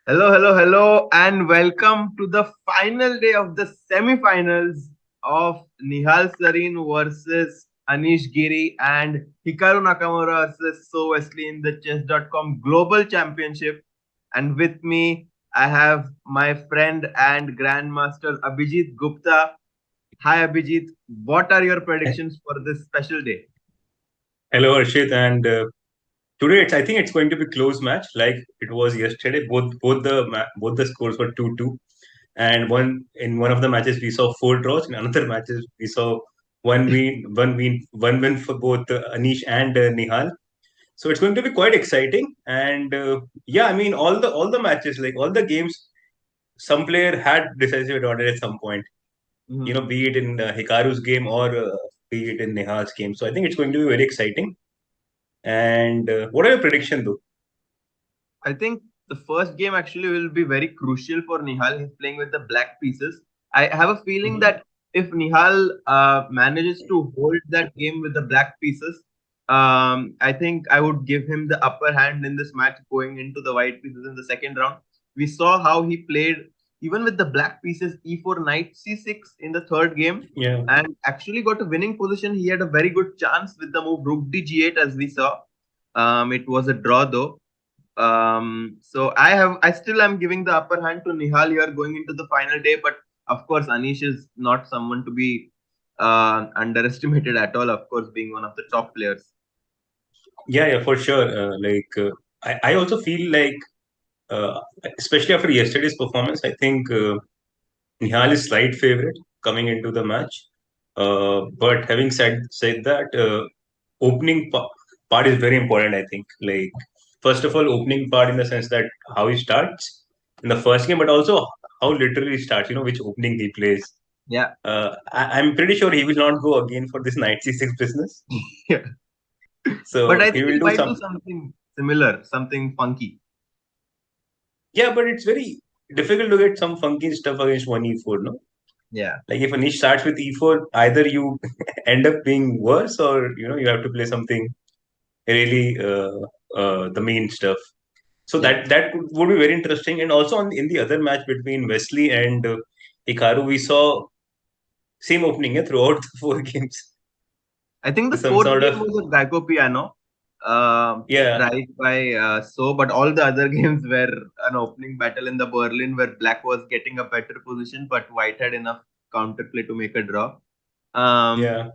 Hello, and welcome to the final day of the semi-finals of Nihal Sarin versus Anish Giri and Hikaru Nakamura versus So Wesley in the Chess.com Global Championship. And with me, I have my friend and Grandmaster Abhijit Gupta. Hi, Abhijit. What are your predictions for this special day? Hello, Arshit, and today I think it's going to be close match like it was yesterday. Both the scores were 2-2, and one of the matches we saw four draws. In another matches we saw one win for both Anish and Nihal. So it's going to be quite exciting, and yeah, I mean all the matches, like all the games, some player had decisive advantage at some point. Mhm. Be it in Hikaru's game or be it in Nihal's game. So I think it's going to be very exciting. And what are your prediction though? I think the first game actually will be very crucial for Nihal. He's playing with the black pieces. I have a feeling Mhm. that if Nihal manages to hold that game with the black pieces, I think I would give him the upper hand in this match going into the white pieces in the second round. We saw how he played even with the black pieces e4 knight c6 in the third game Yeah. and actually got a winning position. He had a very good chance with the move rook d g8 as we saw. It was a draw though. I still am giving the upper hand to Nihal here going into the final day, but of course Anish is not someone to be underestimated at all. Of course, being one of the top players. Yeah, for sure. I also feel like, uh, especially after yesterday's performance, I think Nihal is slight favorite coming into the match. But having said that, part is very important. I think, like first of all, opening part in the sense that how he starts in the first game, but also how literally he starts. Which opening he plays. Yeah, I'm pretty sure he will not go again for this knight c6 business. yeah. But So I he think he will do might do some. something similar, something funky. Yeah, but it's very difficult to get some funky stuff against one e4, no? Yeah, Like if a niche starts with e4, either you end up being worse, or you have to play something really the main stuff. So yeah. that would be very interesting. And also in the other match between Wesley and Hikaru, we saw same opening throughout the four games. I think the Some fourth sort game of, was a Geico piano, yeah, right by So, but all the other games were an opening battle in the Berlin where Black was getting a better position, but White had enough counterplay to make a draw. Um, yeah.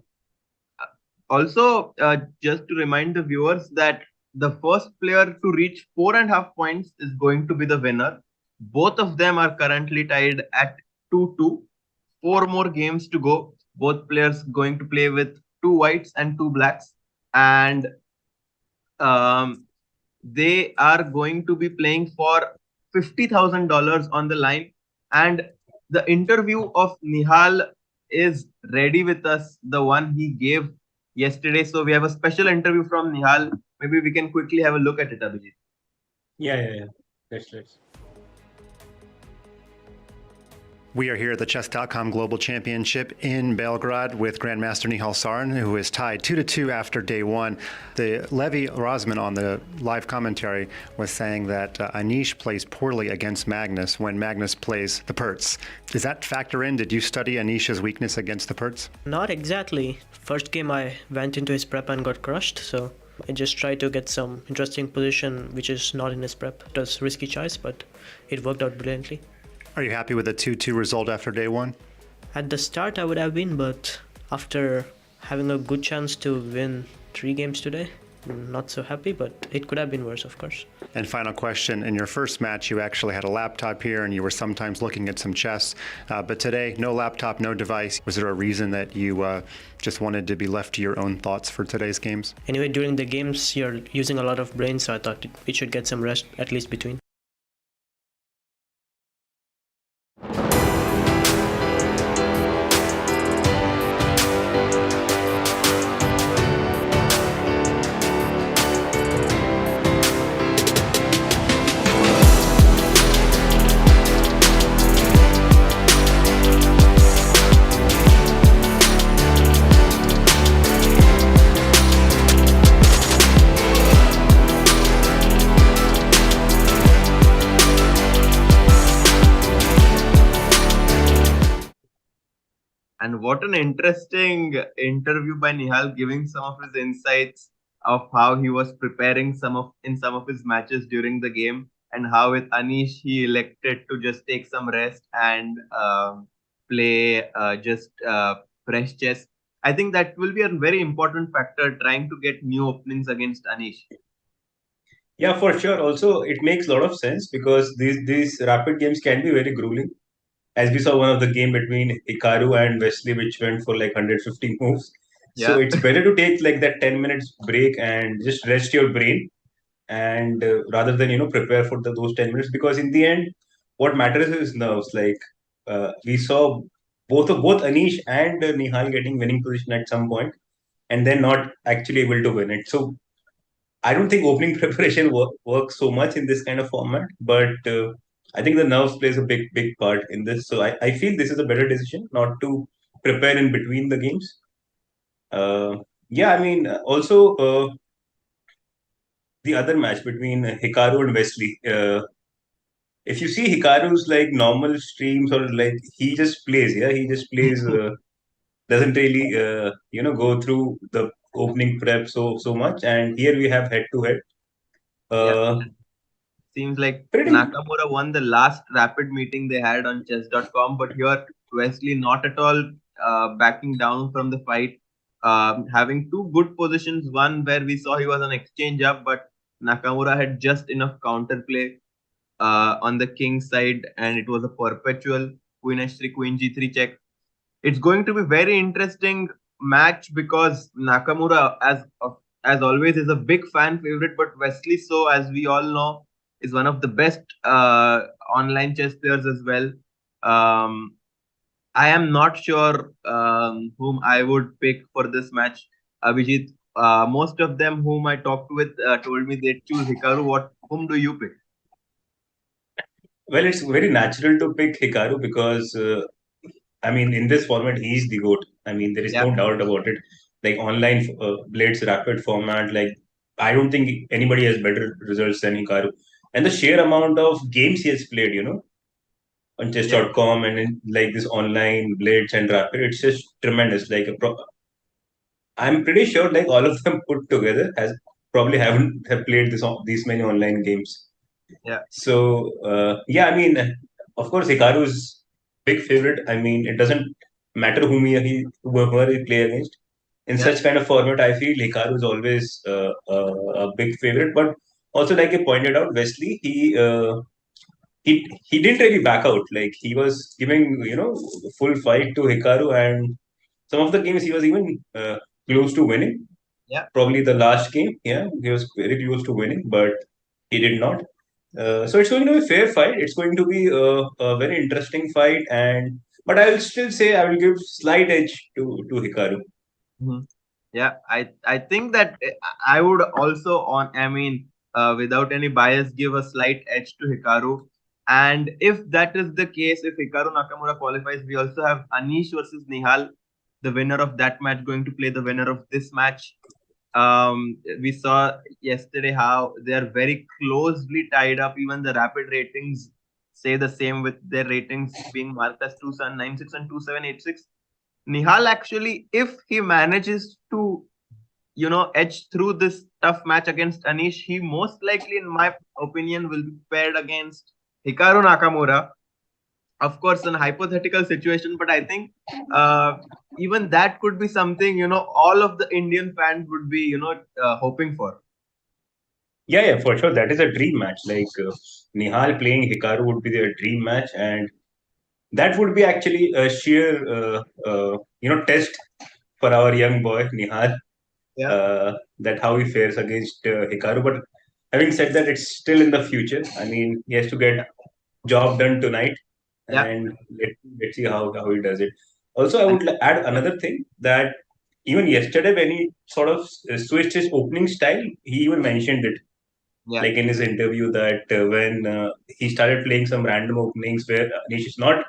Also, just to remind the viewers that the first player to reach 4.5 points is going to be the winner. Both of them are currently tied at 2-2. Four more games to go. Both players going to play with two whites and two blacks. And um, they are going to be playing for $50,000 on the line. And the interview of Nihal is ready with us, the one he gave yesterday. So we have a special interview from Nihal. Maybe we can quickly have a look at it, Abhijit. Yeah. Let's. We are here at the Chess.com Global Championship in Belgrade with Grandmaster Nihal Sarin, who is tied 2-2 after day one. The Levi Rosman on the live commentary was saying that Anish plays poorly against Magnus when Magnus plays the Perts. Does that factor in? Did you study Anish's weakness against the Perts? Not exactly. First game I went into his prep and got crushed, so I just tried to get some interesting position which is not in his prep. It was risky choice, but it worked out brilliantly. Are you happy with the 2-2 result after day one? At the start I would have been, but after having a good chance to win 3 games today, not so happy, but it could have been worse, of course. And final question, in your first match, you actually had a laptop here and you were sometimes looking at some chess. But today, no laptop, no device. Was there a reason that you just wanted to be left to your own thoughts for today's games? Anyway, during the games you're using a lot of brain, so I thought we should get some rest at least between. And what an interesting interview by Nihal, giving some of his insights of how he was preparing some of his matches during the game, and how with Anish he elected to just take some rest and play just fresh chess. I think that will be a very important factor trying to get new openings against Anish. Yeah, for sure. Also, it makes a lot of sense because these rapid games can be very grueling. As we saw one of the game between Hikaru and Wesley, which went for like 150 moves. So Yeah, it's better to take like that 10 minutes break and just rest your brain, and rather than prepare for those 10 minutes, because in the end what matters is nerves. Like we saw both Anish and Nihal getting winning position at some point, and then not actually able to win it. So I don't think opening preparation works so much in this kind of format, but I think the nerves plays a big part in this. So I feel this is a better decision not to prepare in between the games. Uh, yeah, I mean, also the other match between Hikaru and Wesley. If you see Hikaru's like normal streams, or like he just plays, yeah, he just plays. Doesn't really go through the opening prep so much. And here we have head to head. yeah. Uh, Seems like Pretty Nakamura won the last rapid meeting they had on chess.com, but here Wesley not at all backing down from the fight, having two good positions. One where we saw he was an exchange up, but Nakamura had just enough counterplay on the king side, and it was a perpetual queen h3, queen g3 check. It's going to be very interesting match because Nakamura, as always, is a big fan favorite, but Wesley So, as we all know, is one of the best online chess players as well. Um, I am not sure whom I would pick for this match. Abhijit, most of them whom I talked with told me they'd choose Hikaru. Whom do you pick? well. It's very natural to pick Hikaru because I mean, in this format, he's the goat. I mean, there is Yeah, no doubt about it. Like online Blades rapid format, like I don't think anybody has better results than Hikaru. And the sheer amount of games he has played, on yeah, chess.com and in like this online Blades and rapid, it's just tremendous. Like I'm pretty sure like all of them put together has probably haven't have played these many online games. yeah, So yeah, I mean, of course, Hikaru's big favorite. I mean, it doesn't matter whoever he play against. In yeah, such kind of format, I feel Hikaru is always a big favorite. But also, like you pointed out, Wesley, he didn't really back out. Like he was giving full fight to Hikaru, and some of the games he was even close to winning. yeah, Probably the last game, yeah, he was very close to winning, but he did not. So it's going to be a fair fight. It's going to be a very interesting fight, and but I will still say I will give slight edge to Hikaru. mhm. Yeah. I think that I would also I mean, without any bias, give a slight edge to Hikaru. And if that is the case, if Hikaru Nakamura qualifies, we also have Anish versus Nihal, the winner of that match, going to play the winner of this match. We saw yesterday how they are very closely tied up. Even the rapid ratings say the same, with their ratings being marked as 2796 and 2786. Nihal actually, if he manages to, edge through this tough match against Anish, he most likely, in my opinion, will be paired against Hikaru Nakamura. Of course, in a hypothetical situation, but I think even that could be something, all of the Indian fans would be, hoping for. Yeah, for sure. That is a dream match. Like Nihal playing Hikaru would be their dream match, and that would be actually a sheer test for our young boy Nihal. Yeah, That how he fares against Hikaru. But having said that, it's still in the future. I mean, he has to get job done tonight, yeah, and let's see how he does it. Also, I and would add another thing that even yesterday when he sort of switched his opening style, he even mentioned it, yeah, like in his interview, that when he started playing some random openings where Anish is not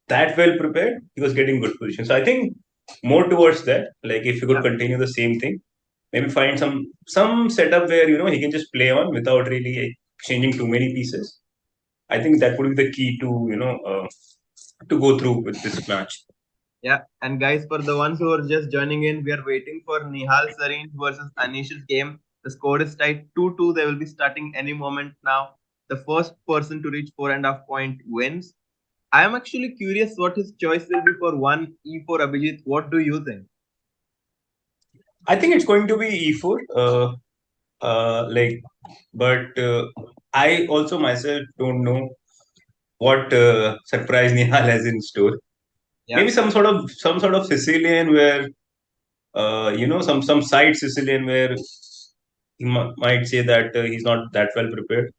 that well prepared, he was getting good position. So I think more towards that. Like if you could yeah, continue the same thing, maybe find some setup where he can just play on without really changing too many pieces. I think that would be the key to to go through with this match. Yeah, and guys, for the ones who are just joining in, we are waiting for Nihal Sarin versus Anish's game. The score is tied 2-2. They will be starting any moment now. The first person to reach 4.5 point wins. I am actually curious what his choice will be for one E4 Abhijit. What do you think? I think it's going to be e4. But I also myself don't know what surprise Nihal has in store. Yeah. Maybe some sort of Sicilian where some side Sicilian where he might say that he's not that well prepared.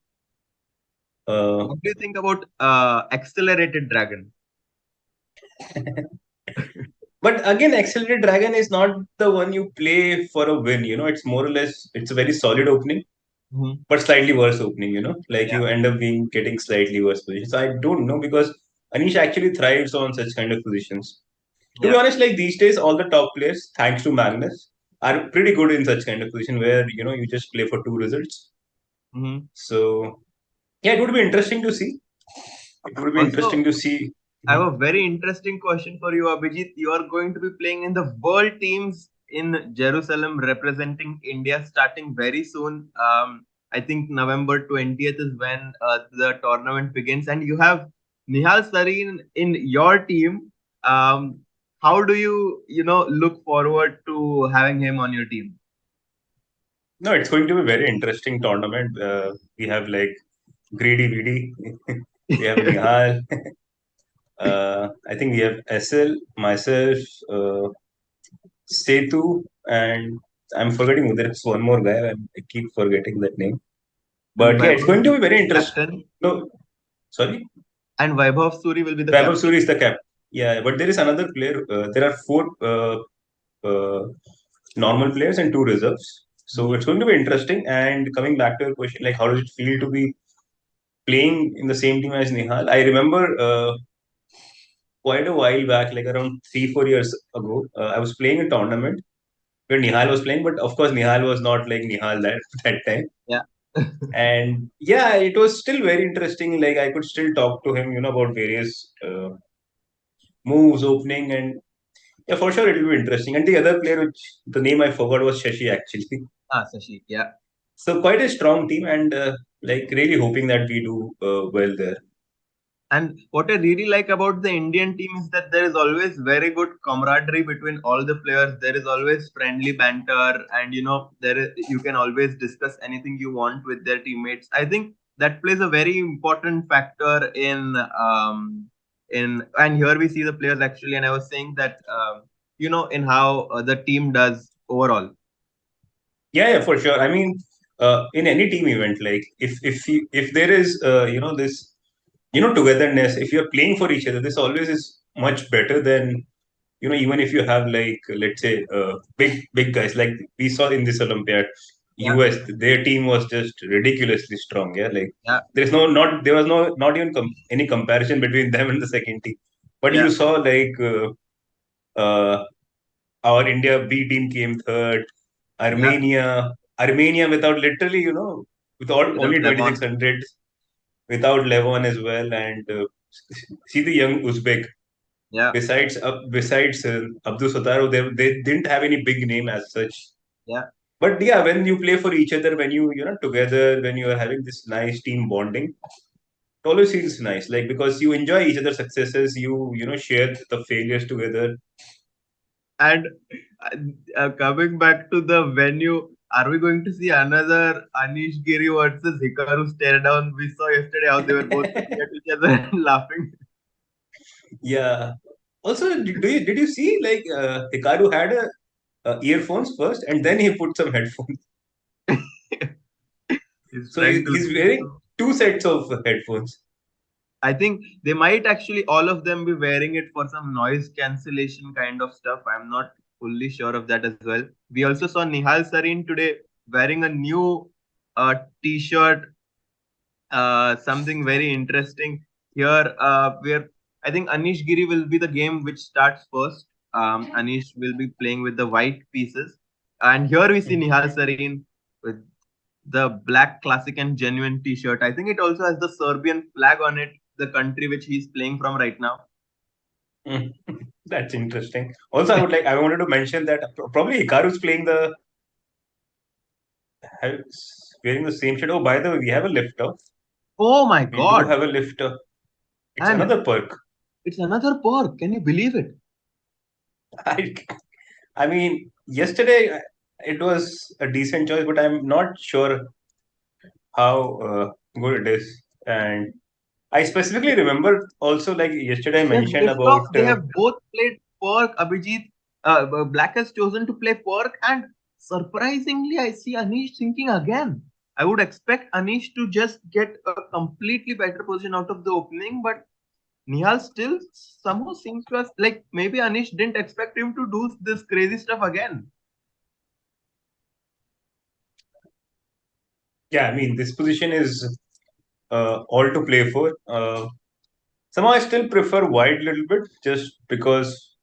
Uh, What do you think about Accelerated Dragon? but again, Accelerated Dragon is not the one you play for a win. It's more or less it's a very solid opening, Mhm. but slightly worse opening. Like Yeah. you end up being getting slightly worse positions. So I don't know because Anish actually thrives on such kind of positions. To be Yeah. honest, like these days, all the top players, thanks to Magnus, are pretty good in such kind of position where you just play for two results. Mhm. So yeah, it would be interesting to see. It would be interesting Also, to see. I have a very interesting question for you, Abhijit. You are going to be playing in the World Teams in Jerusalem, representing India, starting very soon. I think November 20th is when the tournament begins, and you have Nihal Sarin in your team. Um, how do you look forward to having him on your team? No, it's going to be a very interesting tournament. We have like Greedy Vidi, we have Nihal. I think we have SL, myself, uh, Setu, and I'm forgetting there's one more guy. I keep forgetting that name. And But yeah, it's Vaibhav going to be Suri very is interesting. captain, No, sorry. and Vaibhav Suri will be the Vaibhav captain. Suri is the cap. Yeah, but there is another player. There are four uh, normal players and two reserves. So Mhm. it's going to be interesting. And coming back to your question, like how does it feel to be playing in the same team as Nihal? I remember quite a while back, like around 3-4 years ago, I was playing a tournament where Nihal was playing, but of course Nihal was not like Nihal that that time. Yeah. And yeah, it was still very interesting. Like I could still talk to him, about various moves, opening, and yeah, for sure it will be interesting. And the other player, which the name I forgot was Shashi actually. Sashi. Yeah. So quite a strong team, and like really hoping that we do well there. And what I really like about the Indian team is that there is always very good camaraderie between all the players. There is always friendly banter, and you can always discuss anything you want with their teammates. I think that plays a very important factor in and here we see the players actually. And I was saying that in how the team does overall. Yeah, for sure. I mean, in any team event, like if there is this togetherness, if you're playing for each other, this always is much better than even if you have like let's say big guys like we saw in this Olympiad, Yeah, US, their team was just ridiculously strong. Yeah, like yeah, there was no not even any comparison between them and the second team. But you yeah, saw like uh, our India B team came third. yeah. Armenia without literally, without Without only Levon. 2600, without Levon as well, and see the young Uzbek. Yeah, Besides Abdul Sattar, they didn't have any big name as such. yeah. But yeah, when you play for each other, when you together, when you are having this nice team bonding, it always feels nice. Like because you enjoy each other's successes, you share the failures together. And coming back to the venue, are we going to see another Anish Giri versus Hikaru stare down? We saw yesterday how they were both looking at each other and laughing. Yeah. Also, did you see like Hikaru had earphones first, and then he put some headphones. He's So trying to he's look wearing into. two sets of headphones. I think they might actually all of them be wearing it for some noise cancellation kind of stuff. I'm not fully sure of that as well. We also saw Nihal Sarin today wearing a new t-shirt, something very interesting here. Where I think Anish Giri will be the game which starts first. Anish will be playing with the white pieces, and here we see Nihal Sarin with the black classic and genuine T-shirt. I think it also has the Serbian flag on it, the country which he's playing from right now. Mm. That's interesting. Also, I wanted to mention that probably Hikaru's playing wearing the same shirt. Oh, by the way, we have a lifter. Oh my We do God. have a lifter. It's And another perk. it's another perk. Can you believe it? I, I mean, yesterday it was a decent choice, but I'm not sure how good it is. And I specifically remember also, like yesterday I Yes, mentioned based about off, they have both played Perk. Abhijit, Black has chosen to play Perk, and surprisingly, I see Anish thinking again. I would expect Anish to just get a completely better position out of the opening, but Nihal still somehow seems to have, like, maybe Anish didn't expect him to do this crazy stuff again. yeah. I mean, this position is all to play for. Somehow, I still prefer white a little bit, just because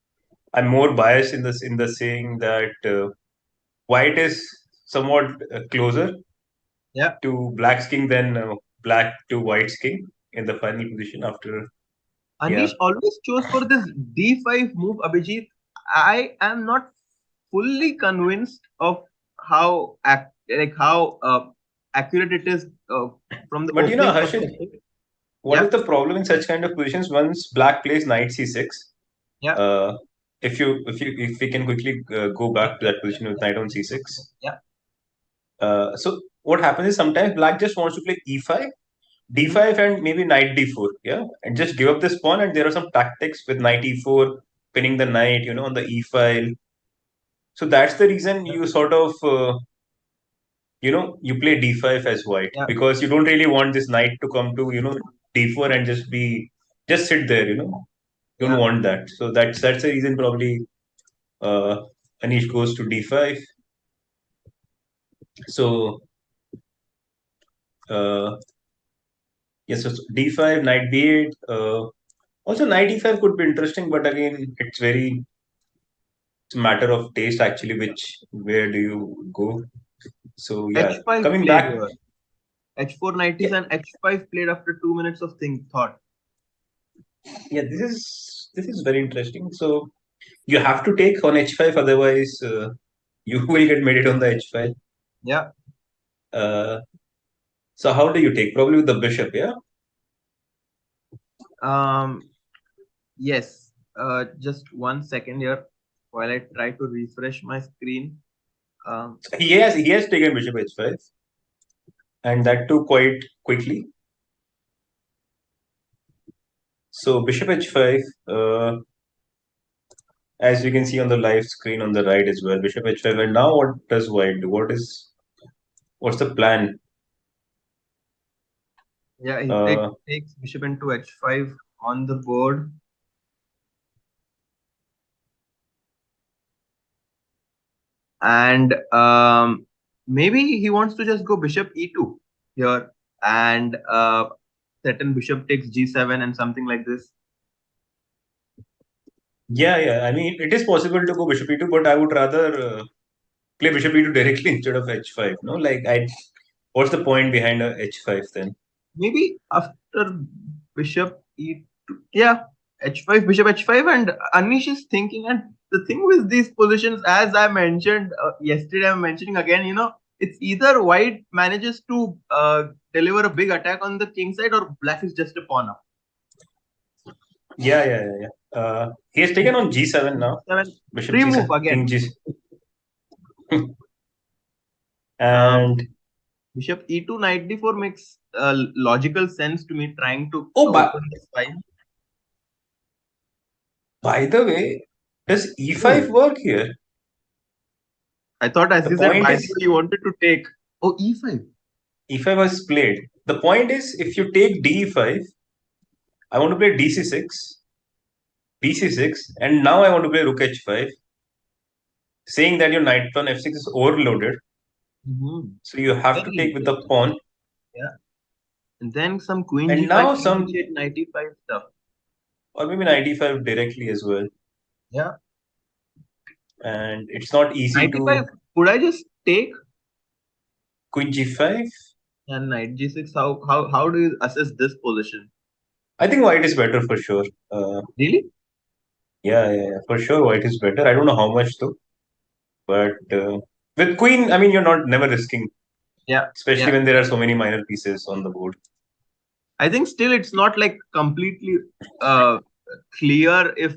I'm more biased in the saying that white is somewhat closer Yeah. to black's king than black to white's king in the final position after. Yeah. Anish always chose for this D5 move, Abhijit. I am not fully convinced of how accurate it is from the But opening Harshit, perspective. what Yeah, is the problem in such kind of positions? Once black plays knight c6, yeah, uh, if we can quickly go back to that position with knight on c6. yeah. So what happens is sometimes black just wants to play e5, Hmm. d5, and maybe knight d4, yeah, and just give up this pawn. And there are some tactics with knight e4, pinning the knight, on the e file. So that's the reason Yeah, you sort of you play d5 as white, yeah, because you don't really want this knight to come to d4 and just sit there. You don't yeah. want that. So that's the reason probably uh, Anish goes to d5. So uh, yes, so d5, knight b8. Also, knight e5 could be interesting, but again, it's a matter of taste actually. Where do you go? So yeah, H5 coming played back. here. H4 90s Yeah, and H5 played after 2 minutes of thought. yeah. This is very interesting. So you have to take on h5, otherwise you will get mated on the h5. Yeah. Uh, so how do you take? Probably with the bishop, yeah. Um. Yes. Just 1 second here while I try to refresh my screen. Um. He has taken bishop h5, and that too quite quickly. So bishop h5, as you can see on the live screen on the right as well, bishop h5. And now what does white do? What's the plan? Yeah. He Uh, takes bishop into H5 on the board. And maybe he wants to just go bishop e2 here and certain bishop takes g7 and something like this. yeah. I mean, it is possible to go bishop e2, but I would rather play bishop e2 directly instead of h5. No, like what's the point behind a h5 then? Maybe after bishop e2, yeah, h5, bishop h5, and Anish is thinking. And the thing with these positions, as I mentioned yesterday, I'm mentioning again, it's either white manages to deliver a big attack on the king side or black is just a pawn up. Yeah. He has taken on g7 now. Seven, Bishop free move g7, king again. g, Um, and Bishop e2 knight d4 makes logical sense to me, trying to oh, open this file. by the way, does e5 Oh, work here? I thought, as The you said, point by the is way, you wanted to take. Oh, e5. e5 was played. The point is, if you take d5, I want to play dc6, and now I want to play rook h5, saying that your knight on f6 is overloaded. Mm-hmm. So you have to Very take with the interesting. pawn, Yeah. And then some queen and g5, now king some, h8, knight e5 stuff. or maybe knight e5 directly as well. Yeah. And it's not easy Knight e5. to Could I just take queen g5. and knight g6? How do you assess this position? I think white is better for sure. Really? Yeah. For sure, white is better. I don't know how much though, but with queen, I mean, you're not never risking, Yeah, especially yeah. when there are so many minor pieces on the board. I think still it's not like completely uh, clear if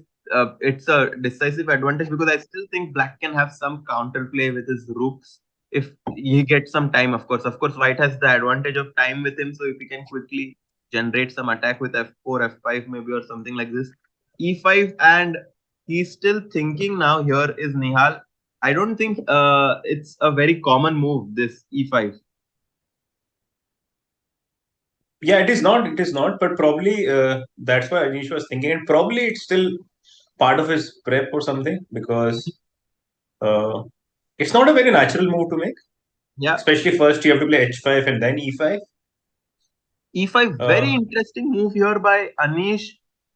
it's a decisive advantage, because I still think black can have some counterplay with his rooks if he gets some time. Of course, white has the advantage of time with him, so if he can quickly generate some attack with f4, f5 maybe or something like this, e5, and he's still thinking now. Here is Nihal. I don't think it's a very common move, this e5. Yeah, it is not. It is not. But probably that's why Anish was thinking, and probably it's still part of his prep or something because uh, it's not a very natural move to make. Yeah. Especially first you have to play h5 and then e5. E5, very Uh, interesting move here by Anish.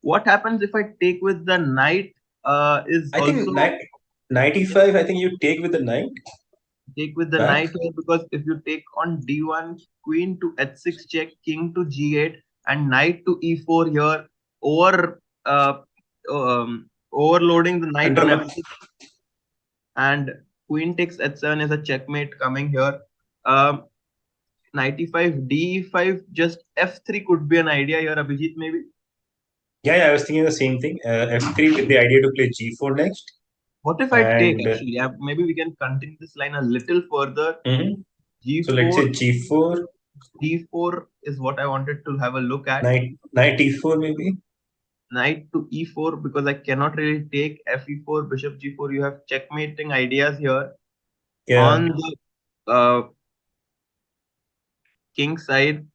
What happens if I take with the knight? Is I think also knight e5. I think you take with the knight take with the back. knight here, because if you take on d1, queen to h6 check, king to g8, and knight to e4 here, overloading the knight on Under f6, and queen takes h7 is a checkmate coming here. Um, Knight e5, d5, just f3 could be an idea here, Abhijit, maybe. yeah, I was thinking the same thing. F3 with the idea to play g4 next, What if I take, and actually? Yeah, maybe we can continue this line a little further. mhm. So let's G4, say g4, D4 is what I wanted to have a look at. knight e4 maybe. Knight to E4, because I cannot really take Fe4, Bishop G4. You have checkmating ideas here. Yeah, On the king side,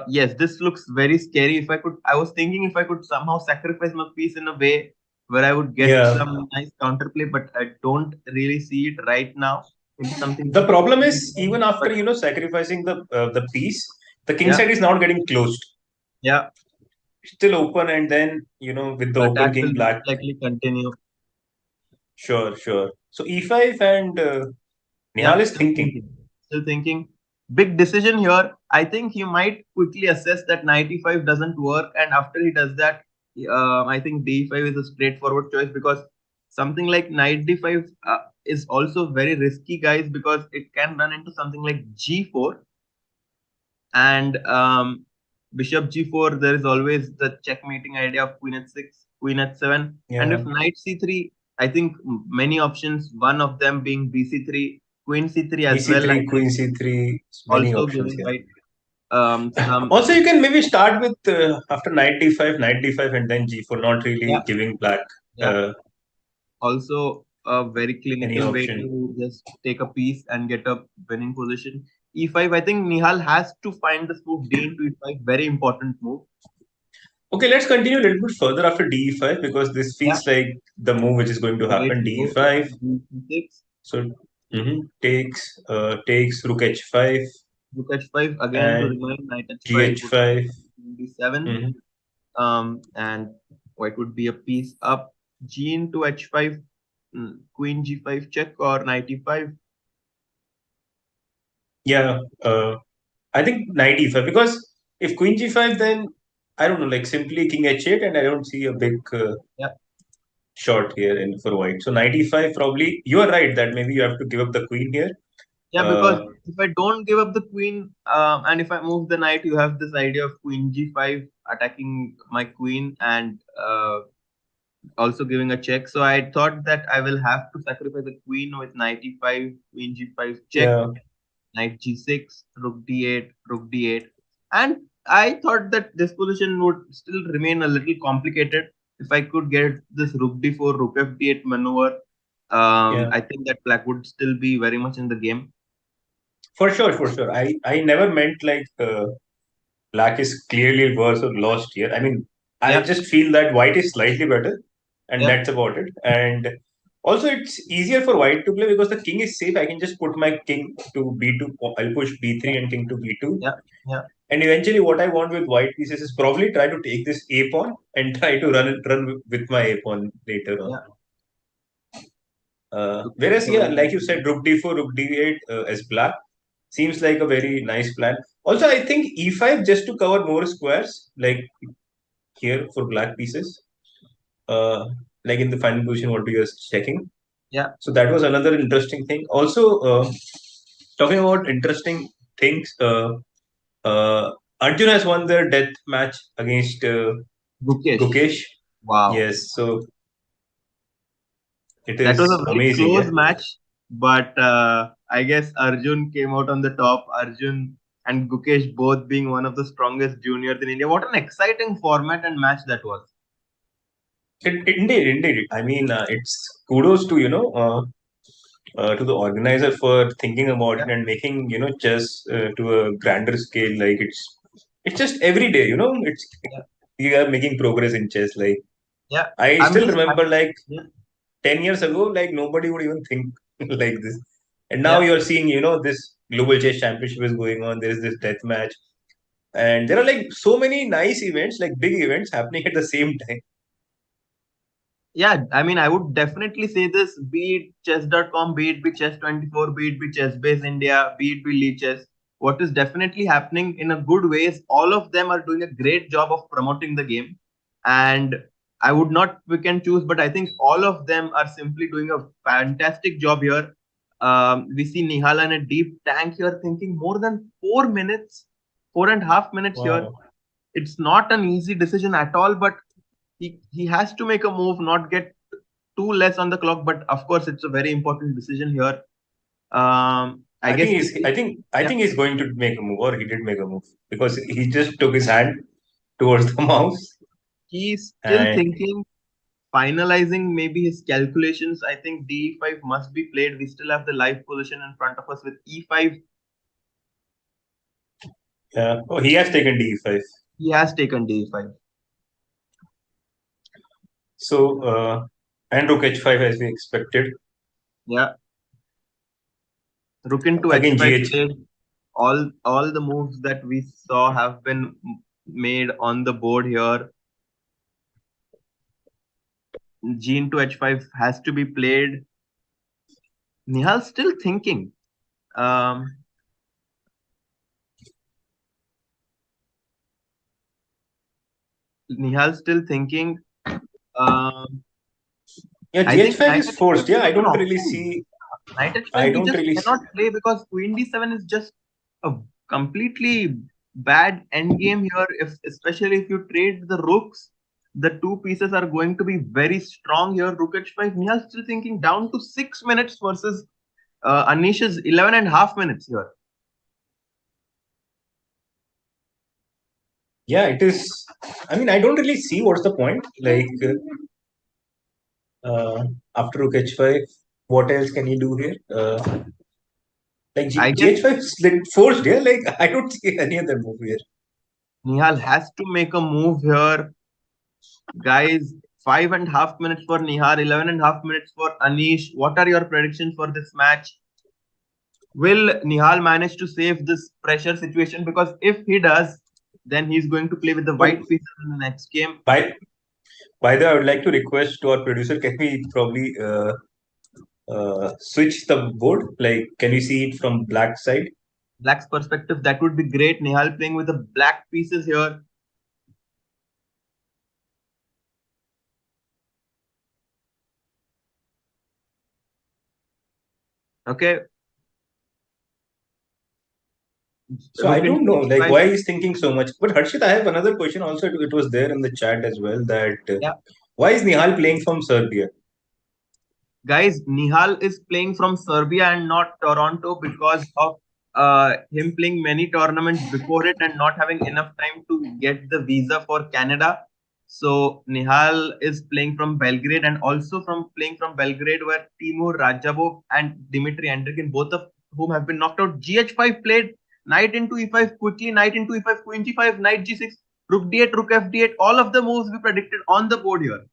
yes, this looks very scary. If I could, I was thinking if I could somehow sacrifice my piece in a way where I would get yeah. some nice counterplay, but I don't really see it right now. Maybe something. The problem is even after But sacrificing the piece, the king yeah, side is not getting closed. yeah, It's still open, and then with the the open attack will king most black. likely continue. Sure. So e5 and Nihal Yeah, is still thinking. thinking. Still thinking. Big decision here. I think he might quickly assess that knight e5 doesn't work, and after he does that, I think d5 is a straightforward choice, because something like knight d5 is also very risky, guys, because it can run into something like g4, and bishop g4. There is always the checkmating idea of queen h6, queen h7, and Yeah, if knight c3, I think many options, one of them being bc3, queen c3 as well, I bc3, think, queen c3, many also options giving here. white some. Also, you can maybe start with after knight d5, and then g4, not Yeah, really giving black yeah, also a very any clinical way option. to just take a piece and get a winning position. E5, I think Nihal has to find this move d into e5, very important move. Okay, let's continue a little bit further after d5 because this Yeah, feels like the move which is going to way happen. to go. d5. D6. So takes rook h5 Rook h5 again to and remind knight h5 would gh5. be d7. Mhm. And white would be a piece up. G into h5, queen g5 check, or knight e5. Yeah, I think knight e5 because if queen g5, then I don't know, like simply king h8, and I don't see a big Yeah, shot here in for white. So knight e5 probably you are right that maybe you have to give up the queen here. yeah, because if I don't give up the queen, and if I move the knight, you have this idea of queen g5 attacking my queen, and also giving a check. So I thought that I will have to sacrifice the queen with knight e5, queen g5 check, Yeah, knight g6, rook d8, rook d8. And I thought that this position would still remain a little complicated. If I could get this rook d4, rook f d8 maneuver, yeah, I think that black would still be very much in the game. for sure. I never meant like black is clearly worse or lost here. I mean, I Yeah, just feel that white is slightly better, and yeah, that's about it. And also, it's easier for white to play because the king is safe. I can just put my king to b2. I'll push b3 and king to b2. yeah, yeah. And eventually, what I want with white pieces is probably try to take this a pawn and try to run with my a pawn later on. Yeah, looks like Whereas, a yeah, very like nice you move. said, rook d4, rook d8 as black seems like a very nice plan. Also, I think e5 just to cover more squares, like here for black pieces. Uh, like in the final position what we were checking. Yeah. So that was another interesting thing. Also, talking about interesting things, Arjun has won their death match against Gukesh. Wow. Yes, so it That was a is very amazing. close Yeah. match, but I guess Arjun came out on the top. Arjun and Gukesh both being one of the strongest juniors in India. What an exciting format and match that was. Indeed. I mean, it's kudos to to the organizer for thinking about it and making chess to a grander scale. Like it's just every day. It's Yeah. you are making progress in chess. Like Yeah. I I'm still just remember, like yeah. 10 years ago, like nobody would even think like this. And now Yeah. you're seeing, this global chess championship is going on. There is this death match, and there are like so many nice events, like big events happening at the same time. Yeah, I mean, I would definitely say this, be it chess.com, be it be chess24, be it be chessbase India, be it be Lee Chess. What is definitely happening in a good way is all of them are doing a great job of promoting the game. And I would not pick and choose, but I think all of them are simply doing a fantastic job here. We see Nihal in a deep tank here, thinking more than 4 minutes, 4.5 minutes here. Wow. It's not an easy decision at all, but he has to make a move, not get too less on the clock. But of course, it's a very important decision here. I I think guess he's. I yeah, think he's going to make a move, or he did make a move because he just took his hand towards the mouse, he's still and thinking, finalizing maybe his calculations. I think D5 must be played. We still have the live position in front of us with E5. oh, he has taken D5. He has taken D5. So and Rook H5 as we expected. Yeah, Rook into Again H5 GH. played. All the moves that we saw have been made on the board here. G into H5 has to be played. Nihal's still thinking. Um, Nihal's still thinking. Um, Yeah, I think GH5 knight is h5 forced. Yeah, is I not an don't really option. see. Knight I h5 he don't just really see. cannot play because queen d7 is just a completely bad endgame here. If especially if you trade the rooks, the two pieces are going to be very strong here. Rook h5. Nihal's still thinking down to 6 minutes versus Anish's 11.5 minutes here. Yeah, it is. I mean, I don't really see what's the point. Like after Rook H5, what else can you do here? Like I guess GH5 is like forced. Yeah, like I don't see any other move here. Nihal has to make a move here. Guys, 5.5 minutes for Nihar, 11.5 minutes for Anish. What are your predictions for this match? Will Nihal manage to save this pressure situation? Because if he does, then he's going to play with the Oh, white pieces in the next game. by the way, I would like to request to our producer, can we probably switch the board? Like, can you see it from black side? Black's perspective, that would be great. Nihal playing with the black pieces here. Okay. So I Rook don't into know, like h5. why he's thinking so much. But Harshit, I have another question also. It was there in the chat as well that Yeah. why is Nihal playing from Serbia? Guys, Nihal is playing from Serbia and not Toronto because of him playing many tournaments before it and not having enough time to get the visa for Canada. So Nihal is playing from Belgrade and also from playing from Belgrade where Timur Rajabov and Dimitri Andrikin, both of whom have been knocked out. GH5 played knight into e5 quickly, knight into e5, queen g5, knight g6, rook d8, rook fd8. All of the moves we predicted on the board here.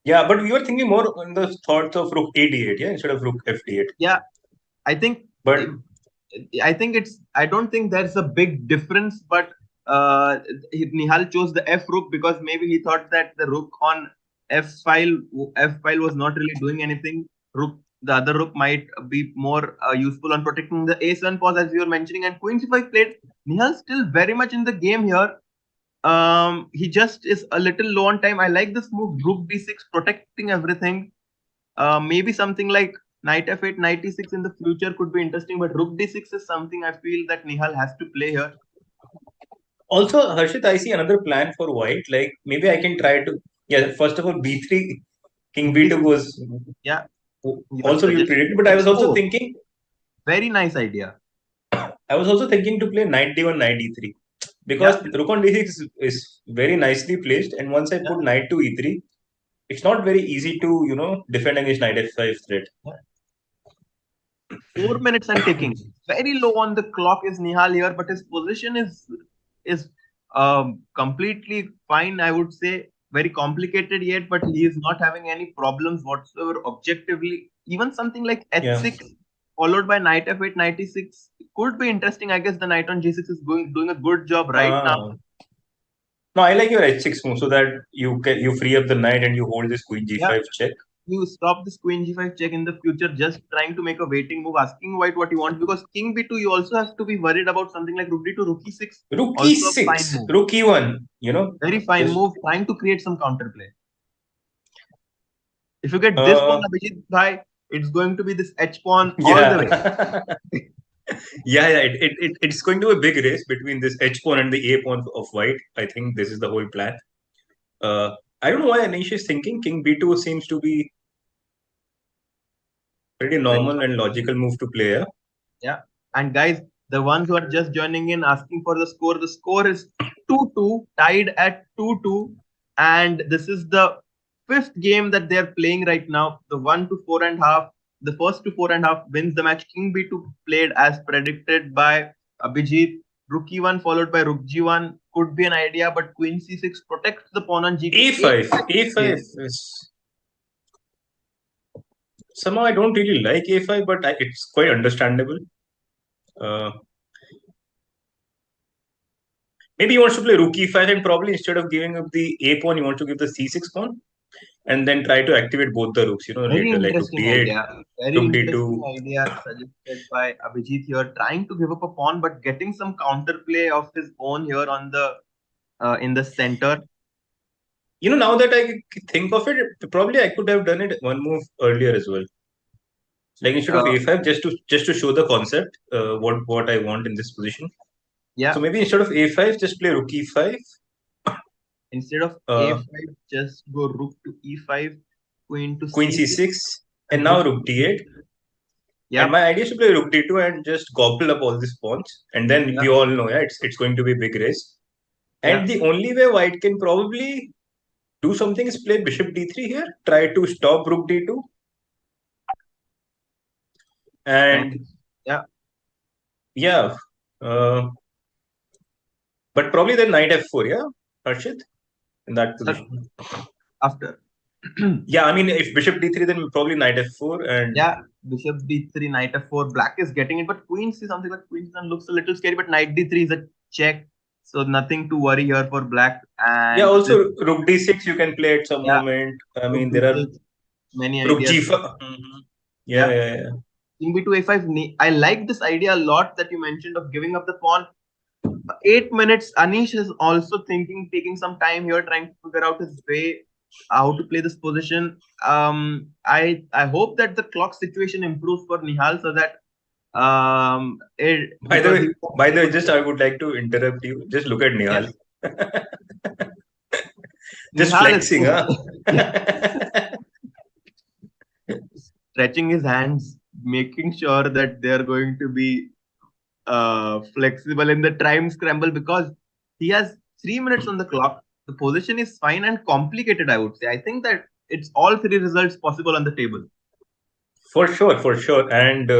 Yeah, but we were thinking more on the thoughts of Rook AD8, yeah, instead of Rook FD8. Yeah, I think But I think it's. I don't think there's a big difference, but Nihal chose the F rook because maybe he thought that the rook on F file was not really doing anything. The other rook might be more useful on protecting the A7 pause as you were mentioning. And Queen C5 played. Nihal still very much in the game here. He just is a little low on time. I like this move, Rook D6, protecting everything. Maybe something like Knight F8, Knight E6 in the future could be interesting, but Rook D6 is something I feel that Nihal has to play here. Also, Harshit, I see another plan for white. Like maybe I can try to. Yeah, first of all, B3, King B2 goes. Yeah. Also, you predicted, but I was also thinking. Very nice idea. I was also thinking to play Knight D1, Knight E3 because Rook on D6 is very nicely placed, and once I put Knight to E3, it's not very easy to defend against Knight F5 threat. 4 minutes and ticking. Very low on the clock is Nihal here, but his position is completely fine. I would say very complicated yet, but he is not having any problems whatsoever objectively. Even something like H6 followed by Knight F8, Knight E6 could be interesting. I guess the Knight on G6 is doing a good job right now. No, I like your H6 move so that you free up the knight and you hold this Queen G5 check. You stop this Queen G5 check in the future, just trying to make a waiting move, asking white what you want, because King B2, you also have to be worried about something like Rook D2, Rook E6. Rook E6, Rook E1, Very fine move, trying to create some counterplay. If you get this pawn, Abhijit bhai, it's going to be this H pawn all the way. It's going to be a big race between this H pawn and the A pawn of white. I think this is the whole plan. I don't know why Anish is thinking King B2 seems to be pretty normal and logical move to play. Yeah. And guys, the ones who are just joining in asking for the score is 2-2, tied at 2-2. And this is the fifth game that they're playing right now. The 1 to 4.5. The first to 4.5 wins the match. King B2 played as predicted by Abhijit. Rook E1 followed by Rook G1 could be an idea, but Queen C6 protects the pawn on G2. A5 is... Somehow I don't really like A5, but it's quite understandable. Maybe he wants to play Rook E5 and probably instead of giving up the A pawn, he wants to give the C6 pawn and then try to activate both the rooks, later, like Rook D8, Rook D2. Idea suggested by Abhijit here, trying to give up a pawn but getting some counterplay of his own here on the in the center. Now that I think of it, probably I could have done it one move earlier as well. Like instead of A5, just to show the concept, what I want in this position. Yeah. So maybe instead of A5, just play Rook E5. Instead of A5, just go Rook to E5, Queen to Queen C6, and now Rook D8. Yeah. And my idea is to play Rook D2 and just gobble up all these pawns. And then we all know, it's going to be a big race. And the only way white can probably do something is play Bishop D3 here. Try to stop Rook D2. And but probably then Knight F4, Harshit? In that position. After. I mean, if Bishop D3, then probably Knight F4 and... Yeah, Bishop D3, Knight F4. Black is getting it, but Queen C, something like Queen C looks a little scary, but Knight D3 is a check. So nothing to worry here for Black. And also Rook D6 you can play at some moment. I mean, there are many Rook ideas. G5. King B2 A5. I like this idea a lot that you mentioned of giving up the pawn. 8 minutes. Anish is also taking some time here, trying to figure out his way, how to play this position. I hope that the clock situation improves for Nihal so that by the way, just I would like to interrupt you. Just look at Nihal. Just Nihal flexing, stretching his hands, making sure that they are going to be flexible in the time scramble, because he has 3 minutes on the clock. The position is fine and complicated, I would say. I think that it's all three results possible on the table. For sure. And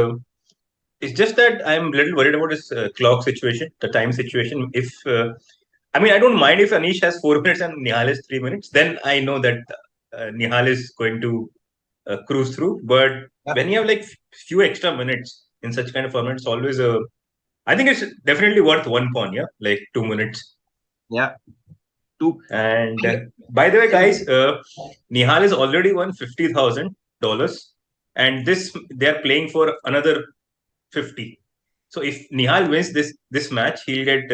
it's just that I'm a little worried about his clock situation, the time situation. If I mean, I don't mind if Anish has 4 minutes and Nihal has 3 minutes. Then I know that Nihal is going to cruise through. But when you have like few extra minutes in such kind of format, it's always I think it's definitely worth one pawn, like 2 minutes. Yeah. And by the way, guys, Nihal has already won $50,000, and they're playing for another 50. So if Nihal wins this match, he'll get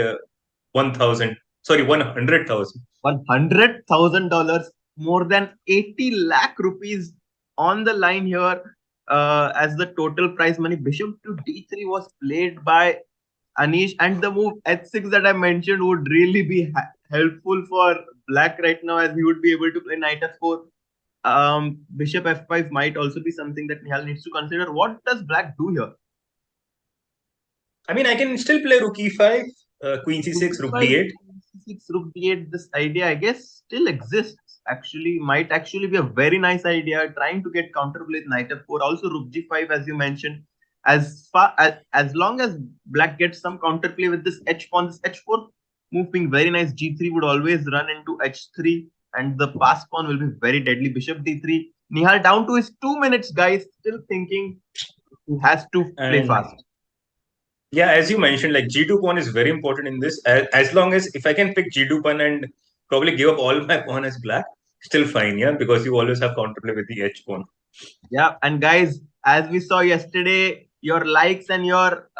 1,000 Sorry, 100,000. $100,000, more than 80 lakh rupees on the line here as the total prize money. Bishop to d3 was played by Anish, and the move h6 that I mentioned would really be helpful for black right now, as he would be able to play knight f4. Bishop f5 might also be something that Nihal needs to consider. What does black do here? I mean, I can still play rook e5, queen c6, rook d8. C6, rook d8. This idea, I guess, still exists. Actually, might actually be a very nice idea. Trying to get counterplay with knight f4. Also, rook g5, as you mentioned. As long as black gets some counterplay with this h pawn, this h4 move being very nice. G3 would always run into h3, and the pass pawn will be very deadly. Bishop d3. Nihal down to his 2 minutes, guys. Still thinking he has to play fast. Yeah, as you mentioned, like g2 pawn is very important in this. As long as if I can pick g2 pawn and probably give up all my pawn as black, still fine, yeah, because you always have counterplay with the h pawn. Yeah, and guys, as we saw yesterday, your likes and your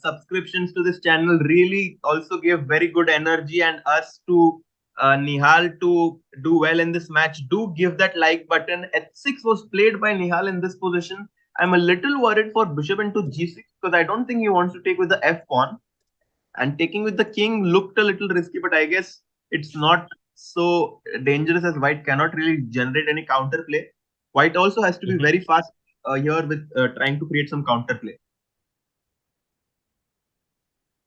subscriptions to this channel really also give very good energy and us to Nihal to do well in this match. Do give that like button. h6 was played by Nihal in this position. I'm a little worried for bishop into g6 because I don't think he wants to take with the f pawn. And taking with the king looked a little risky, but I guess it's not so dangerous as white cannot really generate any counterplay. White also has to be very fast here with trying to create some counterplay.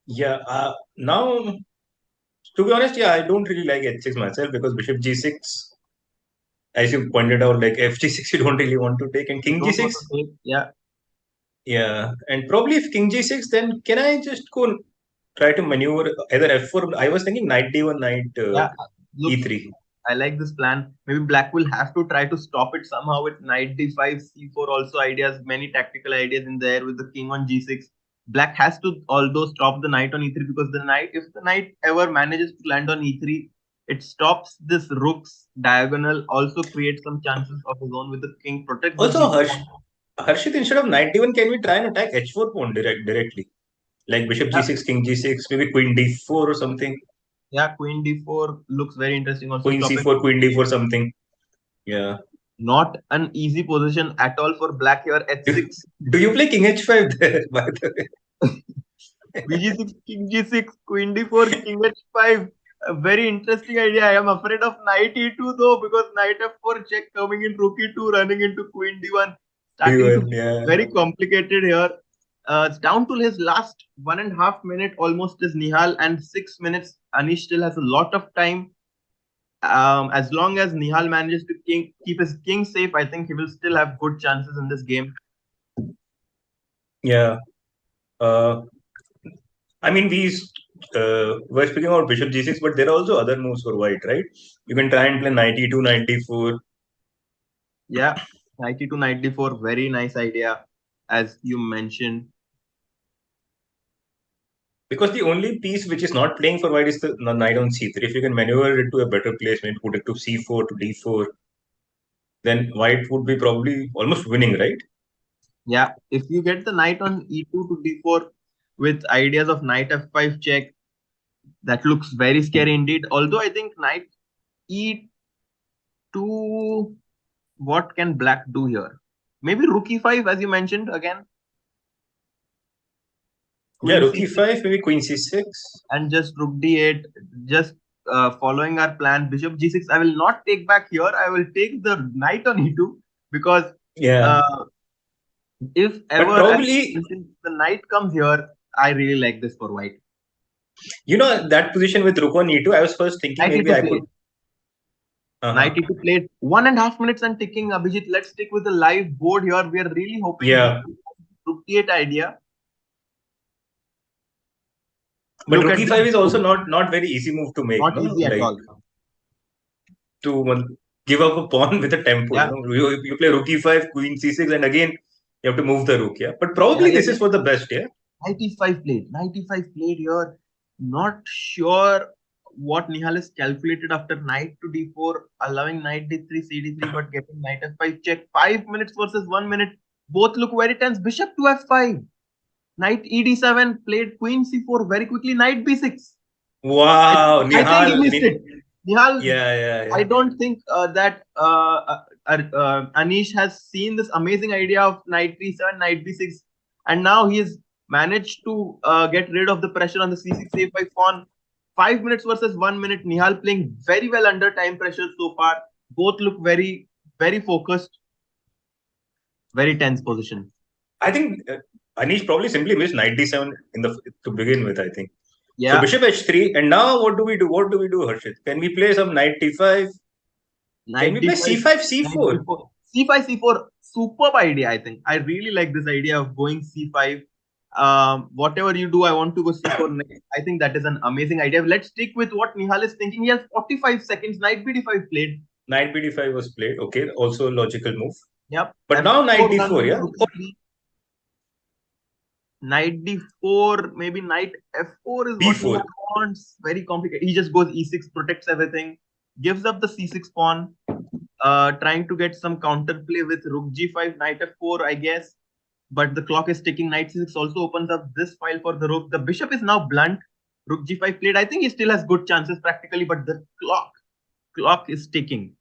Yeah, now, to be honest, yeah, I don't really like h6 myself because bishop g6, as you pointed out, like fg6 you don't really want to take, and king g6. Yeah. Yeah, and probably if king g6, then can I just go try to maneuver either f4? I was thinking knight d1, knight e3. I like this plan. Maybe black will have to try to stop it somehow with knight d5, c4 also ideas, many tactical ideas in there with the king on g6. Black has to although stop the knight on e3 because the knight, if the knight ever manages to land on e3, it stops this rook's diagonal, also creates some chances of his own with the king, protects Also, the Harshit, instead of knight d1, can we try and attack h4 pawn directly? Like bishop g6, king g6, maybe queen d4 or something. Yeah, queen d4 looks very interesting. Also, queen c4, queen d4 something. Yeah. Not an easy position at all for black here. h6. Do you play king h5 there, by the way? bg6, king g6, queen d4, king h5. A very interesting idea. I am afraid of knight e2 though, because knight f4 check coming in, rook e2 running into queen d1. Starting to be very complicated here. It's down to his last 1.5 minute almost is Nihal, and 6 minutes. Anish still has a lot of time. As long as Nihal manages to keep his king safe, I think he will still have good chances in this game. Yeah. I mean, we're speaking about bishop g6, but there are also other moves for white, right? You can try and play knight e2, knight d4. Yeah, knight e2, knight d4, very nice idea, as you mentioned. Because the only piece which is not playing for white is the knight on c3. If you can maneuver it to a better place, maybe put it to c4, to d4, then white would be probably almost winning, right? Yeah, if you get the knight on e2 to d4 with ideas of knight f5 check, that looks very scary indeed. Although I think knight e2, what can black do here? Maybe rook e5, as you mentioned again. Queen rook e5, maybe queen c6. And just rook d8, just following our plan, bishop g6. I will not take back here. I will take the knight on e2 because if ever probably the knight comes here, I really like this for white. You know, that position with rook on e2, I was first thinking maybe I could... Knight e2 played 1.5 minutes and ticking. Abhijit, let's stick with the live board here. We are really hoping rook d8 idea. But rook e5 is also not very easy move to make. Not easy at all. To give up a pawn with a tempo. Yeah. You play rook e5, queen c6, and again you have to move the rook. Yeah, but probably this is for the best. Yeah. Knight e5 played. Knight e5 played here. Not sure what Nihal has calculated after knight to d4, allowing knight d3, cd3, but getting knight f5 check. 5 minutes versus 1 minute. Both look very tense. Bishop to f5. Knight ed7 played queen c4 very quickly. Knight b6. Wow, I think he Nihal. missed it. Nihal, Yeah. I don't think that Anish has seen this amazing idea of knight d7, knight d6, and now he has managed to get rid of the pressure on the c6 a5 pawn. 5 minutes versus 1 minute. Nihal playing very well under time pressure so far. Both look very, very focused, very tense position. I think Anish probably simply missed knight d7 in the to begin with, I think. So Yeah, bishop h3, and now what do we do? What do we do, Harshit? Can we play some knight d5? Can knight we play d5, c5, knight c4? d4, c5, c4. Superb idea, I think. I really like this idea of going c5. Whatever you do, I want to go c4 next. I think that is an amazing idea. Let's stick with what Nihal is thinking. He has 45 seconds. Knight b5 played. Knight b5 was played. Okay, also a logical move. Yep. But now knight f4 d4, running yeah? rook e3. Knight d4, maybe knight f4 is what b4. Nihal wants. Very complicated. He just goes e6, protects everything, gives up the c6 pawn. Trying to get some counterplay with rook g5, knight f4, I guess. But the clock is ticking. Knight c6 also opens up this file for the rook. The bishop is now blunt. Rook g5 played. I think he still has good chances practically, but the clock is ticking.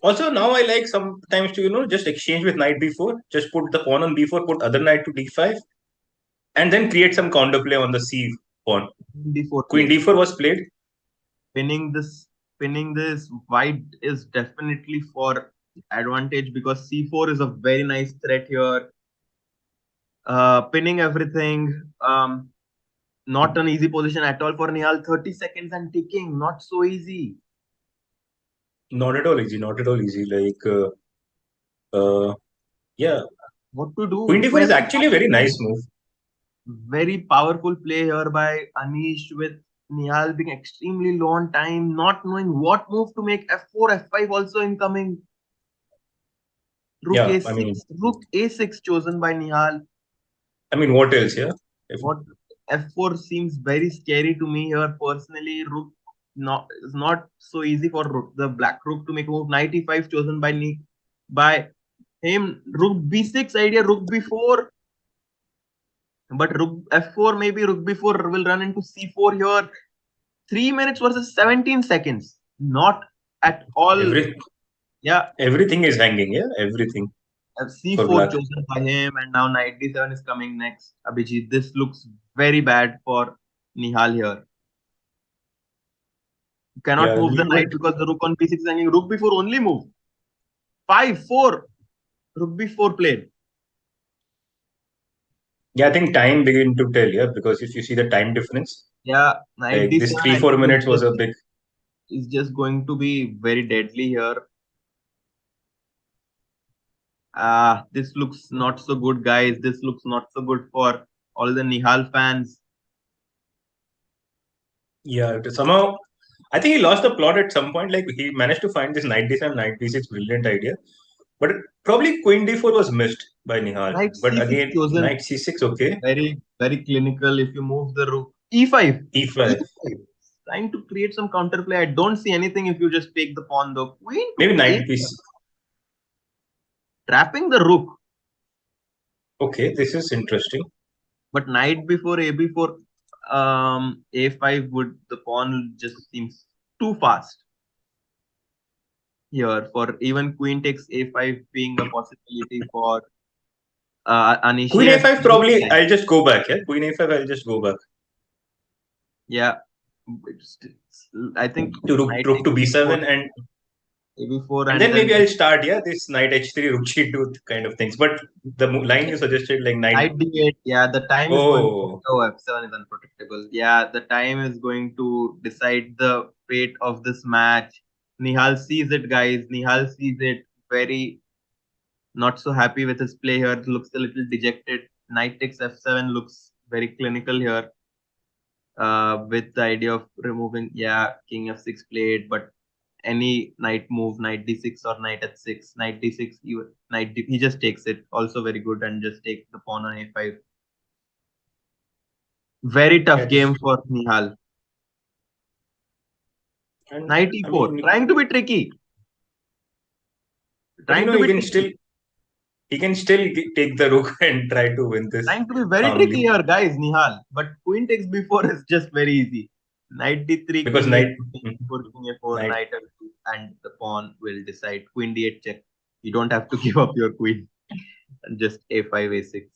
Also, now I like sometimes to, just exchange with knight b4. Just put the pawn on b4, put other knight to d5, and then create some counterplay on the c pawn. d4 Queen played. d4 was played. Pinning this white is definitely for advantage because c4 is a very nice threat here. Pinning everything. Not an easy position at all for Nihal. 30 seconds and ticking. Not so easy. Not at all easy. Not at all easy. Yeah. What to do? Queen d4 is Very, actually a very nice move. very powerful play here by Anish with Nihal being extremely low on time, not knowing what move to make. f4, f5 also incoming. Rook Yeah, a6, rook a6 chosen by Nihal. What else? Yeah. What f4 seems very scary to me here personally. Rook is not so easy for the black rook to make a move. Knight e5 chosen by him. Rook b6 idea, rook b4. But rook f4, maybe rook b4 will run into c4 here. 3 minutes versus 17 seconds. Not at all. Everything is hanging. Yeah, everything. c4 chosen by him, and now knight d7 is coming next. Abhijit, this looks very bad for Nihal here. You cannot move the knight because the rook on b6 is hanging. Rook b4 only move. 5-4. Rook b4 played. Yeah, I think time began to tell, yeah, because if you see the time difference, yeah, knight d7, this 3-4 minutes was a big. Is just going to be very deadly here. This looks not so good, guys. This looks not so good for all the Nihal fans. Yeah, somehow, I think he lost the plot at some point. Like he managed to find this knight d7, knight d6 brilliant idea, but probably queen d4 was missed by Nihal. Knight but c6 again, chosen. knight c6, okay. Very, very clinical. If you move the rook, e5. E5. Trying to create some counterplay. I don't see anything if you just take the pawn though. Queen. Maybe knight piece. Trapping the rook. Okay, this is interesting. But knight before a4, a5 would, the pawn just seems too fast here. For even queen takes a5 being a possibility for Anish. Queen a5 probably. I'll just go back. Yeah, queen a5. I'll just go back. Yeah, I think to rook to b7 and a4, and then maybe I'll start this knight h3 rook g2 kind of things. But the line you suggested like knight d8, yeah, the time is going to, f7 is unprotectable. Yeah, the time is going to decide the fate of this match. Nihal sees it, guys. Nihal sees it. Very not so happy with his play here. Looks a little dejected. Knight takes f7 looks very clinical here. With the idea of removing, king f6 played, but any knight move, knight d6 or knight h6, knight d6, he just takes it. Also very good, and just take the pawn on a5. Very tough game for Nihal. Knight e4, trying to be tricky. Trying to be still. he can still take the rook and try to win this. Trying to be very calmly. tricky here, guys, Nihal. But queen takes b4 is just very easy. Knight d3, Because king knight- a4, king a4, knight- knight f2, and the pawn will decide. Queen d8 check. You don't have to give up your queen. And just a5, a6.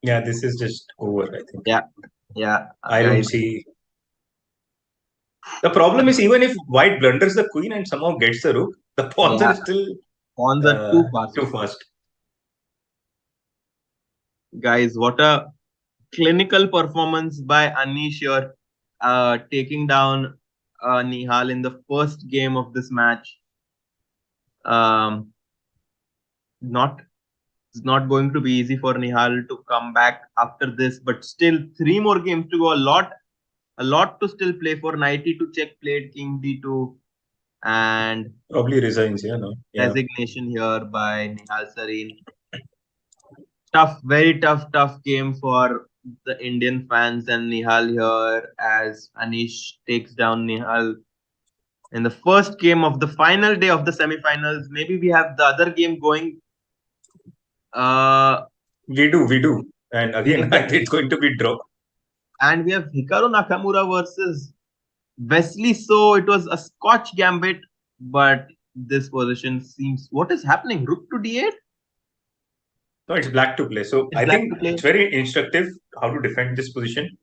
Yeah, this is just over, I think. Yeah. I don't guys. see. The problem is, even if white blunders the queen and somehow gets the rook, the pawns Yeah. are still Pawns are too fast. too fast. Guys, what a clinical performance by Anish here, taking down Nihal in the first game of this match. It's not going to be easy for Nihal to come back after this, but still 3 more games to go. A lot to still play for. Knight e2 check played, king d2, and Probably resigns, no? Yeah. resignation here by Nihal Sarin. Tough, very tough game for the Indian fans and Nihal here as Anish takes down Nihal in the first game of the final day of the semi-finals. Maybe we have the other game going. We do. And again, it's going to be draw. And we have Hikaru Nakamura versus Wesley So. It was a Scotch gambit, but this position seems... What is happening? Rook to d8? No, it's black to play. So It's I black think to play. it's very instructive how to defend this position.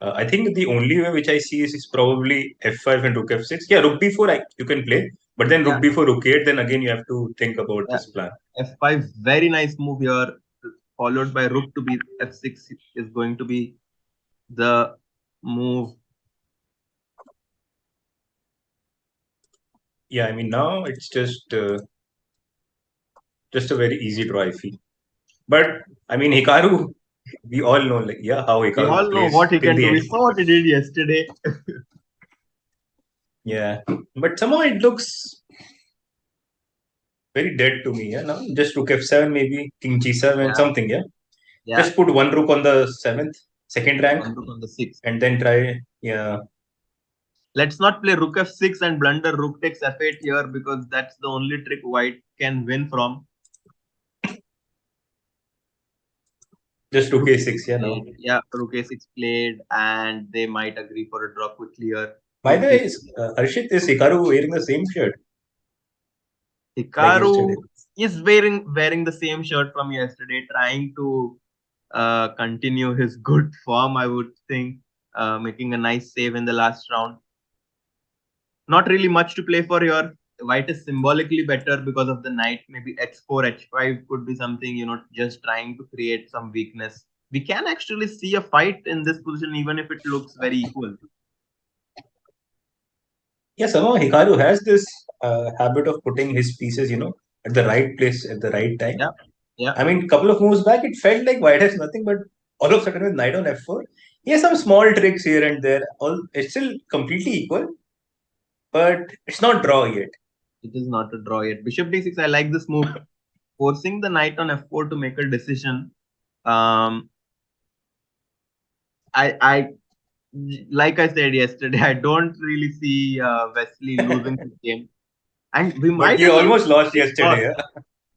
I think the only way which I see is probably f5 and rook f6. Yeah, rook b4 you can play, but then rook b4, rook 8, then again you have to think about this plan. f5, very nice move here, followed by rook to b f6 is going to be the move. Yeah, I mean, now it's just a very easy draw, I feel. But I mean, Hikaru, we all know, how Hikaru plays. We all know what he can do. We saw what he did yesterday. Yeah, but somehow it looks very dead to me. Yeah, now just rook f7, maybe king g7, something. Yeah, just put one rook on the 7th, second rank, one rook on the 6th, and then try. Yeah. Let's not play rook f6 and blunder rook takes f8 here, because that's the only trick white can win from. Just rook a6, yeah, no. Yeah, rook a6 played, and they might agree for a draw quickly here. By the way, Arshit, is Hikaru wearing the same shirt? Hikaru is wearing the same shirt from yesterday, trying to continue his good form, I would think, making a nice save in the last round. Not really much to play for here. White is symbolically better because of the knight. Maybe h4, h5 could be something, just trying to create some weakness. We can actually see a fight in this position, even if it looks very equal. Yeah, somehow Hikaru has this habit of putting his pieces, at the right place at the right time. Yeah. I mean, a couple of moves back, it felt like white has nothing, but all of a sudden with knight on f4, he has some small tricks here and there. It's still completely equal, but it's not draw yet. It is not a draw yet. Bishop d6, I like this move. Forcing the knight on f4 to make a decision. I like I said yesterday, I don't really see Wesley losing this game. And we might... But you almost lost yesterday,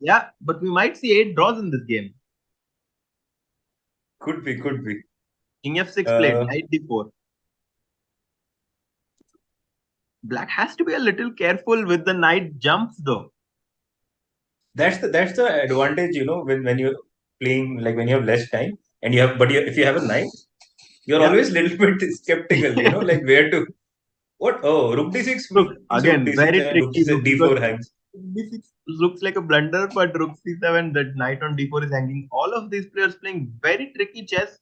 yeah, but we might see 8 draws in this game. Could be. King f6 played, knight d4. Black has to be a little careful with the knight jumps, though. That's the advantage, when you're playing, like when you have less time and if you have a knight, you're always a little bit skeptical, like where to. What? Oh, rook d6. Look, again, rook d6, very tricky. Rook d4 hangs. D6 looks like a blunder, but rook c7, that knight on d4 is hanging. All of these players playing very tricky chess.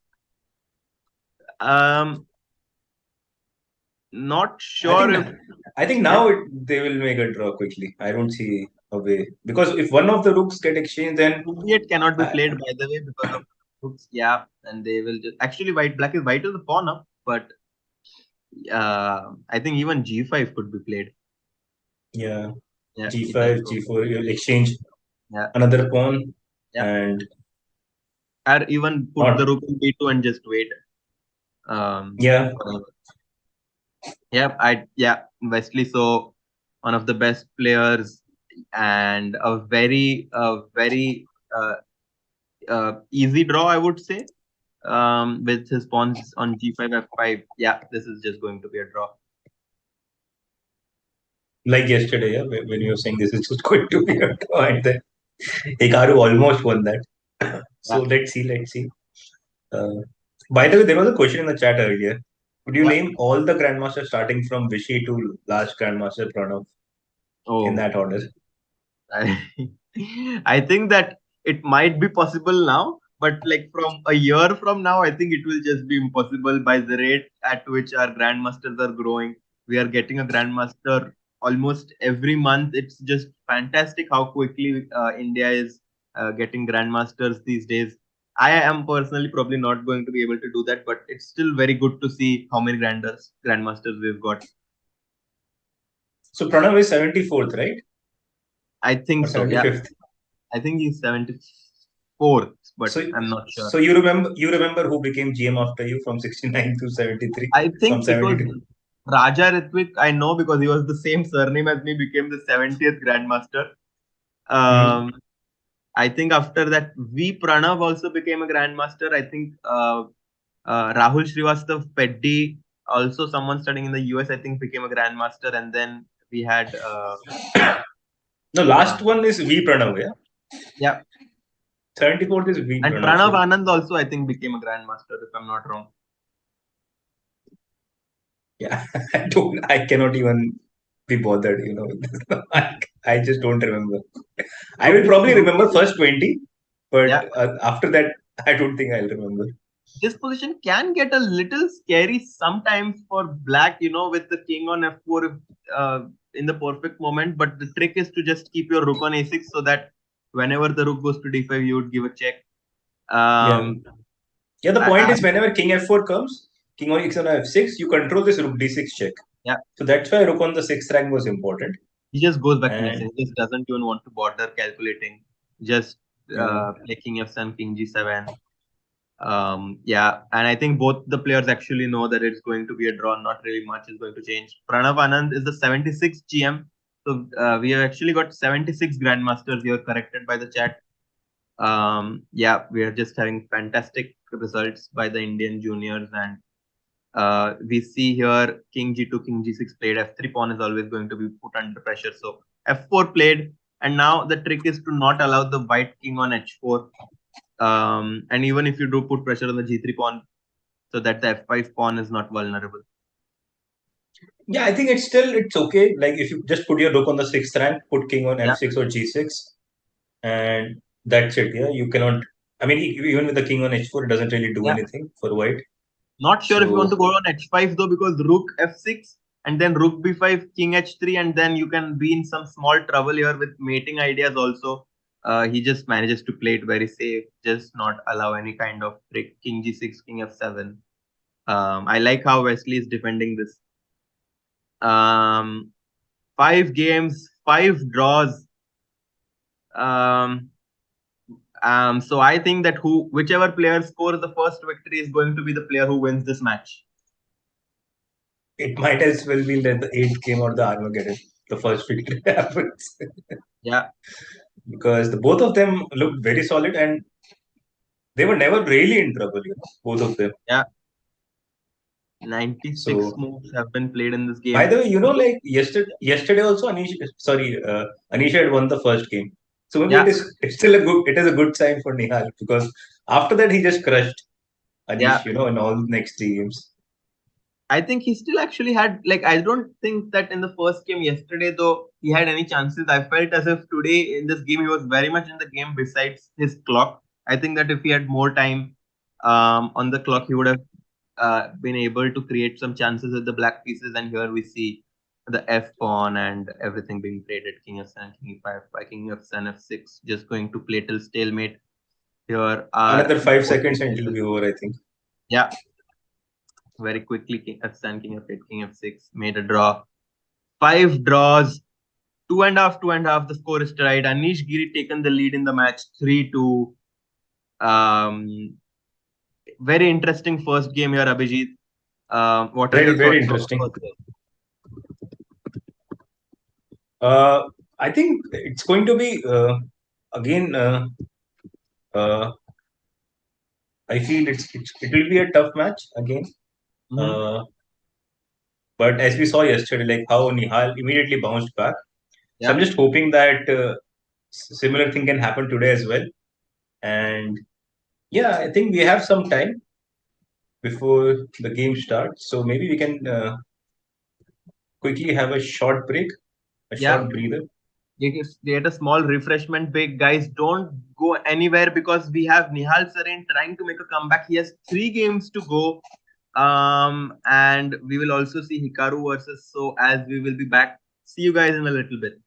Not sure. I think now they will make a draw quickly. I don't see a way, because if one of the rooks get exchanged, then it cannot be played, by the way, because of rooks. Yeah, and they will just actually white is the pawn up, but I think even g5 could be played. Yeah, g5, g4, you'll exchange another pawn, and or even put the rook in b2 and just wait. Wesley So, one of the best players and a very easy draw, I would say. With his pawns on g5, f5. Yeah, this is just going to be a draw. Like yesterday, yeah, when you were saying this is just going to be a draw, and then Hikaru almost won that. So let's see. By the way, there was a question in the chat earlier. Could you name all the grandmasters starting from Vishy to last grandmaster Pranav in that order? I think that it might be possible now, but like from a year from now, I think it will just be impossible by the rate at which our grandmasters are growing. We are getting a grandmaster almost every month. It's just fantastic how quickly India is getting grandmasters these days. I am personally probably not going to be able to do that, but it's still very good to see how many grandmasters we've got. So Pranav is 74th, right? I think so. 75th. Yeah. I think he's 74th, but so, I'm not sure. So you remember who became GM after you from 69 to 73? I think it was Raja Ritwik. I know because he was the same surname as me, became the 70th Grandmaster. I think after that, V Pranav also became a Grandmaster. I think Rahul Srivastav Peddi, also someone studying in the US, I think became a Grandmaster. And then we had... the last one is V Pranav, yeah? Yeah. 74th is V Pranav. And Pranav Anand also, I think, became a Grandmaster, if I'm not wrong. Yeah, I cannot even be bothered, you know. I just don't remember. I will probably remember first 20, but after that, I don't think I'll remember. This position can get a little scary sometimes for black, you know, with the king on f4 in the perfect moment. But the trick is to just keep your rook on a6 so that whenever the rook goes to d5, you would give a check. Yeah, the point is whenever king f4 comes, king on f6, you control this rook d6 check. Yeah. So that's why rook on the 6th rank was important. He just goes back to missing. He just doesn't even want to bother calculating. Just play king f7, king g7. Yeah, and I think both the players actually know that it's going to be a draw. Not really much is going to change. Pranav Anand is the 76th GM. So we have actually got 76 grandmasters here, corrected by the chat. Yeah, we are just having fantastic results by the Indian juniors, and we see here king g2, king g6 played. F3 pawn is always going to be put under pressure. So f4 played, and now the trick is to not allow the white king on h4. And even if you do put pressure on the g3 pawn, so that the f5 pawn is not vulnerable. Yeah, I think it's okay. Like if you just put your rook on the 6th rank, put king on f6 or g6, and that's it. Yeah, you cannot. I mean, even with the king on h4, it doesn't really do anything for white. Not sure if you want to go on h5 though, because rook f6 and then rook b5, king h3, and then you can be in some small trouble here with mating ideas also. He just manages to play it very safe, just not allow any kind of trick. King g6, king f7. I like how Wesley is defending this. 5 games, 5 draws. So I think that whichever player scores the first victory is going to be the player who wins this match. It might as well be that the 8th game or the Armageddon, the first victory happens. Yeah. Because both of them looked very solid and they were never really in trouble, you know, both of them. Yeah. 96 moves have been played in this game. By the way, you know, like yesterday also Anish had won the first game. So maybe it's still it is a good sign for Nihal, because after that he just crushed Anish, you know, in all the next 3 games. I think he still actually had, like, I don't think that in the first game yesterday, though, he had any chances. I felt as if today in this game, he was very much in the game besides his clock. I think that if he had more time on the clock, he would have been able to create some chances with the black pieces. And here we see the f pawn and everything being played at king f7, king e5, king f7, f6, just going to play till stalemate. Here another 5 seconds and it will be over, I think. Yeah. Very quickly, king f7, king f8, king f6, made a draw. 5 draws, 2.5. The score is tied. Anish Giri taken the lead in the match, 3-2. Very interesting first game here, Abhijit. What very interesting. I think it's going to be again. Uh, I feel it will be a tough match again. Mhm. But as we saw yesterday, like how Nihal immediately bounced back. So I'm Yeah. just hoping that similar thing can happen today as well. And yeah, I think we have some time before the game starts. So maybe we can quickly have a short break, a Yeah. short breather. You can get a small refreshment break. Guys, don't go anywhere because we have Nihal Sarin trying to make a comeback. He has 3 games to go. And we will also see Hikaru versus So as we will be back. See you guys in a little bit.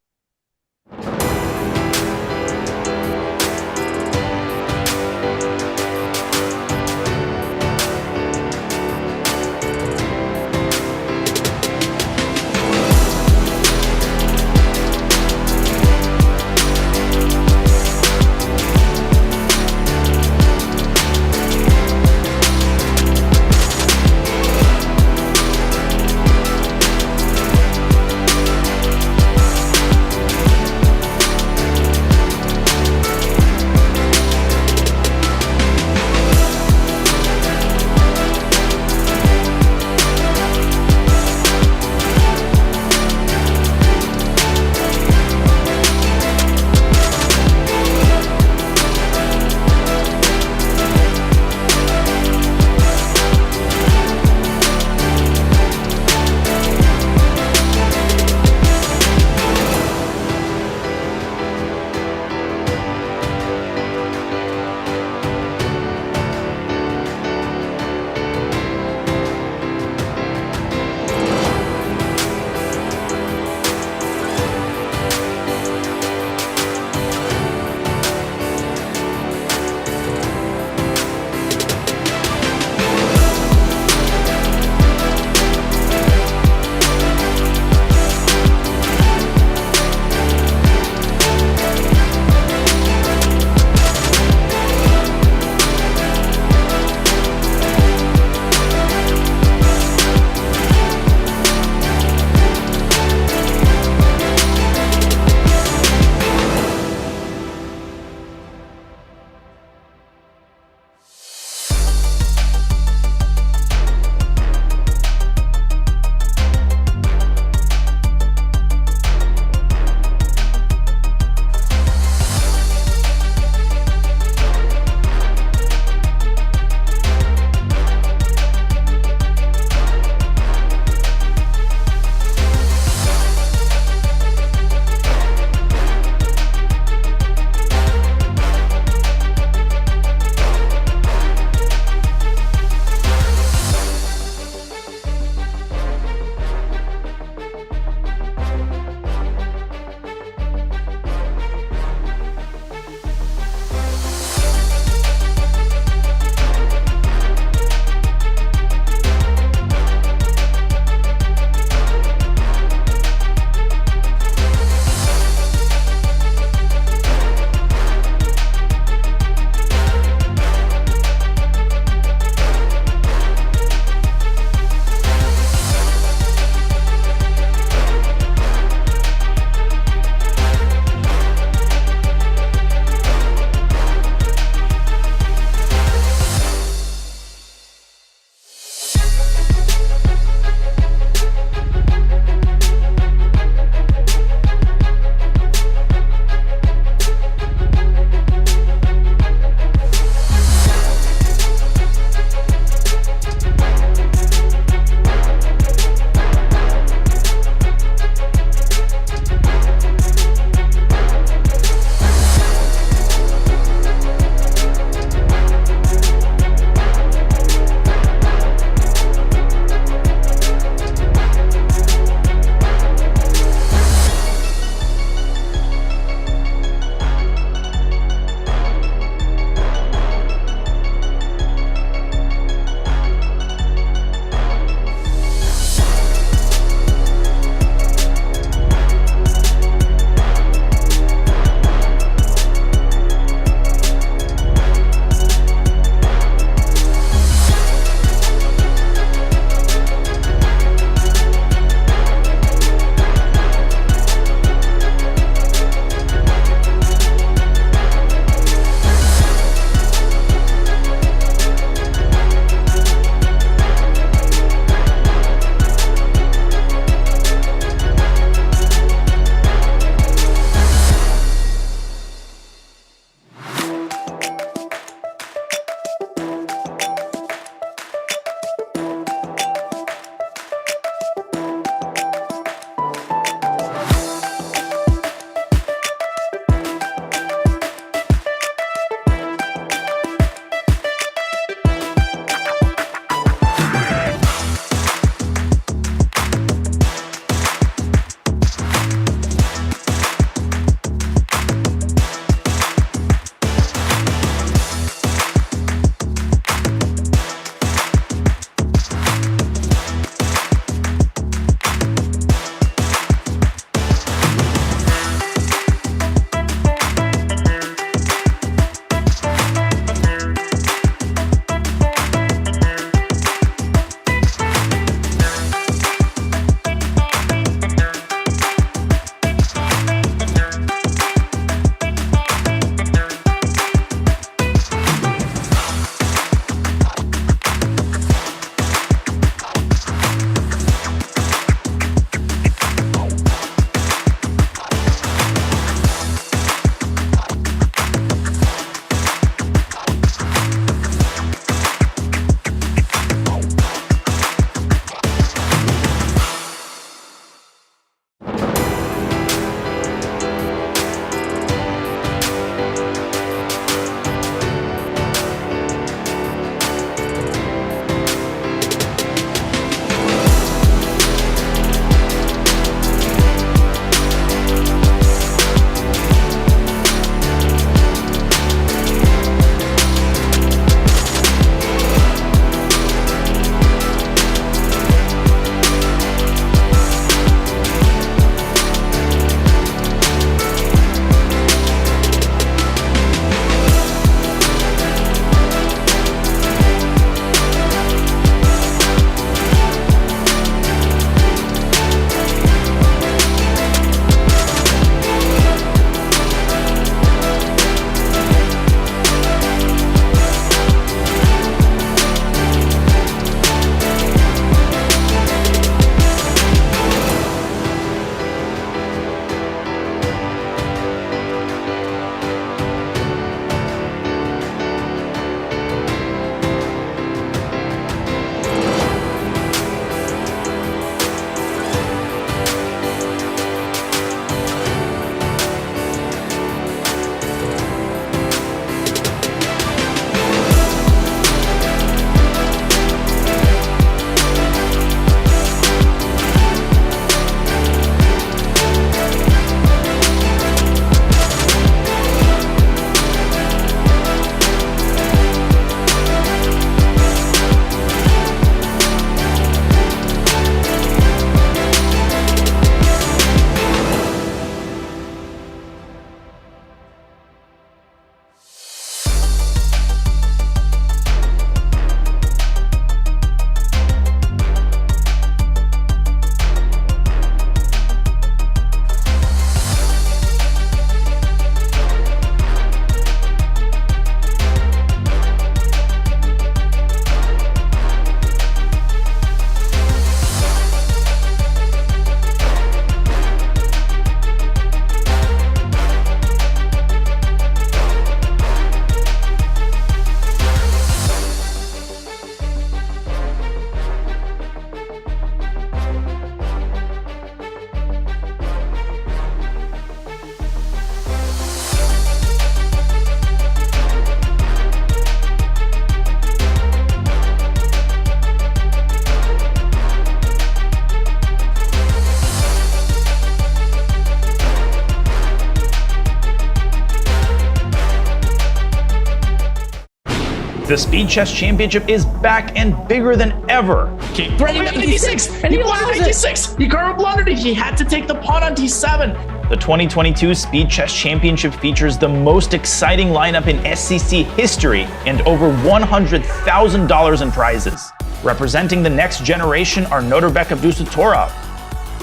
The Speed Chess Championship is back and bigger than ever. Okay, threatening at d6, and he won on d6. Hikaru blundered it. He had to take the pawn on d7. The 2022 Speed Chess Championship features the most exciting lineup in SCC history and over $100,000 in prizes. Representing the next generation are Norbek Abdusattorov,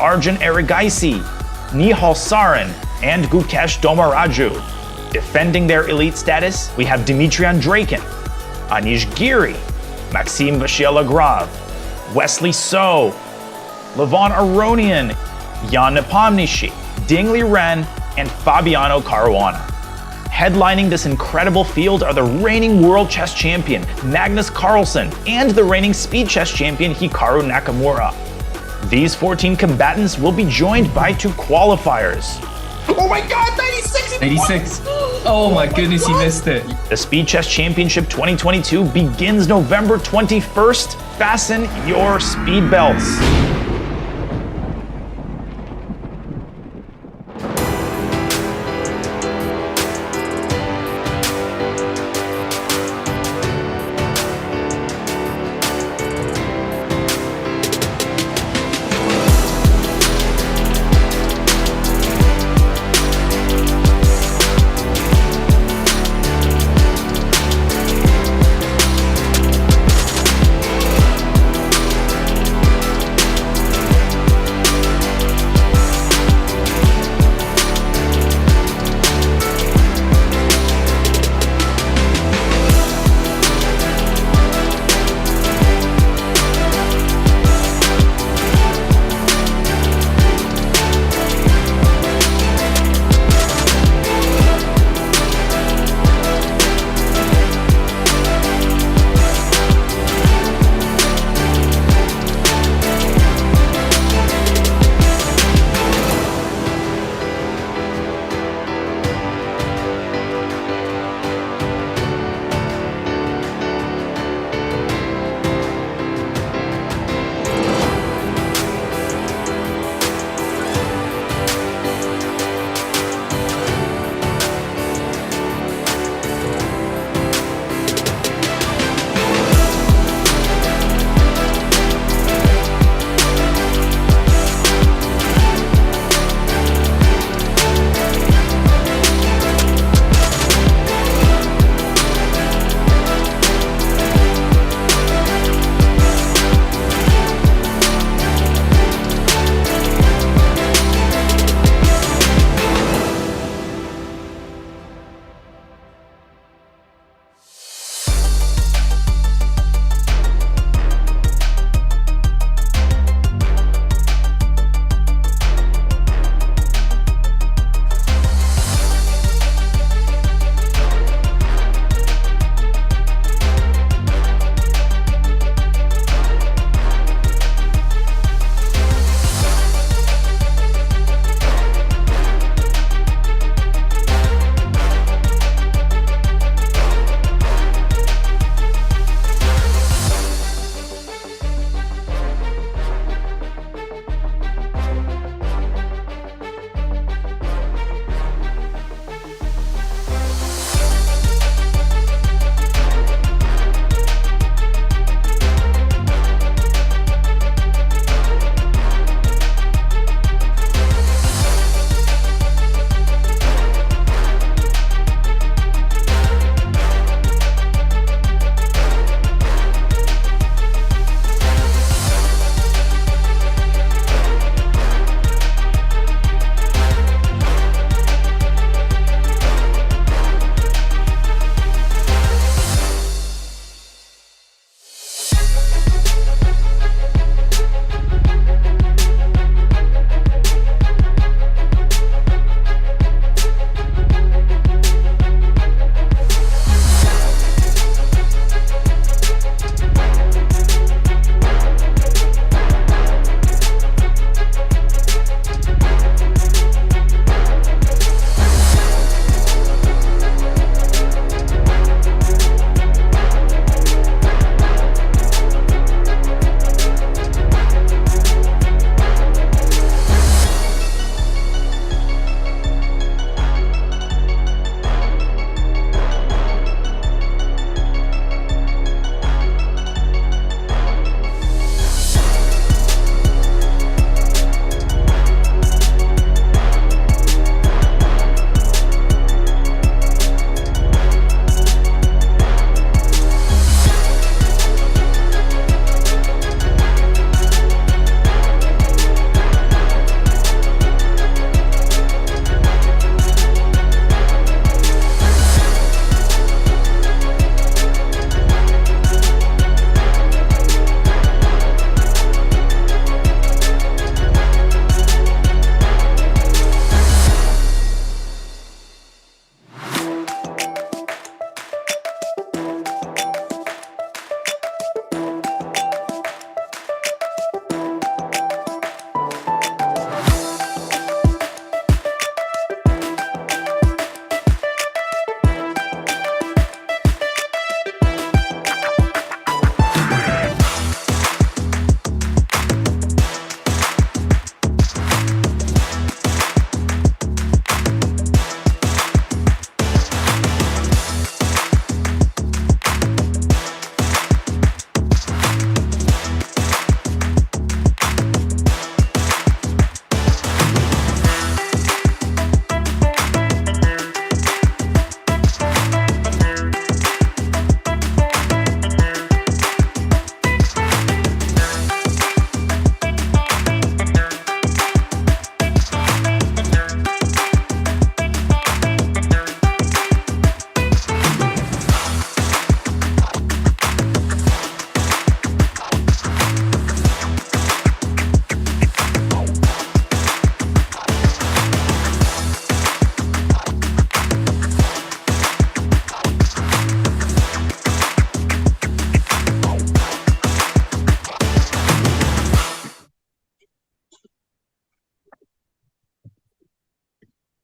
Arjun Erigaisi, Nihal Sarin, and Gukesh Domaraju. Defending their elite status, we have Dmitry Andreikin, Anish Giri, Maxime Vachier-Lagrave, Wesley So, Levon Aronian, Jan Nepomniachtchi, Ding Liren, and Fabiano Caruana. Headlining this incredible field are the reigning world chess champion Magnus Carlsen and the reigning speed chess champion Hikaru Nakamura. These 14 combatants will be joined by 2 qualifiers. Oh my god, 96! 86. Oh my goodness, he missed it. The Speed Chess Championship 2022 begins November 21st. Fasten your speed belts.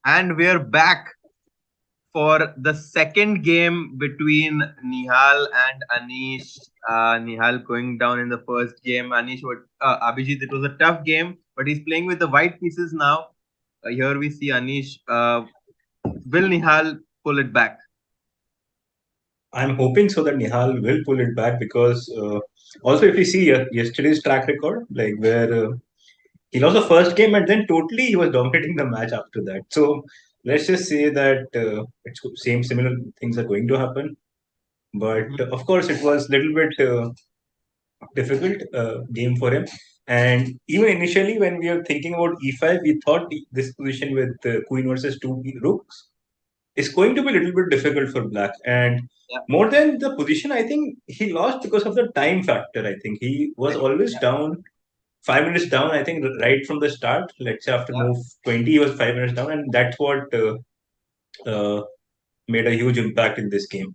And we're back for the second game between Nihal and Anish. Nihal going down in the first game. Abhijit, it was a tough game, but he's playing with the white pieces now. Here we see Anish. Will Nihal pull it back? I'm hoping so that Nihal will pull it back because also if you see yesterday's track record, like where he lost the first game and then totally he was dominating the match after that. So let's just say that it's similar things are going to happen. But of course, it was a little bit difficult game for him. And even initially, when we were thinking about e5, we thought this position with queen versus two rooks is going to be a little bit difficult for black. And more than the position, I think he lost because of the time factor. I think he was always down 5 minutes down. I think right from the start. Let's say after move 20, he was 5 minutes down, and that's what made a huge impact in this game.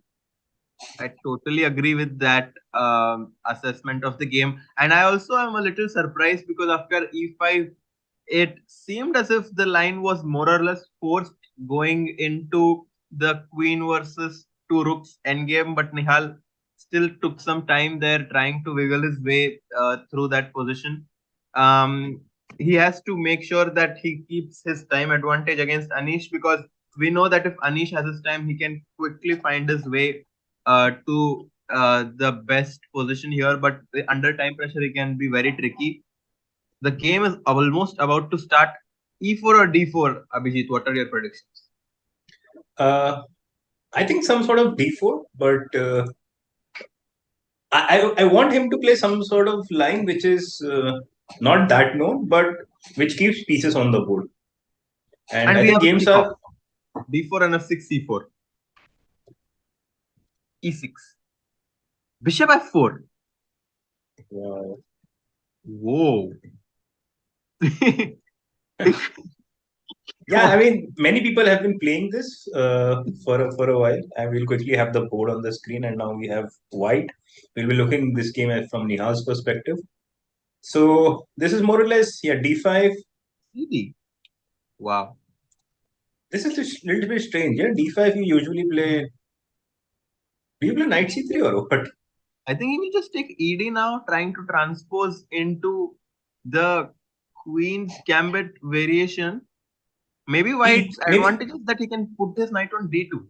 I totally agree with that assessment of the game. And I also am a little surprised because after e5, it seemed as if the line was more or less forced going into the queen versus two rooks endgame. But Nihal still took some time there trying to wiggle his way through that position. He has to make sure that he keeps his time advantage against Anish, because we know that if Anish has his time, he can quickly find his way to the best position here. But under time pressure, he can be very tricky. The game is almost about to start. E4 or D4, Abhijit, what are your predictions? I think some sort of D4, but I want him to play some sort of line which is not that known, but which keeps pieces on the board. And I think games are D4 and F6, C4. E6. Bishop F4. Wow. Whoa. Yeah, I mean, many people have been playing this for a while, and we'll quickly have the board on the screen. And now we have white. We'll be looking this game from Nihal's perspective. So this is more or less D5. CD. Wow. This is a little bit strange. Yeah, D5 you usually play. Do you play knight C3 or what? I think he will just take ED now, trying to transpose into the queen's gambit variation. Maybe white's advantage is that he can put his knight on D2.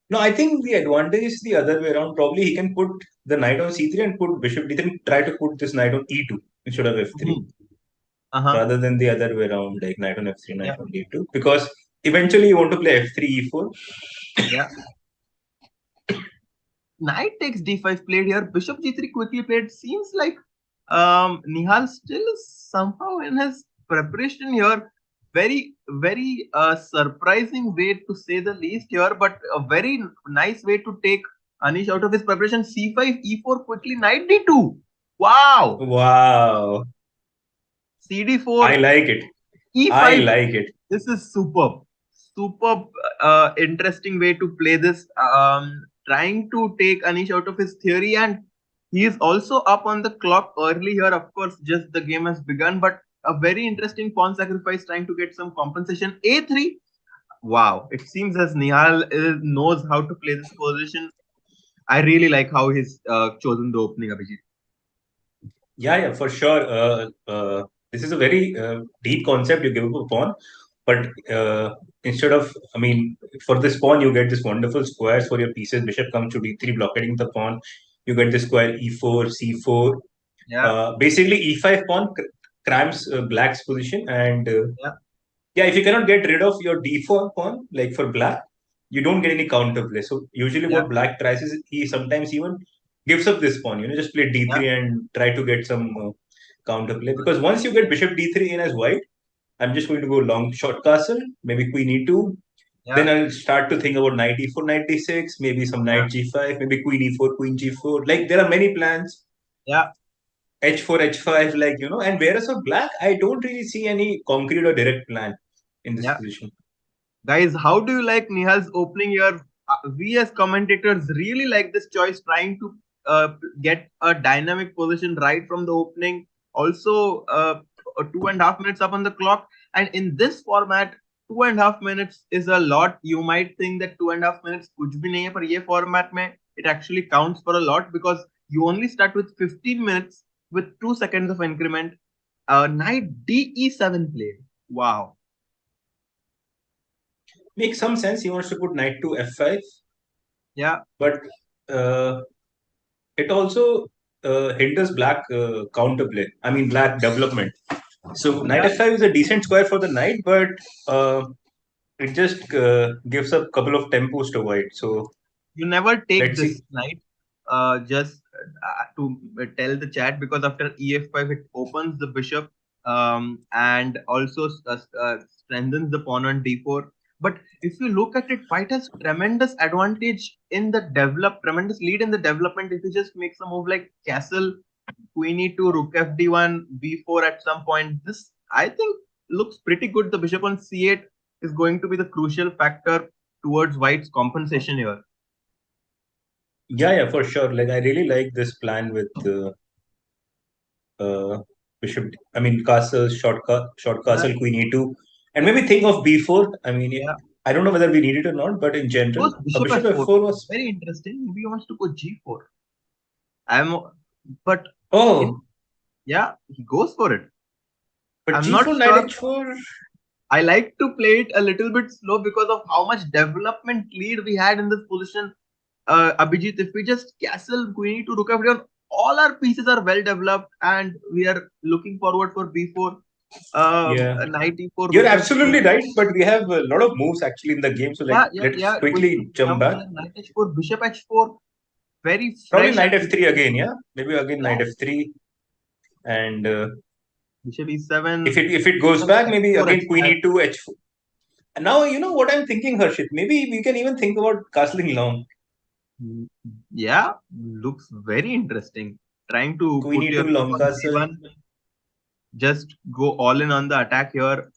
No, I think the advantage is the other way around. Probably he can put the knight on C3 and put bishop D3, try to put this knight on E2 instead of F3. Rather than the other way around, like knight on F3, knight on D2. Because eventually you want to play F3, E4. Yeah. Knight takes D5 played here. Bishop G3 quickly played. Seems like Nihal still is somehow in his preparation here. Very, very surprising way to say the least here, but a very nice way to take Anish out of his preparation. C5, E4 quickly, knight D2. Wow. Wow. CD4. I like it. E5. I like it. This is superb. Superb, interesting way to play this. Trying to take Anish out of his theory, and he is also up on the clock early here. Of course, just the game has begun, but a very interesting pawn sacrifice, trying to get some compensation. A3. Wow. It seems as Nihal knows how to play this position. I really like how he's chosen the opening, Abhijit. Yeah, for sure. This is a very deep concept. You give up a pawn, but instead of, I mean, for this pawn, you get this wonderful squares for your pieces. Bishop comes to D3, blockading the pawn. You get the square E4, C4. Yeah. Basically, E5 pawn cramps black's position. And if you cannot get rid of your D4 pawn, like for black, you don't get any counterplay. So usually what black tries is he sometimes even gives up this pawn, just play D3 and try to get some counterplay. Because once you get bishop D3 in as white, I'm just going to go long short castle, maybe queen E2. Then I'll start to think about knight E4, knight D6, maybe some knight G5, maybe queen E4, queen G4. Like there are many plans. Yeah. H4, H5, and whereas for black, I don't really see any concrete or direct plan in this position. Guys, how do you like Nihal's opening here? We as commentators really like this choice, trying to get a dynamic position right from the opening. Also, 2.5 minutes up on the clock. And in this format, 2.5 minutes is a lot. You might think that 2.5 minutes कुछ भी नहीं है, पर ये format में it actually counts for a lot because you only start with 15 minutes with 2 seconds of increment. Knight DE7 played. Wow. Makes some sense. He wants to put knight to f5. Yeah. But it also hinders black counterplay. I mean, black development. So knight f5 is a decent square for the knight, but it just gives a couple of tempos to white. So you never take let's this see. knight just to tell the chat, because after ef5 it opens the bishop and also strengthens the pawn on d4. But if you look at it, white has tremendous advantage in the tremendous lead in the development if he just makes a move like castle, queen e2, rook fd1, b4 at some point. This, I think, looks pretty good. The bishop on c8 is going to be the crucial factor towards white's compensation here. Yeah, for sure. Like, I really like this plan with bishop. I mean, castle, short castle, queen e2, and maybe think of b4. I mean, I don't know whether we need it or not, but in general, bishop, bishop f4 f4 was very interesting. Maybe he wants to go g4. Yeah, he goes for it. But I'm g4, not knight sure. h4. I like to play it a little bit slow because of how much development lead we had in this position. Abhijit, if we just castle queen to rook f1, all our pieces are well developed and we are looking forward for b4. Knight e4. You're absolutely right, but we have a lot of moves actually in the game. So let's quickly jump back. Knight h4, bishop h4. Very fresh. Probably knight f3 again, yeah? Maybe again knight f3 and bishop e7. If it goes back, maybe again queen e2, h4. And now, you know what I'm thinking, Harshit? Maybe we can even think about castling long. Yeah, looks very interesting. Trying to queen put e2 your long castle. Just go all in on the attack here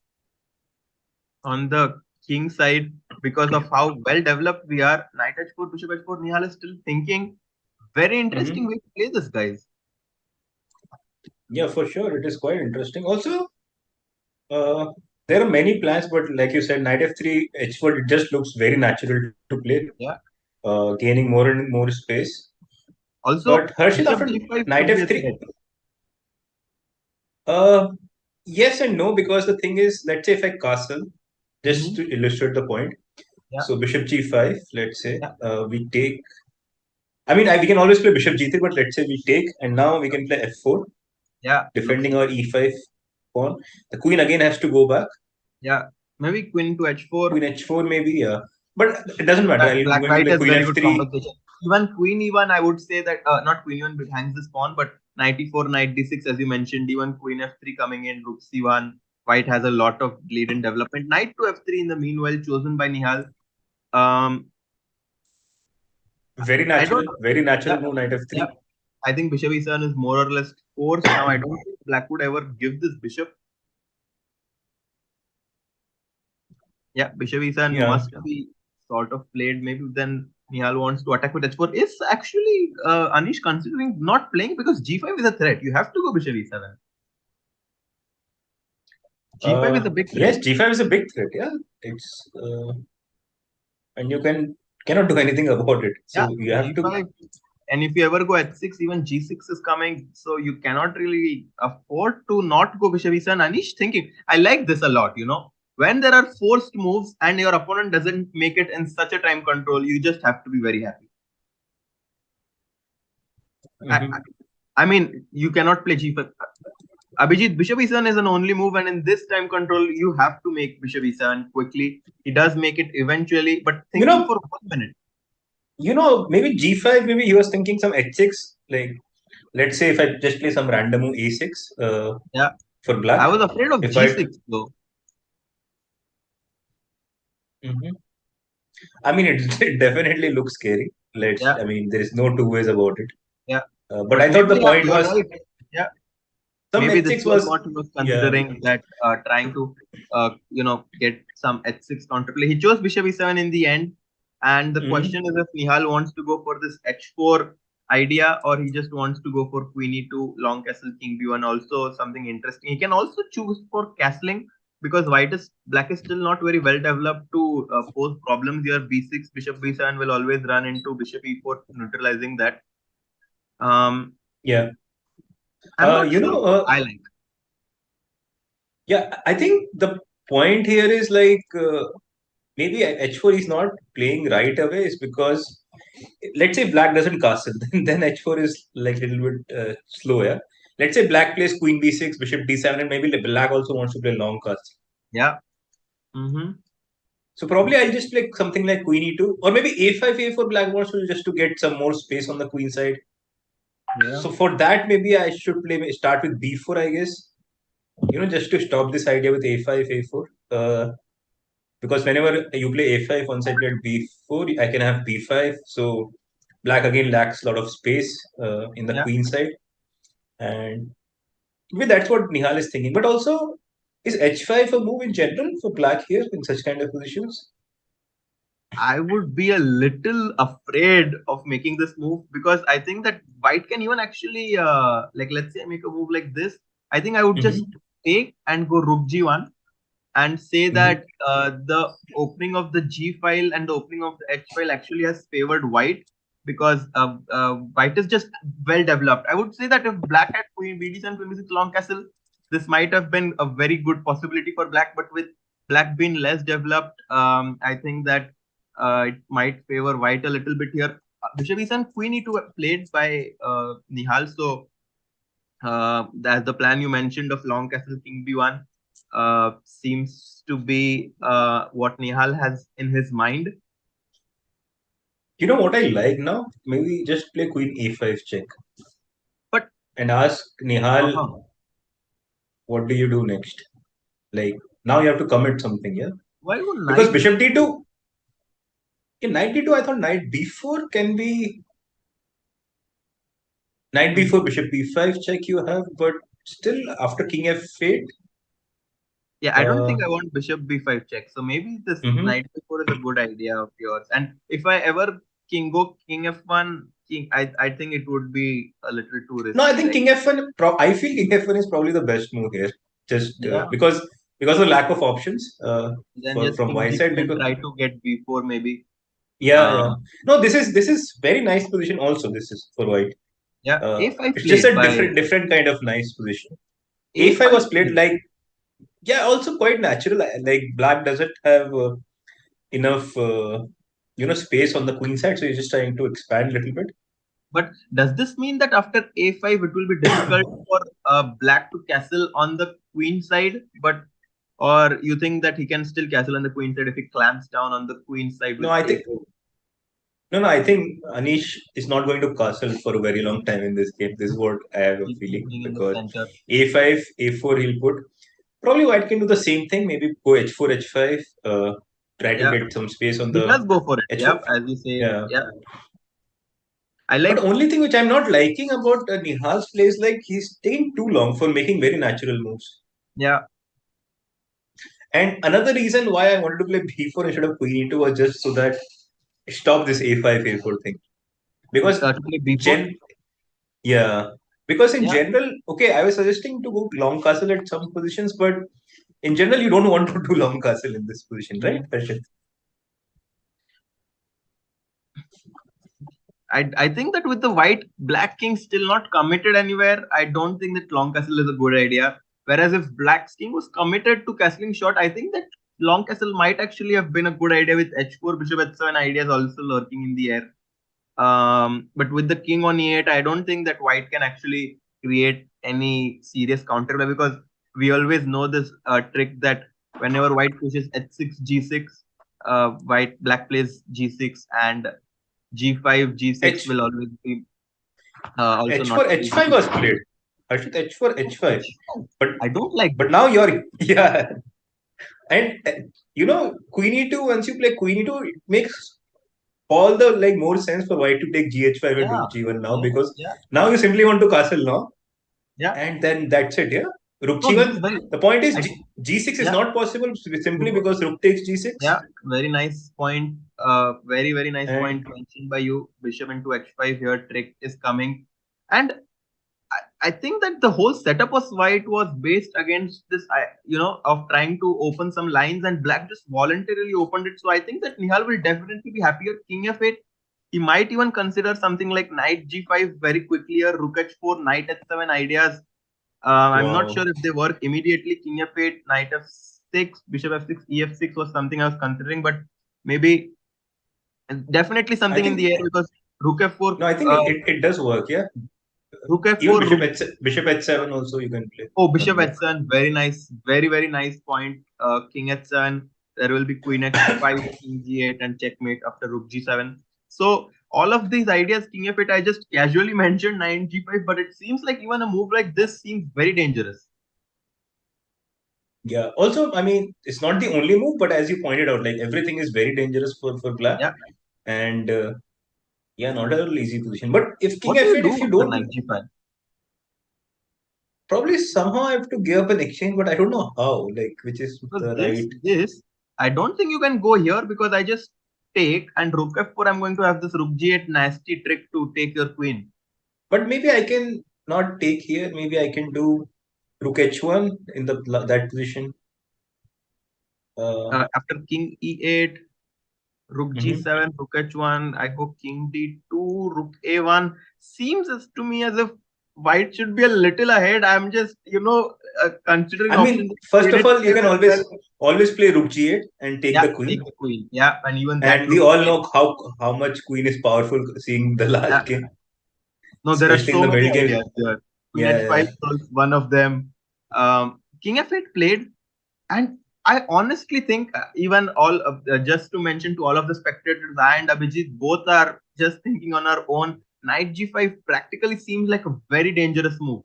on the king side because of how well developed we are. Knight h4, bishop h4. Nihal is still thinking. Very interesting way to play this, guys. Yeah, for sure. It is quite interesting. Also, there are many plans, but like you said, knight f3, h4, it just looks very natural to play. Yeah. Gaining more and more space. Also, but Harshit, after knight f3, yes and no, because the thing is, let's say if I castle, just to illustrate the point. Yeah. So bishop g5, let's say we take. I mean, we can always play bishop g3, but let's say we take, and now we can play f4. Yeah. Defending our e5 pawn. The queen again has to go back. Yeah. Maybe queen to h4. Queen h4 maybe, yeah. But it doesn't matter. Black white has very good compensation. Even queen e1, I would say that not queen e1 but hangs this pawn, but knight e4, knight d6, as you mentioned, even queen f3 coming in, rook c1. White has a lot of lead in development. Knight to f3 in the meanwhile, chosen by Nihal. Very natural move, knight f3. Yeah. I think bishop e7 is more or less forced. Now I don't think black would ever give this bishop. Yeah, bishop e7 must be sort of played. Maybe then Nihal wants to attack with h4. Is actually Anish considering not playing because g5 is a threat. You have to go bishop e7. G5 is a big threat. Yes, g5 is a big threat. Yeah, it's and you cannot do anything about it. So you have G5, to. And if you ever go h6, even g6 is coming. So you cannot really afford to not go bishop e7. Anish thinking, I like this a lot. You know, when there are forced moves and your opponent doesn't make it in such a time control, you just have to be very happy. I mean, you cannot play g5. Abhijit, bishop e7 is an only move, and in this time control, you have to make bishop e7 quickly. He does make it eventually, but thinking for 1 minute. You know, maybe g5, maybe he was thinking some h6. Like, let's say if I just play some random move a6 for black. I was afraid of g6 though. I mean, it definitely looks scary. I mean, there is no two ways about it. Yeah. But I thought the point was. Right. Yeah. Maybe this was what he was considering, that trying to, get some h6 counterplay. He chose bishop e7 in the end. And the question is if Nihal wants to go for this h4 idea or he just wants to go for queen e2, long castle, king b1. Also something interesting. He can also choose for castling because black is still not very well developed to pose problems here. B6, bishop B7 will always run into bishop E4, neutralizing that. Yeah. I'm not You sure know, what I like. yeah, I think the point here is like maybe h4 is not playing right away is because let's say black doesn't castle, then h4 is like a little bit slow. Yeah. Let's say black plays queen b6, bishop d7, and maybe black also wants to play long castle. Yeah. Mm-hmm. So probably I'll just play something like queen e2, or maybe a5, a4 black wants to just to get some more space on the queen side. Yeah. So for that, maybe I should start with b4, I guess. Just to stop this idea with a5, a4. Because whenever you play a5, once I played b4, I can have b5. So black again lacks a lot of space in the Yeah. queen side. And maybe that's what Nihal is thinking. But also, is h5 a move in general for black here in such kind of positions? I would be a little afraid of making this move because I think that white can even actually, let's say I make a move like this. I think I would just take and go rook g1 and say that the opening of the g file and the opening of the h file actually has favored white because white is just well developed. I would say that if black had queen bd7, queen b6 long castle, this might have been a very good possibility for black. But with black being less developed, I think that it might favor white a little bit here. Bishop e7, queen e2 played by Nihal. So as the plan you mentioned of long castle king b1 seems to be what Nihal has in his mind. You know what I like now? Maybe just play queen a5 check. But and ask Nihal, what do you do next? Like now you have to commit something, yeah? Why would Because knight? bishop d2, in knight d2, I thought knight b4 can be knight b4, bishop b5 check you have, but still after king f8. Yeah, I don't think I want bishop b5 check. So maybe this knight b4 is a good idea of yours. And if I ever go king f1, I think it would be a little too risky. No, I think king f1. I feel king f1 is probably the best move here, just because of lack of options. From my side, because try to get b4 maybe. Yeah. No, this is very nice position. Also, this is for white. Yeah, a5 it's just a different kind of nice position. A5 was played like also quite natural. Like black doesn't have enough space on the queen side, so he's just trying to expand a little bit. But does this mean that after a5 it will be difficult for black to castle on the queen side? Or you think that he can still castle on the queen side if he clamps down on the queen side? No, I think Anish is not going to castle for a very long time in this game. This is what I have a feeling, because a5, a4 he'll put. Probably white can do the same thing. Maybe go h4, h5. Try to get some space on the. He does go for it. h4. As you say. Yeah. I like. But only thing which I'm not liking about Nihal's play is like he's taking too long for making very natural moves. Yeah. And another reason why I wanted to play b4 instead of queen e2 was just so that stop this a5, a4 thing. Because because in general, okay, I was suggesting to go long castle at some positions, but in general, you don't want to do long castle in this position, right, Harshit? I think that with the white black king still not committed anywhere, I don't think that long castle is a good idea. Whereas if black's king was committed to castling short, I think that long castle might actually have been a good idea with h4, bishop h7 ideas also lurking in the air. But with the king on e8, I don't think that white can actually create any serious counterplay, because we always know this trick that whenever white pushes h6, g6, black plays g6, and g5, g6 will always be also h4, not. h5 was played. Harshit, h4, h5. But I don't like. But now you're and queen e2. Once you play queen e2, it makes all the more sense for white to take gh5 and do g1 now, because now you simply want to castle now. Yeah. And then that's it. Yeah. Rook g1. The point is g6 is not possible simply because rook takes g6. Yeah. Very nice point. Very, very nice point mentioned by you. Bishop into h5 here. Trick is coming. And I think that the whole setup was white was based against this, of trying to open some lines, and black just voluntarily opened it. So I think that Nihal will definitely be happier. King f8, he might even consider something like knight g5 very quickly, or rook h4, knight h7 ideas. I'm not sure if they work immediately. King f8, knight f6, bishop f6, ef6 was something I was considering, but maybe definitely something in the air, because rook f4. No, I think it does work. Yeah. Rook f4. Even bishop h7 also you can play. Oh, bishop h7, very nice, very nice point. King h7. There will be queen h5, king g8, and checkmate after rook g7. So all of these ideas, king f8, I just casually mentioned knight g5, but it seems like even a move like this seems very dangerous. Yeah. Also, I mean, it's not the only move, but as you pointed out, like everything is very dangerous for black. Yeah. And not a easy position. But if king What do f8, you do if you after don't, knight g5? probably somehow I have to give up an exchange, but I don't know how. Like, which is Because the right. this, I don't think you can go here, because I just take, and rook f4, I'm going to have this rook g8 nasty trick to take your queen. But maybe I can not take here. Maybe I can do rook h1 in that position. After king e8, rook g7, rook h1, I go king d2, rook a1. Seems to me as if white should be a little ahead. I'm just, considering I mean, options. first of all, you can always play rook g8 and take the queen. Take the queen. Yeah, and even that. And we all know how much queen is powerful, seeing the last game. No, there are Especially so in the many middle game. ideas here. Queen h5 was one of them. King f8 played, and I honestly think even all of just to mention to all of the spectators, I and Abhijit both are just thinking on our own. Knight g5 practically seems like a very dangerous move.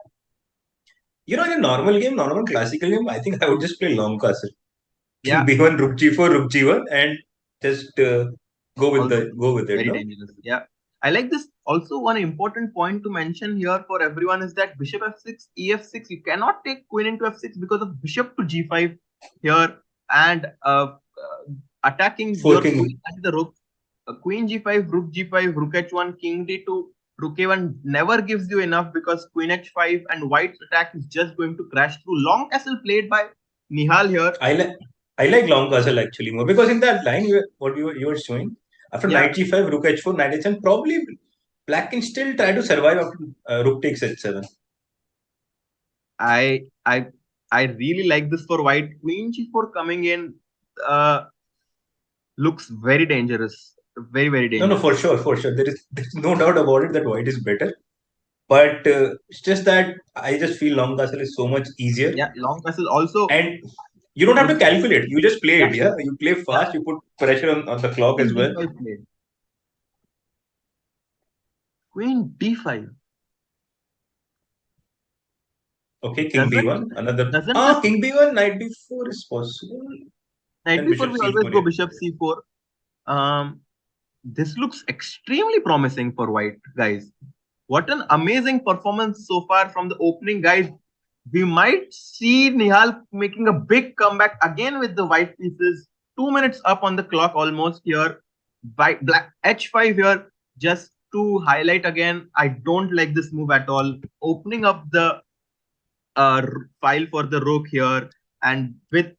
In a normal classical game, I think I would just play long castle. Yeah. King b1, rook g4, rook g1, and just go with it. Very dangerous. Yeah. I like this. Also, one important point to mention here for everyone is that bishop f6, ef6, you cannot take queen into f6 because of bishop to g5 here, and attacking your queen and the rook. Queen g5, rook g5, rook h1, king d2, rook a1 never gives you enough, because queen h5 and white's attack is just going to crash through. Long castle played by Nihal here. I like long castle actually more, because in that line what you were showing, after knight g5, rook h4, knight h7, probably black can still try to survive after rook takes h7. I really like this for white. Queen g4 coming in looks very dangerous. Very dangerous. No, for sure. There's no doubt about it that white is better. But it's just that I just feel long castle is so much easier. Yeah, long castle also. And you don't have to calculate. You just play it. Yeah, you play fast. You put pressure on the clock as well. Queen d5. Okay, king b1. Another. King b1, knight b4 is possible. Knight b4 we always go bishop c4. This looks extremely promising for white, guys. What an amazing performance so far from the opening, guys. We might see Nihal making a big comeback again with the white pieces. 2 minutes up on the clock almost here. Black h5 here. Just to highlight again, I don't like this move at all. Opening up the file for the rook here, and with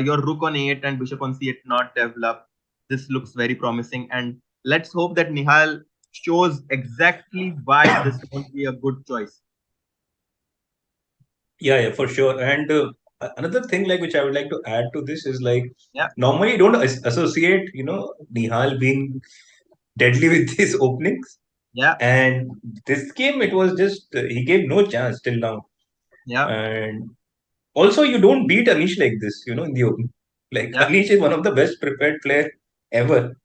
your rook on a8 and bishop on c8 not developed, this looks very promising. And let's hope that Nihal shows exactly why this won't be a good choice. Yeah, for sure. And another thing which I would like to add to this is normally you don't associate Nihal being deadly with these openings. Yeah. And this game it was just he gave no chance till now. Yeah. And also you don't beat Anish like this, in the open. Anish is one of the best prepared player ever.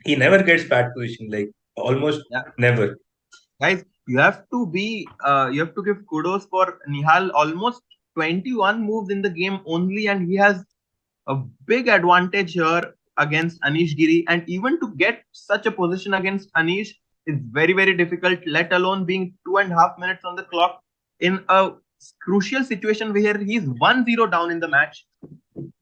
He never gets bad position, almost never. Guys, you have to give kudos for Nihal. Almost 21 moves in the game only, and he has a big advantage here against Anish Giri. And even to get such a position against Anish is very difficult, let alone being 2.5 minutes on the clock in a crucial situation where he's 1-0 down in the match.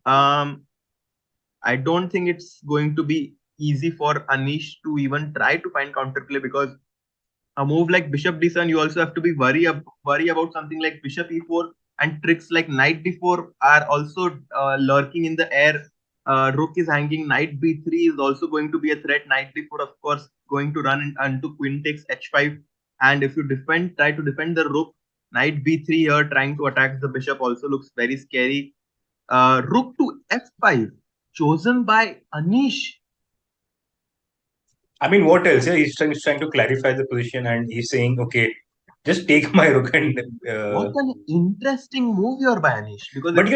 I don't think it's going to be easy for Anish to even try to find counterplay, because a move like bishop d7, you also have to be worry about something like bishop e4, and tricks like knight d4 are also lurking in the air. Rook is hanging, knight b3 is also going to be a threat. Knight d4, of course, going to run into queen takes h5. And if you try to defend the rook, knight b3 here trying to attack the bishop also looks very scary. Rook to f5, chosen by Anish. I mean, what else? Yeah, he's trying to clarify the position, and he's saying, okay, just take my rook and. What an interesting move here by Anish. Because But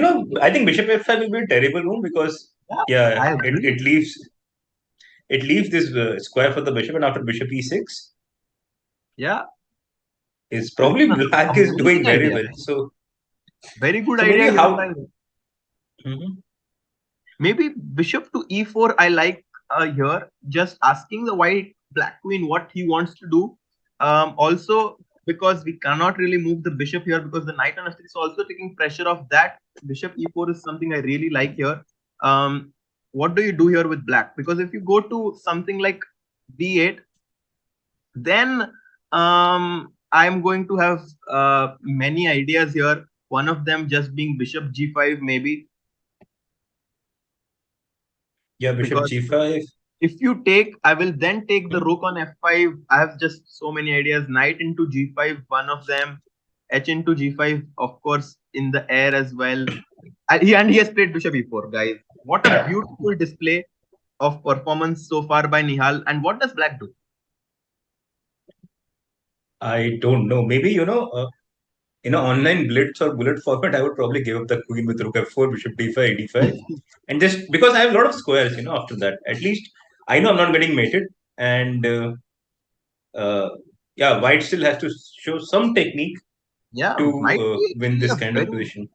I think bishop f5 will be a terrible move because I agree. it leaves this square for the bishop, and after bishop e6, Yeah, is probably black is doing amazing very idea. well. So Very good maybe idea. how? By Mhm. maybe bishop to e4. I like here just asking the white black queen what he wants to do. Also, because we cannot really move the bishop here because the knight on f3 is also taking pressure off that. Bishop e4 is something I really like here. What do you do here with black? Because if you go to something like d8, then I'm going to have many ideas here. One of them just being bishop g5 maybe. Yeah, bishop Because g5. if you take, I will then take the rook on f5. I have just so many ideas. Knight into g5, one of them. H into g5, of course, in the air as well. And he has played bishop e4, guys. What a beautiful display of performance so far by Nihal. And what does black do? I don't know. Maybe in an online blitz or bullet format, I would probably give up the queen with rook f4, bishop d5, d5, and just because I have a lot of squares. After that, at least I know I'm not getting mated, and yeah, white still has to show some technique Yeah, to might be win actually this a kind of position.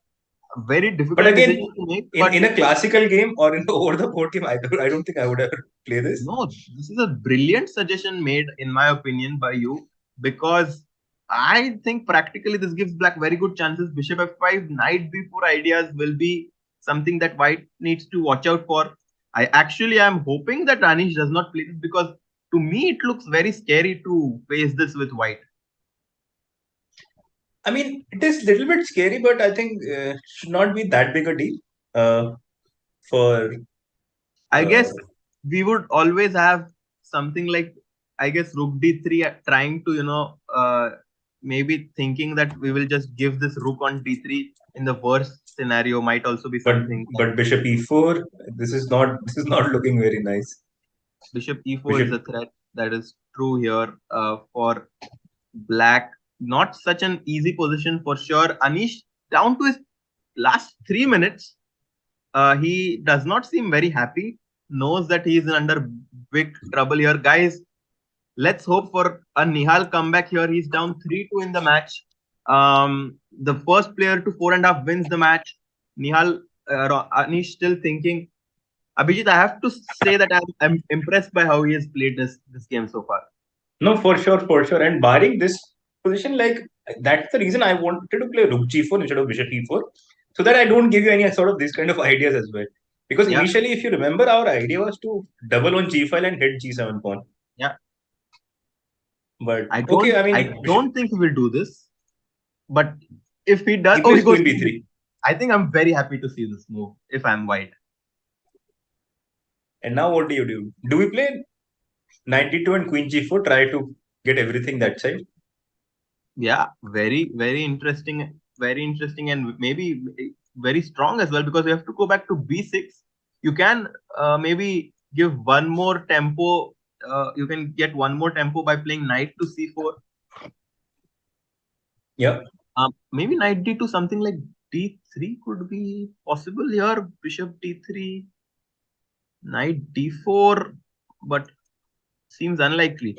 very But difficult again, decision to make. in, But in a classical game or in the over the board game, I don't think I would ever play this. no, this is a brilliant suggestion made, in my opinion, by you, because I think practically this gives black very good chances. Bishop f5, knight b4 ideas will be something that white needs to watch out for. I actually am hoping that Anish does not play this because to me it looks very scary to face this with white. I mean, it is a little bit scary, but I think should not be that big a deal. For I uh, guess we would always have something like, I guess, rook d3 trying to, maybe thinking that we will just give this rook on d3 in the worst scenario might also be but something. but bishop e4, this is not looking very nice. Bishop e4 is Bishop, a threat that is true here for black. Not such an easy position for sure. Anish, down to his last 3 minutes, he does not seem very happy, knows that he is under big trouble here. Guys, let's hope for a Nihal comeback here. He's down 3-2 in the match. The first player to 4.5 wins the match. Nihal, Anish still thinking. Abhijit, I have to say that I'm impressed by how he has played this game so far. no, for sure. And barring this position, like that's the reason I wanted to play rook g4 instead of bishop e4, so that I don't give you any sort of this kind of ideas as well. Because Yeah, initially, if you remember, our idea was to double on g5 and hit g7 pawn. yeah. But I okay, don't, I I mean, don't think he will do this. But if he does, he oh, he plays goes. queen b3. I think I'm very happy to see this move. If I'm white. And now what do you do? Do we play 92 and queen g4, try to get everything that side? Yeah, very interesting, and maybe very strong as well because you have to go back to b6. You can maybe give one more tempo. You can get one more tempo by playing knight to c4. Yeah. Maybe knight d2, something like d3 could be possible here. Bishop d3, knight d4, but seems unlikely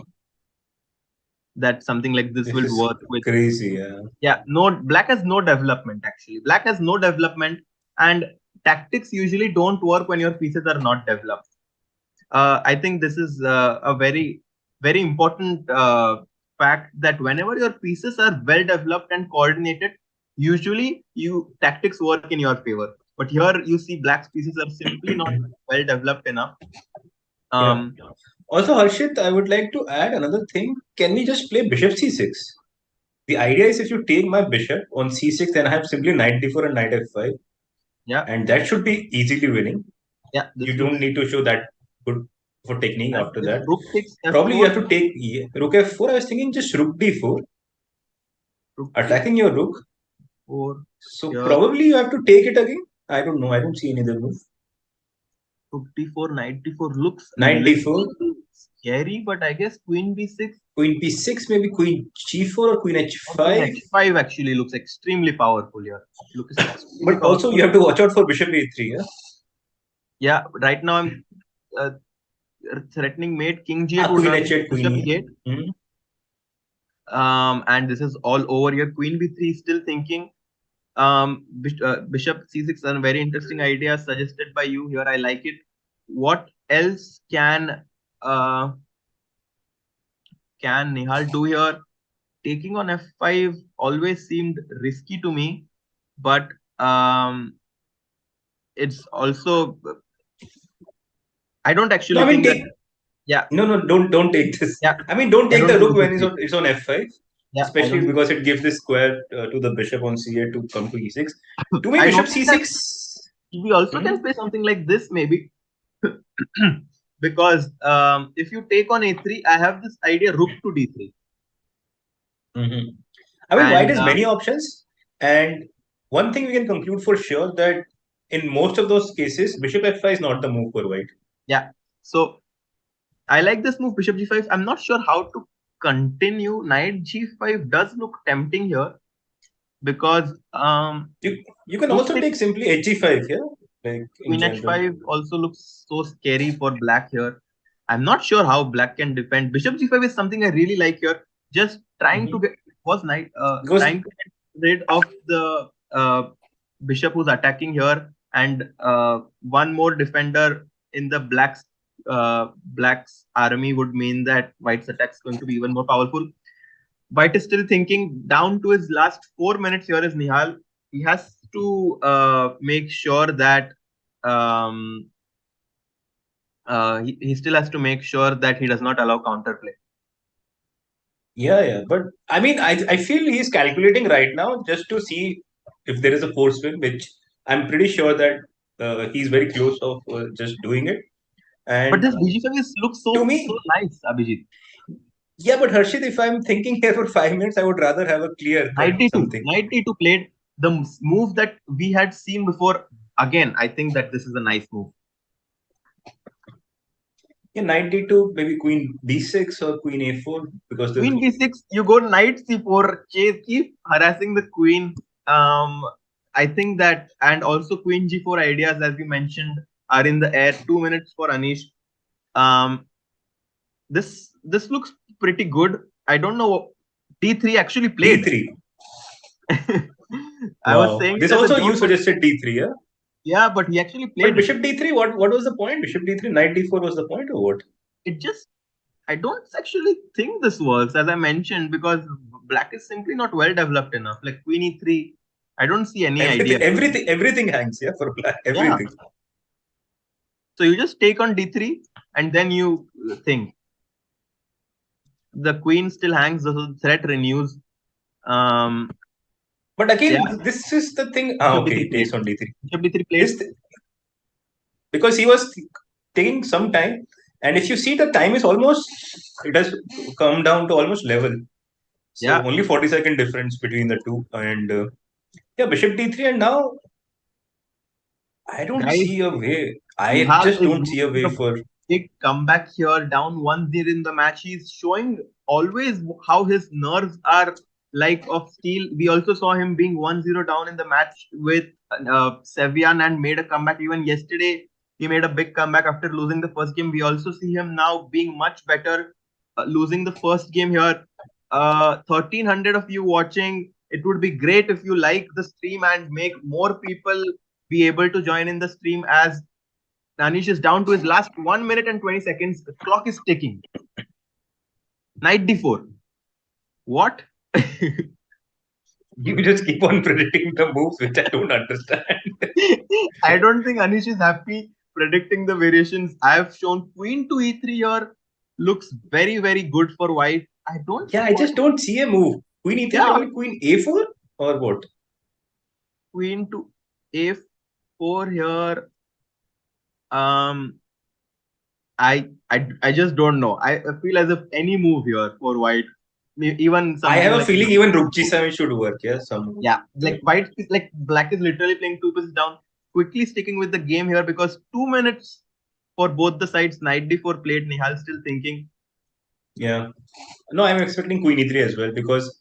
that something like this This will is work with. crazy. Yeah. Yeah, no, black has no development actually. Black has no development, and tactics usually don't work when your pieces are not developed. I think this is a very important fact that whenever your pieces are well developed and coordinated, usually you tactics work in your favor. But here you see black's pieces are simply not well developed enough. Yeah. Also, Harshit, I would like to add another thing. Can we just play bishop c6? The idea is if you take my bishop on c6, then I have simply knight d4 and knight f5, Yeah, and that should be easily winning. yeah. You don't need to show that good for technique And after if that. rook takes Probably you f4, have to take rook f4. I was thinking just rook d4, rook attacking your rook. d4 So here, probably you have to take it again. I don't know. I don't see any other move. rook d4, knight d4 looks Knight d4, little scary, but I guess queen b6. queen p6, maybe queen g4 or queen Or queen h5. h5 actually looks extremely powerful here. Looks extremely But also powerful. you have to watch out for bishop a3. Yeah? Yeah, right now I'm uh, threatening mate king g8 would Queen run h8, queen bishop e. e8. Mhm. And this is all over here. Queen b3 is still thinking. Bishop c6 is a very interesting idea suggested by you here. I like it. What else can Nihal do here? Taking on f5 always seemed risky to me, but it's also I don't No, actually I mean think that. take. Yeah, No, don't take this. yeah. I mean, don't I take don't the think rook we when should take. it's on f5, Yeah, I especially don't. because it gives this square to the bishop on c8 to come to e6. To me, I bishop noticed that c6. we also Mhm. can play something like this maybe. Because if you take on a3, I have this idea rook to d3. Mhm. I mean, white And has many options, and one thing we can conclude for sure that in most of those cases, bishop f5 is not the move for white. yeah, so I like this move, bishop g5. I'm not sure how to continue. Knight g5 does look tempting here because You can rook also takes take simply hg5 here, like in queen general. h5 also looks so scary for black here. I'm not sure how black can defend. Bishop g5 is something I really like here. Just trying to Mhm. get was knight Because trying to get rid of the bishop who's attacking here, and one more defender in the black's army would mean that white's attack is going to be even more powerful. White is still thinking down to his last 4 minutes here is Nihal. He has to make sure that um, he still has to make sure that he does not allow counterplay. yeah, but I mean, I feel he's calculating right now just to see if there is a force win, which I'm pretty sure that he's very close of just doing it. But And this BG5 looks to so me, nice, Abhijit. yeah, but Harshit, if I'm thinking here for 5 minutes, I would rather have a clear cut 92, something. 92 played the move that we had seen before. Again, I think that this is a nice move. Yeah, 92, maybe queen b6 or queen a4 because the Queen b6, you go knight c4, chase, keep harassing the queen. I think that, and also queen g4 ideas, as you mentioned, are in the air. 2 minutes for Anish. Um, this looks pretty good. I don't know. D3 actually played. d3. I was Wow. saying This it as a also you joke, suggested d3, yeah? yeah, but he actually But played it. bishop d3, what was the point? Bishop d3, knight d4 was the point or what? It just, I don't actually think this works, as I mentioned, because black is simply not well developed enough. Like queen e3, I don't see any idea. Everything hangs, yeah, for black. Yeah. Everything. So you just take on d3 and then you think. The queen still hangs, the threat renews. But again, Yeah, this is the thing. bishop Okay, d3 he takes played. on d3. Bishop d3 played. Because he was taking some time, and if you see the time is almost, it has come down to almost level. So Yeah. only 40-second difference between the two, and yeah, bishop d3, and now I don't Guys, see a way. I Nihal just is don't see a making way a for. big comeback here, down 1-0 in the match. He's showing always how his nerves are like of steel. We also saw him being 1-0 down in the match with Sevian and made a comeback. Even yesterday, he made a big comeback after losing the first game. We also see him now being much better, losing the first game here. 1,300 of you watching. It would be great if you like the stream and make more people be able to join in the stream, as Anish is down to his last 1 minute and 20 seconds. The clock is ticking. Knight d4. What? You just keep on predicting the moves, which I don't understand. I don't think Anish is happy predicting the variations. I have shown queen to e3 here. looks very, very good for white. I don't Yeah, see I just don't see a move. Queen E3, Yeah, maybe Queen A4 or what? queen to a4 here. Um, I just don't know. I feel as if any move here for white, even I something have a like feeling even Rook G7 should work. Yeah, some yeah, like like white is like black is literally playing two pieces down, quickly sticking with the game here because 2 minutes for both the sides. Knight d4 played. Nihal still thinking. yeah. No, I'm expecting Queen E3 as well because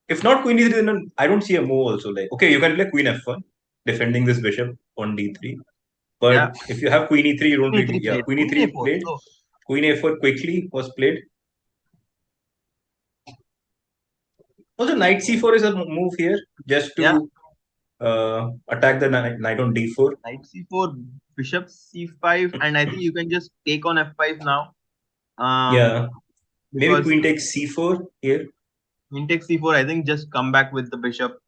if not Queen E3, then I don't see a move also. Like, okay, you can play Queen F1, defending this bishop on D3. Yeah, But if you have Queen E3, you don't queen really. e3 Yeah, played. Queen Queen E3 a4. played. So Queen A4 quickly was played. Also, Knight C4 is a move here just yeah, to attack the knight on D4. knight c4, bishop c5, and I think you can just take on f5 now. Yeah, maybe Because Queen takes C4 here. queen takes c4. I think just come back with the bishop,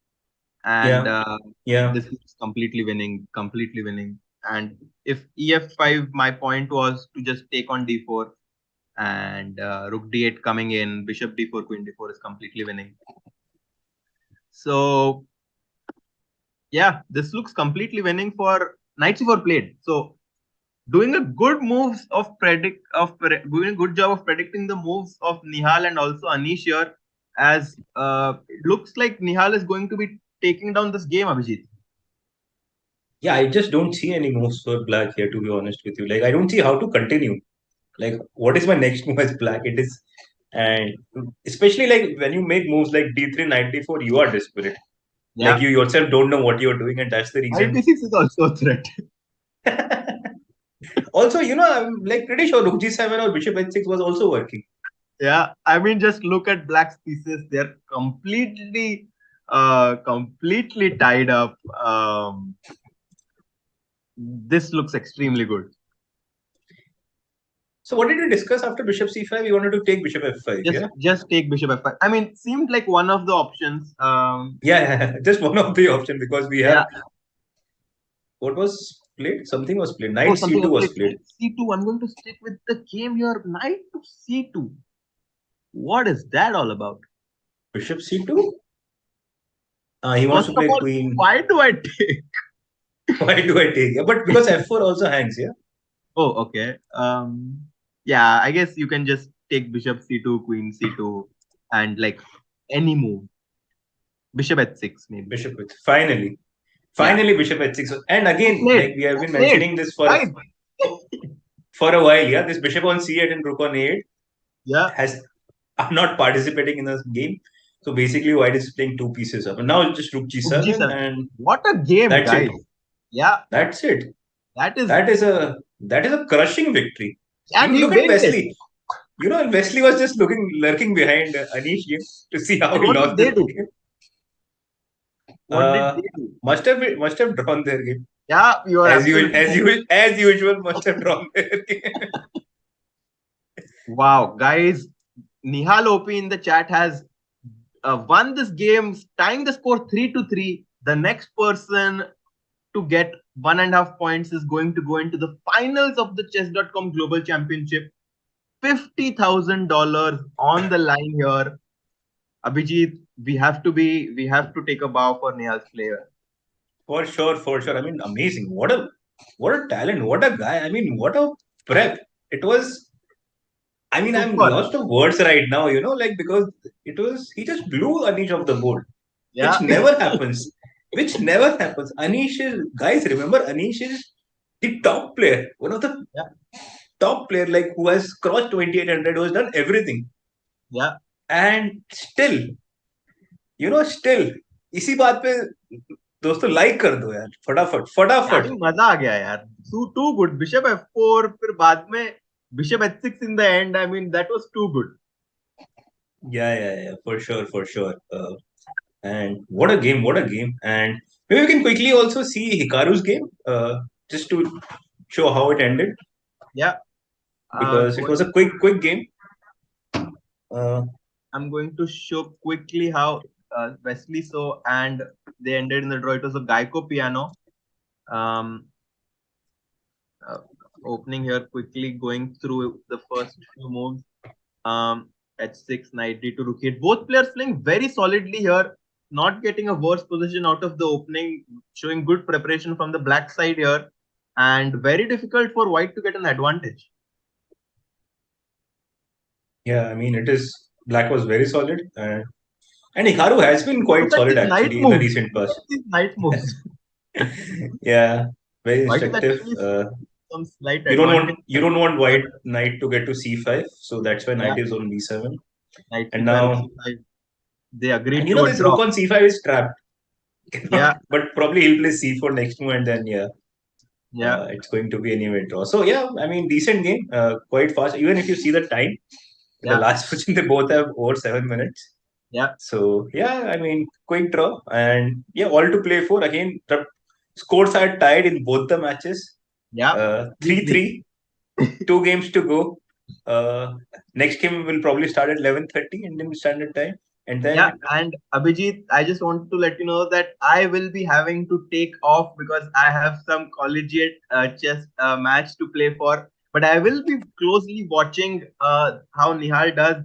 and Yeah, yeah. this is completely winning, completely winning. And if ef5, my point was to just take on d4, and rook d8 coming in, bishop d4, queen d4 is completely winning. So yeah, this looks completely winning for knight c4 played. So doing a good moves of doing a good job of predicting the moves of Nihal and also Anish here, as it looks like Nihal is going to be taking down this game, Abhijit. Yeah, I just don't see any moves for black here, to be honest with you. Like, I don't see how to continue. Like, what is my next move as black? It is, and especially like when you make moves like D3, Knight D4, you are desperate. Like, Yeah, you yourself don't know what you're doing, and that's the knight reason. d6 is also a threat. Also, I'm like pretty sure Rook G7 or Bishop H6 was also working. Yeah, I mean, just look at black's pieces; they're completely tied up. This looks extremely good. So, what did we discuss after Bishop C5? We wanted to take Bishop F5, Just yeah? just take bishop f5. I mean, seemed like one of the options. Yeah, just one of the option because we have Yeah. what was played? Something was played. Oh, Knight something C2 was was played. played. Knight c2. I'm going to stick with the game here. Knight to c2. What is that all about? Bishop C2? He wants First to of play all, Queen. why do I take? Why do I take? Yeah, but because F4 also hangs, yeah? Oh, okay. Yeah, I guess you can just take bishop c2, queen c2, and like any move. Bishop h6 maybe. Bishop with. Finally. Yeah. Finally, Bishop H6. And Who again, played? like we have Who been played? mentioning this Guys. for a while, yeah? This Bishop on C8 and Rook on A8 Yeah. has are not participating in this game. So basically, White is playing two pieces up. And now it's just Rook Rook G7 g7. and What a game, that's it. guys. Yeah, That's it. that is. That is a crushing victory. And he Look at wins it. Wesley. Wesley was just lurking behind Anish here to see how And he what did lost they this do? game. What did they do? Must have drawn their game Yeah, you are absolutely right. as usual. Must have drawn their game. Wow, guys. Nihal OP in the chat has won this game, tying the score 3-3. The next person to get 1.5 points is going to go into the finals of the Chess.com Global Championship. $50,000 on the line here. Abhijit, we have to take a bow for Nihal's player. For sure, for sure. I mean, amazing. What a talent. What a guy. I mean, what a prep. It was. I mean, I'm Super. lost of words right now. Like because he just blew Anish off the board, which Yeah. never happens. Which never happens. Anish is guys. Remember, Anish is the top player. One of the Yeah. top player, like who has crossed 2800, who has done everything, Yeah. and still इसी बात पे दोस्तों like कर दो यार फटाफट मजा आ गया यार. Too good. Bishop f4 फिर बाद में Bishop h6 in the end. I mean, that was too good. Yeah, for sure. And what a game, and maybe we can quickly also see Hikaru's game, just to show how it ended. Yeah. Because it was a quick game. I'm going to show quickly how Wesley So and they ended in the draw. It was a Geico piano. opening here quickly, going through the first few moves. H6, knight d2, rook e8. Both players playing very solidly here, not getting a worse position out of the opening, showing good preparation from the black side here, and very difficult for white to get an advantage. Yeah, I mean, it is. Black was very solid. And Hikaru has been quite Look at solid these knight actually in the moves. recent Look past. at these knight moves. Yeah, very White is instructive. actually some slight advantage. You don't want white knight to get to c5, so that's why Yeah, knight is on b7. knight And c5, rook now, c5. They and agreed you to know, a this rook draw. on c5 is trapped. Yeah, But probably he'll play c4 next move, and then yeah, it's going to be anyway draw. So yeah, I mean, decent game, quite fast. Even if you see the time, the yeah, last position they both have over 7 minutes. yeah, So yeah, I mean, quick draw, and yeah, all to play for. Again, the scores are tied in both the matches. yeah. 3-3, 2 games to go. Next game will probably start at 11:30 Indian Standard Time, and then Yeah, and Abhijit, I just want to let you know that I will be having to take off because I have some collegiate chess match to play for. But I will be closely watching how Nihal does.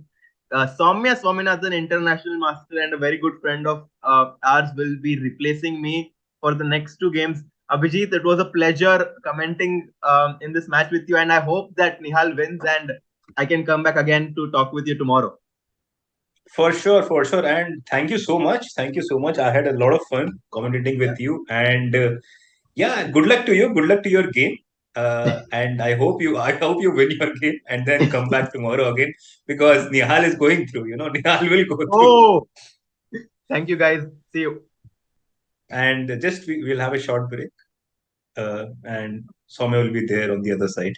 Soumya Swaminathan, international master and a very good friend of ours, will be replacing me for the next 2 games. Abhijit, it was a pleasure commenting in this match with you, and I hope that Nihal wins and I can come back again to talk with you tomorrow. for sure, and thank you so much. Thank you so much. I had a lot of fun commentating with you, and yeah, good luck to you. Good luck to your game. And I hope you win your game and then come back tomorrow again because Nihal is going through. Nihal will go through. Oh, thank you, guys. See you. And we'll have a short break, and Soumya will be there on the other side.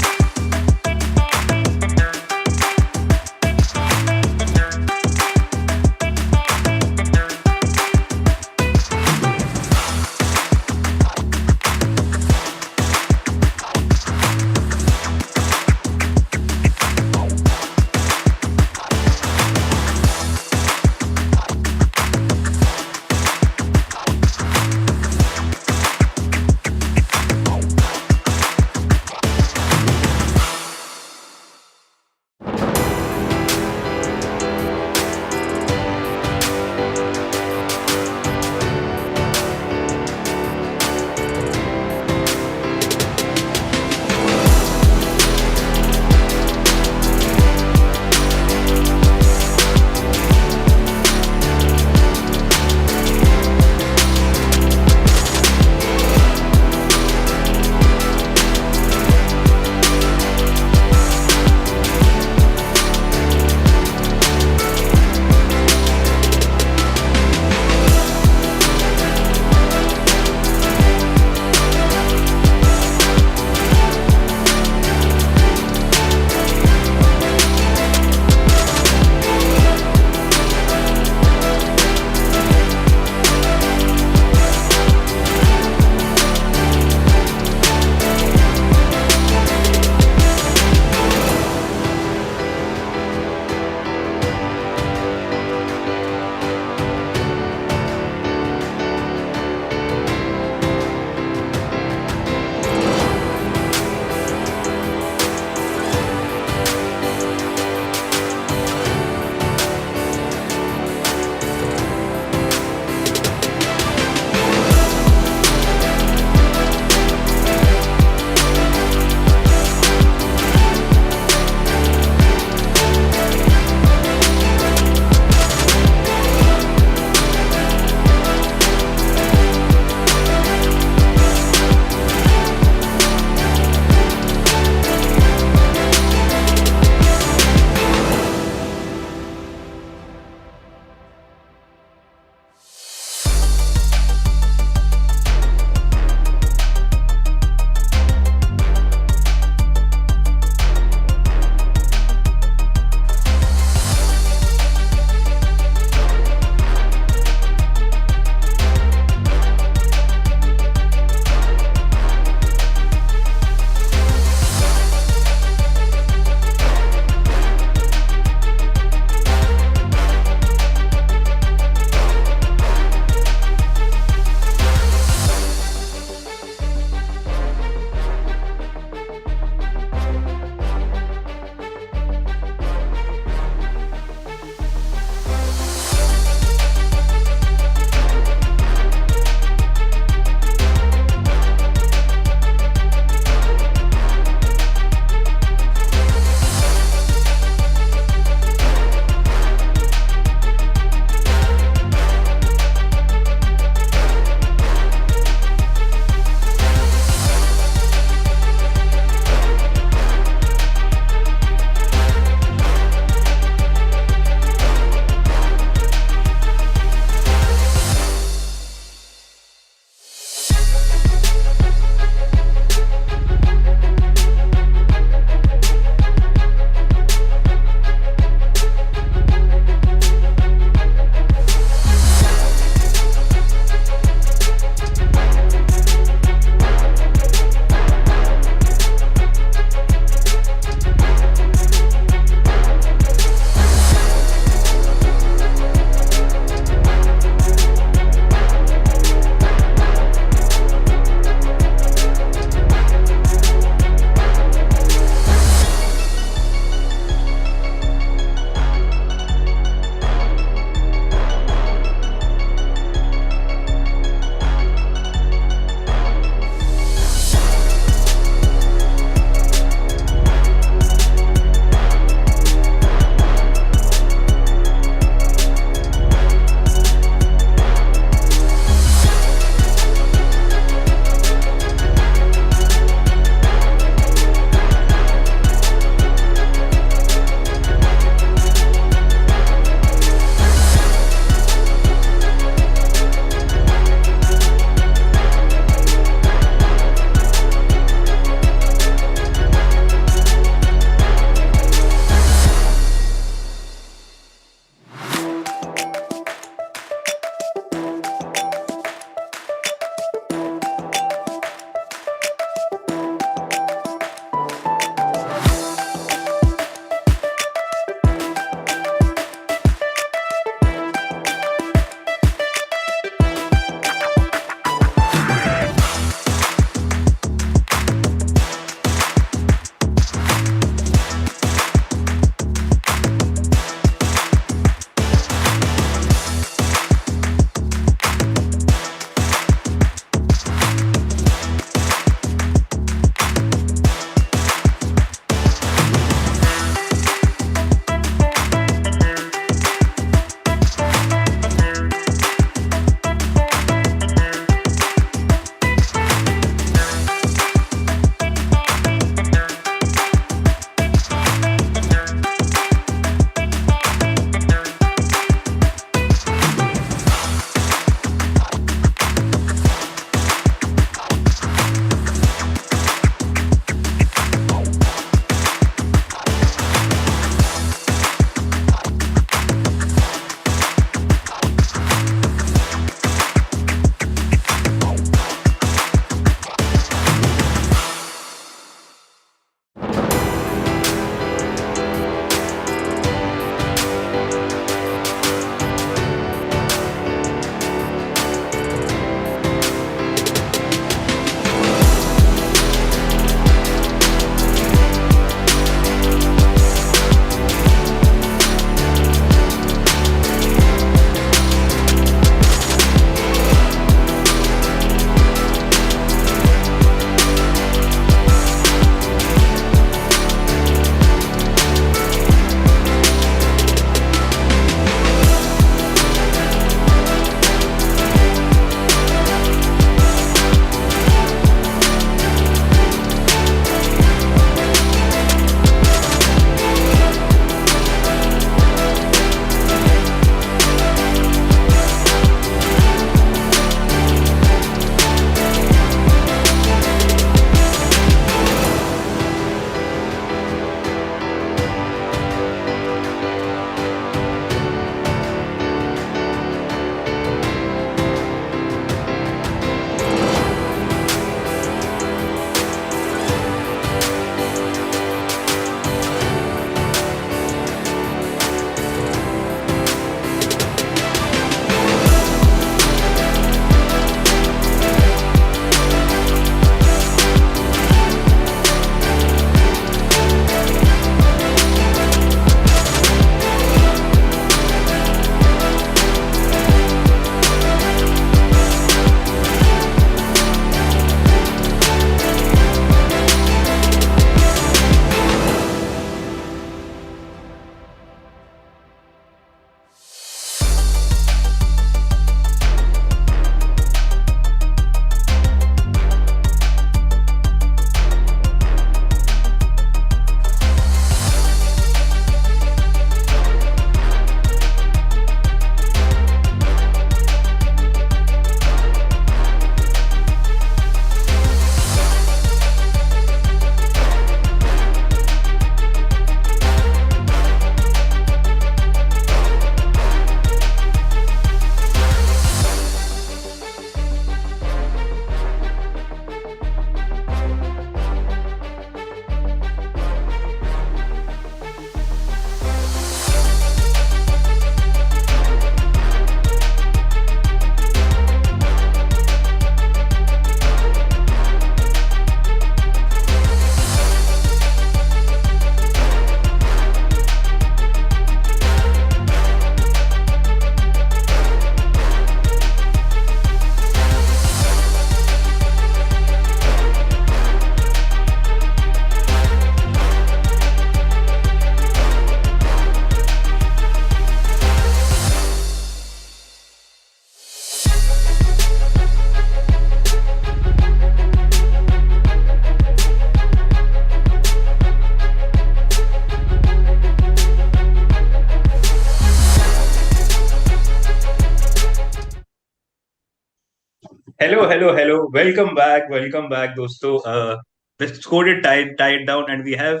Hello. Welcome back, dosto. The score is tied down, and we have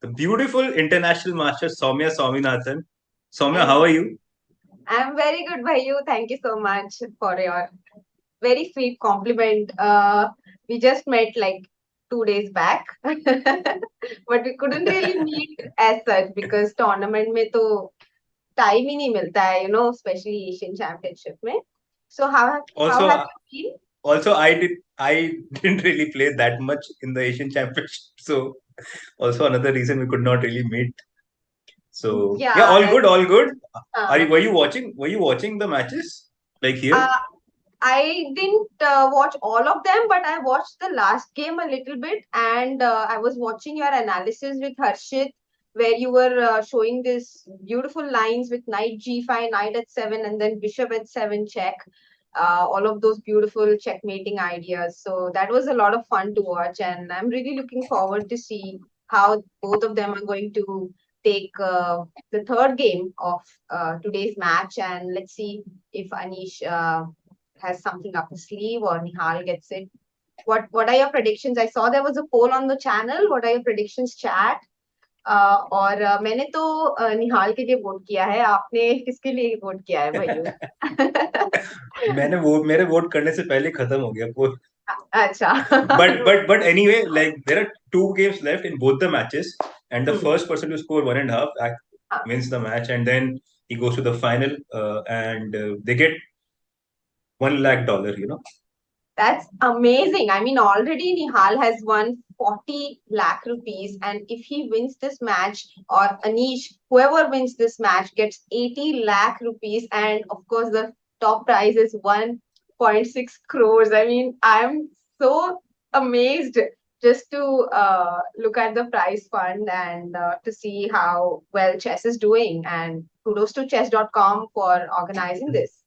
the beautiful international master Soumya Swaminathan. Soumya, how are you? I'm very good, Bhayu. Thank you so much for your very sweet compliment. We just met like 2 days back, but we couldn't really meet as such because tournament में तो time ही नहीं मिलता है, especially Asian Championship में. So how Also, have you been? also, I didn't really play that much in the Asian Championship, so also another reason we could not really meet. So yeah, Yeah, all good. uh, Were you watching the matches like here? uh, I didn't watch all of them, but I watched the last game a little bit, and I was watching your analysis with Harshit, where you were showing this beautiful lines with knight g5, knight at 7, and then bishop at 7 check. All of those beautiful checkmating ideas. So that was a lot of fun to watch, and I'm really looking forward to see how both of them are going to take the third game of today's match, and let's see if Anish has something up his sleeve or Nihal gets it. What are your predictions? I saw there was a poll on the channel. What are your predictions, chat? और मैंने तो निहाल के लिए vote किया है. आपने किसके लिए वोट किया है भाइयों? मेरे वोट करने से पहले खत्म हो गया वो. अच्छा. But anyway, like there are 2 games left in both the matches, and the first person to score 1.5 wins the match, and then he goes to the final, and they get $1 lakh. That's amazing. I mean, already Nihal has won 40 lakh rupees, and if he wins this match, or Anish, whoever wins this match, gets 80 lakh rupees, and of course, the top prize is 1.6 crores. I mean, I'm so amazed just to look at the prize fund and to see how well chess is doing. And kudos to chess.com for organizing this.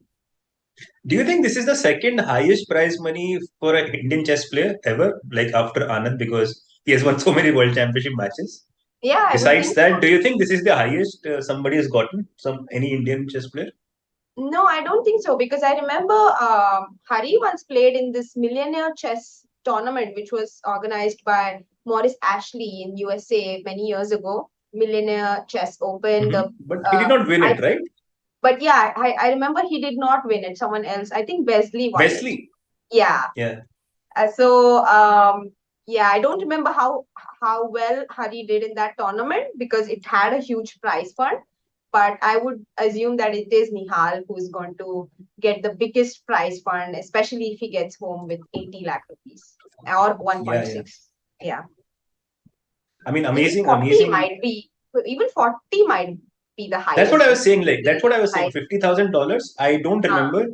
Do you think this is the second highest prize money for an Indian chess player ever, like after Anand, because he has won so many world championship matches? Yeah, I would Besides think that, so. do you think this is the highest somebody has gotten? Any Indian chess player? No, I don't think so, because I remember Hari once played in this millionaire chess tournament, which was organized by Maurice Ashley in USA many years ago. Millionaire Chess Open. But he did not win it, right? But yeah, I remember he did not win it. Someone else, I think Wesley won it. Wesley. Yeah. Yeah. So yeah, I don't remember how well Hari did in that tournament because it had a huge prize fund. But I would assume that it is Nihal who's going to get the biggest prize fund, especially if he gets home with 80 lakh rupees or 1.6. Yeah. I mean, Even 40 might be, even 40 might be the highest. That's what I was saying. Like, that's what I was saying. $50,000. I don't remember.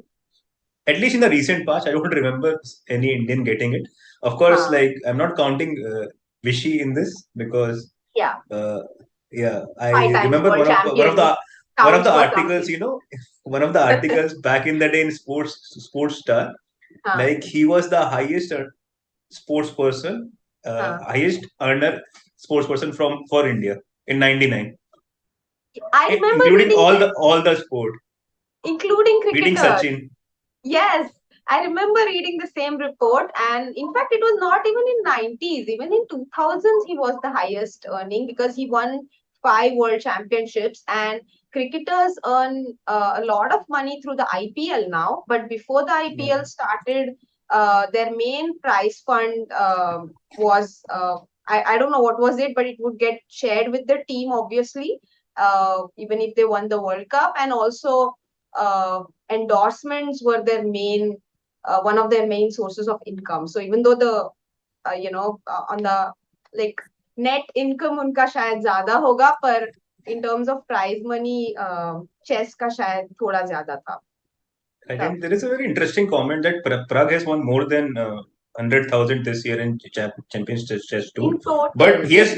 At least in the recent past, I don't remember any Indian getting it. Of course, like I'm not counting Vishy in this because I remember one of the articles. One of the articles back in the day in Sports Star, like he was the highest sports person, highest earner sports person for India in '99. I remember including all the sport, including cricket. Beating Sachin. Yes, I remember reading the same report, and in fact, it was not even in 90s. Even in 2000s, he was the highest earning because he won 5 world championships. And cricketers earn a lot of money through the IPL now. But before the IPL started, their main prize fund was I don't know what was it, but it would get shared with the team, obviously, even if they won the World Cup, and also endorsements were their main one of their main sources of income. So even though the on the like net income unka shayad zyada hoga, par in terms of prize money chess ka shayad thoda zyada tha. I think there is a very interesting comment that Prague has won more than 100,000 this year in Champions Chess too. In total, but yes,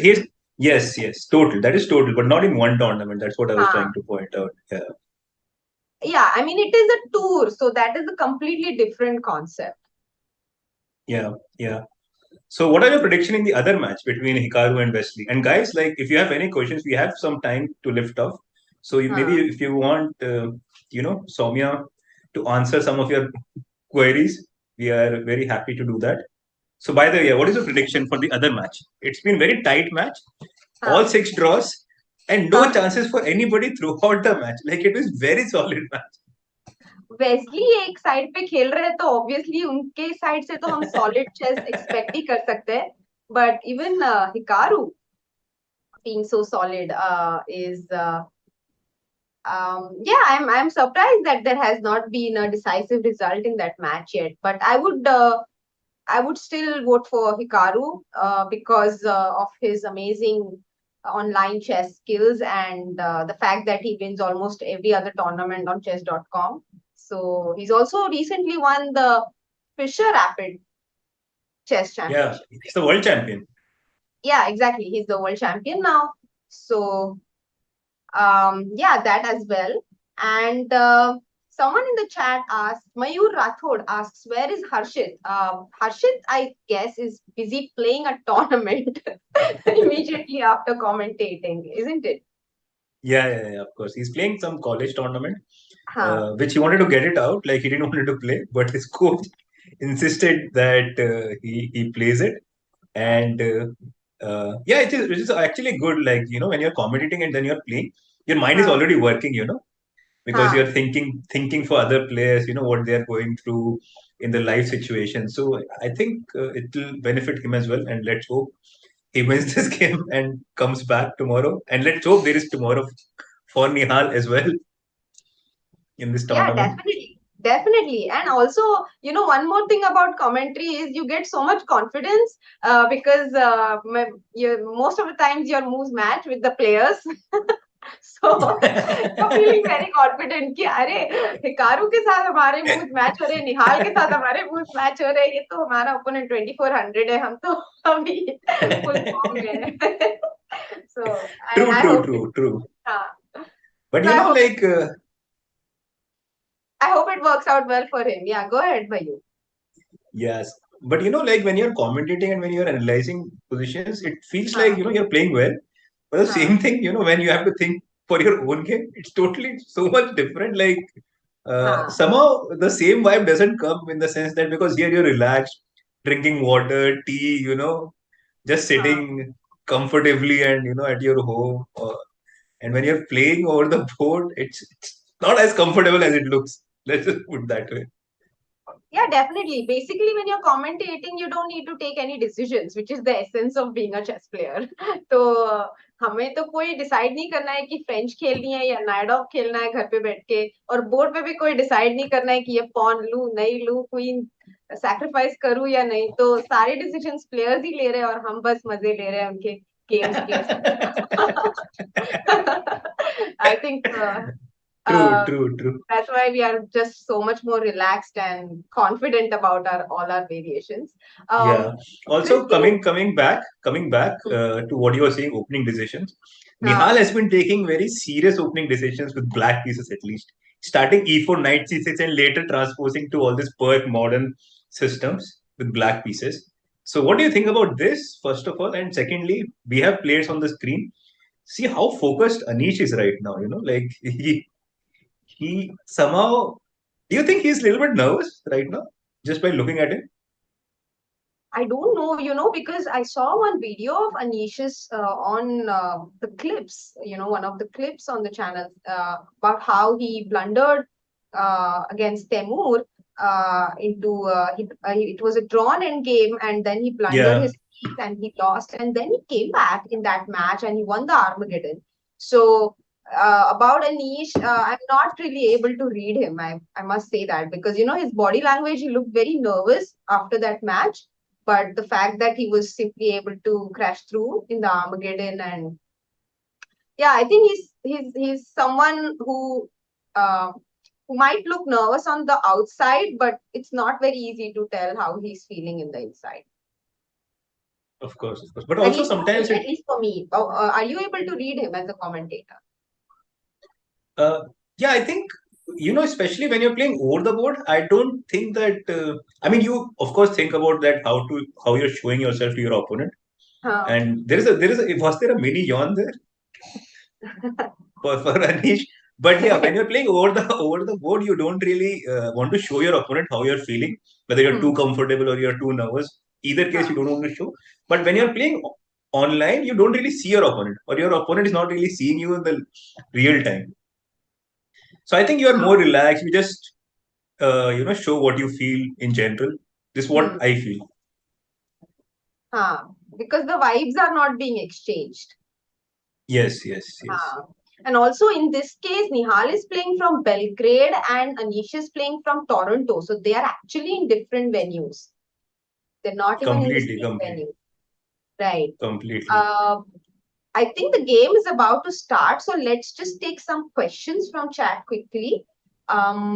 total. That is total, but not in one tournament. That's what I was trying to point out. Yeah, I mean, it is a tour, so that is a completely different concept. Yeah. So what are your prediction in the other match between Hikaru and Wesley? And guys, like if you have any questions, we have some time to lift off. So maybe if you want, Soumya to answer some of your queries, we are very happy to do that. So, by the way, what is your prediction for the other match? It's been very tight match, all 6 draws, and no chances for anybody throughout the match. Like it was very solid match. Wesley एक side पे खेल रहे हैं तो obviously उनके side से तो हम सॉलिड चेस एक्सपेक्ट ही कर सकते हैं, but even Hikaru being so solid is yeah, I'm surprised that there has not been a decisive result in that match yet, but I would still vote for Hikaru because of his amazing online chess skills and the fact that he wins almost every other tournament on chess.com. So he's also recently won the Fisher Rapid Chess Championship. Yeah, he's the world champion. Yeah, exactly. He's the world champion now. So yeah, that as well. And someone in the chat asked, Mayur Rathod asks, where is Harshit? Harshit, I guess, is busy playing a tournament immediately after commentating, isn't it? Yeah, of course. He's playing some college tournament, which he wanted to get it out. Like he didn't want to play, but his coach insisted that he plays it. And yeah, it is actually good. Like, when you're commentating and then you're playing, your mind is already working, because you're thinking for other players, what they're going through in the life situation. So I think it will benefit him as well. And let's hope he wins this game and comes back tomorrow. And let's hope there is tomorrow for Nihal as well in this tournament. Yeah, definitely. And also, one more thing about commentary is you get so much confidence because most of the times your moves match with the players. So you're feeling very confident कि अरे Hikaru के साथ हमारे moves match हो रहे हैं, निहाल के साथ हमारे मूव्स मैच हो रहे हैं, ये तो हमारा ओपोनेंट 2400 है, हम तो अभी फुल फॉर्म में हैं. So True. But I hope it works out well for him. Yeah, go ahead, Bayu. Yes. But when you're commentating and when you're analyzing positions, it feels like, you're playing well. But the same thing, when you have to think for your own game, it's totally so much different. Like, somehow the same vibe doesn't come in the sense that because here you're relaxed, drinking water, tea, just sitting comfortably and, at your home. And when you're playing over the board, it's not as comfortable as it looks. Let's just put that way. Yeah, definitely. Basically, when you're commentating, you don't need to take any decisions, which is the essence of being a chess player. तो हमें तो कोई decide नहीं करना है कि French खेलनी है या नाइट ऑफ खेलना है घर पे बैठ के, और बोर्ड पे भी कोई डिसाइड नहीं करना है कि ये पॉन लूं नहीं लूं, क्वीन सैक्रिफाइस करूं या नहीं. तो सारे डिसीजंस प्लेयर्स ही ले रहे हैं और हम बस मजे ले रहे हैं उनके गेम्स के. I think True. That's why we are just so much more relaxed and confident about all our variations. Yeah. Also, coming back to what you were saying, opening decisions. Nihal has been taking very serious opening decisions with black pieces, at least. Starting e4, knight c6, and later transposing to all these Perk modern systems with black pieces. So, what do you think about this, first of all? And secondly, we have players on the screen. See how focused Anish is right now. Like he somehow. Do you think he's a little bit nervous right now, just by looking at him? I don't know, because I saw one video of Anish's on the clips, one of the clips on the channel about how he blundered against Temur into it was a drawn end game, and then he blundered his piece and he lost, and then he came back in that match and he won the Armageddon. So about Anish, I'm not really able to read him. I must say that, because his body language, he looked very nervous after that match. But the fact that he was simply able to crash through in the Armageddon, and yeah, I think he's someone who might look nervous on the outside, but it's not very easy to tell how he's feeling in the inside. Of course. But also sometimes at least for me, are you able to read him as a commentator? Yeah, I think. Especially when you're playing over the board, I don't think that. You of course think about that how you're showing yourself to your opponent, and was there a mini yawn there for Anish? But yeah, when you're playing over the board, you don't really want to show your opponent how you're feeling. whether you're too comfortable or you're too nervous. Either case, you don't want to show. But when you're playing online, you don't really see your opponent, or your opponent is not really seeing you in the real time. So I think you are more relaxed. You just show what you feel in general. This is what I feel. Because the vibes are not being exchanged. Yes. And also in this case, Nihal is playing from Belgrade and Anish is playing from Toronto. So they are actually in different venues. They're not even in the same venue. Right. Completely. I think the game is about to start. So let's just take some questions from chat quickly. Samarth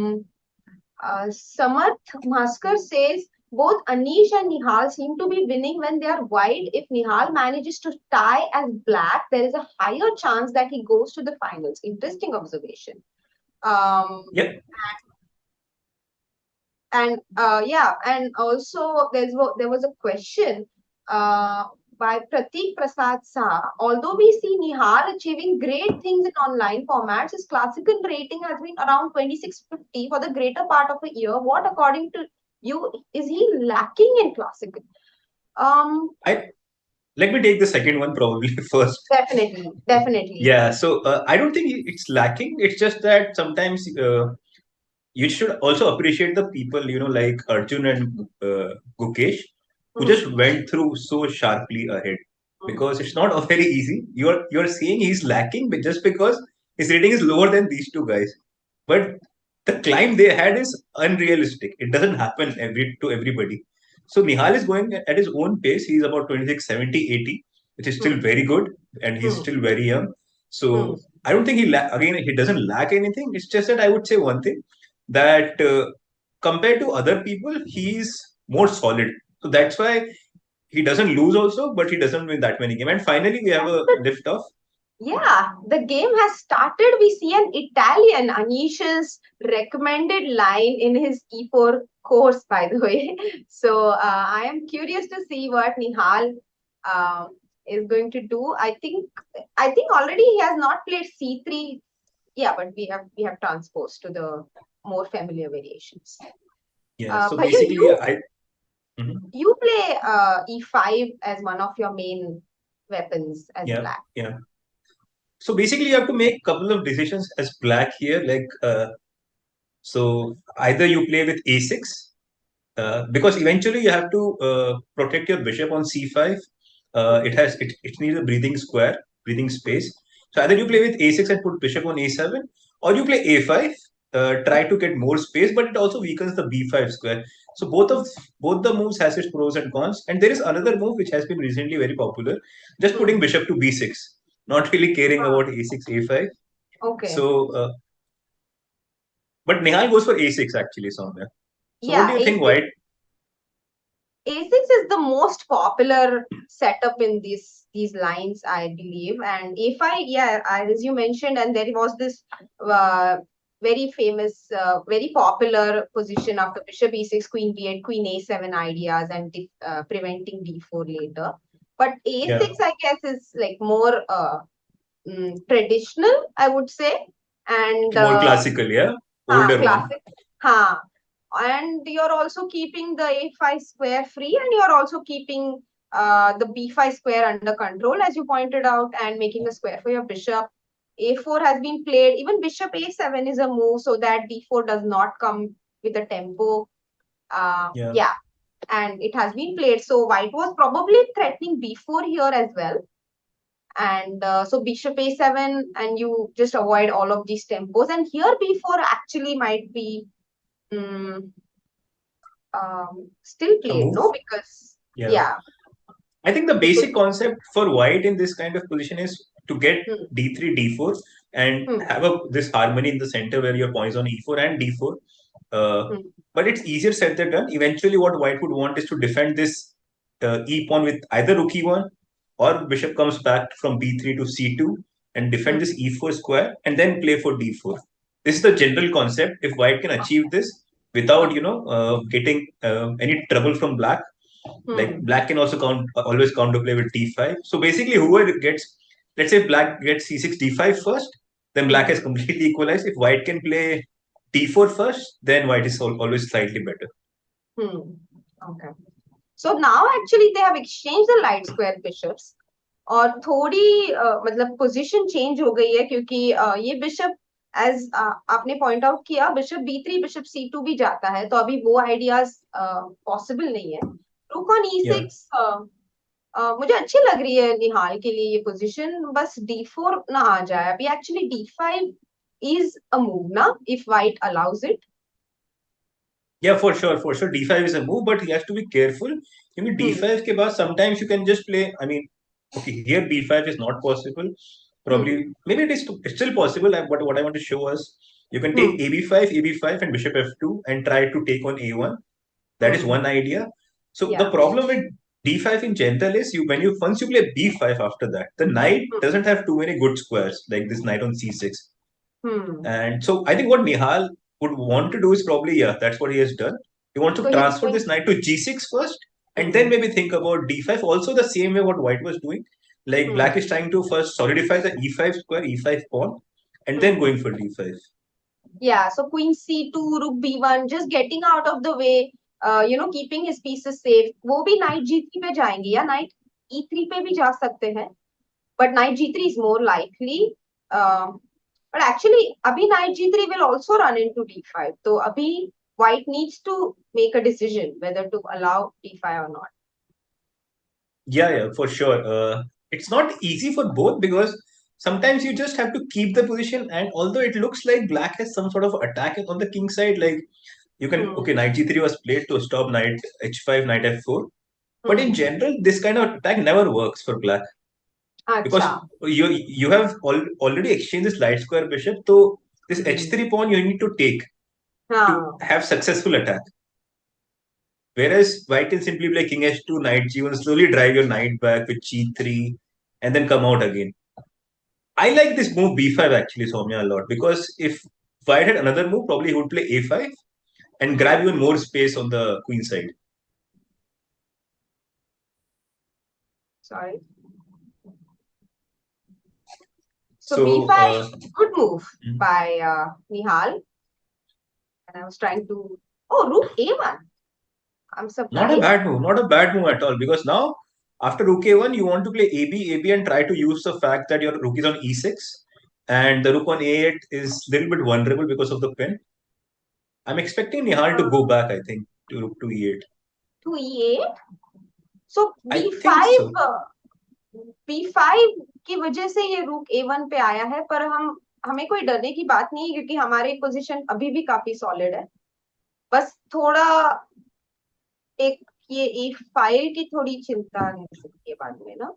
Maskar says, both Anish and Nihal seem to be winning when they are white. If Nihal manages to tie as black, there is a higher chance that he goes to the finals. Interesting observation. Yep. And also there was a question by Pratik Prasad Saha. Although we see Nihal achieving great things in online formats, his classical rating has been around 2650 for the greater part of a year. What, according to you, is he lacking in classical? Let me take the second one probably first. Definitely. Yeah, so I don't think it's lacking. It's just that sometimes you should also appreciate the people, like Arjun and Gukesh, who just went through so sharply ahead. Because it's not very easy. You're saying he's lacking, but just because his rating is lower than these two guys. But the climb they had is unrealistic. It doesn't happen to everybody. So Nihal is going at his own pace. He's about 26, 70, 80, which is still very good, and he's still very young. So I don't think he doesn't lack anything. It's just that I would say one thing, that compared to other people, he's more solid. So that's why he doesn't lose also, but he doesn't win that many games. And finally, we have a lift off. Yeah, the game has started. We see an Italian, Anish's recommended line in his E4 course, by the way. So I am curious to see what Nihal is going to do. I think already he has not played C3. Yeah, but we have transposed to the more familiar variations. Yeah, so basically, you play E5 as one of your main weapons as black. Yeah. So basically, you have to make a couple of decisions as black here. So either you play with A6, because eventually you have to protect your bishop on C5. It needs a breathing space. So either you play with A6 and put bishop on A7, or you play A5, try to get more space, but it also weakens the B5 square. So both the moves has its pros and cons. And there is another move which has been recently very popular, just putting bishop to B6, not really caring about A6, A5. Okay. So, but Nihal goes for A6 actually somewhere. So what do you think, White? A6 is the most popular setup in these lines, I believe. And A5, as you mentioned, and there was this very famous, very popular position of the bishop E6, queen B8, queen A7 ideas, and preventing D4 later. But A6, I guess, is like more traditional, I would say, and more classical, yeah, older classic. And you're also keeping the A5 square free, and you're also keeping the B5 square under control, as you pointed out, and making a square for your bishop. A4 has been played. Even bishop A7 is a move so that D4 does not come with a tempo. And it has been played. So white was probably threatening B4 here as well. And so bishop A7, and you just avoid all of these tempos. And here B4 actually might be still played, no? Because I think the basic concept for white in this kind of position is to get D3, D4 and have this harmony in the center where your pawns on E4 and D4. But it's easier said than done. Eventually, what white would want is to defend this E pawn with either rook E1 or bishop comes back from B3 to C2 and defend this E4 square and then play for D4. This is the general concept. If white can achieve this without, getting any trouble from black, like black can also always counterplay with D5. So basically, whoever gets, let's say black gets C6, D5 first, then black has completely equalized. If white can play D4 first, then white is always slightly better. Okay. So now actually they have exchanged the light square bishops. और थोड़ी मतलब position change हो गई है क्योंकि ये bishop as आपने point out किया बिशप B3 बिशप C2 भी जाता है तो अभी वो आइडियाज पॉसिबल नहीं है रुक ऑन E6 मुझे अच्छी लग रही है निहाल के लिए ये पोजीशन बस D4 ना आ जाए अभी actually D5 is a move ना if white allows it. Yeah, for sure. D5 is a move, but he has to be careful. D5 के बाद sometimes you can just play. I mean, okay, here B5 is not possible. Probably, maybe it's still possible. But what I want to show us, you can take AB5, and bishop F2 and try to take on A1. That is one idea. So the problem with D5 in general is once you play B5 after that, the knight doesn't have too many good squares like this knight on C6. And so I think what Nihal would want to do is probably, that's what he has done. He wants to transfer this knight to G6 first and then maybe think about D5. Also the same way what white was doing. Like black is trying to first solidify the E5 square, E5 pawn and then going for D5. Yeah, so queen C2, rook B1, just getting out of the way, keeping his pieces safe. वो भी knight G3 पे जाएंगे या knight E3 पे भी जा सकते हैं. But knight G3 is more likely. But actually, abhi knight G3 will also run into D5. So abhi white needs to make a decision whether to allow D5 or not. Yeah, for sure. It's not easy for both because sometimes you just have to keep the position. And although it looks like black has some sort of attack on the king side, like you can, okay, knight G3 was played to stop knight H5, knight F4. But in general, this kind of attack never works for black. Because you have already exchanged this light square bishop, so this H3 pawn you need to take to have successful attack. Whereas white can simply play king H2, knight G1, slowly drive your knight back with G3, and then come out again. I like this move B5 actually, Soumya, a lot because if white had another move, probably he would play A5 and grab even more space on the queen side. Sorry. So B5, good move by Nihal. And I was trying to... Oh, rook A1. I'm surprised. Not a bad move at all. Because now, after rook A1, you want to play AB and try to use the fact that your rook is on E6. And the rook on A8 is a little bit vulnerable because of the pin. I'm expecting Nihal to go back, I think, to rook to E8. To E8? So B5... B5 की वजह से ये रूक A1 पे आया है पर हमें कोई डरने की बात नहीं है क्योंकि हमारी पोजीशन अभी भी काफी सॉलिड है बस थोड़ा एक ये E5 की थोड़ी चिंता है इसके बाद में ना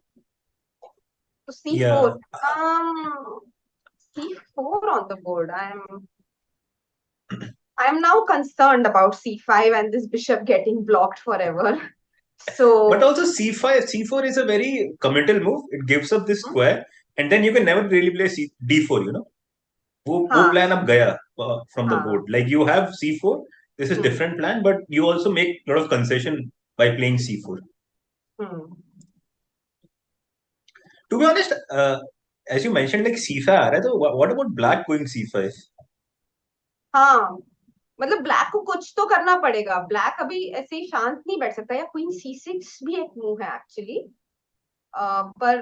तो C4 C4 on the board I am now concerned about C5 and this bishop getting blocked forever. So, but also C4 is a very committal move. It gives up this square, and then you can never really play D4. वो plan अब गया from the board. Like you have C4, this is different plan, but you also make a lot of concession by playing C4. To be honest, as you mentioned, like C5 आ रहा है तो what about black going C5? हाँ मतलब black को कुछ तो करना पड़ेगा ब्लैक अभी ऐसे ही शांत नहीं बैठ सकता या क्वीन C6 भी एक मूव है एक्चुअली पर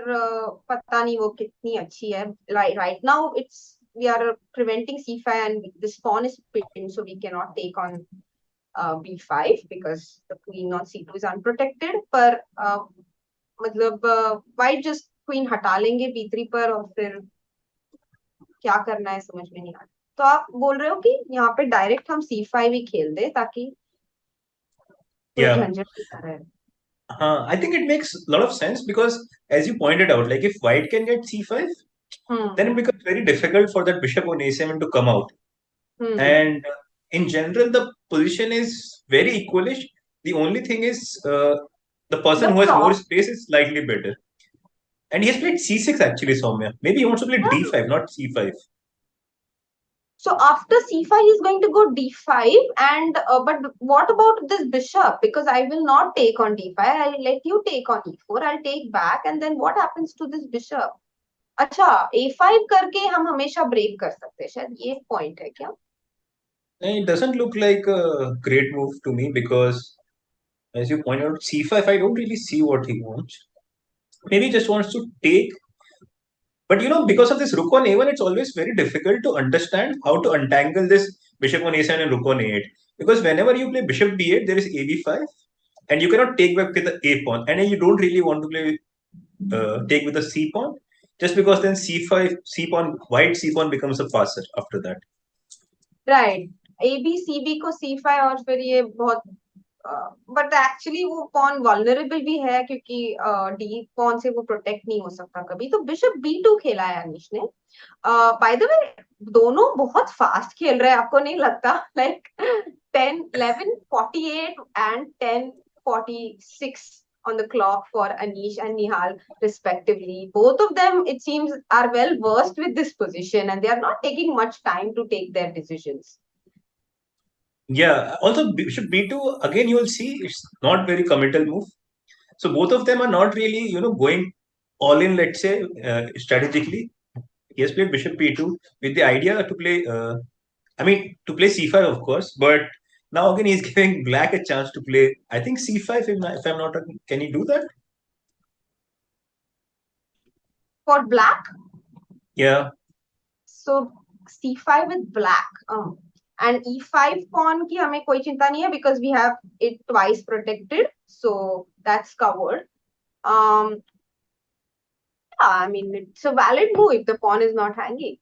पता नहीं वो कितनी अच्छी है right now it's we are preventing C5 and this pawn is pinned so we cannot take on B5 because the queen on C2 is unprotected पर मतलब white just queen हटा लेंगे B3 पर और फिर क्या करना है समझ में नहीं आ रहा तो आप बोल रहे हो कि यहाँ पे डायरेक्ट हम C5 ही खेल दे ताकि झंझट नहीं रहे I think it makes a lot of sense because as you pointed out like if white can get C5 then it becomes very difficult for that bishop on A7 to come out and in general the position is very equalish the only thing is the person who has more space is slightly better and he has played C6 actually Soumya maybe he wants to play D5 not C5. So after C5, he's going to go D5 and but what about this bishop? Because I will not take on D5. I'll let you take on E4. I'll take back and then what happens to this bishop? अच्छा A5 करके हम हमेशा break कर सकते हैं शायद ये point है क्या? It doesn't look like a great move to me because, as you point out, c5, I don't really see what he wants. Maybe he just wants to take. But because of this rook on a1, it's always very difficult to understand how to untangle this bishop on a7 and rook on a8. Because whenever you play bishop b8, there is a b5, and you cannot take back with the a pawn, and then you don't really want to play take with the c pawn, just because then c5 c pawn white c pawn becomes a passer after that. Right. A B C B को C5 और फिर ये बहुत but actually वो pawn vulnerable भी है क्योंकि D pawn से वो प्रोटेक्ट नहीं हो सकता कभी. तो बिशप B2 खेला है अनीश ने. बाय द वे दोनों बहुत फास्ट खेल रहे हैं, आपको नहीं लगता? Like 11:48 and 10:46 on the clock for Anish and Nihal respectively. Both of them, it seems, are well versed with this position and they are not taking much time to take their decisions. Yeah, also bishop b2, again you will see it's not very committal move. So both of them are not really going all in, let's say, strategically. He has played bishop b2 with the idea to play to play c5, of course, but now again he's giving black a chance to play, I think, c5, if I'm not wrong. Can he do that For black? Yeah. So c5 with black. And e5 pawn की हमें कोई चिंता नहीं है because we have it twice protected, so that's covered. I mean, it's a valid move if the pawn is not hanging.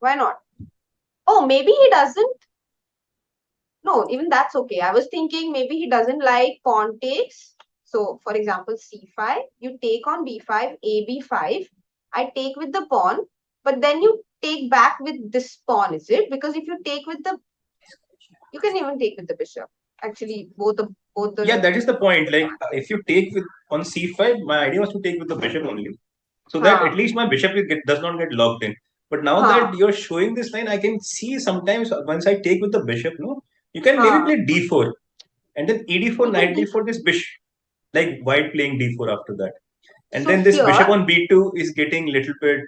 Why not? Oh, maybe he doesn't. No, even that's okay. I was thinking maybe he doesn't like pawn takes. So, for example, c5, you take on b5, ab5. I take with the pawn, but then you take back with this pawn, is it? Because if you take with the, you can even take with the bishop. Actually, both the. Yeah, that is the point. Like, if you take with on c5, my idea was to take with the bishop only, so that at least my bishop does not get locked in. But now that you're showing this line, I can see sometimes once I take with the bishop, you can maybe play d4 and then ed4, knight d4, this bishop, like white playing d4 after that. And so then this bishop on b2 is getting little bit,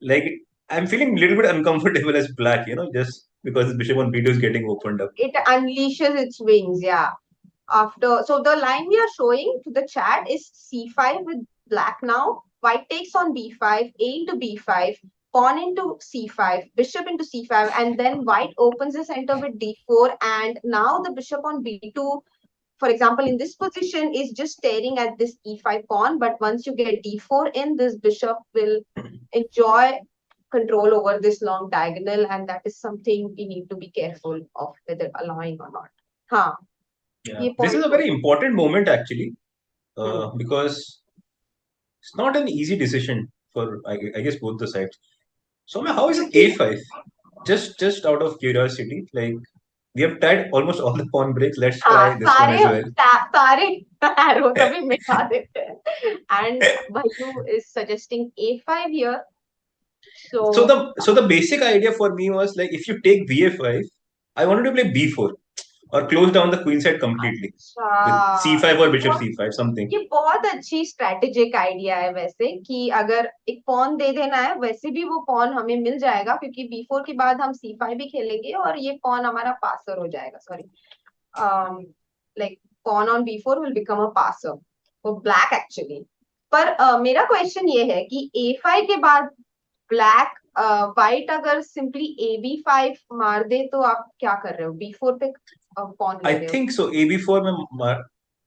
like I'm feeling a little bit uncomfortable as black, just because the bishop on b2 is getting opened up. It unleashes its wings, yeah. So the line we are showing to the chat is c5 with black now. White takes on b5, a into b5, pawn into c5, bishop into c5, and then white opens the center with d4. And now the bishop on b2, for example, in this position is just staring at this e5 pawn. But once you get d4 in, this bishop will enjoy control over this long diagonal, and that is something we need to be careful of whether allowing or not. Yeah. This is a very important moment actually, because it's not an easy decision for I guess both the sides. So how is a5? Just out of curiosity, like we have tried almost all the pawn breaks. Let's try this one as well. सारे arrows अभी मिटा देते हैं. And Bhayu is suggesting a5 here. So the basic idea for me was like, if you take ba5, I wanted to play b4 or close down the queen side completely with c5 or bishop c5 something. ये बहुत अच्छी strategic idea है वैसे, कि अगर एक pawn दे देना है, वैसे भी वो pawn हमें मिल जाएगा क्योंकि b4 के बाद हम c5 भी खेलेंगे और ये pawn हमारा passer हो जाएगा. Sorry, like pawn on b4 will become a passer for black actually. पर मेरा question ये है कि a5 के बाद black white अगर simply ab5 मार दे तो आप क्या कर रहे हो? b4 पे pawn ले रहे हो? I think so. ab4 में,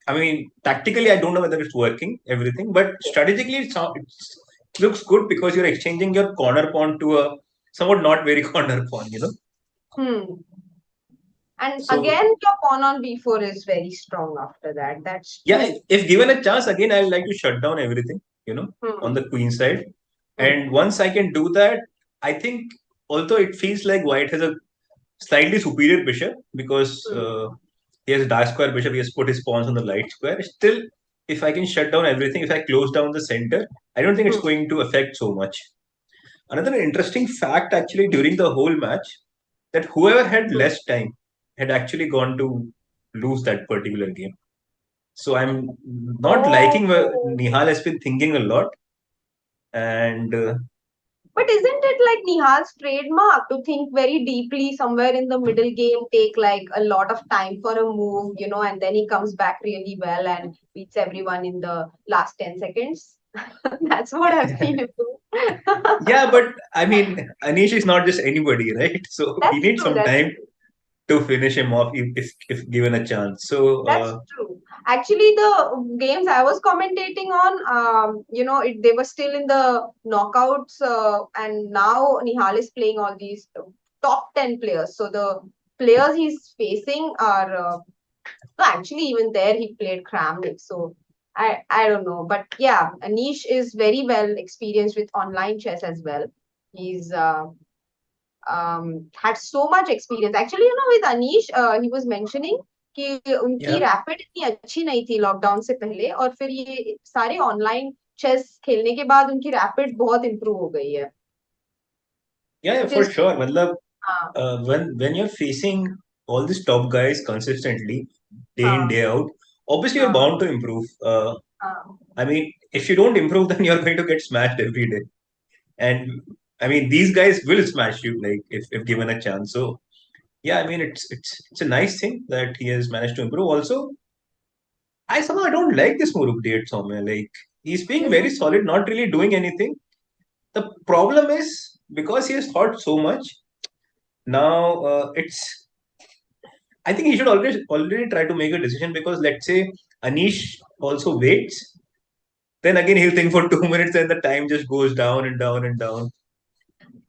I mean, tactically I don't know whether it's working everything, but strategically it looks good because you're exchanging your corner pawn to a somewhat not very corner pawn, And so, again, your pawn on b4 is very strong after that. That's yeah. If given a chance, again I'd like to shut down everything, on the queen side. And once I can do that, I think although it feels like white has a slightly superior bishop because he has a dark square bishop, he has put his pawns on the light square. Still, if I can shut down everything, if I close down the center, I don't think it's going to affect so much. Another interesting fact actually during the whole match, that whoever had less time had actually gone to lose that particular game. So I'm not liking what Nihal has been thinking a lot. And But isn't it like Nihal's trademark to think very deeply somewhere in the middle game, take like a lot of time for a move, and then he comes back really well and beats everyone in the last 10 seconds? That's what I've seen him do. Yeah, but I mean, Anish is not just anybody, right? So he That's needs true. some That's time true. to finish him off if given a chance. So That's true. Actually, the games I was commentating on, they were still in the knockouts, and now Nihal is playing all these top 10 players. So the players he's facing are, no, actually, even there he played Kramnik. So I don't know. But yeah, Anish is very well experienced with online chess as well. He's had so much experience. Actually, with Anish, he was mentioning कि उनकी yeah, rapid इतनी अच्छी नहीं थी lockdown से पहले और फिर ये सारे ऑनलाइन चेस खेलने के बाद उनकी रैपिड बहुत इम्प्रूव हो गई है yeah, which for is sure. मतलब हाँ when you're facing all these top guys consistently, day in हाँ day out, obviously you're हाँ bound to improve. हाँ I mean, if you don't improve, then you're going to get smashed every day. And I mean, these guys will smash you like if given a chance. So yeah, I mean, it's a nice thing that he has managed to improve. Also, I somehow don't like this move update somewhere. Like he's being very Mhm. solid, not really doing anything. The problem is because he has thought so much. Now it's. I think he should already try to make a decision because let's say Anish also waits. Then again he'll think for 2 minutes and the time just goes down and down and down.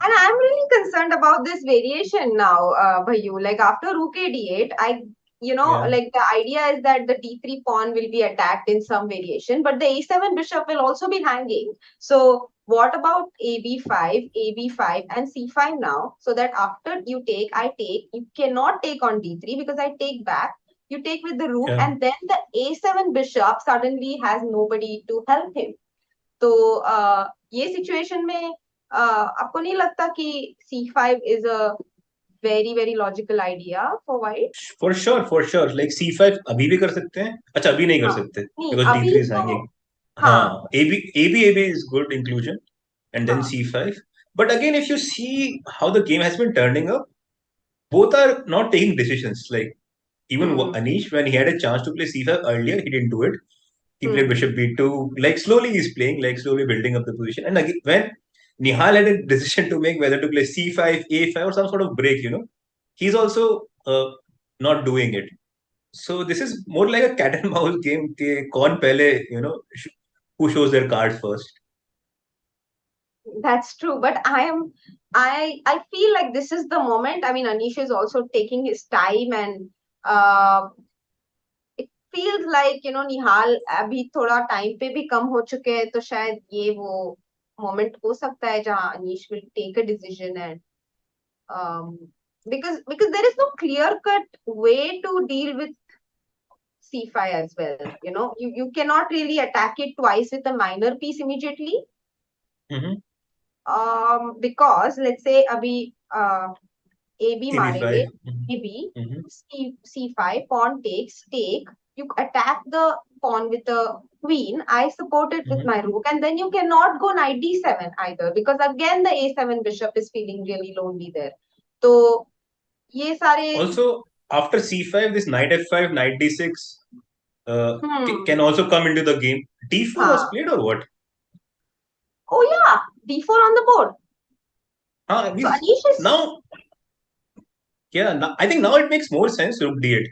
And I'm really concerned about this variation now, Bhayu. Like after Rook A8, Yeah. like the idea is that the D3 pawn will be attacked in some variation, but the A7 bishop will also be hanging. So what about AB5, AB5, and C5 now? So that after you take, I take, you cannot take on D3 because I take back. You take with the rook, Yeah. and then the A7 bishop suddenly has nobody to help him. तो ये situation में आपको नहीं लगता कि C5 is a very very logical idea for white? For sure. Like C5 अभी भी कर सकते हैं. अच्छा अभी नहीं कर हाँ सकते नहीं because अभी D3 is तो hanging. हाँ हाँ, AB is good inclusion, and then हाँ C5. But again, if you see how the game has been turning up, both are not taking decisions. Like even hmm Anish, when he had a chance to play C5 earlier, he didn't do it. He played hmm Bishop B2. Like slowly he's playing, like slowly building up the position. And again, when Nihal had a decision to make whether to play C5, A5, or some sort of break, he's also not doing it. So this is more like a cat and mouse game. Ke kaun pehle, who shows their card first. that's true but I feel like this is the moment. I mean Anish is also taking his time and uh, it feels like निहाल अभी थोड़ा time पे भी कम हो चुके हैं तो शायद ये वो मोमेंट हो सकता है जहाँ Anish will take a decision and um, because there is no clear cut way to deal with c5 as well. You cannot really attack it twice with a minor piece immediately. Mm-hmm. Because let's say abhi AB मारेंगे CB5. AB Mm-hmm. C5 pawn takes take you attack the pawn with the queen. I support it with Mm-hmm. my rook and then you cannot go knight d7 either because again the a7 bishop is feeling really lonely there. तो ये सारे Also, after C5, this knight F5, knight D6 can hmm also come into the game. D4 was हाँ played or what? oh yeah d4 on the board. I So mean, Anish is now, yeah, I think now it makes more sense Rook D8.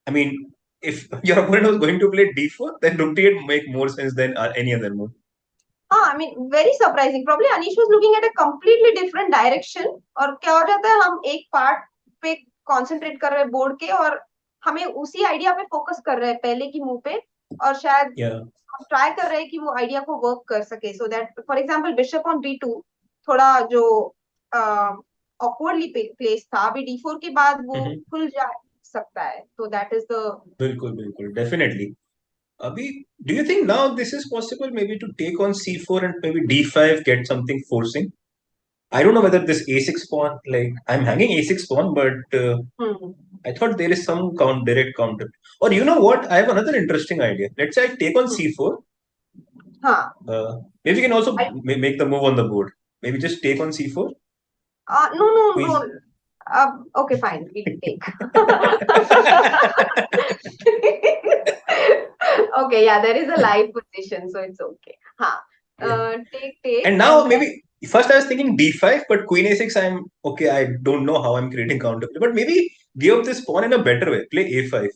I mean, if your opponent was going to play D4, then Rook D8 make more sense than any other move. I mean very surprising. Probably Anish was looking at a completely different direction और क्या हो जाता है हम एक part पे concentrate कर रहे हैं बोर्ड के और हमें उसी आइडिया पे फोकस कर रहे हैं पहले की मूव पे और शायद Yeah. हम ट्राई कर रहे हैं कि वो आइडिया को वर्क कर सके so that for example bishop on b2 थोड़ा जो ऑकवर्डली प्लेस था अभी d4 के बाद वो Mm-hmm. खुल जा सकता है तो that is the Bilkul, definitely. Abhi, do you think now this is possible maybe to take on C4 and maybe D5, get something forcing? I don't know whether this A6 pawn, like I'm hanging A6 pawn, but I thought there is some direct counter. Or you know what? I have another interesting idea. Let's say I take on C4. हाँ Maybe we can also I make the move on the board. maybe just take on c4. No. Queen. Okay, fine. We'll take. Okay, yeah, there is a live position, so it's okay. Take. And now maybe first I was thinking d5, but queen a6. I'm okay. I don't know how I'm creating counterplay, but maybe give up this pawn in a better way. Play a5.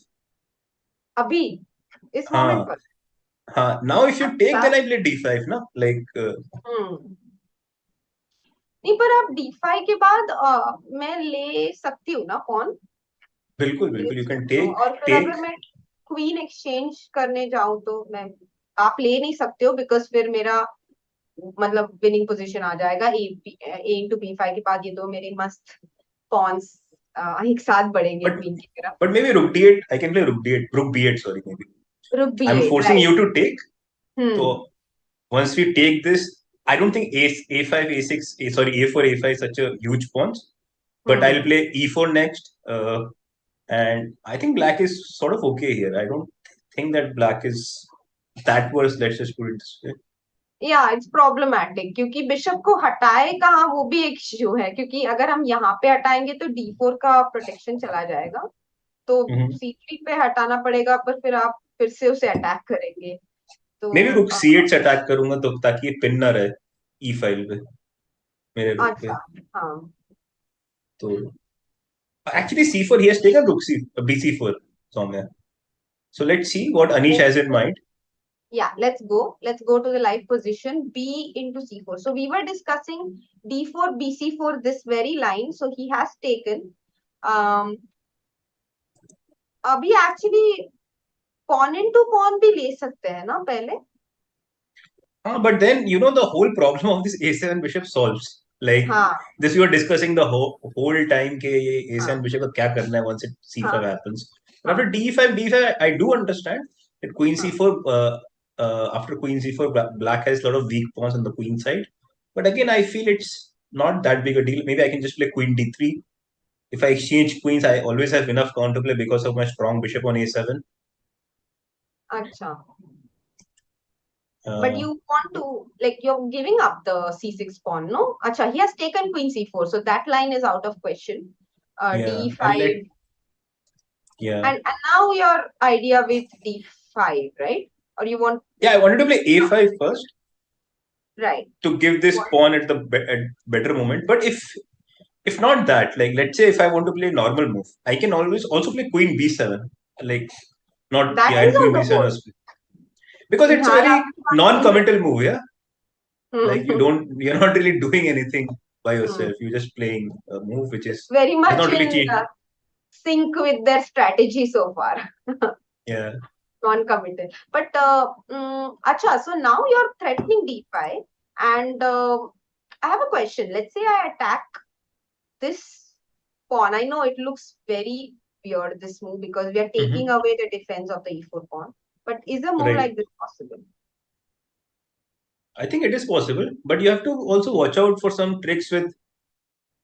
अभी इस moment पर. Now if you take, then I play d5. Na like. नहीं, पर आप d5 के बाद मैं ले सकती हूँ ना pawn. बिल्कुल you can take. और फिर अगर मैं क्वीन एक्सचेंज करने जाऊं तो मैं आप ले नहीं सकते हो, बिकॉज फिर मेरा मतलब विनिंग पोजीशन आ जाएगा. ए इंटू b5 के बाद ये दो मेरे मस्त पॉन्स एक साथ बढ़ेंगे क्वीन की तरफ. But maybe rook d8. I can play rook d8. Rook b8. Sorry, maybe. Rook b8. I'm forcing you to take. So once we take this, I don't think a5, a6, a4, a5 is such a huge pawns. But I'll play e4 next. And I think black is sort of okay here. I don't think that black is that worse. Let's just put it this way. या it's problematic, क्योंकि bishop को हटाए कहाँ वो भी एक issue है, क्योंकि अगर हम यहाँ पे हटाएंगे तो d4 का प्रोटेक्शन चला जाएगा, तो c3 पे हटाना पड़ेगा, पर फिर आप फिर से उसे अटैक करेंगे. तो मे बी रुक c8 से अटैक करूंगा तो ताकि ये पिन ना रहे e5 पे मेरे रुक पे. हाँ, तो actually c4 he has taken rook bc4 somewhere. So let's see what Anish has in mind. Yeah, let's go to the live position. B into c4. So we were discussing d4 bc4, this very line. So he has taken अभी actually pawn into pawn भी ले सकते हैं ना पहले. But then you know the whole problem of this a7 bishop solves. Like this we were discussing the whole time के ये a7 bishop का क्या करना है once it c5 happens. But after d5 I do understand that queen c4 after queen c4 black has a lot of weak pawns on the queen side. But again I feel it's not that big a deal. Maybe I can just play queen d3. If I exchange queens, I always have enough counterplay because of my strong bishop on a7. Acha. But you want to, like, you're giving up the c6 pawn, no? Acha, he has taken queen c4, so that line is out of question. D5. And now your idea with d5, right? Or you want? Yeah, I wanted to play a5 first. Right. To give this pawn at the better moment. But if not that, like let's say if I want to play normal move, I can always also play queen b7. Like not queen b7 because it's a very non-committal move, yeah. Like you're not really doing anything by yourself. You're just playing a move which is very much not really in sync with their strategy so far. Yeah. Non-committal. But acha, so now you're threatening d5, and I have a question. Let's say I attack this pawn. I know it looks very weird, this move, because we are taking away the defense of the e4 pawn. But is a move like this possible? I think it is possible, but you have to also watch out for some tricks with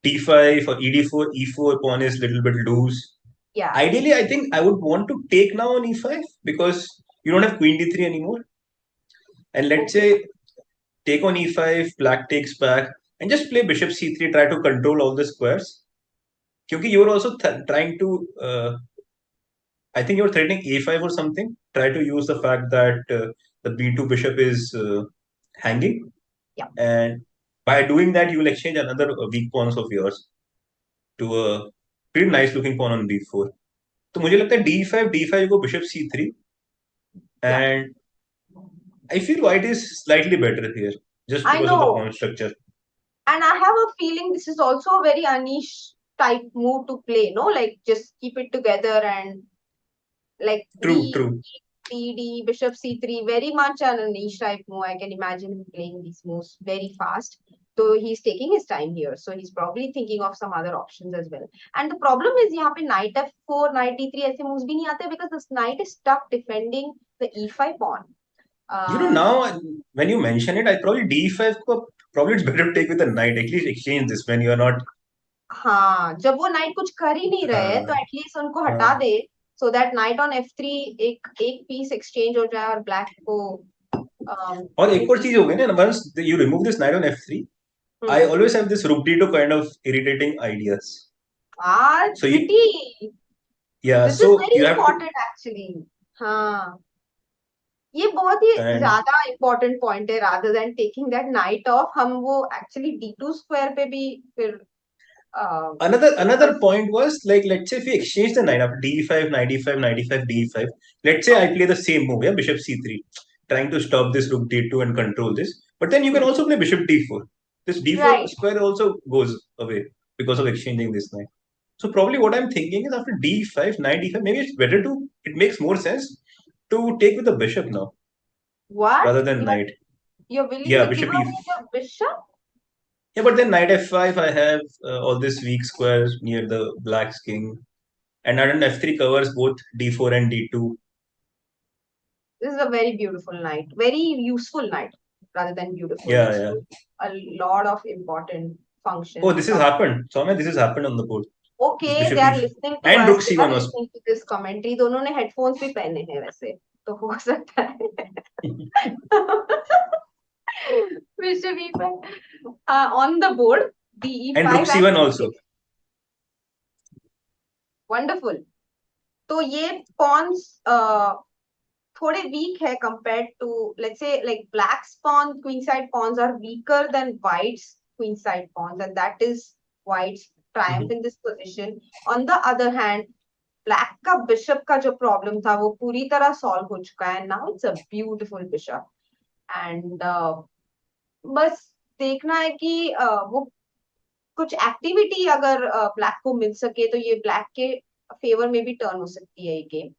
d5 or ed4. E4 pawn is a little bit loose. Yeah. Ideally, I think I would want to take now on e5 because you don't have queen d3 anymore. And let's say take on e5, black takes back, and just play bishop c3, try to control all the squares. Because you were also trying to, I think you were threatening a5 or something. Try to use the fact that the b2 bishop is hanging. Yeah. And by doing that, you will exchange another weak pawns of yours to a pretty nice looking pawn on b4. So मुझे लगता है d5 you go bishop c3. And I feel white is slightly better here. Just because of the pawn structure. And I have a feeling this is also a very Anish type move to play, no? Like just keep it together and like true. D, bishop c3, very much an Anish type move. I can imagine him playing these moves very fast. So he's taking his time here. So he's probably thinking of some other options as well. And the problem is यहाँ पे knight f4, knight e3 ऐसे moves भी नहीं आते because this knight is stuck defending the e5 pawn. You know, now when you mention it, I probably d5 probably it's better to take with a knight. At least exchange this when you are not. हाँ, जब वो knight कुछ कर ही नहीं रहे तो at least उनको हटा दे, so that knight on f3 एक piece exchange हो जाए और black को. और एक और चीज हो गई ना, once you remove this knight on f3, I always have this rook d2 kind of irritating ideas. It's So pretty. yeah, This is so very you have to, important actually. हाँ, ये बहुत ही and ज्यादा important point है. Rather than taking that night off, हम वो actually d2 square पे भी फिर another point was like, let's say if we exchange the knight after d5, knight e5, knight e5, d5. Let's say I play the same move, yeah, bishop c3, trying to stop this rook d2 and control this. But then you can also play bishop d4. This d4 Right. square also goes away because of exchanging this knight. So probably what I'm thinking is after d5, knight e5, maybe it's better to, it makes more sense to take with the bishop now What? rather than knight. You're willing Yeah, to give bishop away e. the bishop? Yeah, but then knight f5, I have all this weak squares near the black's king. And knight on f3 covers both d4 and d2. This is a very beautiful night. Very useful night rather than beautiful. Yeah, It's yeah. a lot of important functions. Oh, this has happened. Soumya, this has happened on the board. Okay, Bishop they are e4. listening to And us. rook They c1 are was. listening to this commentary. दोनों ने headphones भी पहने हैं वैसे, तो हो सकता है. Bishop e5 on the board. D e5 And rook c1 also. Wonderful. तो ये pawns थोड़े weak है compared to, let's say, like black's pawn, queenside pawns are weaker than white's queenside pawns, and that is white's triumph in this position. On the other hand, black का bishop का जो problem था वो पूरी तरह solve हो चुका है. Now it's a beautiful bishop, and बस देखना है कि वो कुछ एक्टिविटी अगर ब्लैक को मिल सके तो ये ब्लैक के फेवर में भी टर्न हो सकती है ये गेम.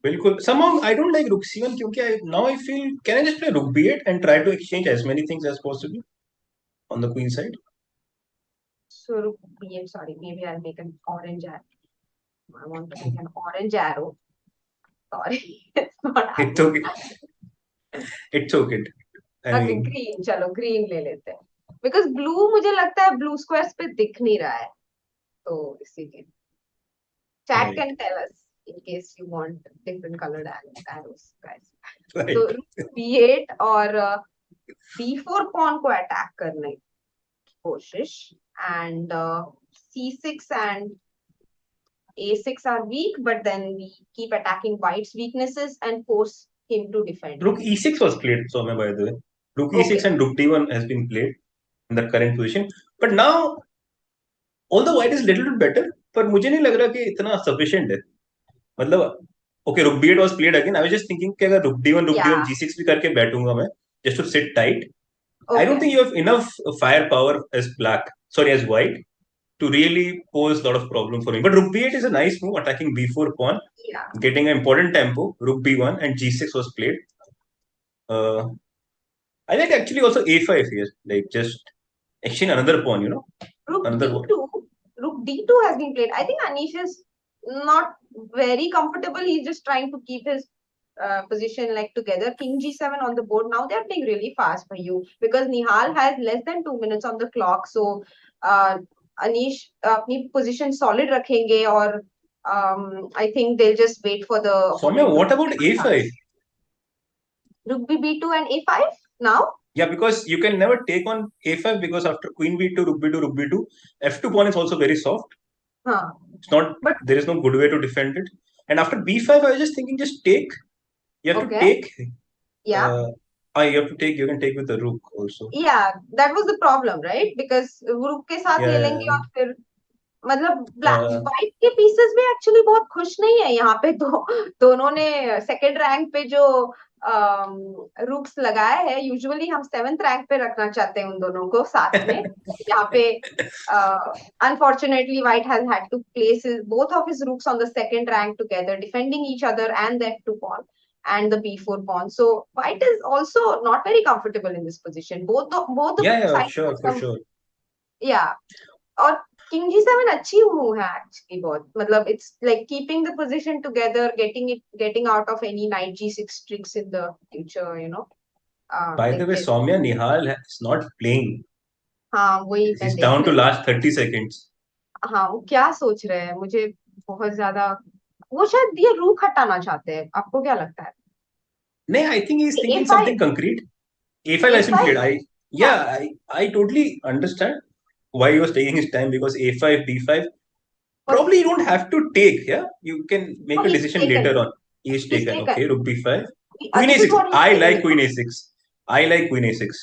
बिल्कुल. Somehow I don't like rook c1 क्योंकि now I feel, can I just play rook b8 and try to exchange as many things as possible on the queen side? So rook b8, sorry, maybe I'll make an orange arrow. I want to make an orange arrow. Sorry, it's not. It's okay. It's okay. Okay, green. चलो green ले लेते हैं. Because blue मुझे लगता है blue squares पे दिख नहीं रहा है. तो इसीलिए. Chat can tell us in case you want different colored arrows, guys. Right. So rook b8 और b4 pawn को attack करने की कोशिश, and c6 and a6 are weak, but then we keep attacking white's weaknesses and force him to defend. Rook e6 was played, Soumya, by the way. Rook e6 and rook d1 has been played in the current position. But now, although white is a little bit better, पर मुझे नहीं लग रहा कि इतना sufficient है. मतलब, okay, rook b8 was played again. I was just thinking कि अगर rook d1, g6 भी करके बैठूंगा मैं, just to sit tight. I don't think you have enough firepower as black, sorry, as white, to really pose a lot of problem for me. But rook b8 is a nice move, attacking b4 pawn, getting an important tempo. Rook b1 and g6 was played. I like actually also a5 here, like just exchange another pawn, you know. Rook another d2. Rook d2 has been played. I think Anish is not very comfortable. He's just trying to keep his position like together. King g7 on the board. Now they're playing really fast for you because Nihal has less than 2 minutes on the clock. So Anish अपनी position solid रखेंगे और I think they'll just wait for the. Soumya, what about a5? Rook b2 and a5 now? Yeah, because you can never take on a5 because after queen b2, rook b2, rook b2, f2 pawn is also very soft. It's not, but there is no good way to defend it. And after b5, I was just thinking, just take. You have to take. Yeah. You have to take. You can take with the rook also. Yeah, that was the problem, right? Because rook के साथ ले लेंगे और फिर मतलब white के pieces भी actually बहुत खुश नहीं है यहाँ पे. तो दोनों ने second rank पे जो रूक्स लगाया है, यूजुअली हम 7th रैंक पे रखना चाहते हैं उन दोनों को साथ में. यहाँ पे unfortunately white has had to place both of his rooks on the 2nd rank together, defending each other and the f2 pawn and the b4 pawn. So white is also not very comfortable in this position. Both the sides sure, for sure. Yeah. और King g7 अच्छी move है actually बहुत. मतलब it's like keeping the position together, getting out of any knight g6 tricks in the future, you know. By the way, Soumya, Nihal is not playing. हाँ वही. He's down to last 30 seconds. हाँ वो क्या सोच रहे हैं? मुझे बहुत ज्यादा वो शायद ये रूक हटाना चाहते हैं. आपको क्या लगता है? नहीं, I think he's thinking something concrete. a5 has been played. Yeah, I totally understand why he was taking his time, because a5, b5. Probably you don't have to take, yeah? You can make a he's decision later taken. on. He's He's taken, taken. okay, rook b5. Queen This is a6. what he's I telling like me. queen a6. I like queen a6.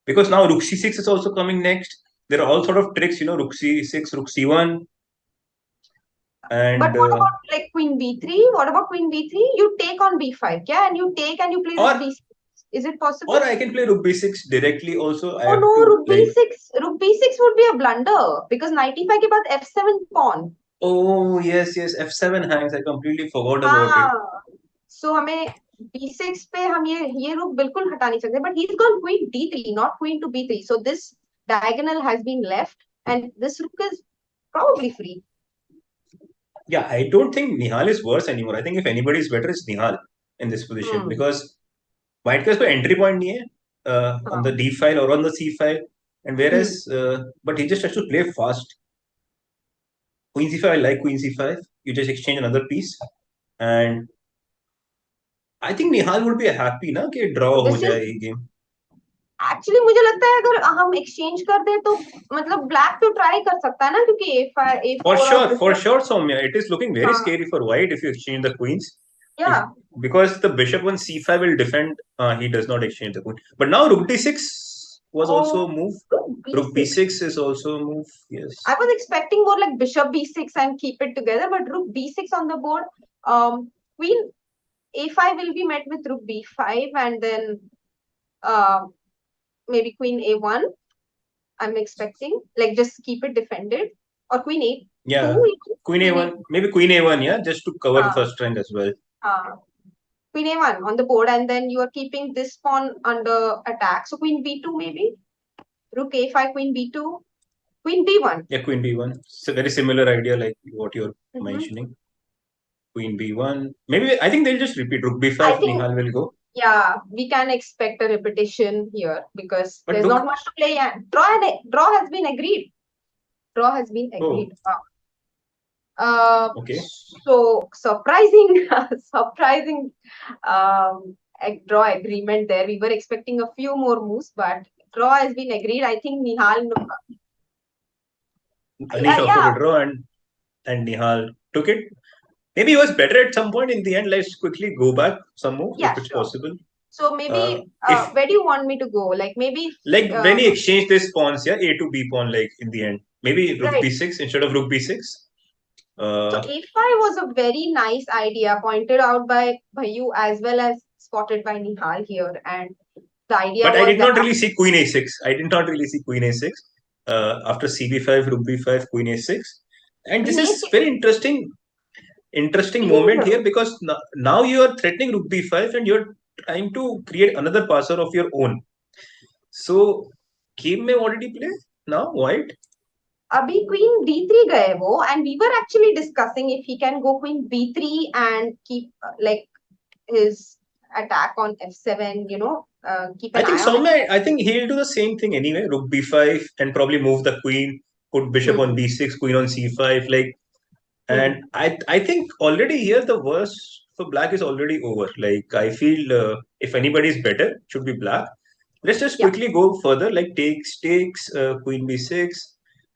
Because now rook c6 is also coming next. There are all sort of tricks, rook c6, rook c1. And But what about like queen b3? What about queen b3? You take on b5, yeah, and you take and you play rook or b6. Is it possible? or I can play rook b6 directly also. I Oh have no, to rook like, b6. Rook b6 would be a blunder because knight e5 के बाद f7 pawn. oh yes, f7 hangs. I completely forgot about it. हाँ. So हमें b6 पे हम ये रुक बिल्कुल हटा नहीं सकते. But he's gone queen d3, not queen to b3. So this diagonal has been left, and this rook is probably free. Yeah, I don't think Nihal is worse anymore. I think if anybody is better, it's Nihal in this position, because white का कोई entry point नहीं है on the d file or on the c file, and whereas but he just has to play fast. Queen c5, I like queen c5. You just exchange another piece, and I think Nihal would be happy ना कि draw So हो this जाए is ये game. Actually मुझे लगता है अगर हम एक्सचेंज कर दे तो मतलब ब्लैक तो ट्राई कर सकता है ना क्योंकि a5 For a4 और sure, bishop. Soumya, it is looking very हाँ. scary for white if you exchange the queens. Yeah. Because the bishop on c5 will defend, he does not exchange the queen. But now rook d6 was also a move. Rook b6 is also a move. Yes. I was expecting more like bishop b6 and keep it together, but rook b6 on the board. Queen a5 will be met with rook b5 and then maybe queen a1. I'm expecting like just keep it defended, or queen a2. Yeah, queen a1, maybe queen a1, yeah, just to cover the first rank as well. Queen a1 on the board, and then you are keeping this pawn under attack. So queen b2 maybe, rook a5, queen b2, queen b1. Yeah, queen b1. It's a very similar idea like what you're mentioning. Queen b1. Maybe I think they'll just repeat rook b5. Nihal will go. Yeah, we can expect a repetition here because there's not much to play. And draw has been agreed. Draw has been agreed. Okay. So surprising draw agreement there. We were expecting a few more moves, but draw has been agreed. I think Nihal. Anish offered a draw and Nihal took it. Maybe he was better at some point in the end. Let's quickly go back some more if it's possible. So maybe where do you want me to go? Like maybe when he exchanged these pawns, yeah, a to b pawn, like in the end, maybe rook b6 instead of rook b6. So a5 was a very nice idea pointed out by Bhayu as well as spotted by Nihal here, and the idea. But I did not really see queen a6. I did not really see queen a6 after cb5, rook b5, queen a6, and this is very interesting moment here because now you are threatening rook b5 and you're trying to create another passer of your own. So game में what did he play now? White. Abhi queen d3 gaye wo, and we were actually discussing if he can go queen b3 and keep like his attack on f7. Keep an eye on it. I think he'll do the same thing anyway. Rook b5 and probably move the queen. Put bishop on b6, queen on c5, like. And I think already here the worst for black is already over. Like I feel if anybody is better, it should be black. Let's just quickly go further. Like takes, queen b6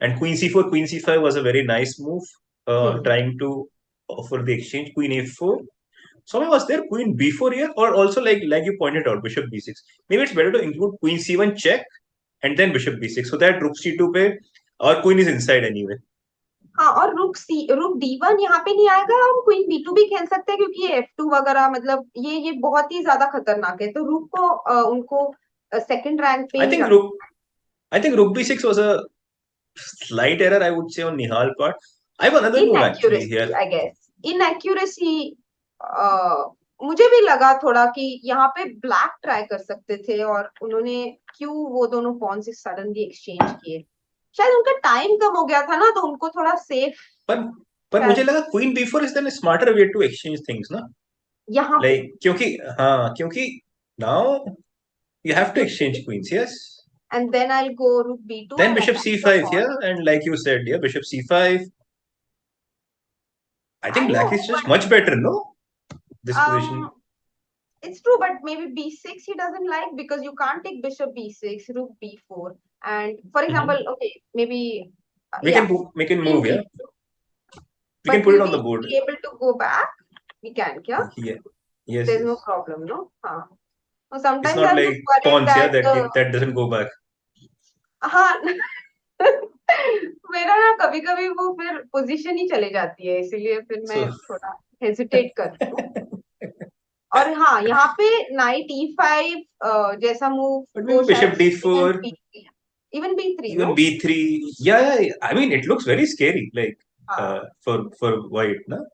and queen c4, queen c5 was a very nice move. Trying to offer the exchange. Queen a4. So was there queen b4 here, or also like you pointed out, bishop b6? Maybe it's better to include queen c1 check and then bishop b6 so that rook c2 पे our queen is inside anyway. हाँ, और रुक d1 यहाँ पे नहीं आएगा. हम queen b2 भी खेल सकते हैं क्योंकि ये f2 वगैरह मतलब ये बहुत ही ज्यादा खतरनाक है. तो रुक को उनको सेकंड रैंक पे I think rook b6 was a slight error, I would say, on Nihal part. I have another move actually here. I guess inaccuracy. मुझे भी लगा थोड़ा कि यहाँ पे ब्लैक ट्राई कर सकते थे और उन्होंने क्यों वो दोनों पॉन से सडनली एक्सचेंज किए. शायद उनका टाइम कम हो गया था ना, तो उनको थोड़ा सेफ. पर मुझे लगा queen b4 is then a smarter way to exchange things ना. यहाँ like क्योंकि now you have to exchange queens, yes. And then I'll go rook b2. Then bishop c5, yeah, and like you said, yeah, bishop c5. I think black is just much better, no? This position. It's true, but maybe b6 he doesn't like because you can't take bishop b6, rook b4, and for example, okay, maybe We yeah, can queen move, yeah. b2. We can But put it will on the we board. be able to go back? We can, yeah. Yeah. Yes, There's no yes. problem, no. So It's sometimes not I'm like just worried pawns, yeah, that that doesn't go back. हाँ मेरा ना कभी कभी वो फिर position ही चले जाती है, इसीलिए फिर मैं So थोड़ा हेजिटेट करती हूँ. और हाँ, यहाँ पे नाइट e5 जैसा मूव but को maybe bishop शायद d4, even b3, even no. b3. Yeah, yeah. I mean, it looks very scary, like हाँ. for white, no?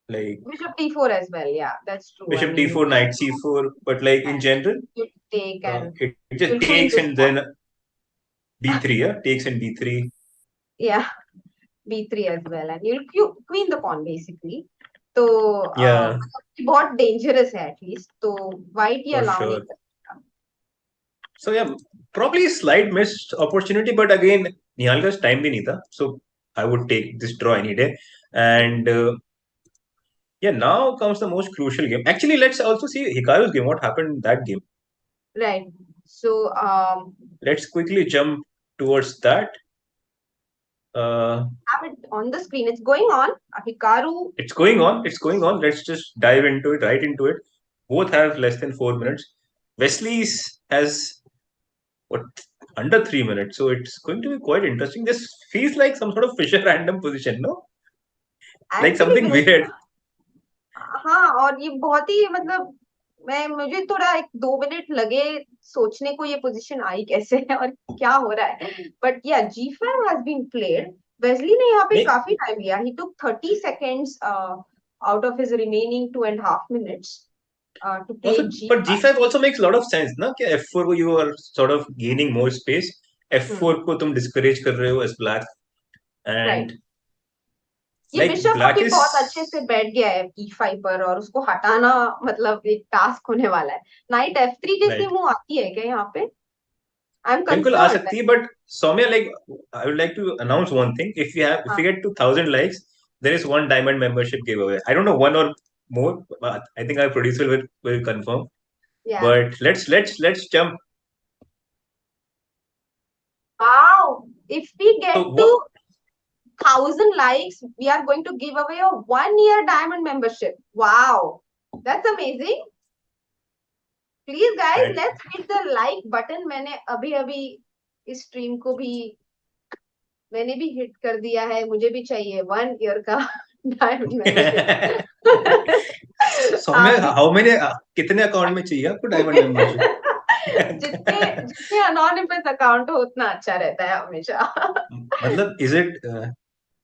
Like Bishop d4 as well, yeah, that's true. I bishop mean, d4, knight c4, but like in general, you take and it just you'll queen takes this and pawn. then b3, yeah, takes and b3. Yeah, b3 as well, and you'll queen the pawn basically. तो Yeah, बहुत dangerous है at least, तो white ये for allow नहीं sure. करता. So yeah, probably a slight missed opportunity, but again, Nihal ka's time bhi nahi tha, so I would take this draw any day. And yeah, now comes the most crucial game. Actually, let's also see Hikaru's game. What happened in that game? Right. So Let's quickly jump towards that. have it on the screen. It's going on. Hikaru. It's going on. It's going on. Let's just dive into it, right into it. Both have less than 4 minutes. Wesley's has what, under 3 minutes. So it's going to be quite interesting. This feels like some sort of Fisher random position, no? Like something weird. हाँ, और ये बहुत ही मतलब मुझे थोड़ा 2 minute लगे सोचने को ये पोजीशन आई कैसे है और क्या हो रहा है. बट या g5 has been played. Wesley ने यहाँ पे काफी टाइम लिया. He took 30 seconds out of his remaining 2.5 minutes to play Also, g5. but g5 also makes a lot of sense, ना? कि f4 को you are sort of gaining more space. f4 को तुम discourage कर रहे हो as black. And right. ये like bishop black अभी is बहुत अच्छे से बैठ गया है e5 पर, और उसको हटाना मतलब एक टास्क होने वाला है. नाइट f3 जैसी मूव आती है क्या यहाँ पे? I'm बिल्कुल आ concerned. सकती है, but Soumya, like I would like to announce one thing. If we get to 1,000 likes, there is one diamond membership giveaway. I don't know one or more, but I think our producer will confirm. Yeah. But let's jump. Wow! If we get to 1,000 likes, we are going to give away a 1-year diamond membership. Wow, that's amazing. Please guys, let's hit the like button. मैंने अभी इस stream को भी मैंने भी hit कर दिया है. मुझे भी चाहिए 1 year का diamond membership. Soumya, how many कितने अकाउंट में चाहिए आपको डायमंड मेंबरशिप? जितने anonymous अकाउंट हो उतना अच्छा रहता है हमेशा. मतलब is it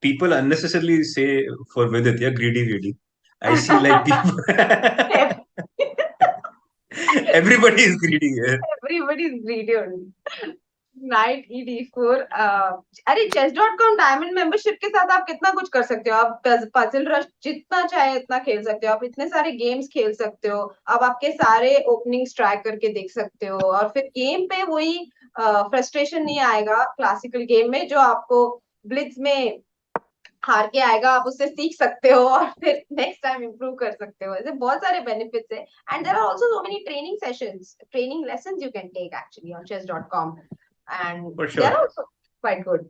people unnecessarily say for Vidit, yeah, greedy. I see like people. Everybody is greedy here. Everybody is greedy only. Knight ed4. अरे chess.com डायमंड मेंबरशिप के साथ आप कितना कुछ कर सकते हो. आप पजल रश जितना चाहे उतना खेल सकते हो. आप इतने सारे गेम्स खेल सकते हो. आप आपके सारे ओपनिंग्स ट्राई करके देख सकते हो, और फिर गेम पे वही फ्रस्ट्रेशन नहीं आएगा क्लासिकल गेम में जो आपको ब्लिट्ज में हार के आएगा. आप उससे सीख सकते हो और फिर नेक्स्ट टाइम इंप्रूव कर सकते हो. ऐसे बहुत सारे बेनिफिट्स है. And there are also so many training sessions, training lessons you can take actually on chess.com, and For sure. they are also quite good.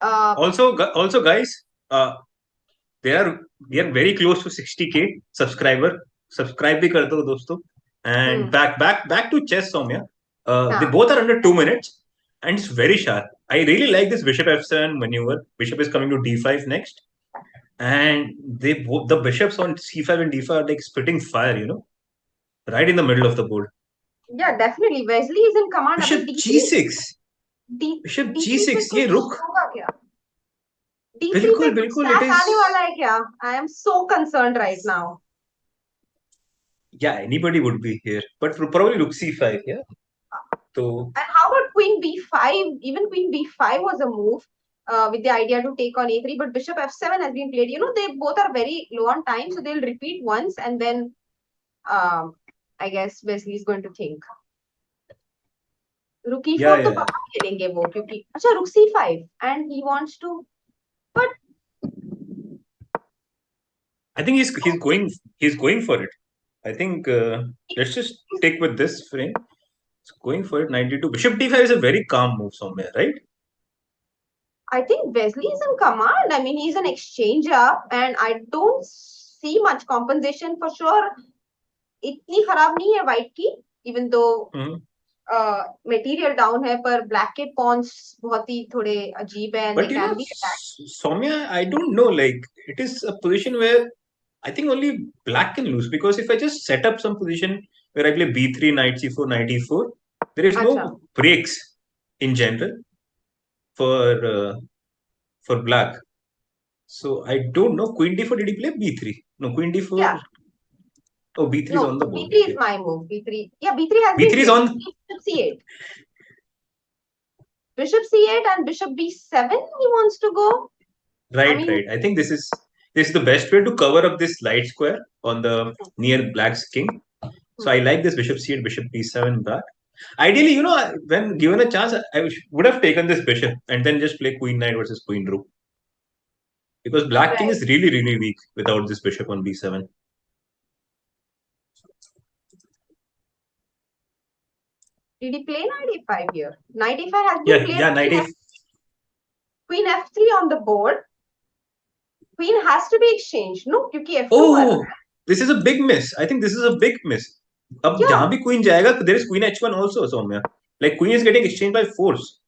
Also guys, we are very close to 60k subscriber. Subscribe भी कर दो दोस्तों. And back to chess, Soumya. They both are under 2 minutes and it's very sharp. I really like this bishop f7 maneuver. Bishop is coming to d5 next, and the bishops on c5 and d5 are like spitting fire, right in the middle of the board. Yeah, definitely. Wesley is in command. Bishop g6. Bishop g6. ये रुक. बिल्कुल it is. आने वाला है क्या? I am so concerned right now. Yeah, anybody would be here, but probably rook c5. Yeah. So. And how about queen b5? Even queen b5 was a move with the idea to take on a3, but bishop f7 has been played. They both are very low on time, so they'll repeat once, and then I guess Wesley is going to think. Rook e4 तो कहाँ खेलेंगे वो, क्योंकि अच्छा rook c5 and he wants to, but I think he's going for it. I think let's just stick with this frame. He's going for it. 92. Bishop d5 is a very calm move somewhere, right? I think Wesley is in command. I mean, he's an exchanger, and I don't see much compensation for sure. इतनी खराब नहीं है white की, even though material down है, पर black के pawns बहुत ही थोड़े अजीब है, and But they can be attacked. Soumya, I don't know. Like, it is a position where I think only black can lose, because if I just set up some position where I play b3, knight c4, knight e4, there is no breaks in general for black. So I don't know. Queen d4, did he play b3? No, queen d4. Yeah. Oh, b3 is on the board. b3 is my move. b3. Yeah, b3 has b3 is on. Bishop c8. Bishop c8 and bishop b7 he wants to go. Right. I think this is the best way to cover up this light square on the near black's king. So I like this bishop c8, bishop b7 back. Ideally, when given a chance, I would have taken this bishop and then just play queen knight versus queen rook. Because black king is really, really weak without this bishop on b7. Did he play knight e5 here? Knight e5 has been played. Yeah, knight e5. Queen f3 on the board. Queen has to be exchanged, no? Because f2 Oh, this is a big miss. I think this is a big miss. Ab jahan bhi queen jayega, there is queen h1 also, Soumya. Like, queen is getting exchanged by force.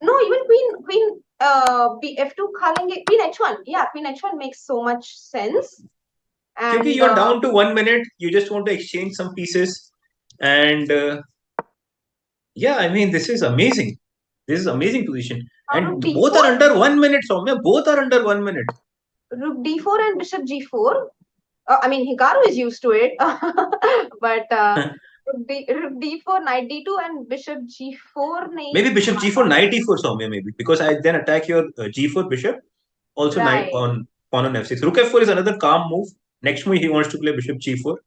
No, even queen f2 khalenge, queen h1. Yeah, queen h1 makes so much sense. And Because you're down to 1 minute, you just want to exchange some pieces. And yeah, I mean, this is amazing. This is amazing position. And both are under 1 minute, Soumya. Both are under 1 minute. Rook d4 and bishop g4. I mean, Hikaru is used to it. But rook d4, knight d2 and bishop g4. Maybe bishop g4, knight e4, Soumya, maybe. Because I then attack your g4 bishop. Also knight on pawn on f6. Rook f4 is another calm move. Next move, he wants to play bishop g4.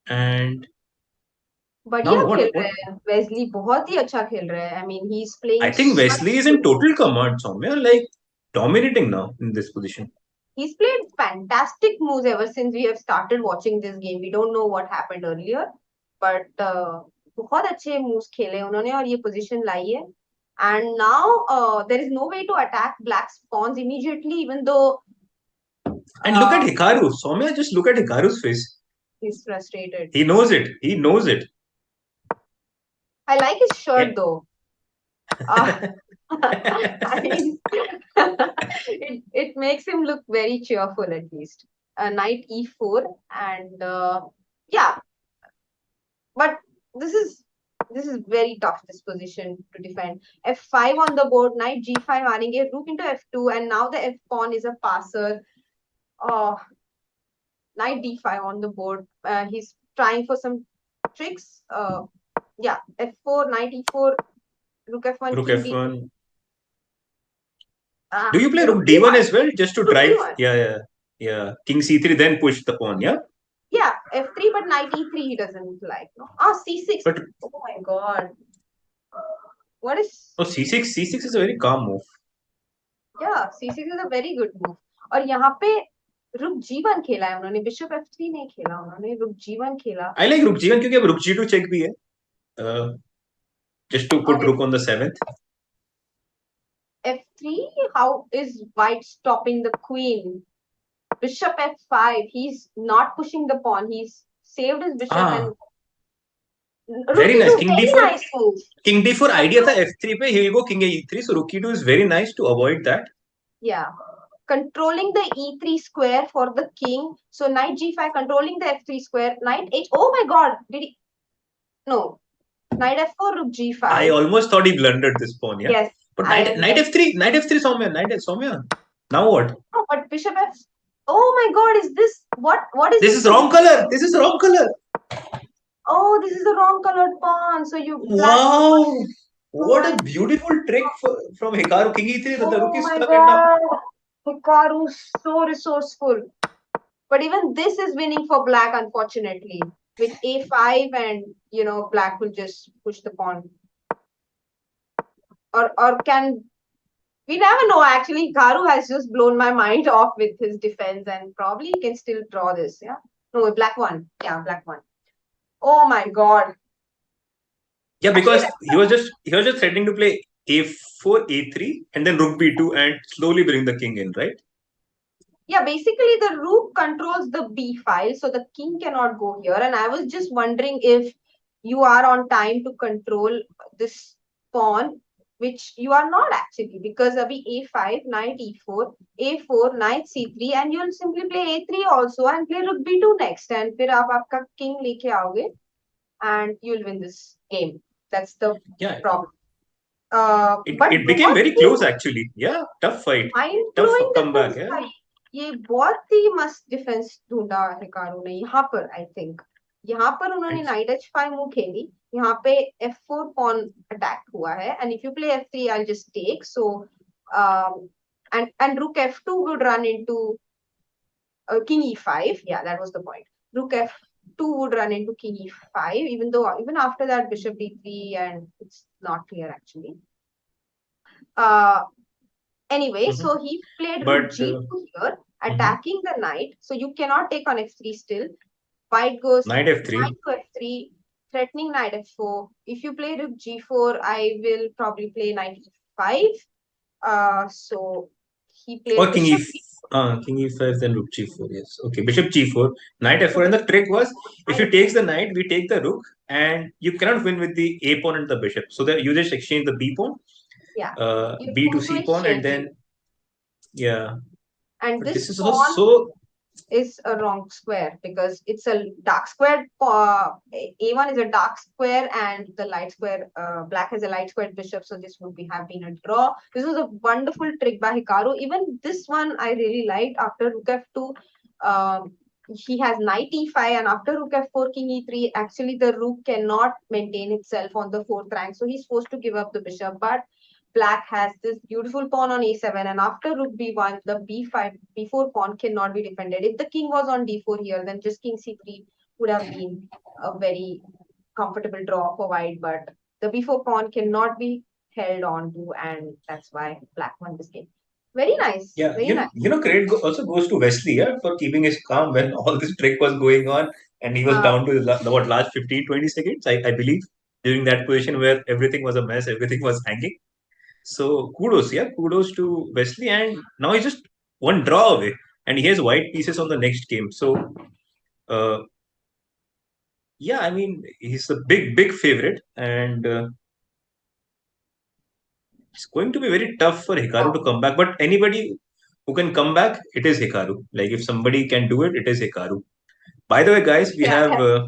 And... बढ़िया खेल रहे हैं Wesley, बहुत ही अच्छा खेल रहे हैं. I mean, he's playing. I think Wesley is in total command, Soumya, like dominating now in this position. He's played fantastic moves ever since we have started watching this game. We don't know what happened earlier, but बहुत अच्छे moves खेले उन्होंने और ये position लाई है. And now there is no way to attack black's pawns immediately, even though. And look at Hikaru, Soumya. Just look at Hikaru's face. He's frustrated. He knows it. He knows it. I like his shirt though. I mean, it makes him look very cheerful at least. Knight e4 and yeah, but this is very tough, this position to defend. f5 on the board, knight g5 मारेंगे, rook into f2, and now the f pawn is a passer. Knight d5 on the board. He's trying for some tricks. Yeah, f4, knight e4, rook f1. Rook f1. Do you play rook d1 as well, just to drive? Yeah. King c3, then push the pawn, yeah? Yeah, f3, but knight e3 he doesn't like. No. c6. But, oh my god. What is... Oh, c6. C6 is a very calm move. Yeah, c6 is a very good move. और यहाँ पे rook g1 खेला है उन्होंने, bishop f3 नहीं खेला उन्होंने, rook g1 खेला. I like rook g1 क्योंकि अब rook g2 check भी है. Just to put rook on the 7th. f3, how is white stopping the queen? Bishop f5, he's not pushing the pawn, he's saved his bishop and very nice. King d4. Nice move. King d4 idea था f3 पे, he'll go king e3, so rook e2 is very nice to avoid that. Yeah. Controlling the e3 square for the king. So knight g5 controlling the f3 square. Knight h. Oh my god. Did he? No. Knight f4, rook g5. I almost thought he blundered this pawn, yeah? Yes. But knight f3, Soumya. Now what? Oh, but bishop f. Oh my god, is this what is this? This is wrong color. This is wrong color. Oh, this is the wrong colored pawn. So you. Wow. What a beautiful trick from Hikaru. King e3, the rook is stuck and Hikaru so resourceful. But even this is winning for black, unfortunately. With a5 and, black will just push the pawn. Or can We never know. Actually, Hikaru has just blown my mind off with his defense, and probably he can still draw this. Yeah. No, black one. Yeah, black one. Oh my god. Yeah, Actually, because he was just threatening to play a4, a3, and then rook b2 and slowly bring the king in, right? yeah, basically the rook controls the b file, so the king cannot go here. And I was just wondering if you are on time to control this pawn, which you are not actually, because abhi a5, knight e4, a4, knight c3, and you'll simply play a3 also and play rook b2 next, and फिर आप आपका king लेके आओगे and you'll win this game. That's the Yeah, problem. it, But it became बहुत very ही close actually. Yeah, tough fight, mind tough blowing comeback. Defence Yeah, था ये बहुत ही मस्त डिफेंस ढूंढा हिकारू ने यहाँ पर आई थिंक यहाँ पर उन्होंने and नाइट h5 मूव खेली यहाँ पे f4 पॉन अटैक हुआ है and if you play f3 I'll just take so and rook f2 would run into king e5 yeah that was the point rook f2 would run into king e5 even after that bishop d3 and it's not clear actually uh anyway, Mhm. so he played rook But g2 here, mhm. attacking the knight. So you cannot take on f3 still. White goes Knight f3. knight to f3, threatening knight f4. If you play rook g4, I will probably play knight e5. So he Or played king bishop king e5, then rook g4. Yes. Okay. Bishop g4, knight f4. And the trick was, if you takes the knight, we take the rook, and you cannot win with the a pawn and the bishop. So that you just exchange the b pawn, yeah. You're b to supposed to c pawn, and exchange then it. yeah. And But this this is pawn so is a wrong square because it's a dark square. A1 is a dark square and the light square, black has a light square bishop. So this would have been a draw. This was a wonderful trick by Hikaru. Even this one I really liked after rook f2. He has knight e5 and after rook f4, king e3, actually the rook cannot maintain itself on the fourth rank. So he's forced to give up the bishop. But black has this beautiful pawn on a7 and after rook b1 the b5 b4 pawn cannot be defended. If the king was on d4 here then just king c3 would have been a very comfortable draw for white, but the b4 pawn cannot be held on to and that's why black won this game. Very nice, yeah. very nice. Credit also goes to Wesley, yeah, for keeping his calm when all this trick was going on, and he was down to what last 15-20 seconds, I believe, during that position where everything was a mess, everything was hanging. So kudos, yeah, kudos to Wesley, and now he's just one draw away, and he has white pieces on the next game. So, yeah, I mean, he's a big favorite, and it's going to be very tough for Hikaru to come back. But anybody who can come back, it is Hikaru. Like if somebody can do it, it is Hikaru. By the way, guys, Yeah.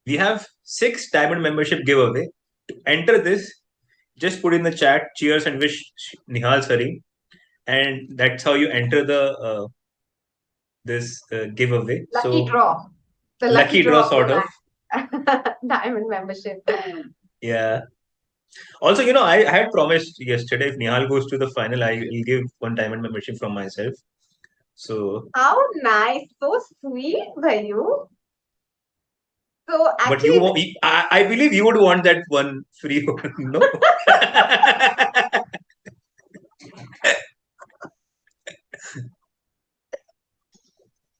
We have 6 diamond membership giveaway. To enter this, just put in the chat cheers and wish Nihal Sarin, and that's how you enter the this giveaway. Lucky So draw, the lucky lucky draw draw of sort of. the diamond membership. Yeah. Also, I had promised yesterday if Nihal goes to the final, I will give 1 diamond membership from myself. So, How nice, so sweet by you. So but you, actually, I believe you would want that one free one, no?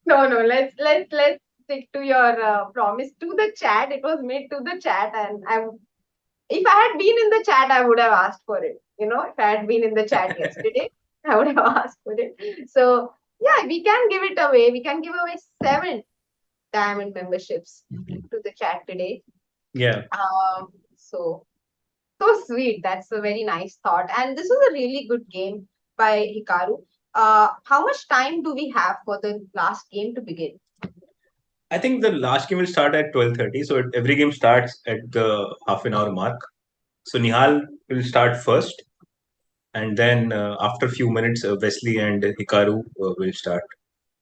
no. Let's stick to your promise to the chat. It was made to the chat, and if I had been in the chat, I would have asked for it. If I had been in the chat yesterday, I would have asked for it. So yeah, we can give it away. We can give away 7 diamond memberships to the chat today. Yeah. So sweet. That's a very nice thought. And this was a really good game by Hikaru. How much time do we have for the last game to begin? I think the last game will start at 12:30. So every game starts at the half an hour mark. So Nihal will start first, and then after a few minutes, Wesley and Hikaru will start.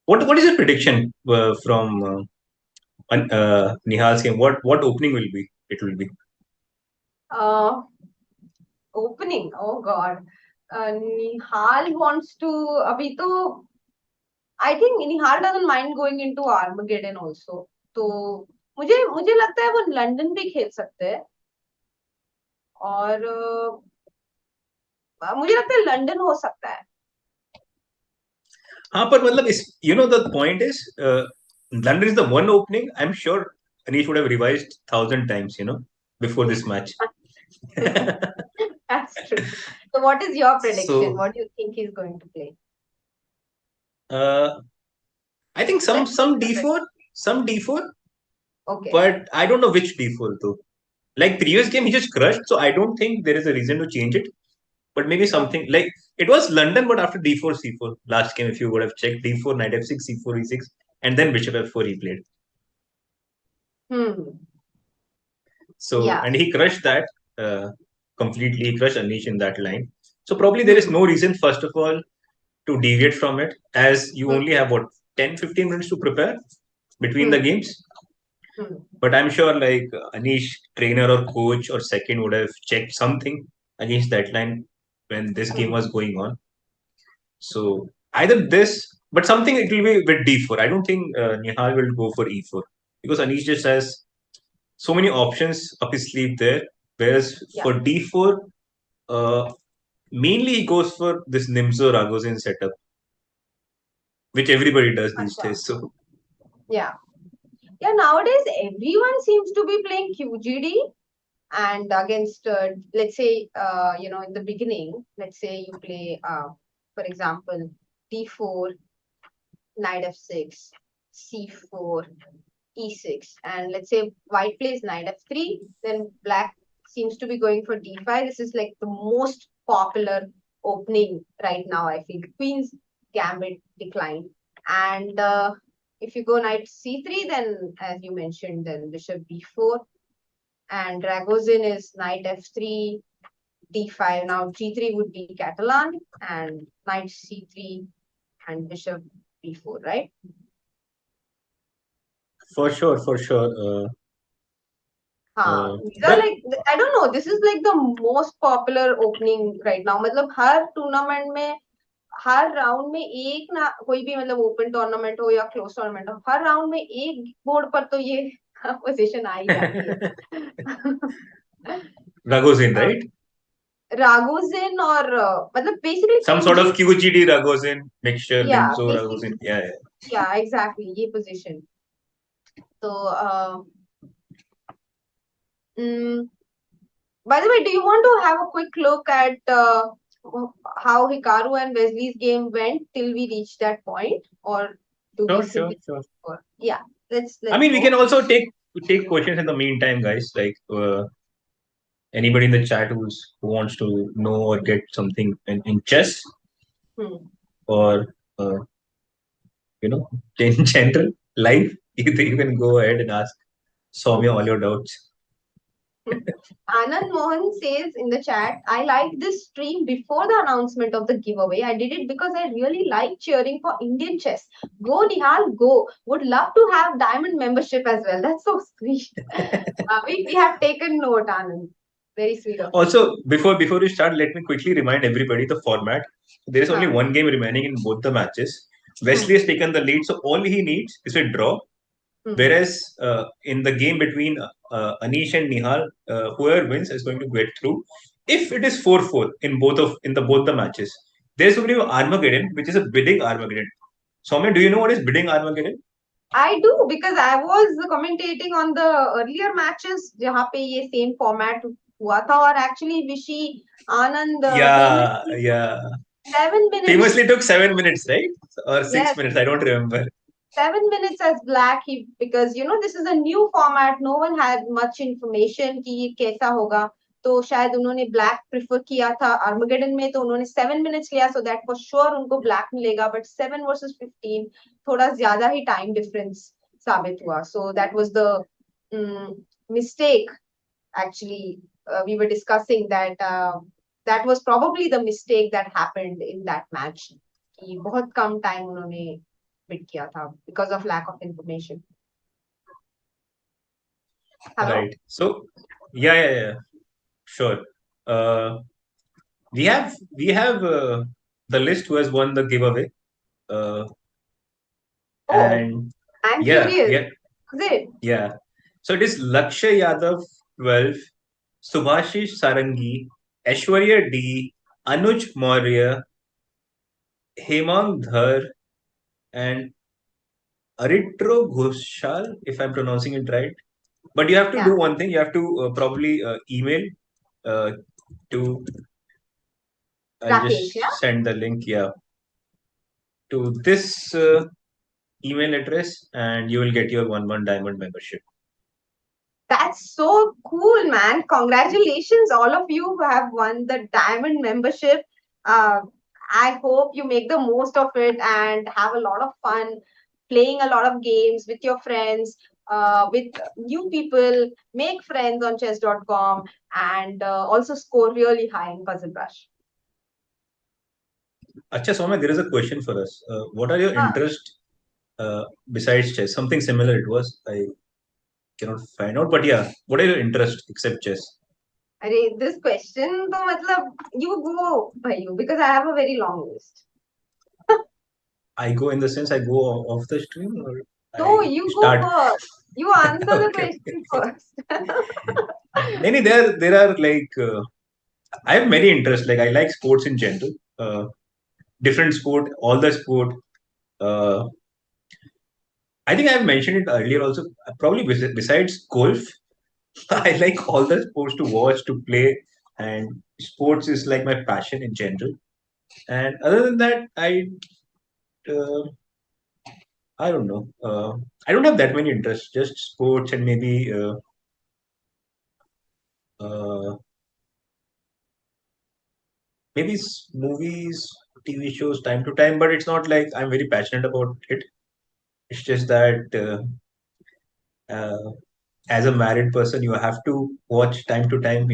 What is your prediction from Nihal's game? What opening will be? It will be. Opening. Oh God. Nihal wants to. Abhi to, I think Nihal doesn't mind going into Armageddon also. तो मुझे लगता है वो London भी खेल सकते हैं और मुझे लगता है लंदन हो सकता है. हाँ पर मतलब इस the point is London is the one opening. I'm sure Anish would have revised 1,000 times before this match. That's true. So what is your prediction? So What do you think he's going to play? I think some D4, Okay. but I don't know which D4 though. Like previous game he just crushed, so I don't think there is a reason to change it. But maybe something like it was London, but after D4 C4 last game, if you would have checked D4 Knight F6 C4 E6 and then Bishop F4 he played. So Yeah. and he crushed that completely. He crushed Anish in that line. So probably there is no reason first of all to deviate from it, as you only have what 10-15 minutes to prepare between the games. But I'm sure like Anish, trainer or coach or second, would have checked something against that line when this game was going on. So either this, but something it will be with D4. I don't think Nihal will go for E4 because Anish just has so many options up his sleeve there. Whereas for D4, mainly he goes for this Nimzo Ragozin setup, which everybody does these days. So yeah, nowadays everyone seems to be playing QGD and against let's say in the beginning, let's say you play for example D4, Knight F6, C4, E6, and let's say white plays Knight F3, then black seems to be going for D5. This is like the most popular opening right now, I feel. Queen's Gambit declined. And if you go Knight C3, then as you mentioned, then Bishop B4. And Ragozin is Knight F3, D5. Now G3 would be Catalan, and Knight C3 and Bishop B4, right? for sure. These are like, I don't know, this is like the most popular opening right now. मतलब हर tournament में हर round में एक ना कोई भी मतलब open tournament हो या क्लोज टूर्नामेंट हो, हर राउंड में एक बोर्ड पर तो ये पोजीशन आ ही जाती है. Ragozin, right? Ragozin or मतलब basically some sort of QGD Ragozin mixture. Yeah, Nimzo Ragozin. Yeah, exactly. ये position. So by the way, do you want to have a quick look at how Hikaru and Wesley's game went till we reach that point, or do we Sure. Yeah, let's I mean, go. we can also take questions in the meantime, guys. Like anybody in the chat who wants to know or get something in chess, or in general life, you can go ahead and ask Soumya all your doubts. Anand Mohan says in the chat, I liked this stream before the announcement of the giveaway. I did it because I really like cheering for Indian chess. Go Nihal, go. Would love to have diamond membership as well. That's so sweet. We have taken note, Anand. Very sweet of you. Also, before we start, let me quickly remind everybody the format. There is only one game remaining in both the matches. Wesley has taken the lead, so all he needs is a draw. Whereas in the game between Anish and Nihal, whoever wins is going to get through. If it is 4-4 in both the matches, there's going to be Armageddon, which is a bidding Armageddon. Soumya, do you know what is bidding Armageddon? I do, because I was commentating on the earlier matches जहाँ पे ये same format हुआ था, और actually Vishy Anand 7 minutes famously took 7 minutes, right? Or 6 minutes, I don't remember. 7 minutes as black, because this is a new format, no one had much information कि ये कैसा होगा, तो शायद उन्होंने black prefer किया था Armageddon में, तो उन्होंने 7 minutes लिया, so that for sure उनको black मिलेगा. But 7 versus 15 थोड़ा ज्यादा ही time difference साबित हुआ. So that was the mistake. Actually, we were discussing that that was probably the mistake that happened in that match. कि बहुत कम time उन्होंने bid किया था because of lack of information. Hello? Right. So sure. We have the list who has won the giveaway. And I'm curious. Is it? Yeah. So it is Lakshay Yadav 12, Subhashish Sarangi, Aishwarya D, Anuj Maurya, Hemang Dhar, and Aritro Ghoshal, if I'm pronouncing it right. But you have to Yeah, do one thing. You have to probably email uh, to. I'll Rakesh, just yeah. send the link, yeah, to this email address, and you will get your 1 month diamond membership. That's so cool, man. Congratulations, all of you who have won the diamond membership. Uh, I hope you make the most of it and have a lot of fun playing a lot of games with your friends, with new people, make friends on chess.com, and also score really high in Puzzle Brush. Acha, Soumya, there is a question for us. What are your Huh. interests besides chess? Something similar it was. I cannot find out. But yeah, what are your interests except chess? अरे, this question, तो मतलब you go, bhaiyo, because I have a very long list. I go in the sense I go off the stream or No, I you go start. first. You answer the Okay. question first. Many there are like I have many interests. Like I like sports in general. Different sport, all the sport. Uh, I think I've mentioned it earlier also. Probably besides golf, I like all the sports to watch, to play, and sports is like my passion in general. And other than that, uh, I don't know. I don't have that many interests. Just sports and maybe uh, maybe movies, TV shows, time to time. But it's not like I'm very passionate about it. It's just that uh, as a married person, you have to watch time to time.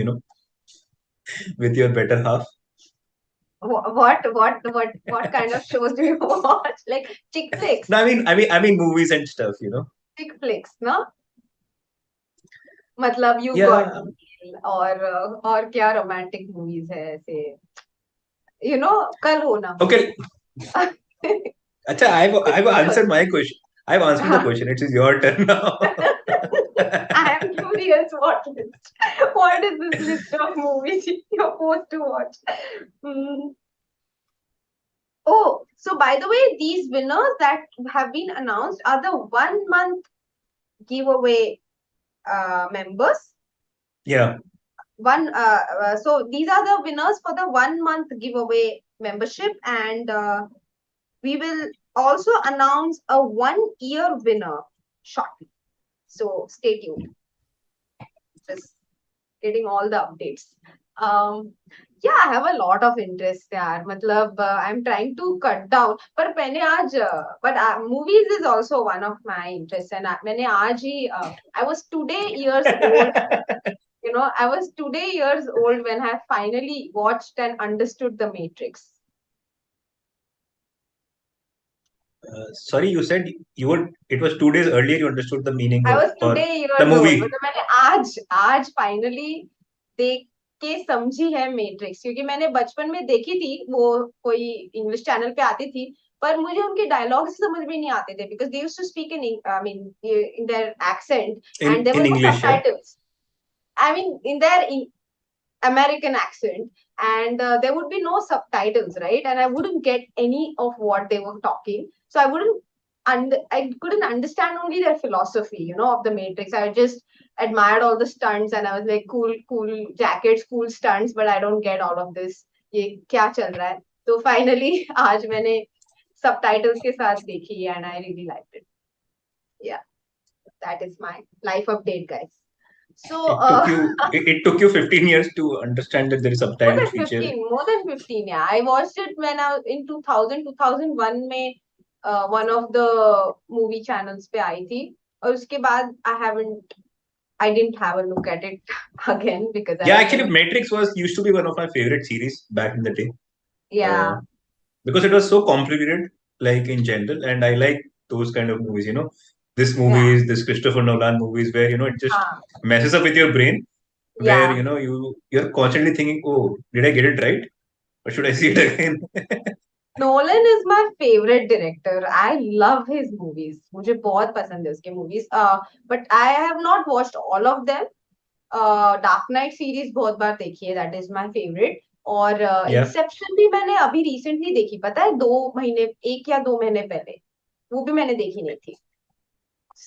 With your better half. What kind of shows do you watch? Like chick flicks, No, I mean movies and stuff. chick flicks, no? मतलब you got Yeah. और क्या romantic movies है ऐसे? You know, कल हो ना हो. Okay. Acha, I've answered my question. I've answered the question. It is your turn now. I am curious what is this list of movies you're supposed to watch? Hmm. Oh, so by the way, these winners that have been announced are the 1 month giveaway members. Yeah. So these are the winners for the 1 month giveaway membership, and we will also announce a 1 year winner shortly. So stay tuned. Just getting all the updates. Yeah, I have a lot of interest यार. मतलब I'm trying to cut down. पर मैंने आज but movies is also one of my interests, and मैंने आज ही I was today years old. I was today years old when I finally watched and understood The Matrix. Sorry, you said it was 2 days earlier you understood the meaning I of was or today years the old. movie. मतलब मैंने आज finally देख के समझी है matrix, क्योंकि मैंने बचपन में देखी थी, वो कोई इंग्लिश चैनल पे आती थी, पर मुझे उनके डायलॉग समझ में नहीं आते थे because they used to speak in their accent, and there In were no English, yeah. subtitles. I mean, in their American accent, and there would be no subtitles, right? And I wouldn't get any of what they were talking, so I couldn't understand only their philosophy, of the Matrix. I just admired all the stunts, and I was like, cool jackets, cool stunts, but I don't get all of this. ये क्या चल रहा है? So finally, आज मैंने subtitles के साथ देखी, and I really liked it. Yeah, that is my life update, guys. So it took you 15 years to understand that there is subtitle feature. more than 15, yeah. I watched it when I was in 2001 में one of the movie channels पे आई थी, और उसके बाद I didn't have a look at it again because Yeah, actually Matrix used to be one of my favorite series back in the day. Yeah. Because it was so complicated, like in general, and I like those kind of movies, this movies, this Christopher Nolan movies where, it just messes up with your brain, where, you're constantly thinking, oh, did I get it right? Or should I see it again? Nolan is my favorite director. I love his movies. मुझे बहुत पसंद है उसके movies. But I have not watched all of them. Dark Knight series बहुत बार देखी है. That is my favorite. और Yeah. Inception भी मैंने अभी रिसेंटली देखी, पता है, 2 महीने, 1 या 2 महीने पहले, वो भी मैंने देखी नहीं थी.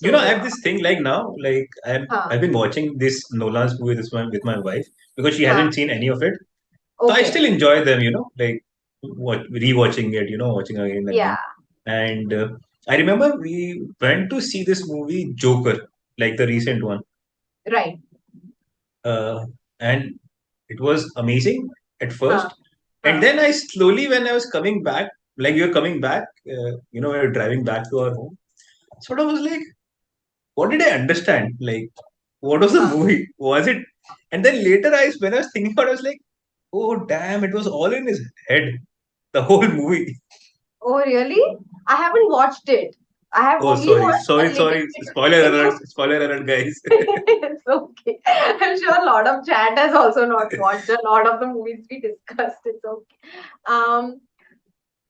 You know, I So have this thing like now, like हाँ, I've been watching this Nolan's movie with my wife because she हाँ, hasn't seen any of it. So I okay, still enjoy them, you know, like rewatching it, you know, watching again and again. yeah, And I remember we went to see this movie Joker, like the recent one, right, and it was amazing at first. हाँ, And हाँ, then I slowly, when I was coming back, like we were coming back, you know, we were driving back to our home. Sort of was like, what did I understand? Like, what was the हाँ. movie? Was it? And then later, when I was thinking about it, I was like, oh damn, it was all in his head, the whole movie. Oh, really? I haven't watched it. I have Oh, only sorry, watched a sorry, little sorry. bit. Spoiler alert, guys. It's okay. I'm sure a lot of chat has also not watched a lot of the movies we discussed. It's okay.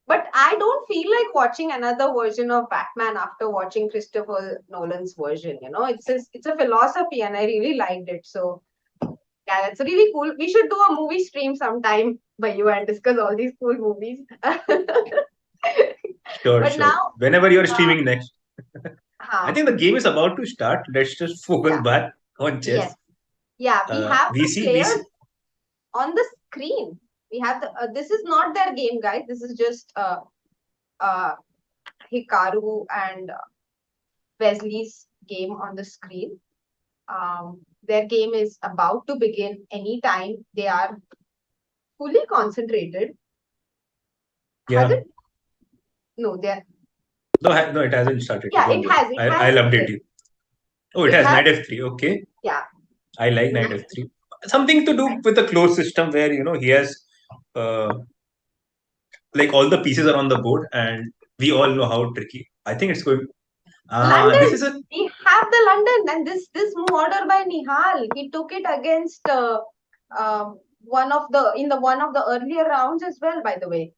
But I don't feel like watching another version of Batman after watching Christopher Nolan's version. You know, it's a philosophy, and I really liked it. So yeah, that's really cool. We should do a movie stream sometime by you and discuss all these cool movies. Sure, But sure. now, Whenever you're uh, streaming next, I huh, think the game is about to start. Let's just focus yeah, back on chess. yes, yeah, we have the We players see. on the screen. We have the. This is not their game, guys. This is just uh, Hikaru and Wesley's game on the screen. Their game is about to begin anytime. They are fully concentrated. Has Yeah. it? No, they're. No, it hasn't started. Yeah, Don't it worry. has. It has I'll update started. you. Oh, it It has has. knight f3. Okay. Yeah. I like knight Nice. f3. Something to do with a closed system where, you know, he has uh, like all the pieces are on the board and we all know how tricky. I think it's going. This is London. a. We have the London, and this move order by Nihal. He took it against one of the in the one of the earlier rounds as well. By the way,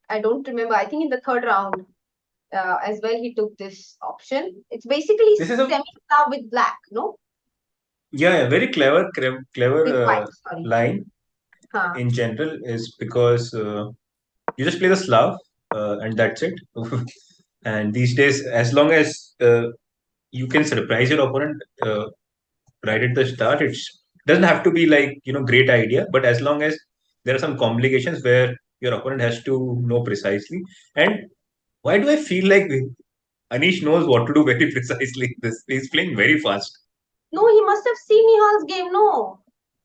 I don't remember. I think in the third round as well he took this option. It's basically This is a. semi-star with black, no? Yeah, very clever With white. Sorry. line Huh. in general is because you just play the Slav and that's it. And these days, as long as you can surprise your opponent right at the start, it doesn't have to be like, you know, great idea, but as long as there are some complications where your opponent has to know precisely. And why do I feel like Anish knows what to do very precisely? This he's playing very fast. No, he must have seen Nihal's game. No,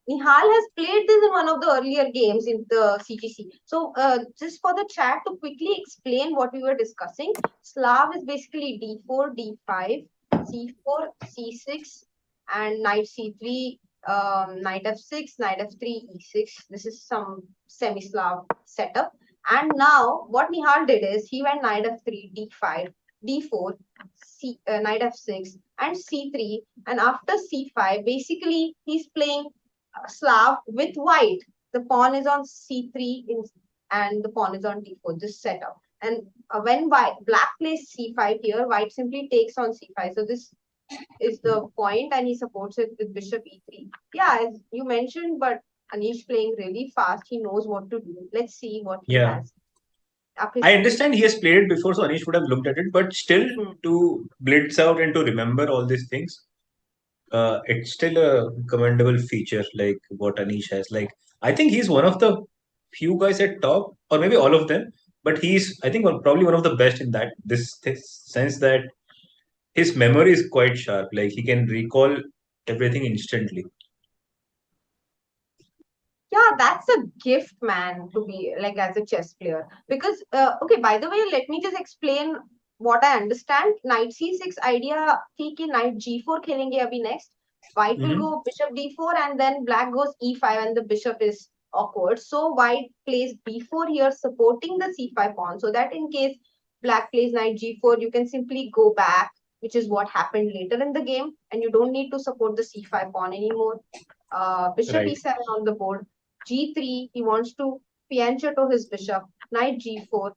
Nihal has played this in one of the earlier games in the CGC. So, just for the chat to quickly explain what we were discussing, Slav is basically d4, d5, c4, c6, and knight c3, knight f6, knight f3, e6. This is some semi-Slav setup. And now, what Nihal did is he went knight f3, d5, d4, knight f6, and c3. And after c5, basically he's playing Slav with white. The pawn is on c3 and the pawn is on d4. This setup. And when black plays c5 here, white simply takes on c5. So this is the point, and he supports it with bishop e3. Yeah, as you mentioned, but Anish playing really fast. He knows what to do. Let's see what he Yeah. has up his I sleeve. understand he has played it before, so Anish would have looked at it, but still to blitz out and to remember all these things, it's still a commendable feature like what Anish has. Like I think he's one of the few guys at top, or maybe all of them, but he's I think probably one of the best in this sense that his memory is quite sharp. Like he can recall everything instantly. Yeah, that's a gift, man, to be like as a chess player. Because okay, by the way, let me just explain what I understand. Knight c6 idea थी कि knight g4 खेलेंगे अभी next. White will Mm-hmm. go bishop d4 and then black goes e5 and the bishop is awkward. So white plays b4 here, supporting the c5 pawn, so that in case black plays knight g4, you can simply go back, which is what happened later in the game, and you don't need to support the c5 pawn anymore. Bishop Right. e7 on the board. G3, he wants to fianchetto to his bishop. Knight G4,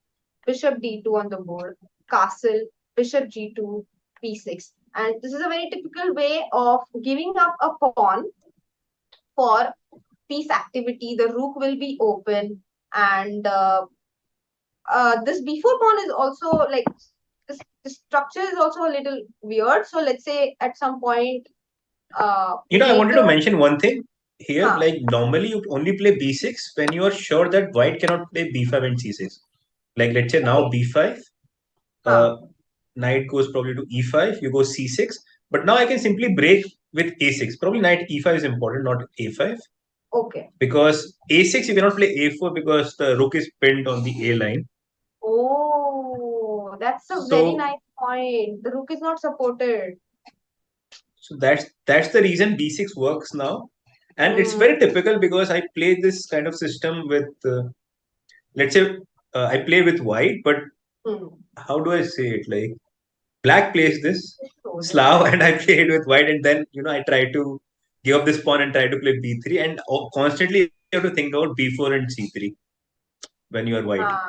bishop D2 on the board. Castle, bishop G2, B6. And this is a very typical way of giving up a pawn for piece activity. The rook will be open, and this b4 pawn is also like this structure is also a little weird. So let's say at some point, I wanted to mention one thing here. Huh. Like normally you only play b6 when you are sure that white cannot play b5 and c6. Like let's say now b5, knight goes probably to e5, you go c6. But now I can simply break with a6. Probably knight e5 is important, not a5. Okay. Because a6 you cannot play a4 because the rook is pinned on the a line. Oh, that's a very nice point. The rook is not supported. So that's the reason b6 works now. And it's very typical because I play this kind of system with, let's say, I play with white, but how do I say it? Like, black plays this Slav, and I play it with white, and then I try to give up this pawn and try to play b3, and constantly you have to think about b4 and c3 when you are white.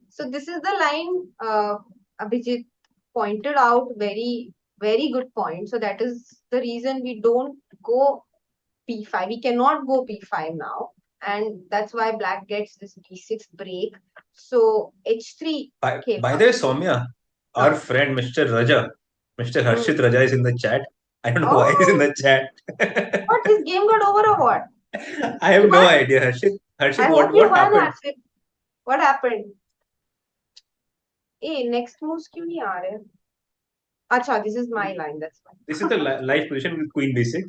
So this is the line Abhijit pointed out. Very, very good point. So that is the reason we don't go b5. We cannot go b5 now. And that's why black gets this b6 break. So h3. By the way, Soumya, our friend Mr. Raja, Mr. Harshit Raja is in the chat. I don't know why he's in the chat. What, his game got over or what? I have no idea, Harshit. Harshit, what happened? Harshit. What happened? Hey, next moves क्यों नहीं आ रहे? Acha, this is my line. That's fine. This is the live position with queen b6.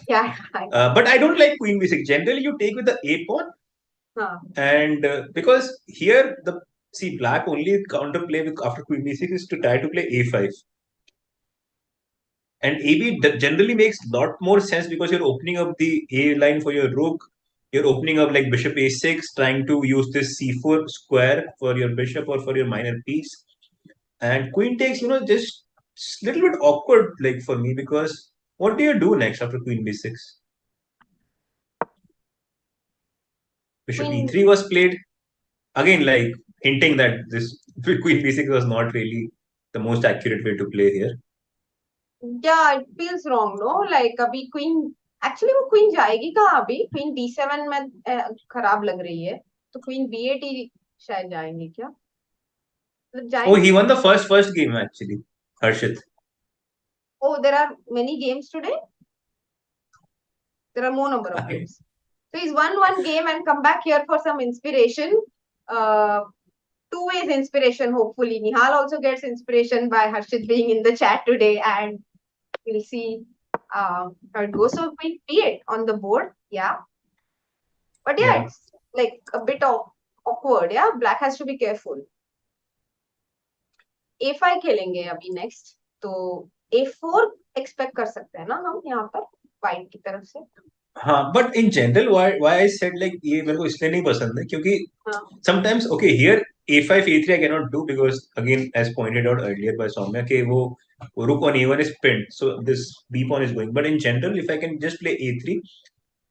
Yeah. But I don't like queen b6. Generally, you take with the a pawn. And because here black only counterplay with after queen b6 is to try to play a5. And AB generally makes a lot more sense because you're opening up the A line for your rook. You're opening up like bishop a6, trying to use this c4 square for your bishop or for your minor piece. And queen takes, just a little bit awkward like for me because what do you do next after queen b6? Bishop e3 was played. Again, like hinting that this queen b6 was not really the most accurate way to play here. Yeah, it feels wrong, no? Like अभी queen actually वो queen जाएगी कहाँ अभी? Queen d7 में खराब लग रही है. तो queen b8 ही शायद जाएंगी क्या? Oh, he won the first game actually, Harshit. Oh, there are many games today? There are more number of games. So he's won one game and come back here for some inspiration. Two ways inspiration, hopefully. Nihal also gets inspiration by Harshit being in the chat today, and we'll see how it goes. So queen b8 on the board, yeah. But yeah, it's like a bit of awkward, yeah. Black has to be careful. a5 खेलेंगे अभी next. तो a4 expect कर सकते हैं ना हम यहाँ पर white की तरफ से. हाँ, but in general, why I said like ये मेरे को इसलिए नहीं पसंद है क्योंकि sometimes okay here a5 a3 I cannot do because again as pointed out earlier by Soumya कि वो rook on a1 is pinned, so this b pawn is going. But in general, if I can just play a3,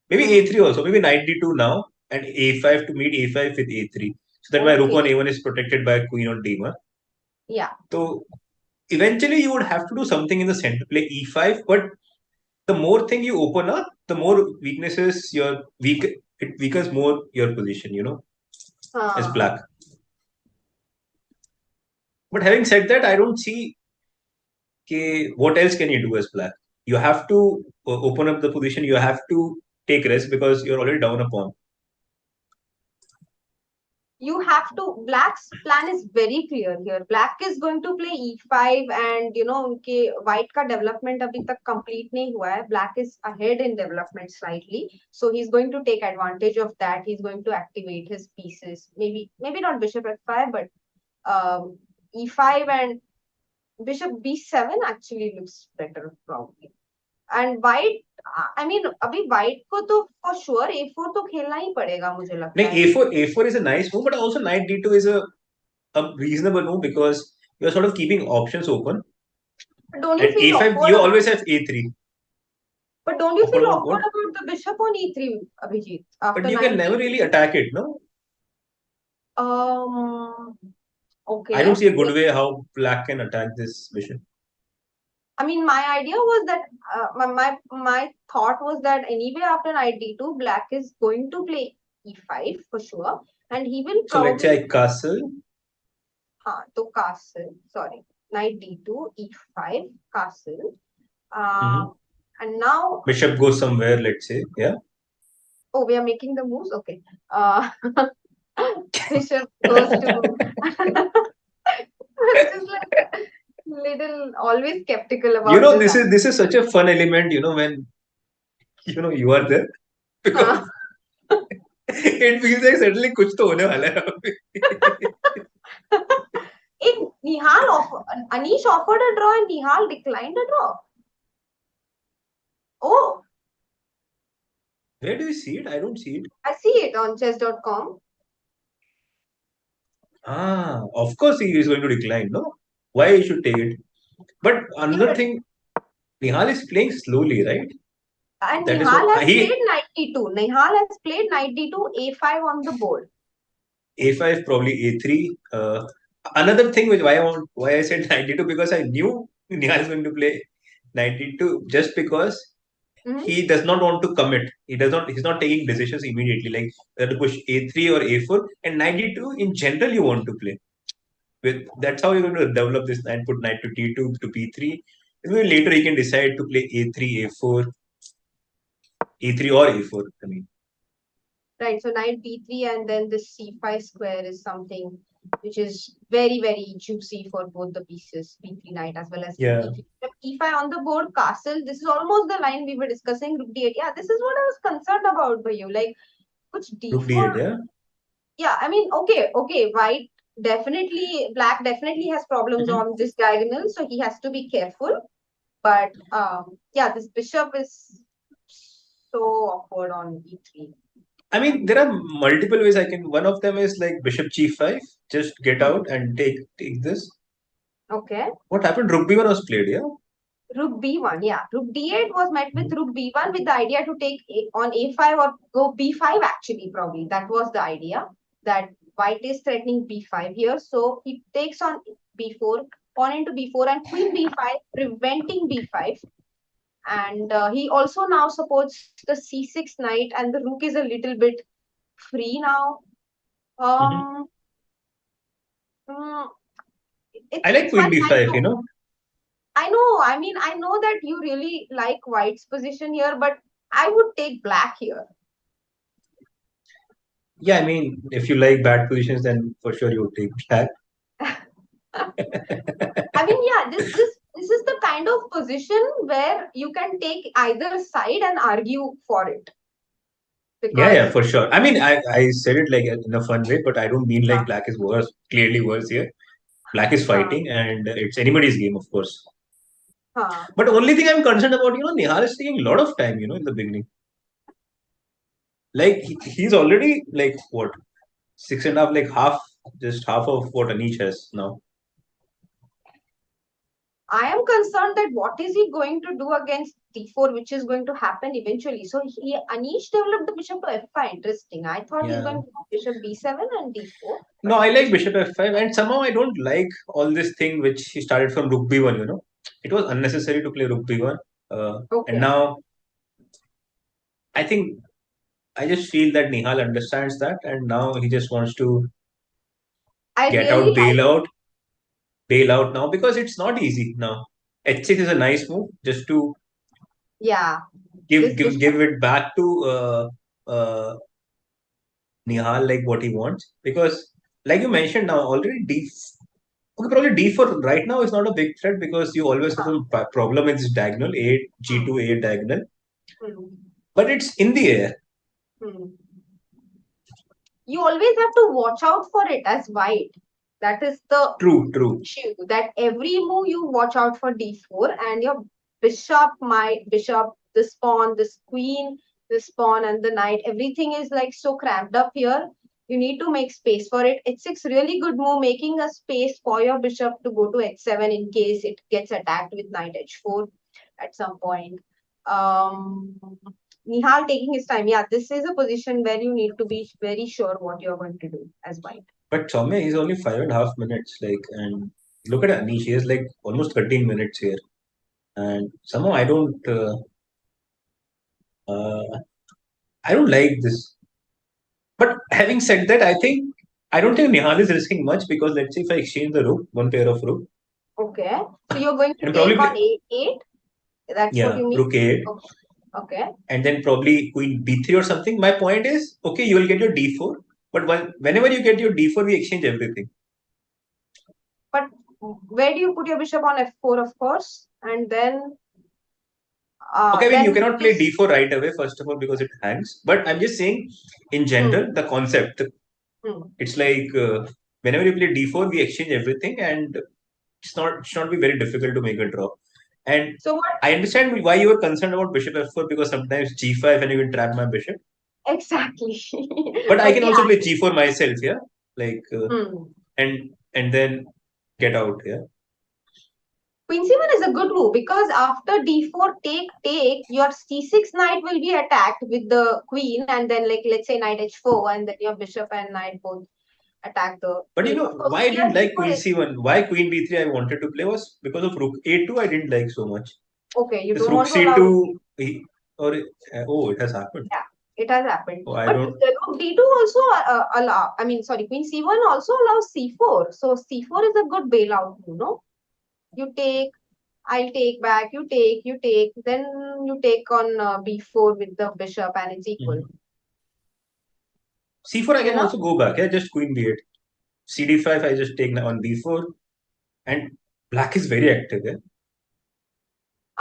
maybe a3 also, maybe knight d2 now and a5 to meet a5 with a3, so that my rook on a1 is protected by queen on d1. Yeah. So eventually you would have to do something in the center, play e5, but the more thing you open up, the more weaknesses it weakens more your position, as black. But having said that, I don't see what else can you do as black. You have to open up the position. You have to take risks because you're already down a pawn. You have to. Black's plan is very clear here. Black is going to play e5, and उनके white का development अभी तक complete नहीं हुआ है. Black is ahead in development slightly, so he's going to take advantage of that. He's going to activate his pieces. Maybe not bishop f5, but e5 and bishop b7 actually looks better probably. And white, I mean, अभी white को तो for sure a4 तो खेलना ही पड़ेगा मुझे लगता है. A4 is a nice move, but also knight d2 is a reasonable move because you're sort of keeping options open. But don't you feel a5 awkward you always have a3. But don't you feel awkward about the bishop on e3, Abhijit? But you can never really attack it, no? Okay. I don't see a good way how black can attack this bishop. I mean, my idea was that my thought was that anyway after knight d2, black is going to play e5 for sure, and he will So let's say probably I castle. to castle. Sorry, knight d2, e5, castle. Mhm. And now Bishop goes somewhere, let's say. Yeah. oh, we are making the moves. Okay. Uh, bishop goes to. It's just like little always skeptical about this. This is such a fun element, when you are there. Because it feels like suddenly कुछ तो होने वाला है. If Anish offered a draw and Nihal declined a draw. Oh, Where do you see it? I don't see it. I see it on chess.com. Of course he is going to decline, no? Why he should take it? But another thing, Nihal is playing slowly, right? And That is Nihal what has played knight d2. Nihal has played knight d2, a5 on the board. A5, probably A3. Another thing why I said 92, because I knew Nihal is going to play 92 just because he does not want to commit. He's not taking decisions immediately. Like you have to push A3 or A4, and 92 in general you want to play. That's how you're going to develop this and put knight to D2 to B3. And then later you can decide to play A3, A4, A3 or A4. I mean. Right, so knight b3 and then this c5 square is something which is very, very juicy for both the pieces, b3 knight as well as e3. e5 on the board, castle. This is almost the line we were discussing, rook d8. Yeah, this is what I was concerned about for you. Like, which d4? Rook d8, yeah? Yeah, I mean, okay, black definitely has problems on this diagonal, so he has to be careful. But yeah, this bishop is so awkward on e3. I mean, there are multiple ways one of them is like bishop g5, just get out and take this. Okay. What happened? Rook b1 was played, yeah? Rook b1, yeah. Rook d8 was met with rook b1 with the idea to take on a5 or go b5 actually, probably. That was the idea, that white is threatening b5 here. So he takes on b4, pawn into b4 and queen b5, preventing b5. And he also now supports the c6 knight, and the rook is a little bit free now. I like queen b5, I know. I mean, I know that you really like white's position here, but I would take black here. Yeah, I mean, if you like bad positions, then for sure you would take black. I mean, yeah, this is the kind of position where you can take either side and argue for it. Yeah, for sure. I mean, I said it like in a fun way, but I don't mean like black is clearly worse here. Black is fighting, and it's anybody's game, of course. But the only thing I'm concerned about, Nihal is taking a lot of time, in the beginning. Like, he's already, like, what, 6.5, like just half of what Anish has now. I am concerned that what is he going to do against d4, which is going to happen eventually. So Anish developed the bishop to f5. Interesting. I thought he's going to do bishop b7 and d4. No, I like bishop f5, and somehow I don't like all this thing which he started from rook b1, It was unnecessary to play rook b1. And now, I think, I just feel that Nihal understands that, and now he just wants to bail out now, because it's not easy now. h6 is a nice move, just to give it back to Nihal like what he wants, because like you mentioned now already probably d4 right now is not a big threat, because you always have some problem with this diagonal g2 a diagonal, but it's in the air. You always have to watch out for it as white. That is the true issue, that every move you watch out for d4, and your bishop, this pawn, this queen, this pawn, and the knight, everything is like so cramped up here. You need to make space for it. h6 really good move, making a space for your bishop to go to h7 in case it gets attacked with knight h4 at some point. Nihal taking his time. Yeah, this is a position where you need to be very sure what you're going to do as white. But Soumya, he's only 5.5 minutes, and look at Anish, he has like almost 13 minutes here. and somehow I don't like this. But having said that, I don't think Nihal is risking much because let's say if I exchange the rook, one pair of rook, Okay. So you're going to and take probably on A8? That's what you mean? rook a8, Okay. and then probably queen b3 or something. My point is, okay, you will get your d4, but whenever you get your d4, we exchange everything. But where do you put your bishop on f4, of course, and then Okay, I mean, you then cannot play d4 right away, first of all, because it hangs. But I'm just saying, in general, the concept, it's like whenever you play d4, we exchange everything, and it's not be very difficult to make a draw. And so what I understand why you were concerned about bishop f4 because sometimes g5 and you can trap my bishop. exactly? But I can yeah. also play g4 myself, yeah, like and then get out, yeah. Queen c1 is a good move because after d4 take, your c6 knight will be attacked with the queen, and then like let's say knight h4, and then your bishop and knight both attack the But queen. you know why I didn't like queen c1? Why queen b3 I wanted to play was because of rook a2 I didn't like so much. Okay, you This don't rook want to allow c2 or oh, it has happened. Yeah, it has happened. Oh, I But don't. the rook d2 also allow. I mean, sorry, queen c1 also allows c4. So c4 is a good bailout, you know. You take, I'll take back. You take. Then you take on b4 with the bishop, and it's equal. c4 I You can know? also go back. Yeah, just queen b8. cd5 I just take on b4, and black is very active. Yeah,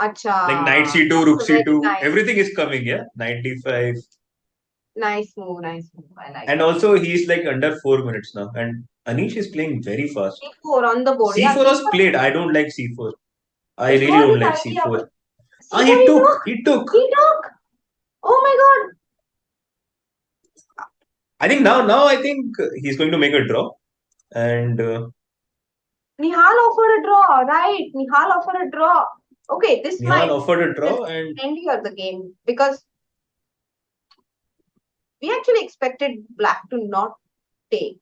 Acha. like knight c2, rook That's a very c2, nice, everything is coming. Yeah, knight d5. nice move. I like And that. also he's like under 4 minutes now, and Anish is playing very fast. c4 on the board. c4 Yeah, was played. I don't like c4. I it's really got don't this like idea. c4. C4 He he took. took. He took. He took. Oh my god. I think now I think he's going to make a draw, and Nihal offered a draw, right? Nihal offered a draw. Okay, this Nihal might offered a draw, just and end here the game because we actually expected black to not take.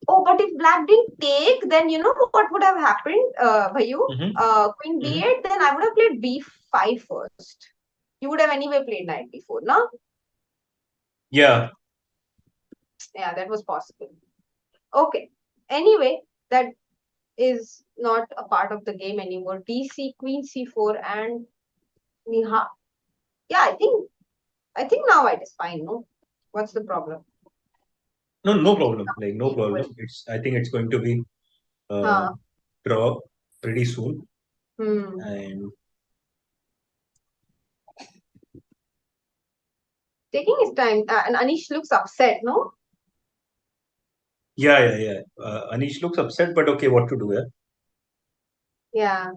Oh, but if black didn't take, then you know what would have happened, Bhayu? Queen b8, then I would have played b5 first. You would have anyway played knight b4, no? yeah, Yeah, that was possible. Okay. Anyway, that is not a part of the game anymore. DC, Queen c4, and Nihal. Yeah, I think now it is fine, no? What's the problem? no problem. Like no problem. I think it's going to be draw pretty soon, and taking his time. And Anish looks upset, no? yeah. Anish looks upset, but okay, what to do? Yeah. Yeah.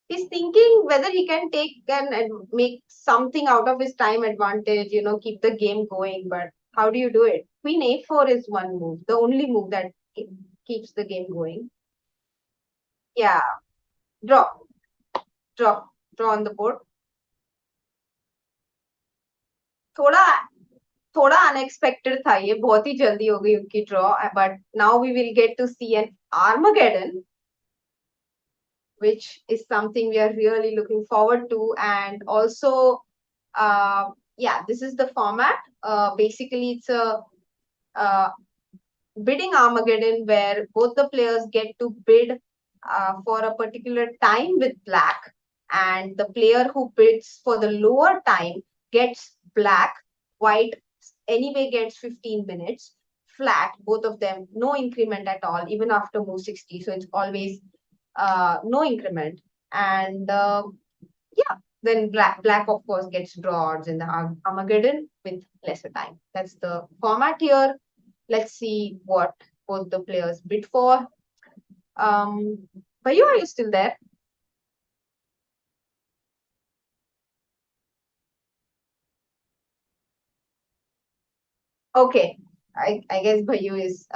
He's thinking whether he can take and make something out of his time advantage, you know, keep the game going. But how do you do it? Queen a4 is one move, the only move that keeps the game going. Yeah. Draw. Draw on the board. थोड़ा unexpected था ये, बहुत ही जल्दी हो गई उनकी draw, but now we will get to see an Armageddon, which is something we are really looking forward to. And also, yeah, this is the format. Basically, it's a bidding Armageddon where both the players get to bid for a particular time with black, and the player who bids for the lower time gets black. White anyway gets 15 minutes flat, both of them, no increment at all, even after move 60. So it's always no increment. And yeah, then black of course gets draws in the Armageddon with lesser time. That's the format here. Let's see what both the players bid for. Bayu, are you still there? Okay, I guess Bayu is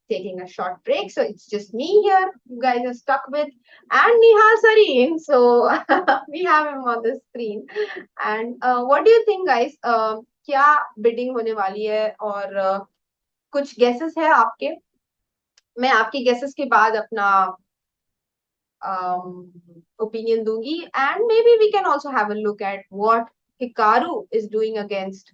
taking a short break, so it's just me here. You guys are stuck with, and Nihal Sarin. So we have him on the screen. And what do you think, guys? क्या bidding होने वाली है और कुछ guesses है आपके? मैं आपके guesses के बाद अपना opinion दूंगी, and maybe we can also have a look at what Hikaru is doing against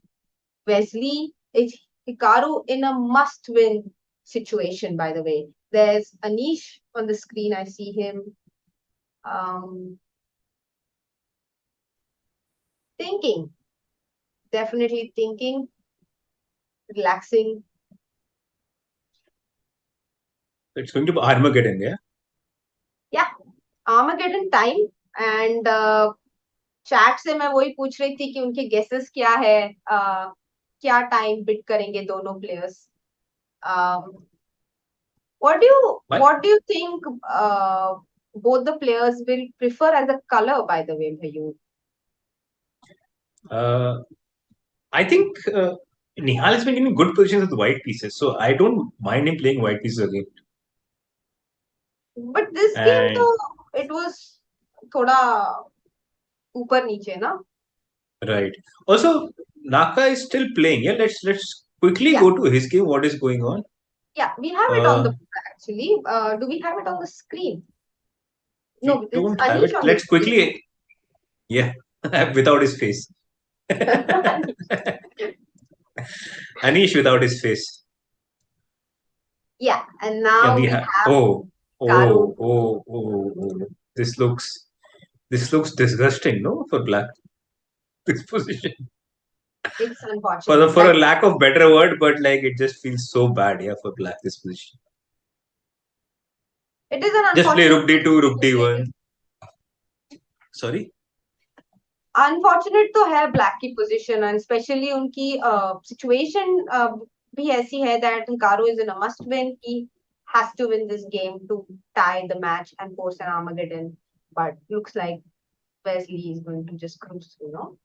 Wesley. Is Hikaru in a must-win situation, by the way? There's Anish on the screen. I see him thinking, definitely thinking, relaxing. It's going to be Armageddon, yeah? Yeah, Armageddon time. And chat से मैं वही पूछ रही थी कि उनके guesses क्या है, क्या time bid करेंगे दोनों players. What do you think both the players will prefer as a color, by the way, Bhayu? I think Nihal has been in good positions with white pieces, so I don't mind him playing white pieces again. But this game, though, it was thoda ऊपर नीचे, na? Right. Also, Naka is still playing. Yeah, let's quickly go to his game. What is going on? Yeah, we have it on the board actually. Do we have it on the screen? No, it's don't have Anish it. on Let's the screen. quickly. Yeah, without his face. Anish without his face. Yeah, and now Yeah, we have oh, Hikaru. oh. This looks disgusting, no, for black. This position. It's unfortunate. For a lack of better word, but like it just feels so bad, yeah, for black this position. It is an Just play unfortunate Rook D2, Rook D1. Sorry? Unfortunate तो है black की position, and specially उनकी situation भी ऐसी है that Hikaru is in a must win. He has to win this game to tie the match and force an Armageddon, but looks like Wesley is going to just cruise through, no?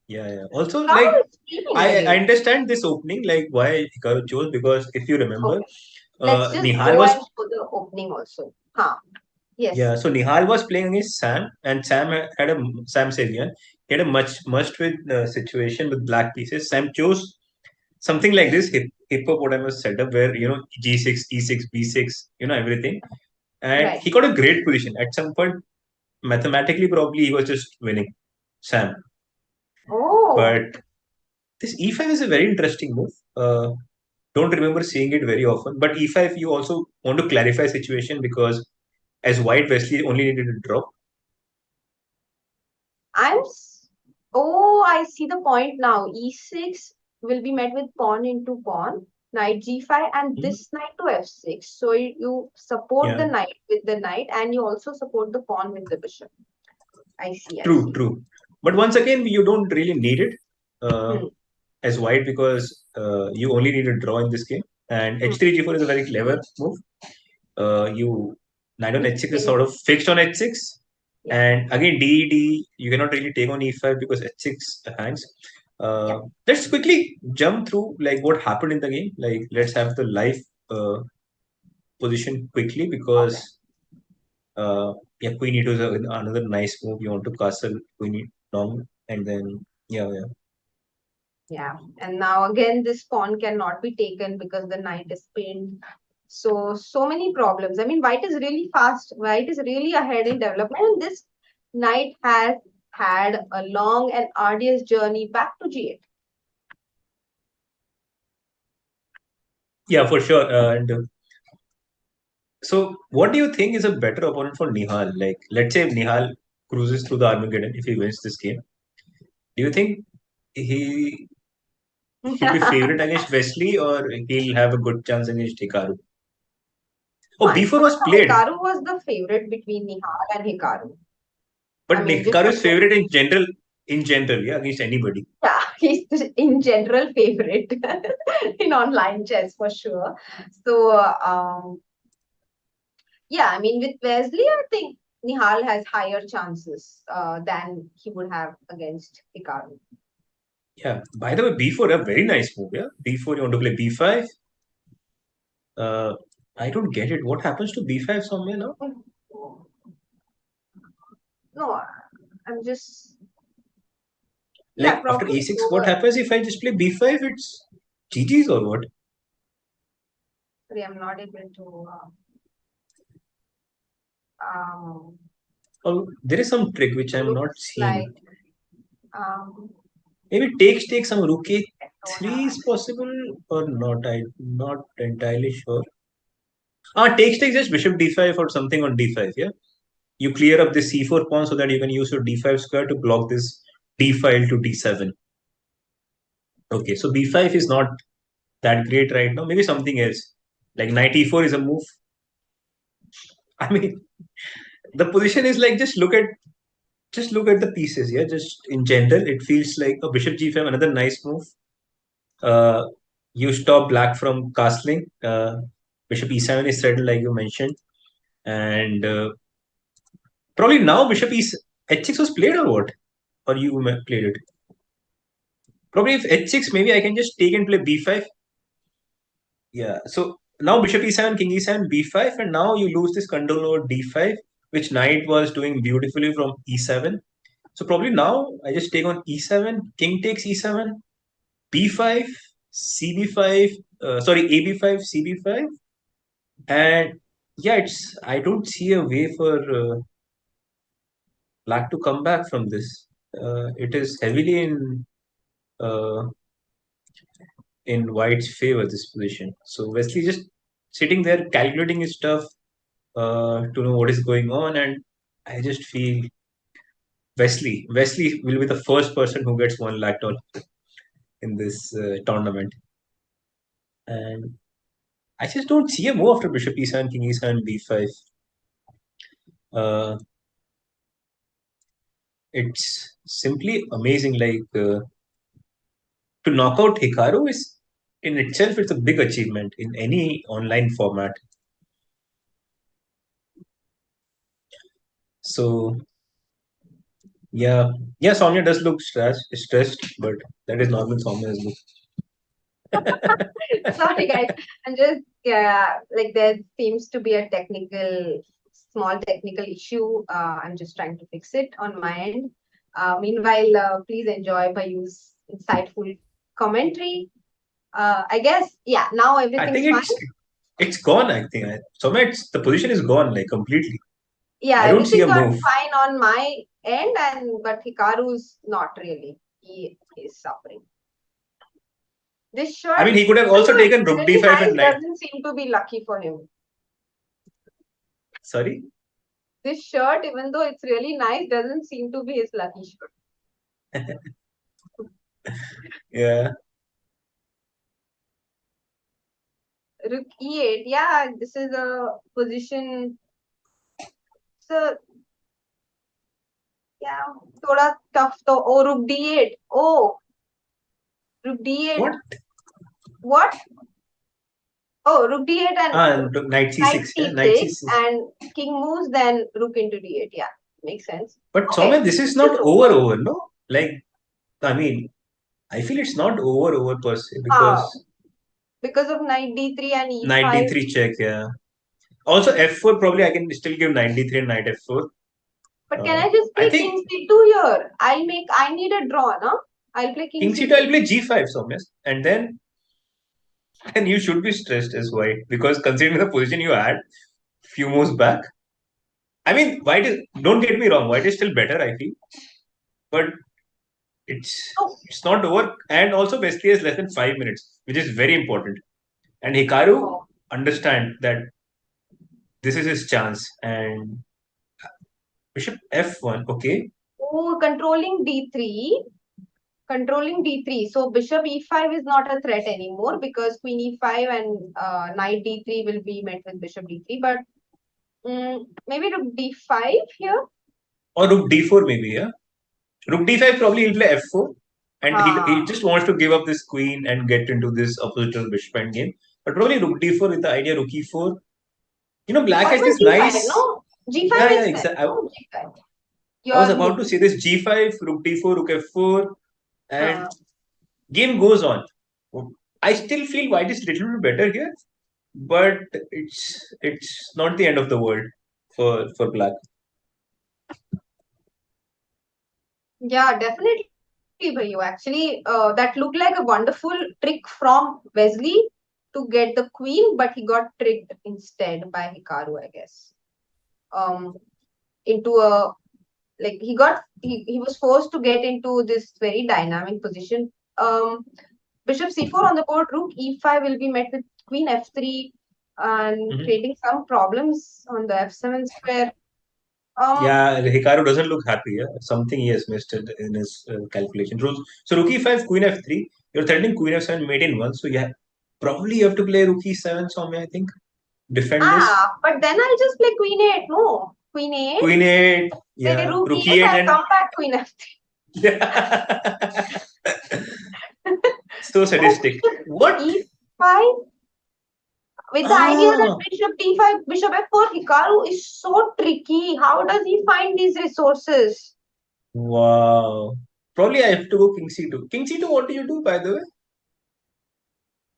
Yeah. Also, Hikaru like is streaming I again. understand this opening, like why Hikaru chose, because if you remember, Let's just Nihal go was and show the opening also. Yes. yeah. So Nihal was playing against Sam, and Sam had a Sam Savian. He had a must win situation with black pieces. Sam chose something like this hippopotamus setup where G6, E6, B6, everything, and Right. he got a great position. At some point, mathematically, probably he was just winning, Sam. Oh. But this E5 is a very interesting move. Don't remember seeing it very often. But E5, you also want to clarify situation because as white, Wesley only needed a drop. I see the point now. E6 will be met with pawn into pawn, knight G5, and this knight to F6. So you support the knight with the knight, and you also support the pawn with the bishop. I see. True. But once again, you don't really need it as white because you only need a draw in this game. And H3 G4 is a very clever move. Knight on H6 is sort of fixed on H6. Yeah. And again, D, you cannot really take on E5 because H6 hangs. Let's quickly jump through like what happened in the game. Like let's have the live position quickly because Queen E2 is another nice move. You want to castle Queen E2 and then Yeah, and now again this pawn cannot be taken because the knight is pinned. So many problems. I mean, white is really fast. White is really ahead in development, and this knight has had a long and arduous journey back to G8. Yeah, for sure. And so, what do you think is a better opponent for Nihal? Like, let's say Nihal cruises through the Armageddon if he wins this game. Do you think he'll be favorite against Wesley, or he'll have a good chance against Hikaru? Oh, B4 was played. Hikaru was the favorite between Nihal and Hikaru. But Hikaru is favorite in general, yeah, against anybody. Yeah, he's in general favorite in online chess for sure. So, yeah, I mean, with Wesley, I think Nihal has higher chances than he would have against Hikaru. Yeah, by the way, B4, a very nice move, yeah? B4, you want to play B5? I don't get it. What happens to B5 somewhere now? No, I'm just... Like, after A6, what happens if I just play B5? It's GG's or what? Sorry, I'm not able to. Oh, there is some trick which I'm not Looks seeing. like Maybe take some rook a3 is possible or not. I'm not entirely sure. Takes just bishop d5 or something on d5. Yeah, you clear up the c4 pawn so that you can use your d5 square to block this d file to d7. Okay, so b5 is not that great right now. Maybe something else like knight e4 is a move. I mean, the position is like just look at the pieces. Yeah, just in general, it feels like a bishop g5, another nice move. You stop black from castling. Bishop e7 is threatened, like you mentioned, and probably now bishop h6 was played or what? Or you played it? Probably if h6, maybe I can just take and play b5. Yeah. So now bishop e7, king e7, b5, and now you lose this control over d5, which knight was doing beautifully from e7. So probably now I just take on e7, king takes e7, b5, cb5, sorry, ab5, cb5, and yeah, I don't see a way for black to come back from this. It is heavily uh, in white's favor, this position. So Wesley just sitting there calculating his stuff to know what is going on, and I just feel Wesley will be the first person who gets 1 lakh dollars in this tournament, and I just don't see a move after bishop e7, king e7, b5. Uh, it's simply amazing. Like to knock out Hikaru is in itself it's a big achievement in any online format. So yeah, Soumya does look stressed, but that is normal. Soumya's look. Sorry, guys. I'm just like there seems to be a small technical issue. I'm just trying to fix it on my end. Meanwhile, please enjoy Bayu's insightful commentary. I guess, yeah, now I everything's think fine. it's gone. I think Soumya, the position is gone like completely. Yeah, I don't see everything a got move. fine on my end, but Hikaru's not really. He is suffering. This shirt, I mean, he could have even also though taken it's rook really d5 nice, and knight. doesn't seem to be lucky for him. Sorry. This shirt, even though it's really nice, doesn't seem to be his lucky shirt. Yeah. Rook e8, yeah, this is a position. So, yeah, thoda tough. Oh, rook d8. Oh, rook d8. What? Oh, rook d8 and knight c6. knight Knight c6 c6. and king moves, then rook into d8. Yeah, makes sense. But Okay. Soumya, this is not over, no? Like, I mean, I feel it's not over per se because of knight d3 and e5. Knight d3 check, yeah. Also f4, probably I can still give knight d3 and knight f4. But can I just play king c2 here? I need a draw, no? I'll play king c2. I'll play g5, Soumya. And then you should be stressed as white because considering the position you had few moves back. I mean, white is, don't get me wrong, white is still better, I feel. But it's not over. And also Wesley has less than 5 minutes, which is very important. And Hikaru understand that this is his chance. And bishop f1, okay. Oh, controlling d3. So bishop e5 is not a threat anymore because queen e5 and knight d3 will be met with bishop d3. But maybe rook d5 here. Or rook d4 maybe, yeah. Rook d5 probably he'll play f4. And he just wants to give up this queen and get into this oppositor bishop end game. But probably rook d4 with the idea rook e4. You know, black has this g5, nice. No? G5 yeah, is exactly. G5. I was about to say this g5, rook d4, rook f4, and game goes on. I still feel white is a little bit better here, but it's not the end of the world for black. Yeah, definitely, Bhayu. Actually, that looked like a wonderful trick from Wesley. to get the queen, but he got tricked instead by Hikaru, I guess. Into a like he was forced to get into this very dynamic position. Bishop c4 on the board, rook e5 will be met with queen f3 and creating some problems on the f7 square. Yeah, Hikaru doesn't look happy. Yeah? Something he has missed in his calculation. So rook e5, queen f3. You're threatening queen f7, mate in 1. So yeah, probably you have to play rook e7, Soumya, I think. Defend this. But then I'll just play queen 8. No, queen 8. Queen 8. Yeah. Say rook e8 e8, I'll and come back queen f3. So sadistic. What? e5. With the idea that bishop d5, bishop f4, Hikaru is so tricky. How does he find these resources? Wow. Probably I have to go king c2. King c2, what do you do, by the way?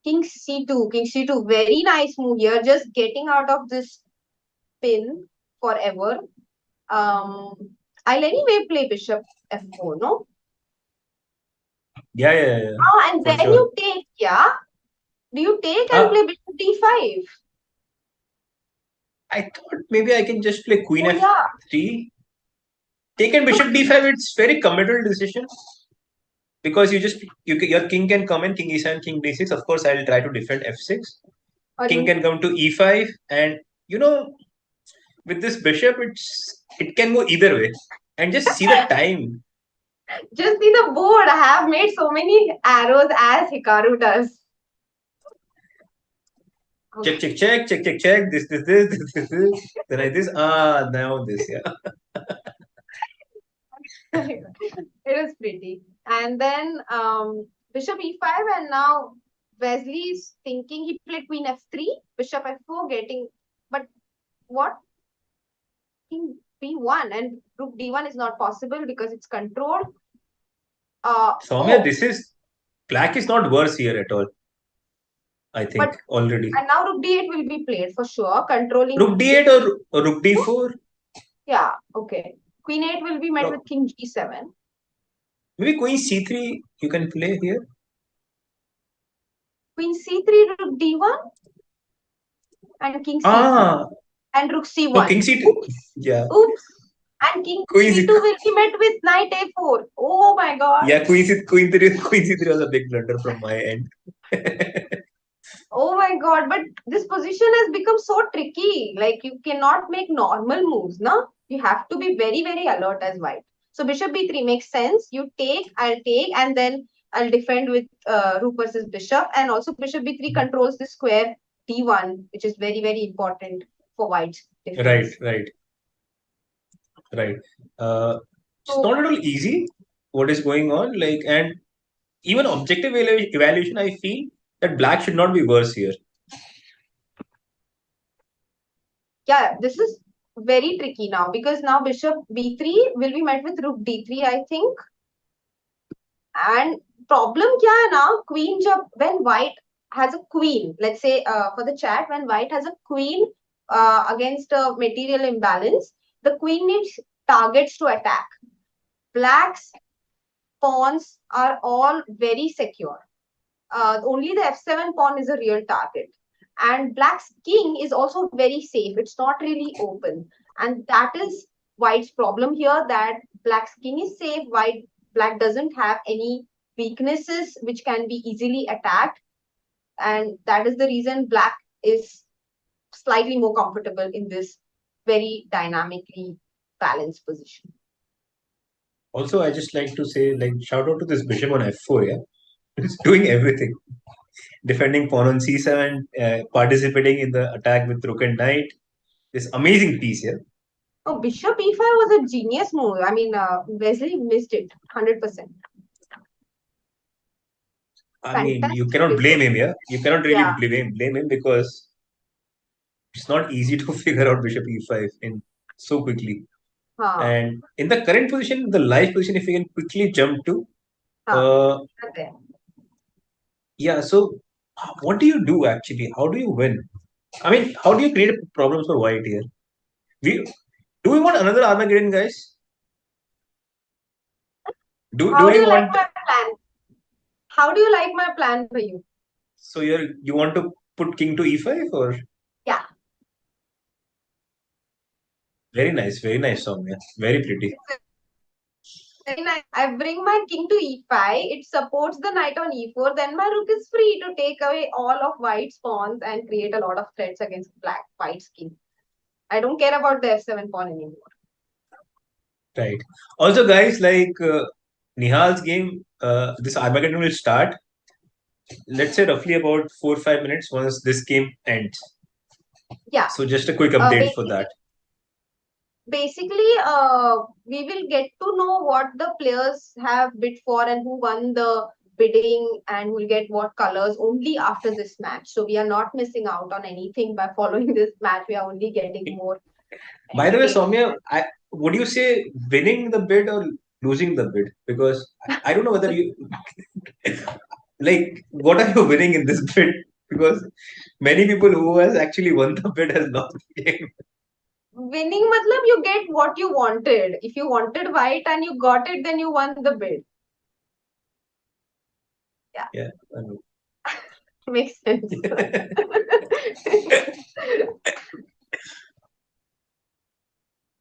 King c2. King c2. Very nice move here. Just getting out of this pin forever. I'll anyway play bishop f4, no? Yeah. And then you take, yeah? Do you take and play bishop d5? I thought maybe I can just play queen f3. Yeah. Taken bishop d5, it's very committal decision. Because your king can come in, king e7, king d6. Of course, I'll try to defend f6. King can come to e5. And, with this bishop, it can go either way. And just see the time. Just see the board. I have made so many arrows as Hikaru does. Okay. Check. This. Then I this. Now this, yeah. It is pretty. And then bishop e5, and now Wesley is thinking he played queen f3, bishop f4 getting, but what? King b1 and rook d1 is not possible because it's controlled. Soumya, black is not worse here at all. I think already. And now rook d8 will be played for sure, controlling. Rook d8 or rook d4? Yeah, okay. Queen 8 will be met with king g7. Maybe queen c3 you can play here. Queen c3, rook d1, and king c2. And rook c1. No, king c2. Yeah. Oops. And king c2 will be met with knight a4. Oh my god. Yeah, queen c3 was a big blunder from my end. Oh my god, but this position has become so tricky. Like, you cannot make normal moves, no? You have to be very, very alert as white. So bishop b3 makes sense. You take, I'll take, and then I'll defend with rook versus bishop. And also bishop b3 controls the square d1, which is very, very important for white's defense. Right. It's not at all easy what is going on. Like, and even objective evaluation, I feel that black should not be worse here. Yeah, this is very tricky now, because now bishop b3 will be met with rook d3, I think. And problem kya hai now? Queen when white has a queen, let's say for the chat, when white has a queen against a material imbalance, the queen needs targets to attack. Black's pawns are all very secure. Only the f7 pawn is a real target. And black's king is also very safe. It's not really open. And that is white's problem here, that black's king is safe. Black doesn't have any weaknesses which can be easily attacked. And that is the reason black is slightly more comfortable in this very dynamically balanced position. Also, I just like to say, shout out to this bishop on f4, yeah? It's doing everything. Defending pawn on c7, participating in the attack with rook and knight. This amazing piece here. Oh, bishop e5 was a genius move. I mean, Wesley missed it 100%. I mean, you cannot blame him, yeah? You cannot really blame him, because it's not easy to figure out bishop e5 in so quickly. And in the current position, the live position, if you can quickly jump to. Yeah, so what do you do actually? How do you win? I mean, how do you create problems for white here? Do we want another Armageddon, guys? How do you like my plan? How do you like my plan for you? So you want to put king to e5 or? Yeah. Very nice, Soumya. Very pretty. Very nice. I bring my king to e5. It supports the knight on e4. Then my rook is free to take away all of white's pawns and create a lot of threats against white's king. I don't care about the f7 pawn anymore. Right. Also, guys, like Nihal's game, this Armageddon will start. Let's say roughly about 4 or 5 minutes once this game ends. Yeah. So just a quick update for that. Basically, we will get to know what the players have bid for and who won the bidding and will get what colors only after this match. So we are not missing out on anything by following this match. We are only getting more. By the way, Soumya, would you say winning the bid or losing the bid? Because I don't know whether you like what are you winning in this bid? Because many people who has actually won the bid has lost the game. Winning matlab you get what you wanted. If you wanted white and you got it, then you won the bid. Yeah. Yeah. I know. Makes sense.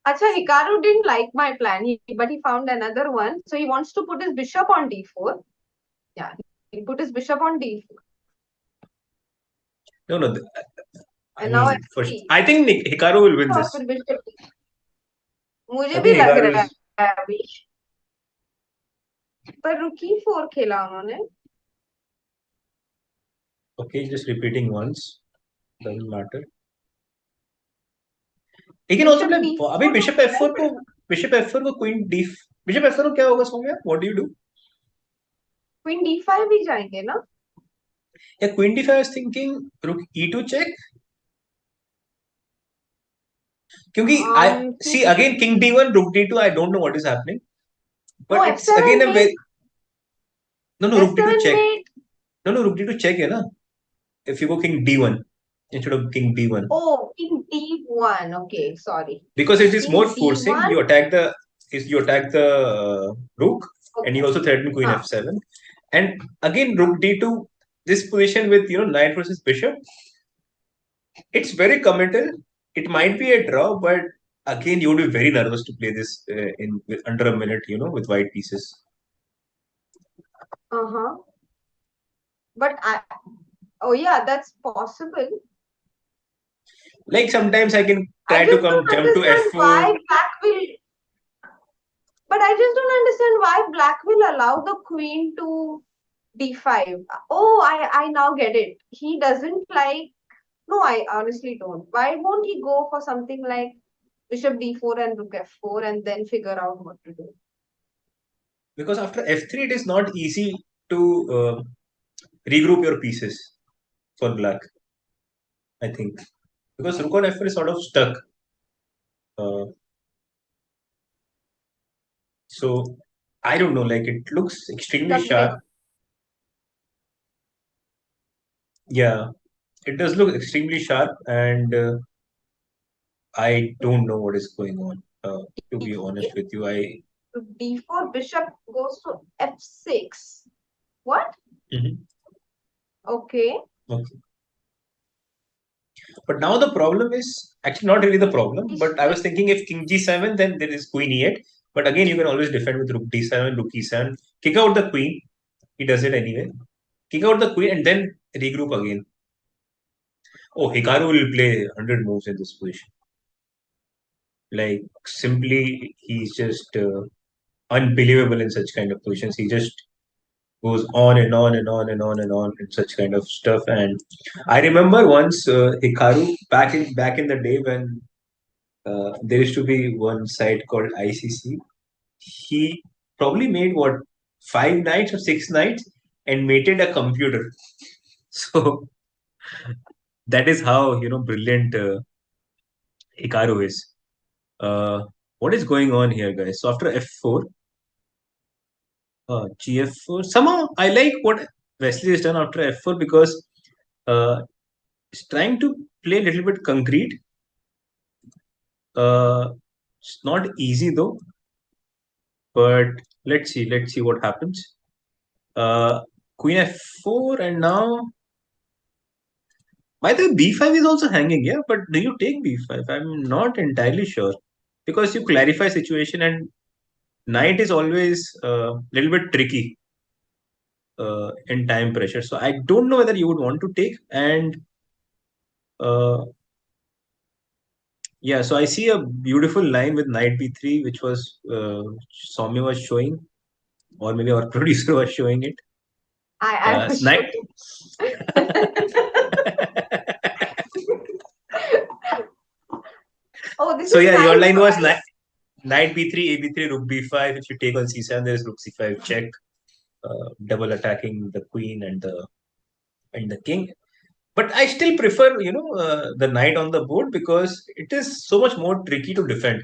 Acha, Hikaru didn't like my plan, but he found another one. So he wants to put his bishop on d4. Yeah, he put his bishop on d4. No. And now I think Hikaru will win this. मुझे भी लग रहा है अभी पर rook e4 खेला उन्होंने. Okay, just repeating once. Doesn't matter. He can also play. अभी bishop f4 को queen d. Bishop f4 को क्या होगा Saumya? What do you do? Queen d5 भी जाएंगे ना? Yeah, queen d5 I was thinking rook e2 check. क्योंकि I see again king d1 rook d2 I don't know what is happening. But no, it's again a very no rook d2 check. No rook d2 check है ना? If you go king d1 instead of king d1. Oh, king d1. Okay, sorry. Because it is king more forcing. D1? You attack the rook, okay. And you also threaten queen f7. And again rook d2. This position with knight versus bishop. It's very committal. It might be a draw, but again you would be very nervous to play this in under a minute. With white pieces. But oh yeah, that's possible. Like sometimes I can try to jump to f4. Why black will... But I just don't understand why black will allow the queen to d5. Oh, I now get it. He doesn't like... No, I honestly don't. Why won't he go for something like bishop d4 and rook f4 and then figure out what to do? Because after f3 it is not easy to regroup your pieces for black, I think. Because rook on f4 is sort of stuck. So, I don't know, like it looks extremely sharp. Yeah, it does look extremely sharp and I don't know what is going on. To be honest with you, d4 bishop goes to f6. What? Okay. But now the problem is actually not really the problem. But I was thinking if king g7, then there is queen e8. But again, you can always defend with rook d7, rook e7, kick out the queen. He does it anyway. Kick out the queen and then regroup again. Oh, Hikaru will play 100 moves in this position. Like simply, he's just unbelievable in such kind of positions. He just goes on and on and on and on and on and such kind of stuff. And I remember once Hikaru back in the day when there used to be one site called ICC. He probably made 5 knights or 6 knights and mated a computer. So that is how brilliant Hikaru is. What is going on here, guys? So after f4. GF4. Somehow I like what Wesley has done after f4 because he's trying to play a little bit concrete. It's not easy though, but let's see what happens. Queen f4 and now By the way, b5 is also hanging, yeah. But do you take b5? I'm not entirely sure because you clarify situation and knight is always a little bit tricky in time pressure. So I don't know whether you would want to take. And uh, yeah, so I see a beautiful line with knight b3, which was Soumya was showing, or maybe our producer was showing it. I was Knight. Oh, this So is yeah, nice. your line was Guys. knight b3, a b3, rook b5. If you take on c7, there is rook c5 check, double attacking the queen and the king. But I still prefer, the knight on the board because it is so much more tricky to defend.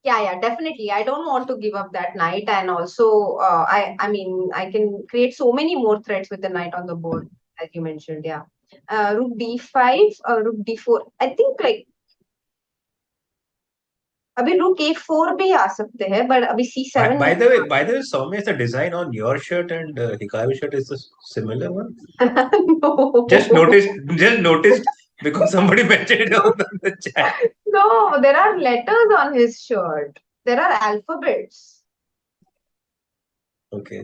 Yeah, definitely. I don't want to give up that knight, and also, I mean, I can create so many more threats with the knight on the board, as you mentioned. Yeah, rook d5, rook d4. I think like अभी rook a4 भी आ सकते हैं, but अभी c7 By the way, Soumya, is the design on your shirt and Hikaru shirt is a similar one? No. Just noticed because somebody mentioned it on the chat. No, there are letters on his shirt. There are alphabets. Okay.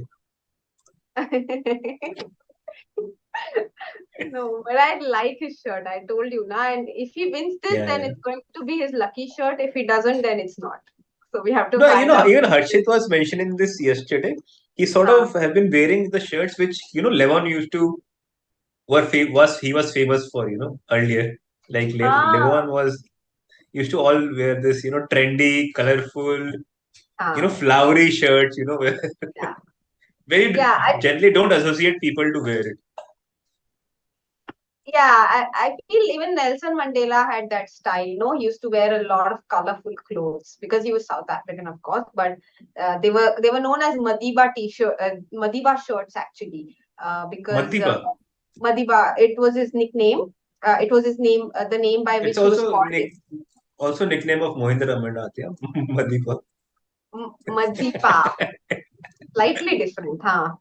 No, but I like his shirt. I told you, na. And if he wins this, Yeah, then yeah. it's going to be his lucky shirt. If he doesn't, then it's not. So we have to No, find out. even Harshit was mentioning this yesterday. He sort of have been wearing the shirts which Levon used to he was famous for earlier. Like Levon was used to all wear this trendy, colorful, flowery shirts. Yeah. Very Yeah, generally don't associate people to wear it. I feel even Nelson Mandela had that style. He used to wear a lot of colorful clothes because he was South African, of course. But they were known as Madiba t-shirt, Madiba shirts actually, because Matiba. Madiba, it was his nickname. It was his name, the name by which It's he was also called. also nickname of Mohindra Amarnath, yeah? Madiba. Madiba, slightly different, huh?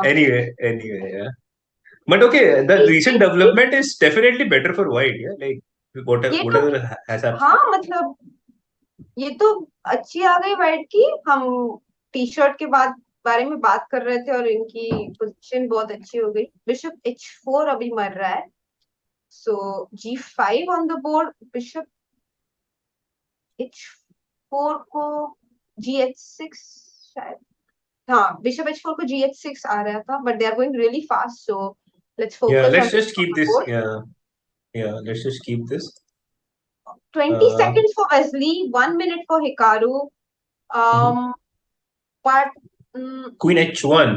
Anyway, yeah. But okay, the recent development is definitely better for white, yeah. Like whatever has happened. हाँ मतलब ये तो अच्छी आ गई white की. हम T shirt के बारे में बात कर रहे थे और इनकी पोजीशन बहुत अच्छी हो गई. बिशप h4 अभी मर रहा है. सो g5 on the board. Bishop h4 को gh6 शायद. हाँ, बिशप h4 को gh6 आ रहा था, but they are going really fast. So let's Yeah, focus let's on just keep this. board. Yeah, let's just keep this. 20 seconds for Wesley, 1 minute for Hikaru. But Queen h1,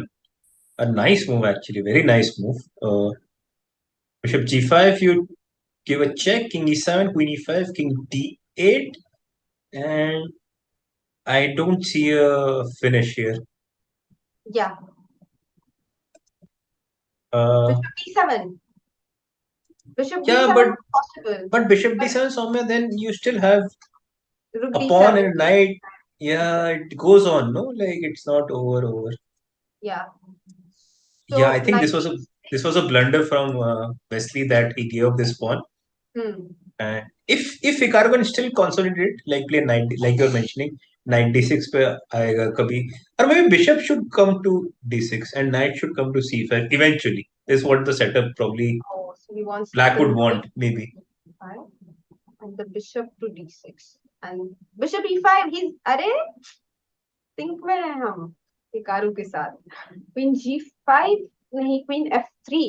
a nice move actually, very nice move. Bishop g5, you give a check. King e7, queen e5, king d8, and I don't see a finish here. yeah, Uh, bishop d7. Bishop yeah, d7 but is possible. but bishop d7 somewhere, then you still have Rook a pawn d7. and a knight. Yeah, it goes on, no? Like it's not over. Yeah. Yeah, I So think knight. this was a blunder from Wesley that he gave up this pawn. And if Hikaru can still consolidate, like play knight, like you're mentioning, knight d6 पे आएगा कभी, or maybe bishop should come to d6 and knight should come to c5 eventually. Is what the setup probably Oh, so he wants black the would want knight maybe. and the bishop to d6 and bishop e5. He's अरे think में हैं हम Hikaru के साथ. Queen g5 नहीं, queen f3.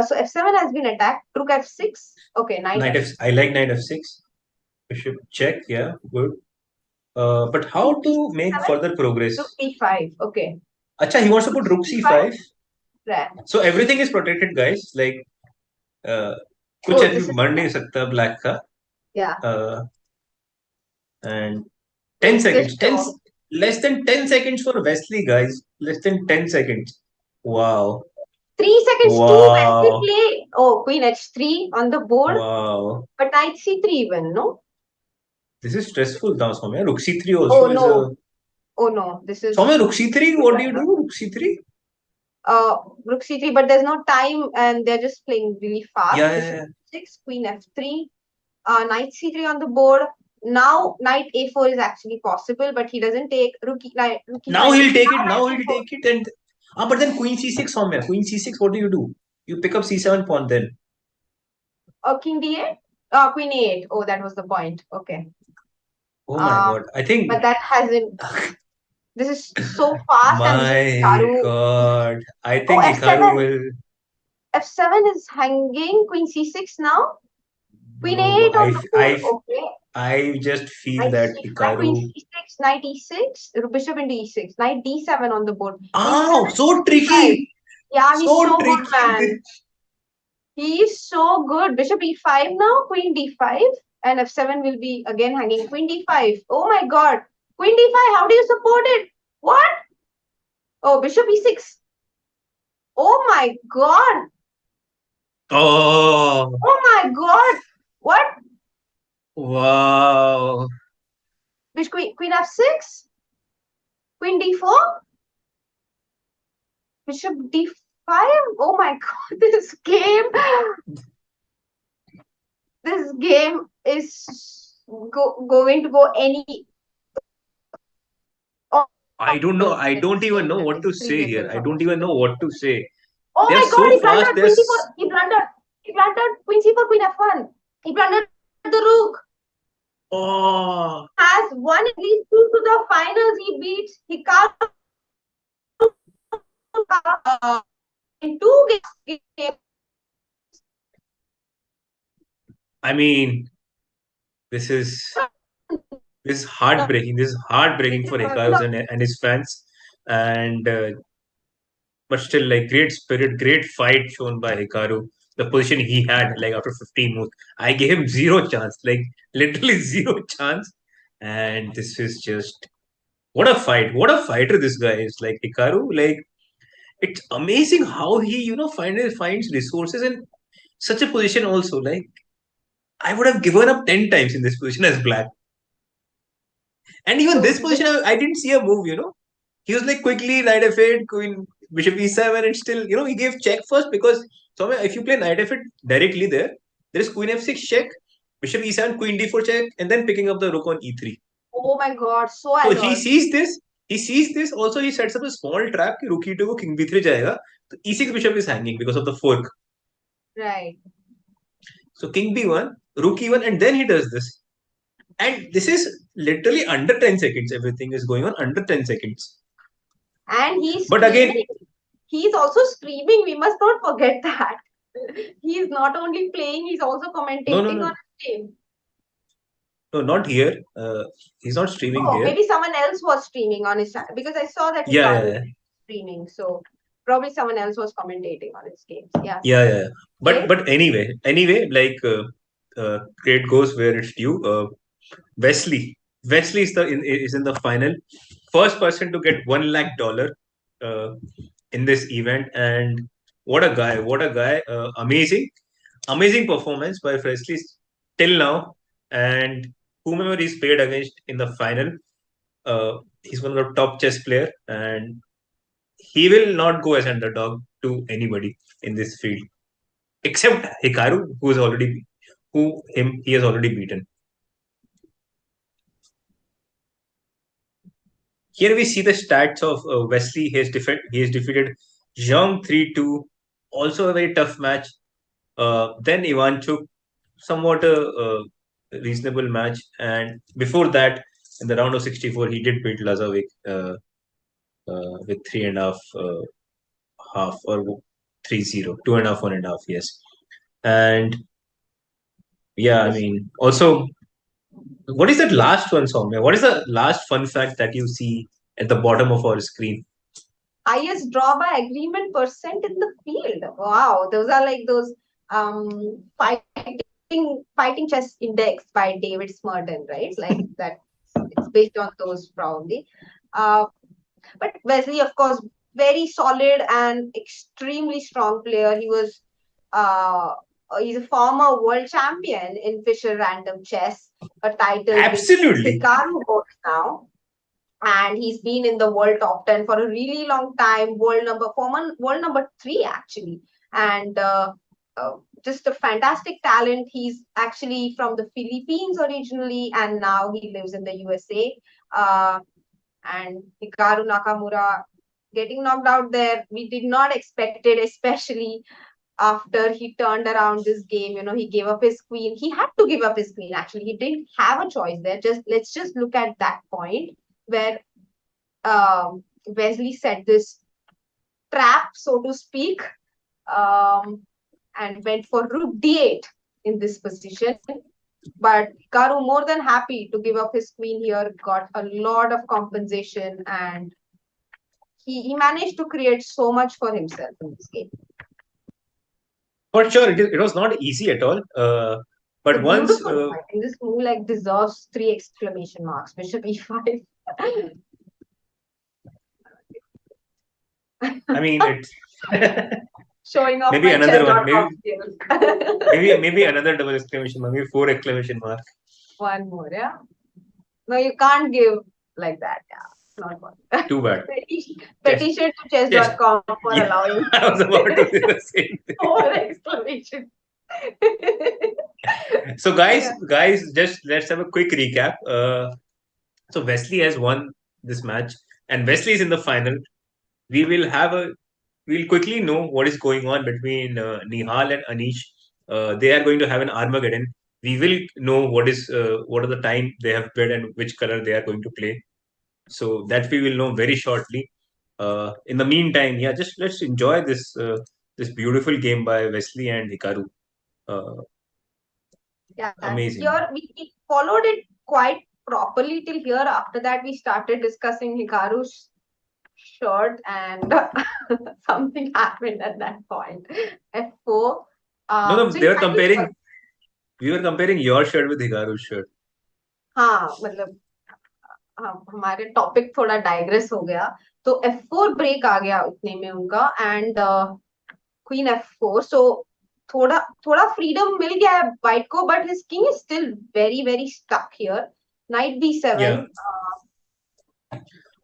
So f7 has been attacked. Rook f6. Okay, knight f6. I like knight f6. Bishop check, yeah, good. But how to make further progress? Rook e5. Okay. Acha, he wants to put rook c5. Right. So everything is protected, guys. Like, कुछ ऐसे मर नहीं सकता black का. Yeah. And 10 seconds. Less than 10 seconds for Wesley, guys. Less than 10 seconds. Wow. 3 seconds Wow. to Wesley play. Oh, queen h3 on the board. Wow. But knight c3 even, no? This is stressful now, Soumya. Rook c3 also Oh, no. Oh, no. This is... Soumya, rook c3, what do you do? Rook c3? rook c3, but there's no time and they're just playing really fast. Yeah, Bishop 6, queen f3, knight c3 on the board. Now knight a4 is actually possible, but he doesn't take rook e5. Now he'll take it. Now Now knight he'll a4. take it. And but then queen c6 on me. Queen c6. What do? You pick up c7 pawn then. King d8. Queen a8. Oh, that was the point. Okay. Oh my god! I think. But that hasn't. This is so fast, and this is My Hikaru. god! I think Oh, Hikaru f7. will. F7 is hanging. Queen c6 now. Queen No, a8 on the board. Okay. I just feel Knight that c5, queen Hikaru. c6, knight e6, bishop into e6, knight d7 on the board. Oh, so Queen tricky! yeah, he's so good, tricky. man. He is so good. Bishop e5 now, queen d5, and f7 will be again hanging. Queen d5. Oh my god. Queen d5, how do you support it? What? Oh, bishop e6. Oh my god. Oh, Oh my god. What? wow. Queen f6? Queen d4? Bishop d5? Oh my god, this game is going to go any. I don't know. I don't even know what to It's say here. I previous don't even know what to say. Oh They're my god, so he fast. blundered queen c4. He blundered queen c4, queen f1. He blundered the rook. Oh, Has won at least 2 to the finals. He beats Hikaru in 2 games. I mean, this is heartbreaking. This is heartbreaking for Hikaru and his fans. And but still, like, great spirit, great fight shown by Hikaru. The position he had, like, after 15 moves, I gave him zero chance, like literally zero chance. And this is just what a fight! What a fighter this guy is! Like Hikaru, like, it's amazing how he finds resources in such a position. Also, like, I would have given up 10 times in this position as black. And even this position, I didn't see a move. He was like quickly knight f8, queen bishop e7, and still he gave check first because so if you play knight f8 directly there is queen f6 check, bishop e7, queen d4 check, and then picking up the rook on e3. Oh my god, so So alert. he sees this. He sees this. Also, he sets up a small trap. कि rook e2 को king b3 जाएगा. So e6 bishop is hanging because of the fork. Right. So king b1, rook e1, and then he does this. And this is literally under 10 seconds. Everything is going on under 10 seconds. And he's But again, he's also streaming. We must not forget that. He's not only playing, he's also commentating on his game. No, not here. He's not streaming here. Maybe someone else was streaming on his channel because I saw that he was streaming. So probably someone else was commentating on his games. Yeah. Yeah. But anyway, like, great goes where it's due. Wesley is in the final. First person to get $1 lakh in this event, and what a guy! Amazing performance by Wesley till now, and whomever he's played against in the final, he's one of the top chess player, and he will not go as underdog to anybody in this field, except Hikaru, he has already beaten. Here we see the stats of Wesley. He has defeated Zhang 3-2, also a very tough match. Then Ivanchuk, somewhat a reasonable match. And before that, in the round of 64, he did beat Lazovic with 3.5 half or 3-0, 2.5, 1.5, yes. And yeah, I mean, also, what is that last one, Soumya? What is the last fun fact that you see at the bottom of our screen? Highest draw by agreement percent in the field. Wow, those are like those fighting chess index by David Smurden, right? Like that. It's based on those probably. But Wesley, of course, very solid and extremely strong player. He was he's a former world champion in Fisher Random Chess, a title Absolutely. which Hikaru holds now. and he's been in the world top 10 for a really long time, world number 3 actually, and just a fantastic talent. He's actually from the Philippines originally, and now he lives in the USA. And Hikaru Nakamura getting knocked out there, we did not expect it, especially after he turned around this game. He gave up his queen. He had to give up his queen, actually. He didn't have a choice there. Let's just look at that point where Wesley set this trap, so to speak, and went for rook d8 in this position. But Hikaru more than happy to give up his queen here, got a lot of compensation, and he managed to create so much for himself in this game. For sure, it was not easy at all. But once I think this move deserves 3 exclamation marks. Bishop e5. I mean, it's showing off maybe my another one. Maybe Another double exclamation mark. Maybe 4 exclamation mark. One more, yeah. No, you can't give like that. Yeah, not one. Too bad. Petition to chess.com for allowing. I was about to say the same thing. 4 exclamation. So guys, just let's have a quick recap. So Wesley has won this match, and Wesley is in the final. We'll quickly know what is going on between Nihal and Anish. They are going to have an Armageddon. We will know what are the time they have played and which color they are going to play. So that we will know very shortly. In the meantime, yeah, just let's enjoy this beautiful game by Wesley and Hikaru. Yeah, amazing. Here we followed it quite properly till here. After that, we started discussing Hikaru's shirt, and something happened at that point. F4. No, they were comparing. We were comparing your shirt with Hikaru's shirt. हाँ, मतलब हमारे topic थोड़ा digress हो गया, तो F4 break आ गया उतने में उनका, एंड क्वीन F4. सो थोड़ा फ्रीडम मिल गया है वाइट को, but his king is still very very stuck here. Knight B7. Yeah.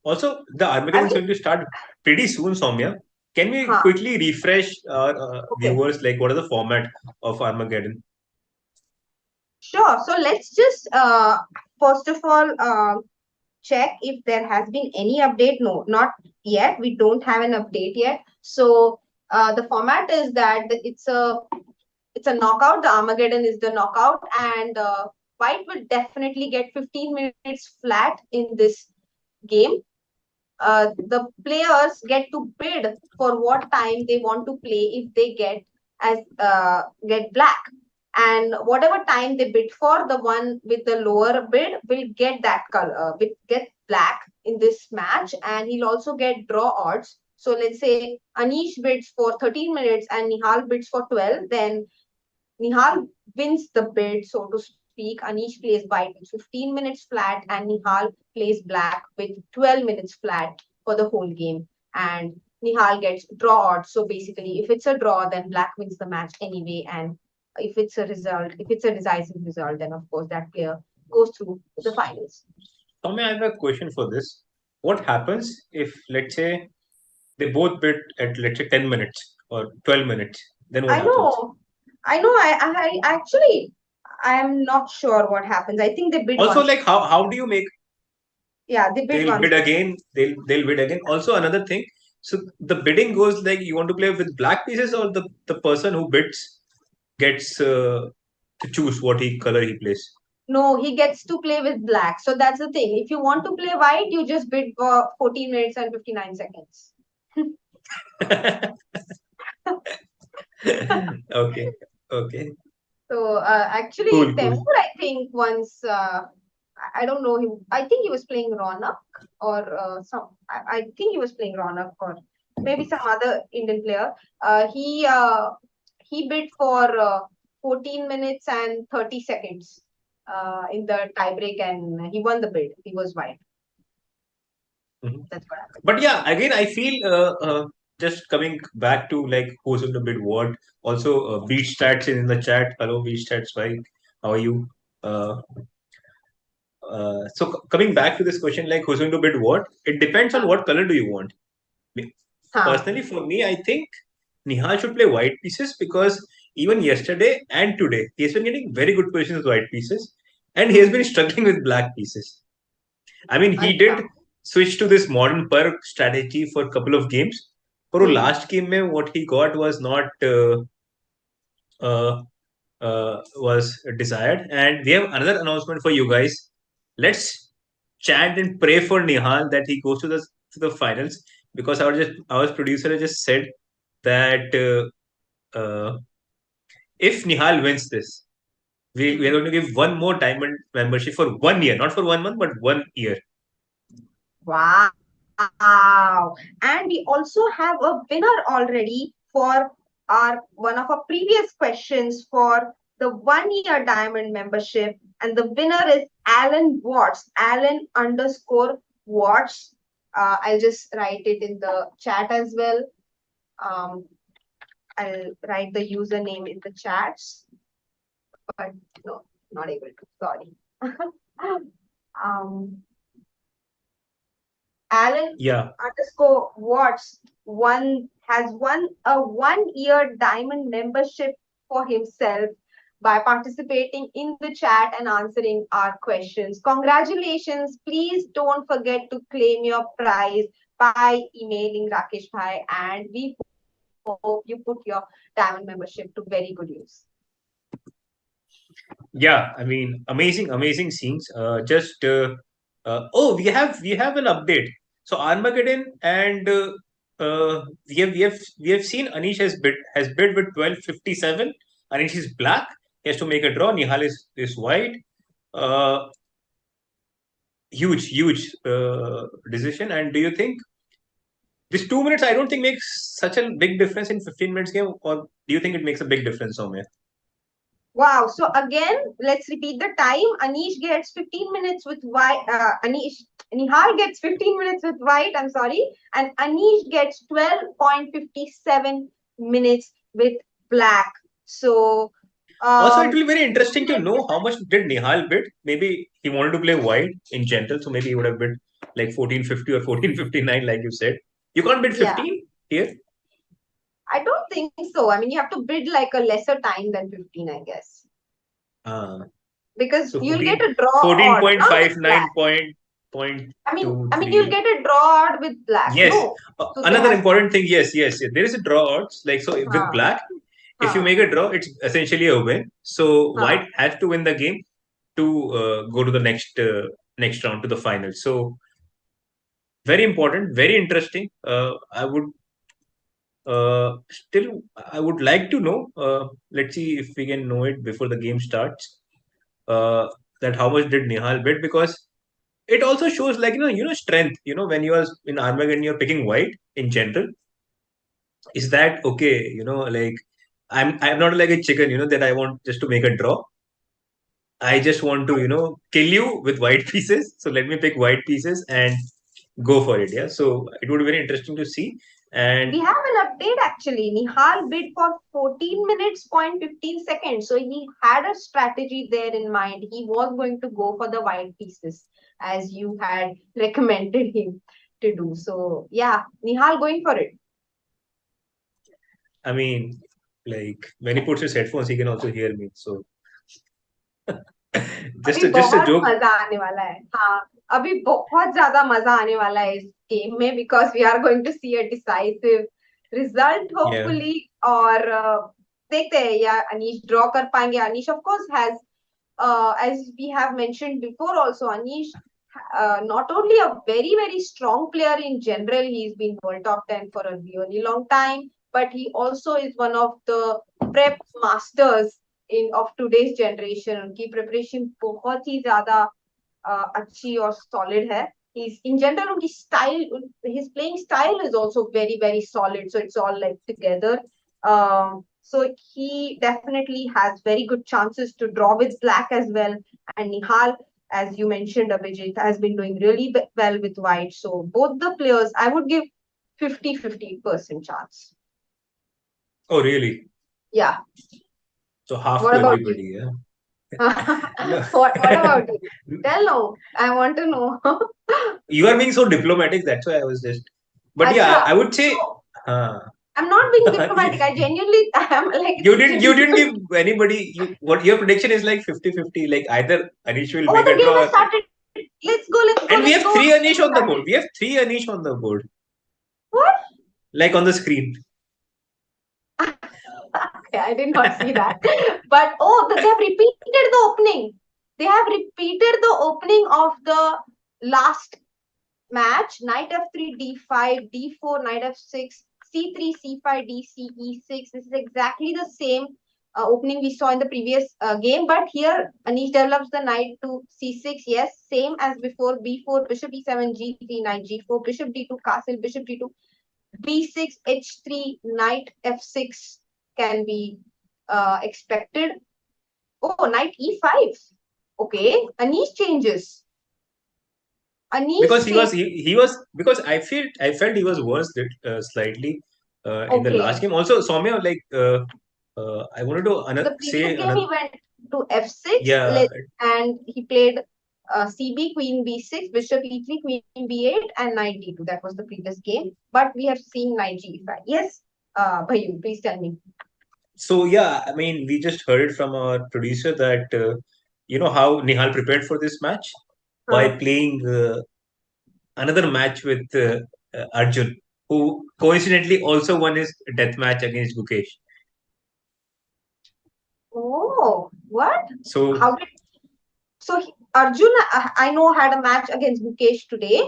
Also, the Armageddon is going to start pretty soon, Soumya. Can we quickly refresh our viewers, like what is the format of Armageddon? Sure. So let's just first of all check if there has been any update. No, not yet. We don't have an update yet. So the format is that it's a knockout. The Armageddon is the knockout, and White will definitely get 15 minutes flat in this game. The players get to bid for what time they want to play if they get black, and whatever time they bid for, the one with the lower bid will get that color, will get black in this match, and he'll also get draw odds. So let's say Anish bids for 13 minutes and Nihal bids for 12, then Nihal wins the bid, so to speak. Anish plays white with 15 minutes flat, and Nihal plays black with 12 minutes flat for the whole game. And Nihal gets draw odds. So basically, if it's a draw, then black wins the match anyway. And if it's a decisive result, then of course that player goes through to the finals. Tommy, I have a question for this. What happens if, let's say, they both bid at, let's say, 10 minutes or 12 minutes? Then what happens? I know. I actually, I am not sure what happens. I think they bid also once. Like how do you make? Yeah, they bid they'll once. bid again. They'll bid again. Also another thing. So the bidding goes like, you want to play with black pieces, or the person who bids gets to choose what color he plays? No, he gets to play with black. So that's the thing. If you want to play white, you just bid for 14 minutes and 59 seconds. Okay. So actually, cool. Temur, I think once, I don't know, I think he was playing Ronak or I think he was playing Ronak or maybe some other Indian player. He bid for 14 minutes and 30 seconds in the tiebreak, and he won the bid. He was white. That's what happened. But yeah, again, I feel just coming back to like who's going to bid what. Also, Beach Stats in the chat. Hello, Beach Stats. How are you? Coming back to this question, like who's going to bid what? It depends on what color do you want. Huh. Personally, for me, I think Nihal should play white pieces because even yesterday and today, he has been getting very good positions with white pieces, and he has been struggling with black pieces. I mean, he अच्छा. did switch to this modern perk strategy for a couple of games. But last game, mein, what he got was not uh, was desired. And we have another announcement for you guys. Let's chant and pray for Nihal that he goes to the finals, because our producer just said that if Nihal wins this, we are going to give one more diamond membership for 1 year, not for 1 month, but 1 year. Wow. And we also have a winner already for one of our previous questions for the 1 year diamond membership. And the winner is Alan Watts, Alan_Watts. I'll just write it in the chat as well. I'll write the username in the chats, but no, not able to, sorry. Alan_Watts has won a 1 year diamond membership for himself by participating in the chat and answering our questions. Congratulations. Please don't forget to claim your prize by emailing Rakesh Bhai, and we hope you put your diamond membership to very good use. Yeah, I mean, amazing scenes. We have an update. So Armageddon, and we have seen Anish has bid with 1257. Anish is black. He has to make a draw. Nihal is white. Huge decision. And do you think this 2 minutes, I don't think, makes such a big difference in 15 minutes game, or do you think it makes a big difference somewhere? Wow. So again, let's repeat the time. Anish gets 15 minutes with white. Nihal gets 15 minutes with white. I'm sorry. And Anish gets 12.57 minutes with black. So also, it will be very interesting to know how much did Nihal bid. Maybe he wanted to play white in general, so maybe he would have bid like 1450 or 1459, like you said. You can't bid 15 here. I don't think so. I mean, you have to bid like a lesser time than 15, I guess. Because so you'll get a draw 14.59 I mean, you'll get a draw odd with black. Yes. No. So another important thing, yes. There is a draw odds. Like, so with black, if you make a draw, it's essentially a win. So white has to win the game to go to the next round, to the final. So very important, very interesting. I would like to know. Let's see if we can know it before the game starts. That how much did Nihal bid, because it also shows, like, strength. When you are in Armageddon, you're picking white in general. Is that okay? Like, I'm not like a chicken. That I want just to make a draw. I just want to kill you with white pieces. So let me pick white pieces and go for it. Yeah. So it would be very interesting to see. And we have an update actually. Nihal bid for 14 minutes, 15 seconds. So he had a strategy there in mind. He was going to go for the white pieces, as you had recommended him to do. So yeah, Nihal going for it. I mean, like, when he puts his headphones, he can also hear me. So just a joke. मजा आने वाला है. हाँ, अभी बहुत ज़्यादा मजा आने वाला है इस game में, because we are going to see a decisive result hopefully. और देखते हैं या Anish draw कर पाएंगे. Anish of course has, as we have mentioned before also, Anish not only a very strong player in general, he's been world top 10 for a really long time, but he also is one of the prep masters of today's generation. उनकी preparation बहुत ही ज़्यादा अच्छी और solid है. He's in general, उनकी style, his playing style is also very solid. So it's all like together. So he definitely has very good chances to draw with black as well. And Nihal, as you mentioned, Abhijit, has been doing really well with white. So both the players, I would give 50% chance. Oh, really? Yeah. So half what to about everybody, you? yeah. No. What about you? Tell no. I want to know. You are being so diplomatic. That's why I was just. But yeah, Acha. I would say. So Uh, I'm not being you, diplomatic. I genuinely am like you didn't. You didn't genuinely. give anybody. What your prediction is like 50-50. Like either Anish will Oh, make the a game draw, has started. Let's go. Let's go. and we Let's have go. three The Anish game on the board. started. We have three Anish on the board, What? like on the screen. Okay, I did not see that. But oh, they have repeated the opening. They have repeated the opening of the last match. Knight f3, d5, d4, knight f6, c3, c5, dc, e6. This is exactly the same opening we saw in the previous game. But here, Anish develops the knight to c6. Yes, same as before. b4, bishop e7, g3, knight g4, bishop d2, castle, bishop d2, b6, h3, knight f6 can be expected. Oh, knight e5. Okay, Anish changes. Because Anish he was changes. he was because I felt he was worse slightly in the last Okay. game. Also, Soumya, like I wanted to The say previous game another. he went to f6 Yeah, and he played cb, queen b6, bishop e3, queen b8 and knight d2. That was the previous game. But we have seen knight g5. Yes, Bhayu, please tell me. so yeah, I mean, we just heard it from our producer that you know how Nihal prepared for this match by Huh. playing another match with Arjun, who coincidentally also won his death match against Gukesh. Oh, what? So How did Arjun, I know, had a match against Mukesh today,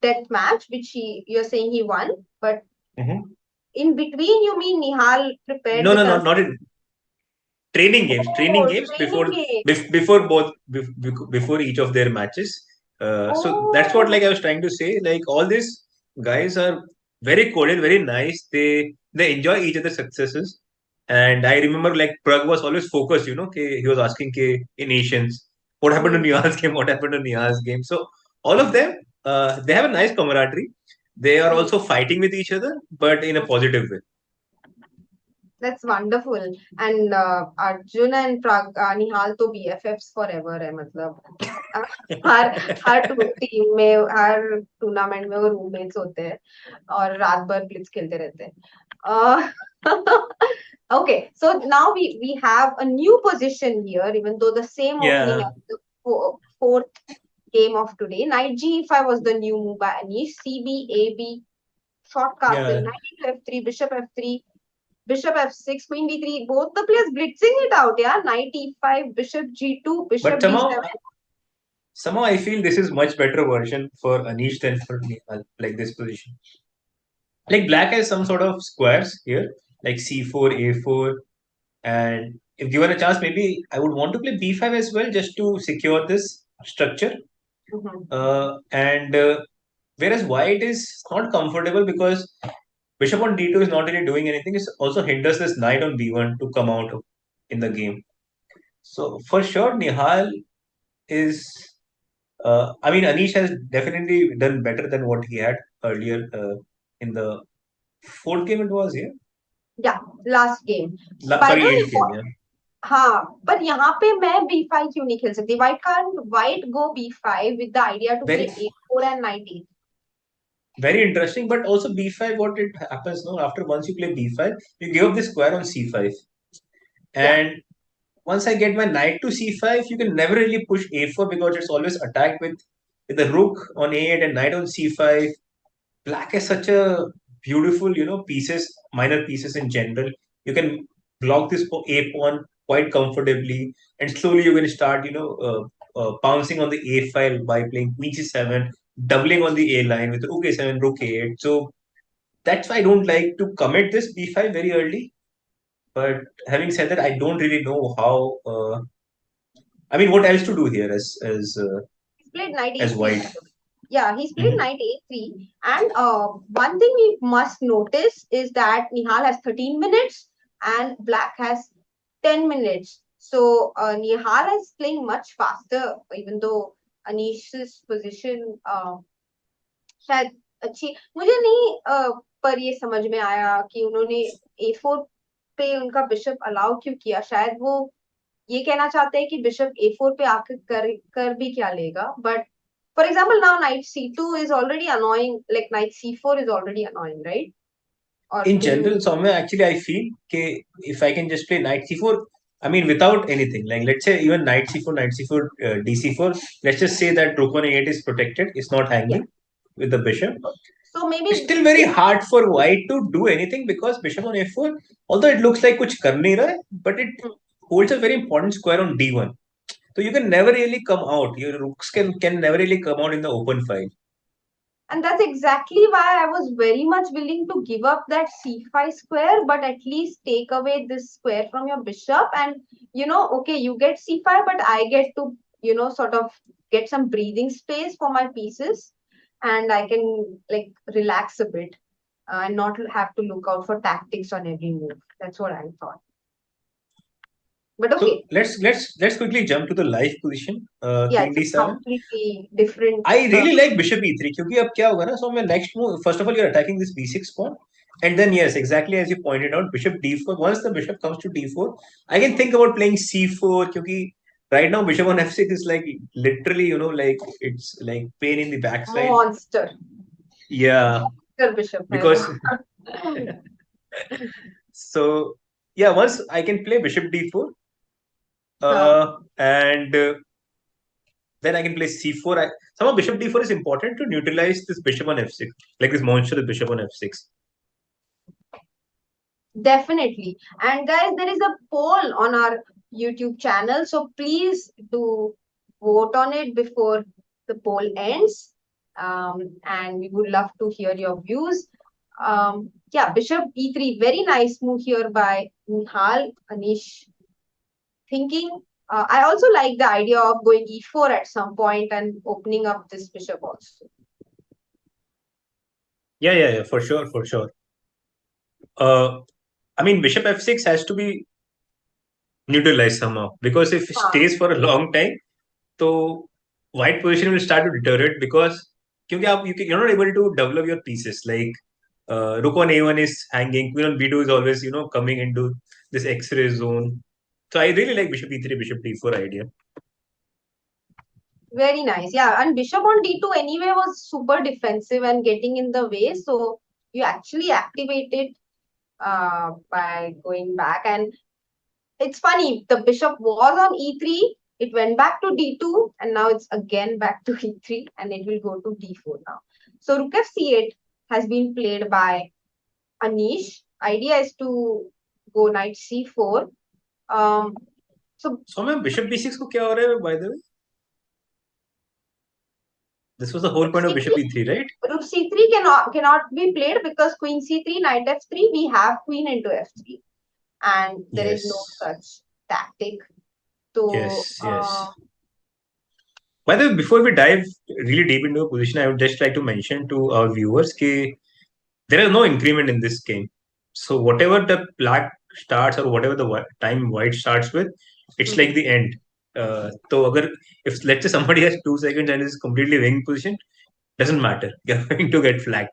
death match, which you're saying he won. But Mhm. in between, you mean Nihal prepared No, with no, us? not in training Oh, games training game. before both before each of their matches. So that's what Oh, like I was trying to say. Like all these guys are very cordial, very nice. They enjoy each other's successes. And I remember like Prag was always focused. You know, he was asking in Asians what happened to hmm. Nihal's game, what happened to Nihal's game. So all of them, they have a nice camaraderie. They are Hmm. also fighting with each other, but in a positive way. That's wonderful. And Arjun and Nihal to BFFs forever है मतलब हर team में हर tournament में वो roommates होते हैं और रात भर ब्लिट्स खेलते रहते हैं okay, so now we have a new position here, even though the same opening Yeah, as the fourth game of today. Knight g5 was the new move by Anish. cb, ab, short castle, yeah. knight into f3, bishop f3, bishop f6, queen d3. Both the players blitzing it out, yeah. Knight e5, bishop g2, But bishop somehow d7. Somehow I feel this is much better version for Anish than for Nihal, like this position. Like black has some sort of squares here, like c4, a4, and if given a chance, maybe I would want to play b5 as well, just to secure this structure. Mhm. And whereas white is not comfortable because bishop on d2 is not really doing anything. It also hinders this knight on b1 to come out in the game. So for sure, Nihal is. I mean, Anish has definitely done better than what he had earlier in the fourth game. It was, yeah. Yeah, last game. By Sorry, the eighth game, way, yeah. हाँ पर यहाँ पे मैं b5 क्यों नहीं खेल सकती? White go b5 with the idea to play Very, a4 and knight e. very interesting. But also b5, what it happens now after once you play b5, you give up the square on c5, Yeah. and once I get my knight to c5, you can never really push a4 because it's always attacked with the rook on a8 and knight on c5. Black is such a beautiful, pieces, minor pieces in general. You can block this a pawn quite comfortably, and slowly you're going to start, pouncing on the a file by playing queen c7, doubling on the a line with rook a7, rook a8. So that's why I don't like to commit this b5 very early. But having said that, I don't really know how. I mean, what else to do here He's played knight as a3. white? By the way. Yeah, he's played Mhm. knight a3. And one thing we must notice is that Nihal has 13 minutes and Black has 10 minutes. So Nihal is playing much faster, even though Anish's position शायद अच्छी मुझे नहीं पर ये समझ में आया कि उन्होंने a4 पे उनका बिशप अलाउ क्यों किया शायद वो ये कहना चाहते हैं कि बिशप a4 पे आके कर भी क्या लेगा, but for example now knight c2 is already annoying, like knight c4 is already annoying, right? Or In do you? general, somewhere actually I feel if I can just play knight c4, I mean without anything, like let's say even knight c4, knight c4, dc4, let's just say that rook on a8 is protected, it's not hanging with the bishop. So maybe It's still very hard for white to do anything because bishop on a4, although it looks like kuch kar nahi raha hai, but it holds a very important square on d1. So you can never really come out. Your rooks can never really come out in the open file. And that's exactly why I was very much willing to give up that c5 square, but at least take away this square from your bishop. And, okay, you get c5, but I get to, sort of get some breathing space for my pieces. And I can, like, relax a bit and not have to look out for tactics on every move. That's what I thought. But okay. So let's quickly jump to the live position. Yeah, King it's d7. completely different. I really like bishop e3 क्योंकि अब क्या होगा ना, so my next move, first of all you're attacking this b6 pawn, and then yes, exactly as you pointed out, bishop d4. Once the bishop comes to d4, I can think about playing c4 क्योंकि right now bishop on f6 is like literally, like it's like pain in the backside. Monster. Yeah. Monster bishop. Because so yeah, once I can play bishop d4, and then I can play c4. Somehow bishop d4 is important to neutralize this bishop on f6, like this monstrous bishop on f6. Definitely. And guys, there is a poll on our YouTube channel, so please do vote on it before the poll ends. And we would love to hear your views. Yeah, bishop e3, very nice move here by Nihal. Anish thinking. I also like the idea of going e4 at some point and opening up this bishop also. Yeah, for sure. I mean, bishop f6 has to be neutralized somehow, because if it stays for a long time, so white position will start to deteriorate because you're not able to develop your pieces. Like rook on a1 is hanging, queen on b2 is always coming into this x-ray zone. So I really like bishop e3, bishop d4 idea. Very nice. Yeah, and bishop on d2 anyway was super defensive and getting in the way. So you actually activate it by going back. And it's funny, the bishop was on e3, it went back to d2, and now it's again back to e3, and it will go to d4 now. So rook f c8 has been played by Anish. Idea is to go knight c4. So my bishop b6 ko kya ho raha hai, by the way? This was the whole point of bishop e3, right? Rook c3 cannot be played because queen c3, knight f3, we have queen into f3. And there is no such tactic. So, yes. By the way, before we dive really deep into a position, I would just like to mention to our viewers that there is no increment in this game. So whatever the black starts or whatever the time white starts with, it's like the end. So if let's say somebody has 2 seconds and is completely winning position, doesn't matter. You're going to get flagged.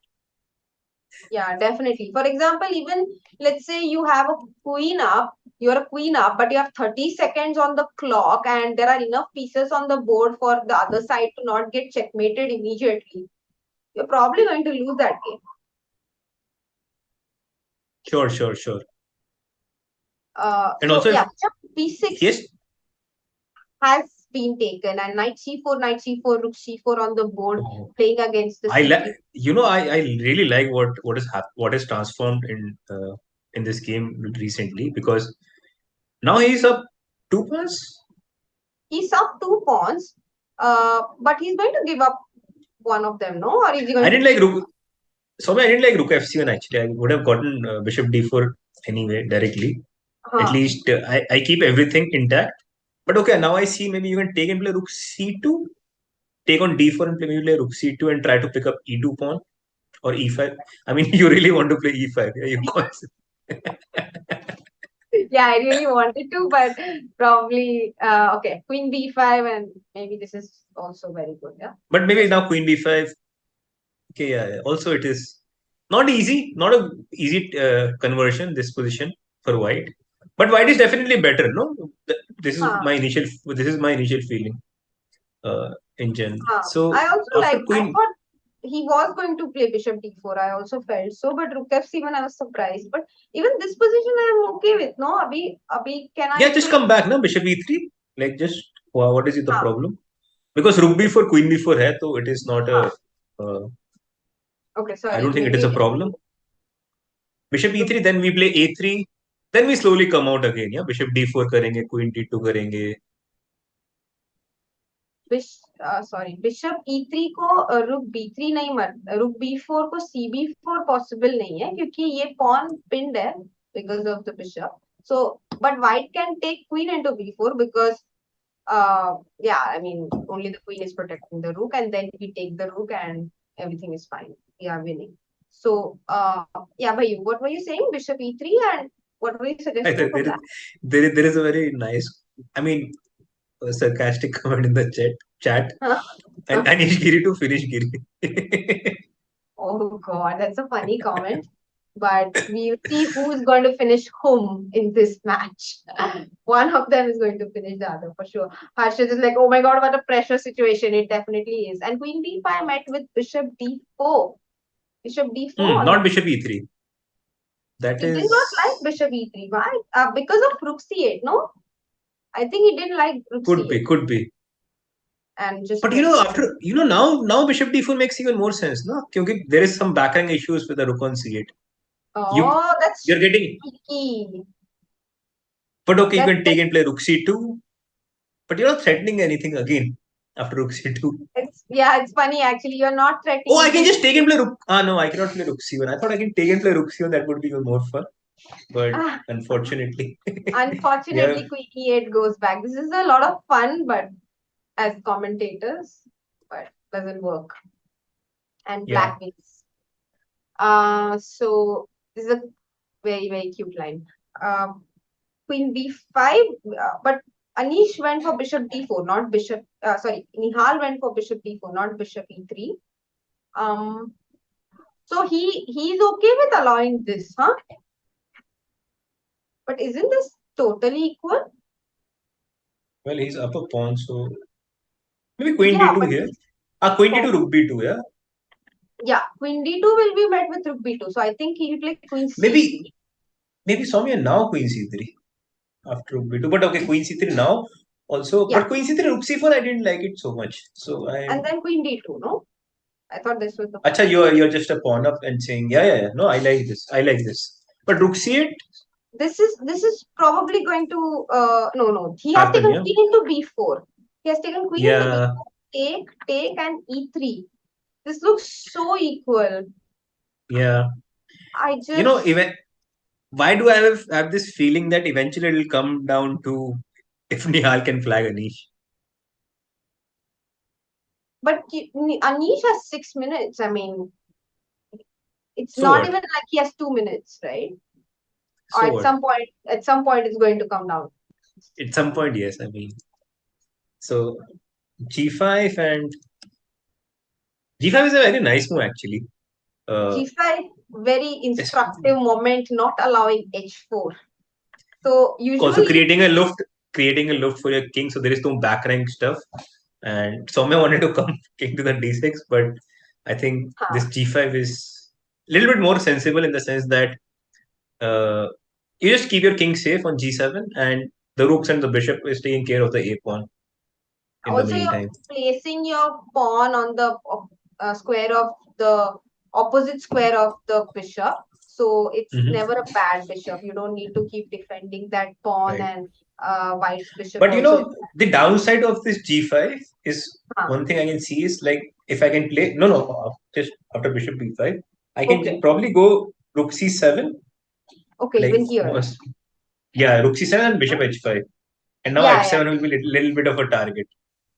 Yeah, definitely. For example, even let's say you have a queen up, you're a queen up, but you have 30 seconds on the clock and there are enough pieces on the board for the other side to not get checkmated immediately. You're probably going to lose that game. Sure. And so, also, yeah, b6 has been taken, and knight c4, rook c4 on the board, playing against the I really like what has transformed in this game recently, because now he's up 2 pawns. He's up 2 pawns, but he's going to give up one of them, no? Or is he going I didn't like rook. So I didn't like rook f7 actually. I would have gotten bishop d4 anyway directly. At least I keep everything intact. But okay, now I see maybe you can take and play rook c2, take on d4 and maybe play rook c2 and try to pick up e2 pawn or e5. I mean, you really want to play e5. Yeah, I really wanted to, but probably, okay, queen b5, and maybe this is also very good, yeah? But maybe now queen b5. Okay, yeah. Also, it is not easy, not a easy conversion, this position for white. But white is definitely better, no? This is Huh. my initial feeling in general. Huh. So I also after I queen, thought he was going to play bishop d4. I also felt so, but rook f7 I was surprised. But even this position I am okay with. No, Abhi, can I yeah, just play? come back, no? Bishop e3. Like just what is it the Huh. problem? Because rook b4, queen b4 hai, so it is not a. Okay, I sorry. don't think it is Maybe a problem. Bishop e3, then we play a3, then we slowly come out again. Yeah, bishop d4 करेंगे, queen d2 करेंगे. Bishop e3 को रुक b3 नहीं रुक b4 को cb4 possible नहीं है क्योंकि ये pawn pinned है because of the bishop. So, but white can take queen into b4 because yeah, I mean only the queen is protecting the rook and then we take the rook and everything is fine. We are winning. So yeah, Bhayu, what were you saying? Bishop e3 and what were you suggesting for black? There is a very nice, I mean, sarcastic comment in the chat. And Anish Giri to finish Giri. Oh God, that's a funny comment. But we'll see who's going to finish whom in this match. One of them is going to finish the other for sure. Harshit is like, oh my God, what a pressure situation. It definitely is. And Queen d5 met with Bishop d4. Bishop d4. Not Bishop e3. That He is. did not like Bishop e3. Why? Because of Rook c8, no? I think he didn't like Rook c8. Could be. And just But now Bishop d4 makes even more sense, no? Because there is some backrank issues with the rook on c8. Oh, that's you're getting. tricky. But okay, you can take and play rook c2. But you're not threatening anything again after rook c2. It's funny actually. You're not threatening. Oh, I can just take and play rook. No, I cannot play rook c1. I thought I can take and play rook c1. That would be even more fun. But unfortunately. Unfortunately, Queen e8 goes back. This is a lot of fun, but as commentators, but doesn't work. And black wins. So this is a very, very cute line. Queen b5, but Anish went for bishop d4, not bishop. Nihal went for bishop d4, not bishop e3. So he's okay with allowing this, huh? But isn't this totally equal? Well, he's up a pawn, so maybe queen d2 here. Queen d2, rook b2, yeah? Yeah, queen d2 will be met with rook b2. So I think he'll play queen c3. Maybe Soumya now queen c3 after rook b2. But okay, queen c3 now also. Yeah. But queen c3, rook c4, I didn't like it so much. So And then queen d2, no? I thought this was the. Acha, you're just a pawn up and saying yeah. No, I like this. But rook c8. This is probably going to no. He has taken queen into b4. He has taken queen into b4. Take and e3. This looks so equal. Yeah. I just even why do I have this feeling that eventually it will come down to if Nihal can flag Anish? But Anish has 6 minutes. I mean, it's not even like he has 2 minutes, right? Or at some point, it's going to come down. At some point, yes. I mean, so g5 and g5 is a very nice move actually. G5, very instructive moment, not allowing h4. So usually also creating a loft for your king, so there is no back rank stuff. And Soumya wanted to come king to the d6, but I think this g5 is a little bit more sensible in the sense that you just keep your king safe on g7, and the rooks and the bishop is taking care of the a pawn. Also, you're placing your pawn on the square of the opposite square of the bishop. So it's never a bad bishop. You don't need to keep defending that pawn and white's bishop. But the downside of this g5 is one thing I can see is like if I can play just after bishop b5, I can probably go rook c7. Okay, like, even here. Yeah, rook c7 and bishop h5. And now h7 will be a little bit of a target.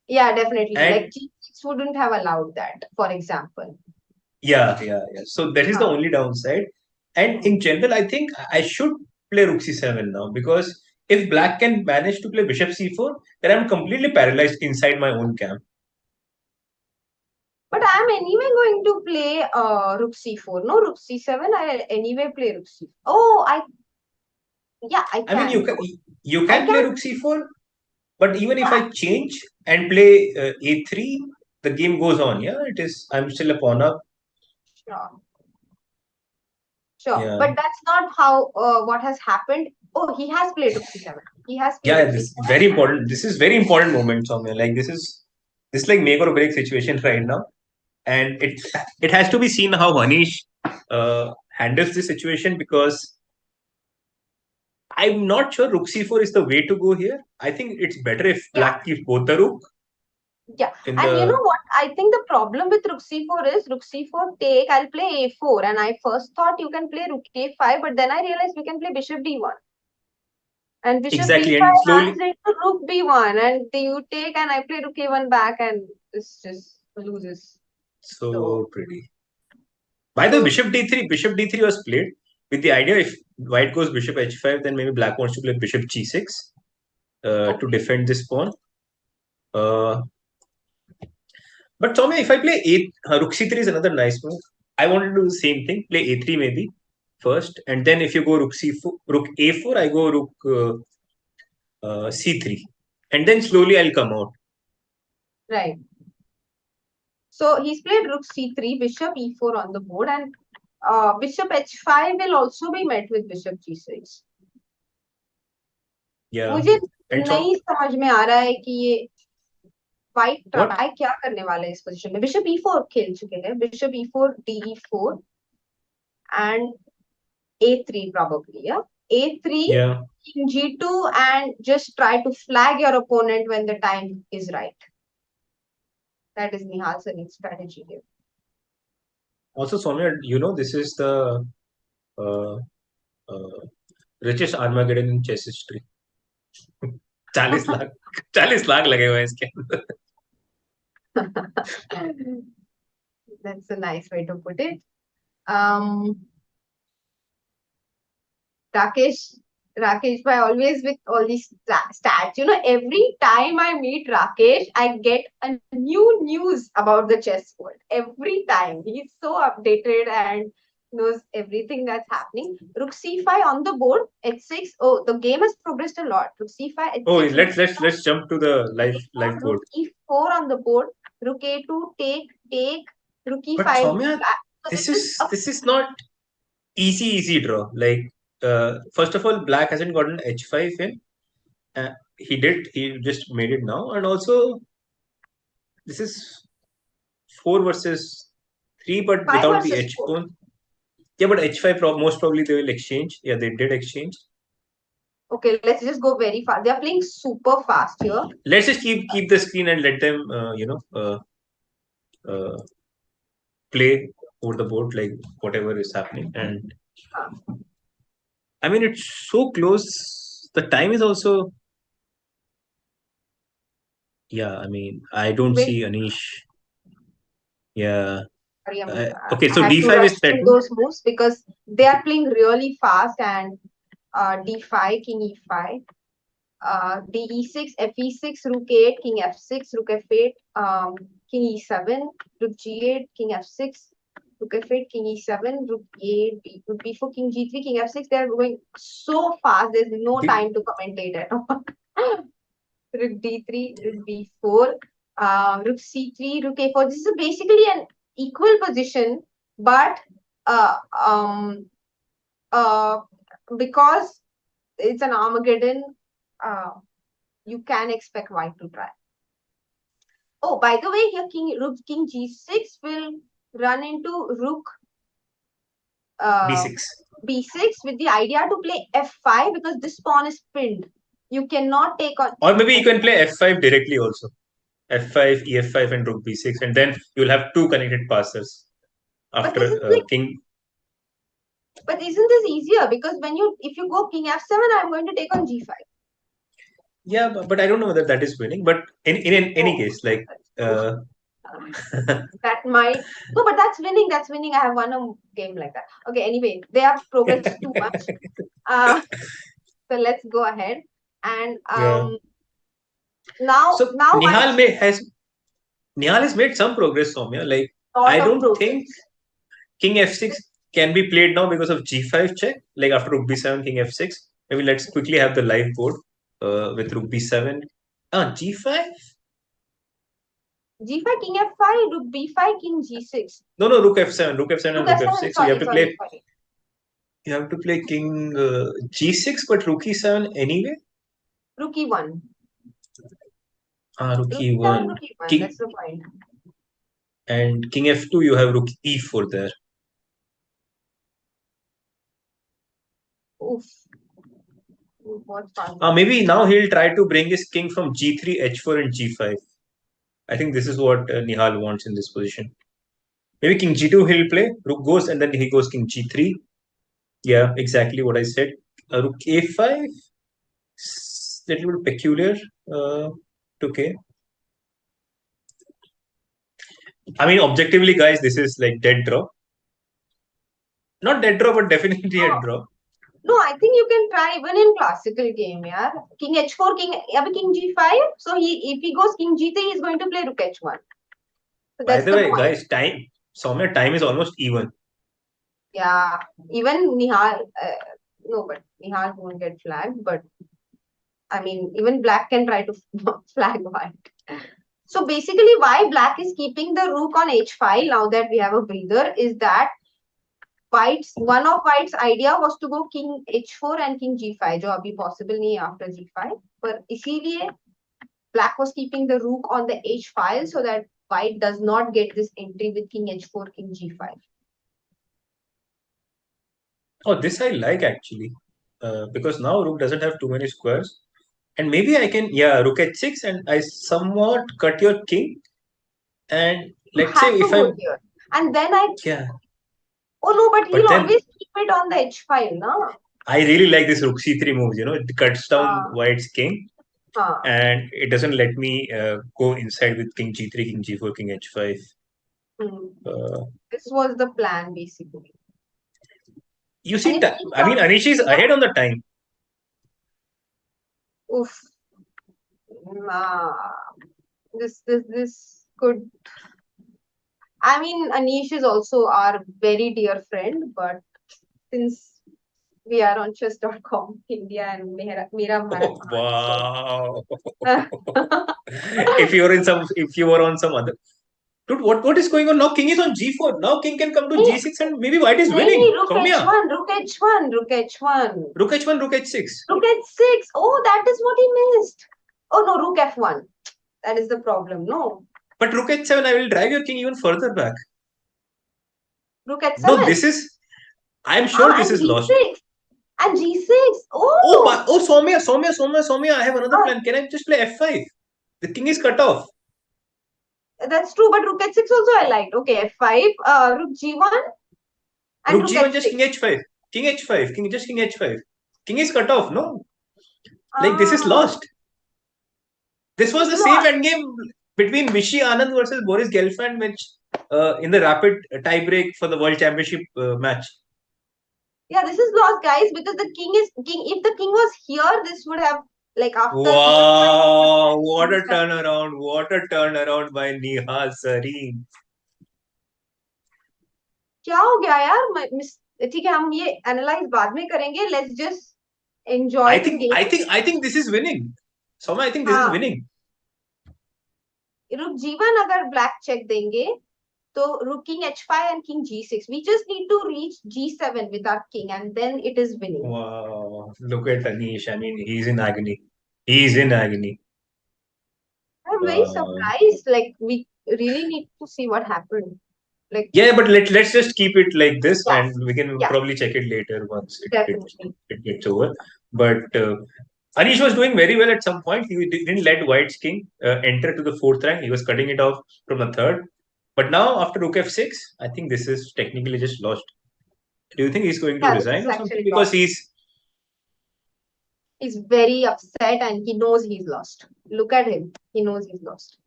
Yeah, definitely. And like g6 wouldn't have allowed that, for example. Yeah. So that is the only downside. And in general, I think I should play rook c7 now because if black can manage to play bishop c4, then I'm completely paralyzed inside my own camp. But I'm anyway going to play rook c4. No, rook c7. I anyway play rook c4. Oh, Yeah, I I mean, can. you I can play can. rook c4, but even if Yeah, I change and play a3, the game goes on. Yeah, it is. I'm still a pawn up. sure. Sure. Yeah, But that's not how what has happened. Oh, he has played rook c7. He has played yeah. rook This c7. very important. This is very important moment, Soumya. Like this is like make or break situation right now, and it has to be seen how Anish handles this situation, because I'm not sure rook c4 is the way to go here. I think it's better if Yeah. black keeps both the rook Yeah. in And you know the. what? I think the problem with rook c4 is rook c4 take, I'll play a4. And I first thought you can play rook a5, but then I realized we can play bishop d1. And bishop Exactly, d5 and slowly. runs into rook b1. And you take and I play rook a1 back and it's just loses. So So, pretty. By the way, bishop d3 was played with the idea if white goes bishop h5, then maybe black wants to play bishop g6 to okay. defend this pawn. But Tommy, if I play rook c3 is another nice move. I want to do the same thing, play a3 maybe first, and then if you go rook c4, rook a4, I go rook c3, and then slowly I'll come out. Right. So he's played rook c3, bishop e4 on the board, and bishop h5 will also be met with bishop g6. Yeah, मुझे and so नहीं समझ में आ रहा है कि ये white what? Try क्या करने वाले हैं इस पोजीशन में. बिशप e4 खेल चुके हैं. Bishop e4 de4 and a3 probably. Yeah, a3 Yeah. king g2 and just try to flag your opponent when the time is right. That is Nihal Sarin's strategy here. Also, Soumya, this is the uh, uh, richest Armageddon in chess history. 40 lakh लगे हुए हैं इसके अंदर. That's a nice way to put it. Rakesh bhai always with all these stats. Every time I meet Rakesh, I get a new news about the chess world. Every time. He's so updated and knows everything that's happening. Rook c5 on the board, h6. Oh, the game has progressed a lot. Rook c5, h6. Oh, let's jump to the live board. Rook e4 on the board. Rook a2, take. Rook e5. But Soumya, this is not easy draw. Like first of all, black hasn't gotten h5 in. He just made it now, and also this is 4 versus 3, but without the h pawn. Yeah, but h5 most probably they will exchange. Yeah, they did exchange. Okay, let's just go very fast. They are playing super fast here. Let's just keep the screen and let them play over the board, like whatever is happening. And I mean, it's so close. The time is also. Yeah, I mean, I don't see Anish. Yeah. Okay, so d5 is threatened. Those moves because they are playing really fast, and d5, king e5, de6, fe6, rook 8, king f6, rook f8, king e7, rook g8, king f6, rook f8, king e7, rook a8, rook b4, king g3, king f6. They are going so fast. There's no time to commentate at all. Rook d3, rook b4, rook c3, rook a4. This is basically an equal position, but because it's an Armageddon, you can expect white to try. Oh, by the way, here rook king g6 will run into rook b6 with the idea to play f5 because this pawn is pinned. You cannot take on. Or maybe you can play f5 directly also. f5, ef5, and rook b6, and then you'll have two connected passes after king. But isn't this easier? Because if you go king f7, I'm going to take on g5. Yeah, but I don't know whether that is winning. But in any case, like that might no, but that's winning. That's winning. I have won a game like that. Okay, anyway, they have progressed too much. So let's go ahead and now Nihal has made some progress, Soumya. Like I don't think king f6 can be played now because of g5 check. Like after rook b7, king f6. Maybe let's quickly have the live board with rook b7. G5? G5, king f5, rook b5, king g6. No, rook f7, rook f7 and rook f6. So you have to play. Sorry. You have to play king g6, but rook e7 anyway. Rook e1. Rook e1. Rook e1. King, that's the point. and king f2, you have rook e4 there. Oof. What's maybe now he'll try to bring his king from g3, h4, and g5. I think this is what Nihal wants in this position. Maybe king g2 he'll play. Rook goes, and then he goes king g3. Yeah, exactly what I said. Rook a5. Little bit peculiar. Okay. I mean, objectively, guys, this is like dead draw. Not dead draw, but definitely a draw. No, I think you can try even in classical game, yeah. King h4, king g5. So if he goes king g3, he's going to play rook h1. So by the way, guys, Soumya, time is almost even. Yeah, even Nihal, no, but Nihal won't get flagged. But I mean, even black can try to flag white. So basically, why black is keeping the rook on h5 now that we have a breather is that one of white's idea was to go king h4 and king g5, जो अभी possible नहीं after g5. पर इसीलिए black was keeping the rook on the h file so that white does not get this entry with king h4, king g5. Oh, this I like actually, because now rook doesn't have too many squares, and maybe I can rook h6 and I somewhat cut your king, and let's say if I and then I Oh no, but he'll always keep it on the h file, no? I really like this rook c3 moves. It cuts down white's king. And it doesn't let me go inside with king g3, king g4, king h5. This was the plan, basically. You see, I mean, Anish is ahead on the time. Oof. This could... I mean, Anish is also our very dear friend, but since we are on chess.com, India and Mera Bharat. Oh, wow. If you were on some other... Dude, what is going on now? King is on g4. Now king can come to g6 and maybe white is winning. Rook h1, rook h1, rook h1. Rook h1, rook h6. Rook h6. Oh, that is what he missed. Oh no, rook f1. That is the problem, no? But rook h7, I will drive your king even further back. Rook h7? No, this is... I am sure this is G6. lost. And g6. Oh, Soumya, I have another plan. Can I just play f5? The king is cut off. That's true, but rook h6 also I liked. Okay, f5, rook g1. And rook g1, just king h5. King h5. King h5. King is cut off, no? Like, this is lost. This was the same endgame between Vishy Anand versus Boris Gelfand, which in the rapid tie-break for the World Championship match. Yeah, this is lost, guys, because the king. If the king was here, this would have after. Wow! What a turnaround! What a turnaround by Nihal Sarin. क्या हो गया यार? ठीक है, हम ये analyze बाद में करेंगे. Let's just enjoy the game. I think this is winning. Soumya, I think this is winning. Rook g1 अगर black check देंगे, तो rook king h5 and king g6. We just need to reach g7 with our king, and then it is winning. Wow! Look at Anish. I mean, he's in agony. He's in agony. I'm very surprised. Like, we really need to see what happened. Like, yeah, but let's just keep it like this, and we can probably check it later once it gets over. But Anish was doing very well at some point. He didn't let white's king enter to the fourth rank. He was cutting it off from the third. But now, after rook f6, I think this is technically just lost. Do you think he's going to resign or something? Because he's very upset and he knows he's lost. Look at him. He knows he's lost.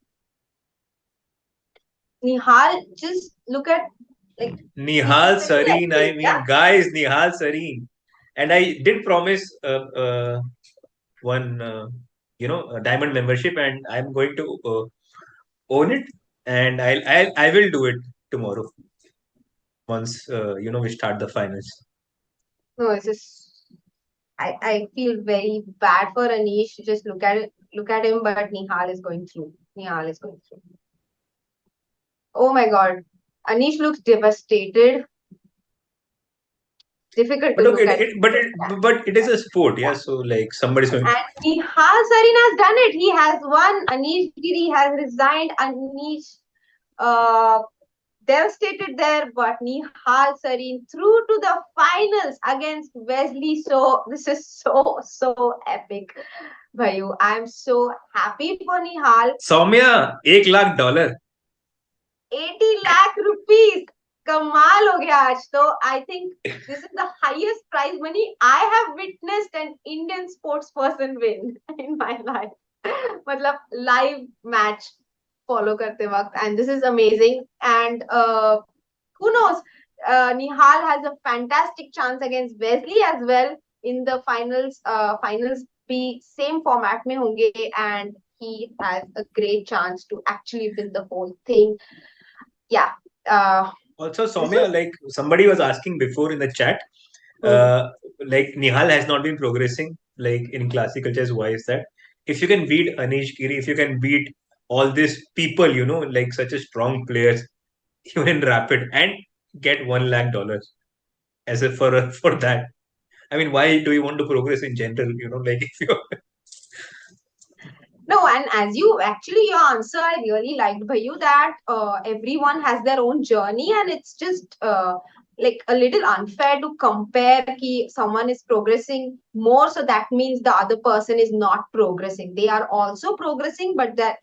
Nihal, just look at Nihal Sarin. I mean, guys, Nihal Sarin. And I did promise one, a diamond membership, and I'm going to own it. And I will do it tomorrow once we start the finals. No, it's just I feel very bad for Anish. Just look at him, but Nihal is going through. Nihal is going through. Oh my God, Anish looks devastated. Difficult to But look okay, at. but it is a sport, yeah. So like somebody's going. And Nihal Sarin has done it. He has won. Anish Giri has resigned. Anish devastated there, but Nihal Sarin through to the finals against Wesley So. This is so epic. Bhayu, I'm so happy for Nihal. Soumya, $1 lakh. 80 lakh rupees. Kamal ho gaya aaj. So I think this is the highest prize money I have witnessed an Indian sports person win in my life. मतलब live match follow karte waqt, and this is amazing. And who knows? Nihal has a fantastic chance against Wesley as well in the finals. Finals be same format mein honge, and he has a great chance to actually win the whole thing. Yeah. Also, Soumya, like somebody was asking before in the chat, like Nihal has not been progressing like in classical chess. Why is that? If you can beat Anish Giri, if you can beat all these people, like such a strong players, even in rapid, and get $1 lakh as a for that. I mean, why do you want to progress in general? Like if you No, and as you actually your answer, I really liked by you that everyone has their own journey, and it's just like a little unfair to compare ki someone is progressing more, so that means the other person is not progressing. They are also progressing, but that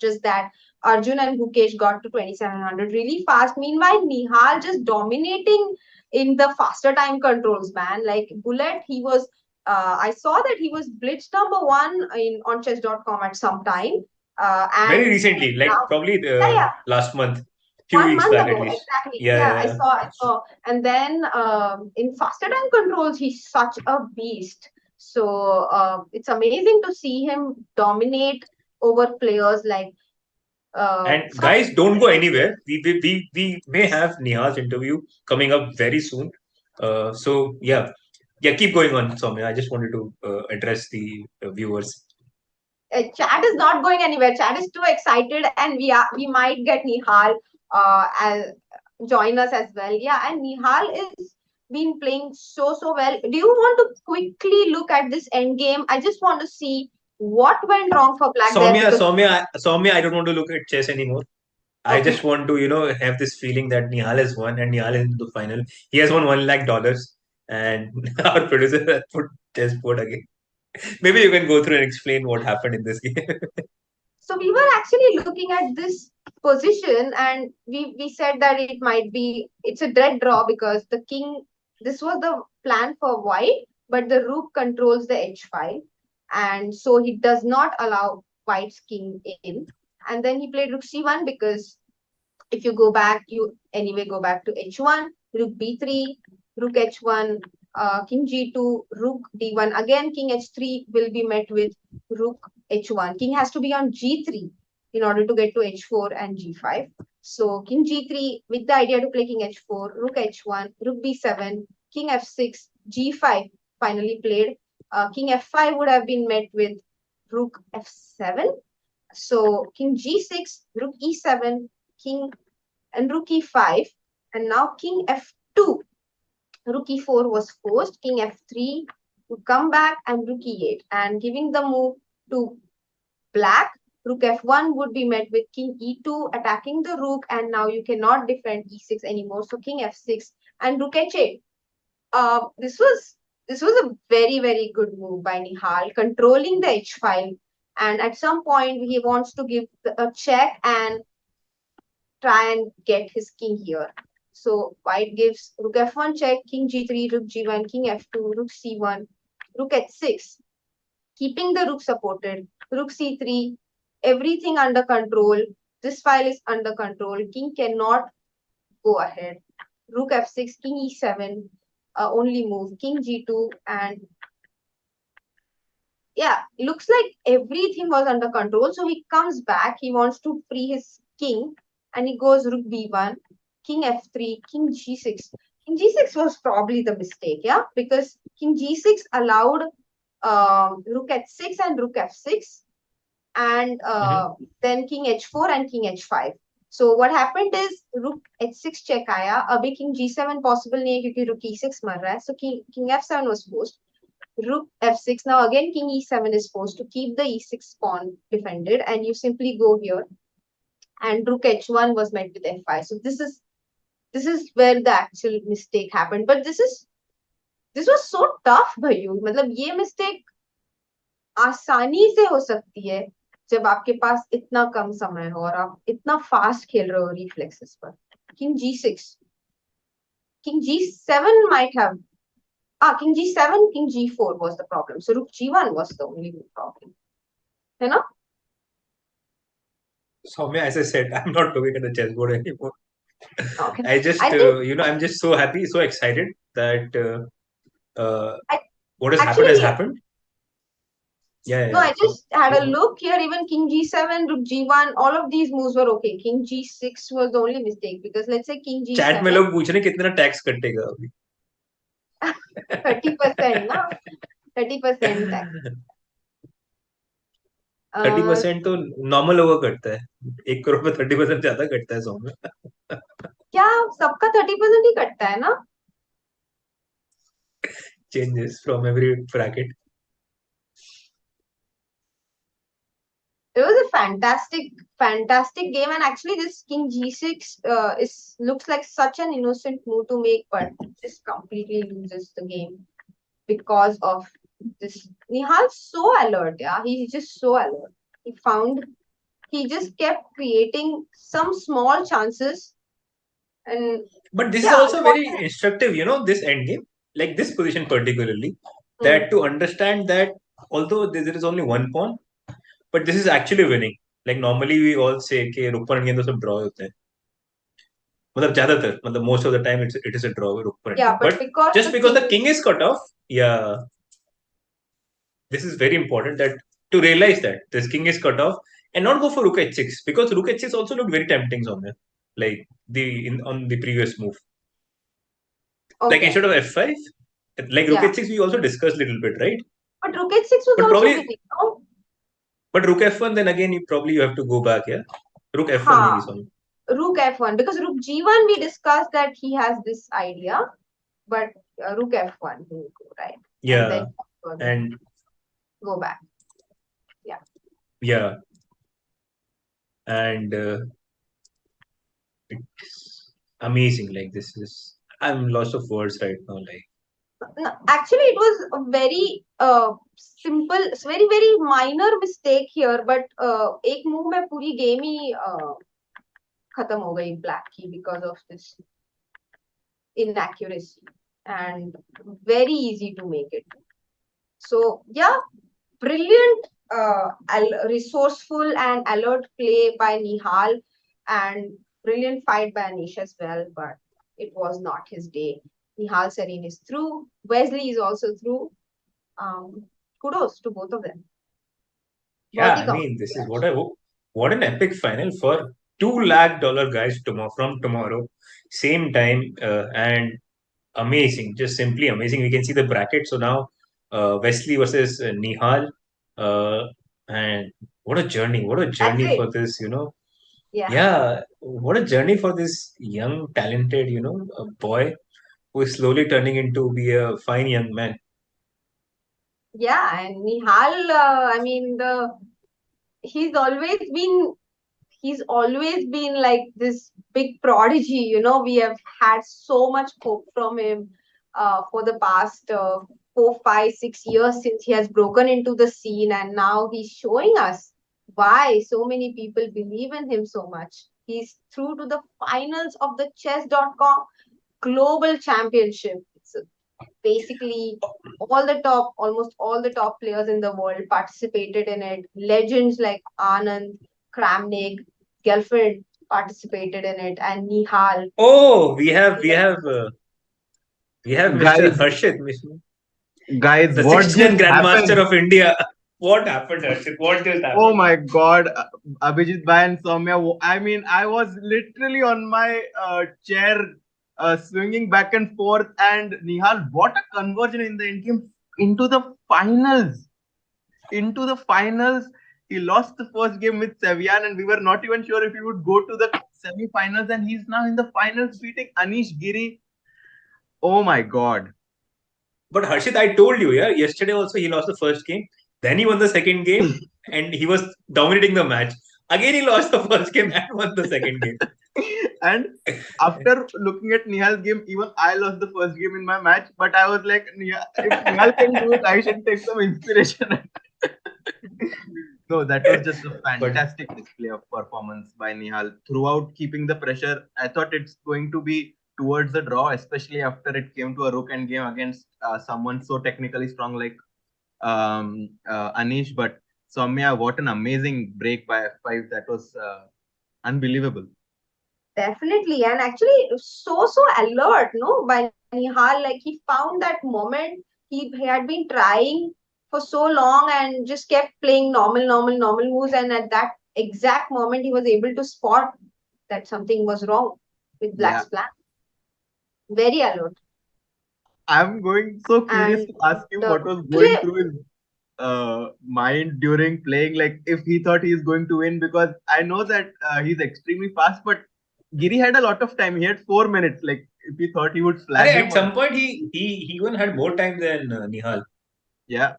Arjun and Gukesh got to 2700 really fast. Meanwhile, Nihal just dominating in the faster time controls, man. Like Bullet, he was I saw that he was Blitz number one on chess.com at some time. very And recently, like now, probably yeah, last month, few one weeks month back at ago, least. exactly. Yeah, Yeah, yeah, yeah. I saw. And then in faster time controls, he's such a beast. So it's amazing to see him dominate over players like And such. guys, don't go anywhere. We may have Nihal's interview coming up very soon. So yeah, keep going on, Soumya. I just wanted to address the viewers. Chat is not going anywhere. Chat is too excited, and we might get Nihal as join us as well. Yeah, and Nihal is been playing so well. Do you want to quickly look at this end game? I just want to see what went wrong for Black there Soumya, because Soumya, Soumya, I don't want to look at chess anymore. I okay. just want to, have this feeling that Nihal has won and Nihal is in the final. He has won $1 lakh, and our producer has put chessboard again. Maybe you can go through and explain what happened in this game. So we were actually looking at this position, and we said that it's a dead draw because the king. This was the plan for white, but the rook controls the h5, and so he does not allow white's king in. And then he played rook c1 because if you go back, you anyway go back to h1, rook b3, rook h1, king g2, rook d1. Again, king h3 will be met with rook h1. King has to be on g3 in order to get to h4 and g5. So king g3 with the idea to play king h4, rook h1, rook b7, king f6, g5 finally played. King f5 would have been met with rook f7. So king g6, rook e7, king and rook e5, and now king f2. Rook e4 was forced, king f3 to come back, and rook e8, and giving the move to black. Rook f1 would be met with king e2 attacking the rook, and now you cannot defend e6 anymore. So king f6 and rook h8. This was a very good move by Nihal, controlling the h file, and at some point he wants to give a check and try and get his king here. So white gives rook f1 check, king g3, rook g1, king f2, rook c1, rook h6, keeping the rook supported, rook c3, everything under control. This file is under control. King cannot go ahead. Rook f6, king e7, only move, king g2, and yeah, looks like everything was under control. So he comes back. He wants to free his king, and he goes rook b1, king f3, king g6. King g6 was probably the mistake, yeah, because king g6 allowed rook h6 and rook f6, and then king h4 and king h5. So what happened is rook h6 check आया. अभी king g7 possible नहीं है क्योंकि rook e6 मर रहा है. So king f7 was forced. Rook f6. Now again king e7 is forced to keep the e6 pawn defended, and you simply go here. And rook h1 was met with f5. So this is where the actual mistake happened. But this was so tough, भाइयों. मतलब ये mistake आसानी से हो सकती है जब आपके पास इतना कम समय हो और आप इतना फास्ट खेल रहे हो रिफ्लेक्सेस पर. King g6, king g7 might have king g7, king g4 was the problem. So rook g1 was the only problem. है ना? Soumya, as I said, I'm not looking at the chessboard anymore. Okay. I just, I'm just so happy, so excited that what has happened has happened. Yeah. No, I just had a look here. Even king g7, rook g1, all of these moves were okay. King g6 was the only mistake because let's say king g7. Chat में लोग पूछ रहे कितना tax कटेगा अभी. 30% ना, 30% tax. 30% तो normal लोगों का कटता है. 1 करोड़ में 30% ज्यादा कटता है सौ में. क्या सबका 30% ही कटता है ना? Changes from every bracket. It was a fantastic game, and actually this king g6 looks like such an innocent move to make, but just completely loses the game because of this. Nihal's so alert, yeah. He's just so alert. He just kept creating some small chances, but this is also very instructive, this endgame, like this position particularly, that to understand that although there is only one pawn, but this is actually winning. Like normally we all say कि रुक पर गेंद तो सब draw होते हैं. मतलब ज्यादातर, मतलब most of the time it is a draw with रुक पर. Yeah, but just because the king is cut off, this is very important that to realize that this king is cut off and not go for rook h6, because rook h6 also looked very tempting on there, like on the previous move. Okay. Like instead of f5, like rook h6 we also discussed a little bit, right? But rook h6 was also winning, no? But rook f1, then again you have to go back here. Rook f1 maybe some. Rook f1, because rook g1 we discussed that he has this idea, but rook f1 he will go, right? Yeah, and go back. Yeah, and it's amazing. Like this is, I'm lost of words right now. Like no, actually, it was a very simple, very minor mistake here, but एक move में पूरी game ही खत्म हो गई black की because of this inaccuracy, and very easy to make it. So yeah, brilliant, resourceful and alert play by Nihal, and brilliant fight by Anish as well, but it was not his day. Nihal Sarin is through. Wesley is also through. Kudos to both of them. Yeah, I mean, this is what an epic final for $2 lakh guys from tomorrow, same time, and amazing, just simply amazing. We can see the bracket. So now Wesley versus Nihal, and what a journey for this, Yeah, what a journey for this young, talented, boy who is slowly turning into be a fine young man. Yeah, and Nihal, I mean, he's always been like this big prodigy. We have had so much hope from him for the past 4, 5, 6 years since he has broken into the scene, and now he's showing us why so many people believe in him so much. He's through to the finals of the Chess.com Global Championship. So basically, almost all the top players in the world participated in it. Legends like Anand, Kramnik, Gelfand participated in it, and Nihal. Oh, we have Mr. Harshit, guys, the what 16th Grandmaster happened? of India. What happened, Harshit? What just happened? Oh my God, Abhijit Bhai and Soumya. I mean, I was literally on my chair, swinging back and forth. And Nihal, what a conversion in the end game! into the finals. Into the finals, he lost the first game with Sevian, and we were not even sure if he would go to the semi-finals. And he's now in the finals, beating Anish Giri. Oh my God! But Harshit, I told you, yeah, yesterday also he lost the first game. Then he won the second game and he was dominating the match. Again, he lost the first game and won the second game. And after looking at Nihal's game, even I lost the first game in my match. But I was like, if Nihal can do it, I should take some inspiration. No, that was just a fantastic display of performance by Nihal throughout, keeping the pressure. I thought it's going to be towards the draw, especially after it came to a rook end game against someone so technically strong like Anish. But Soumya, what an amazing break by F5. That was unbelievable. Definitely, and actually so alert, no, by Nihal. Like he found that moment. He had been trying for so long and just kept playing normal moves, and at that exact moment he was able to spot that something was wrong with Black's plan. Very alert. I'm going so curious to ask him what was going through his mind during playing. Like if he thought he's going to win, because I know that he's extremely fast, but Giri had a lot of time. He had 4 minutes. Like if he thought he would flag him. At some point, he even had more time than Nihal. Yeah.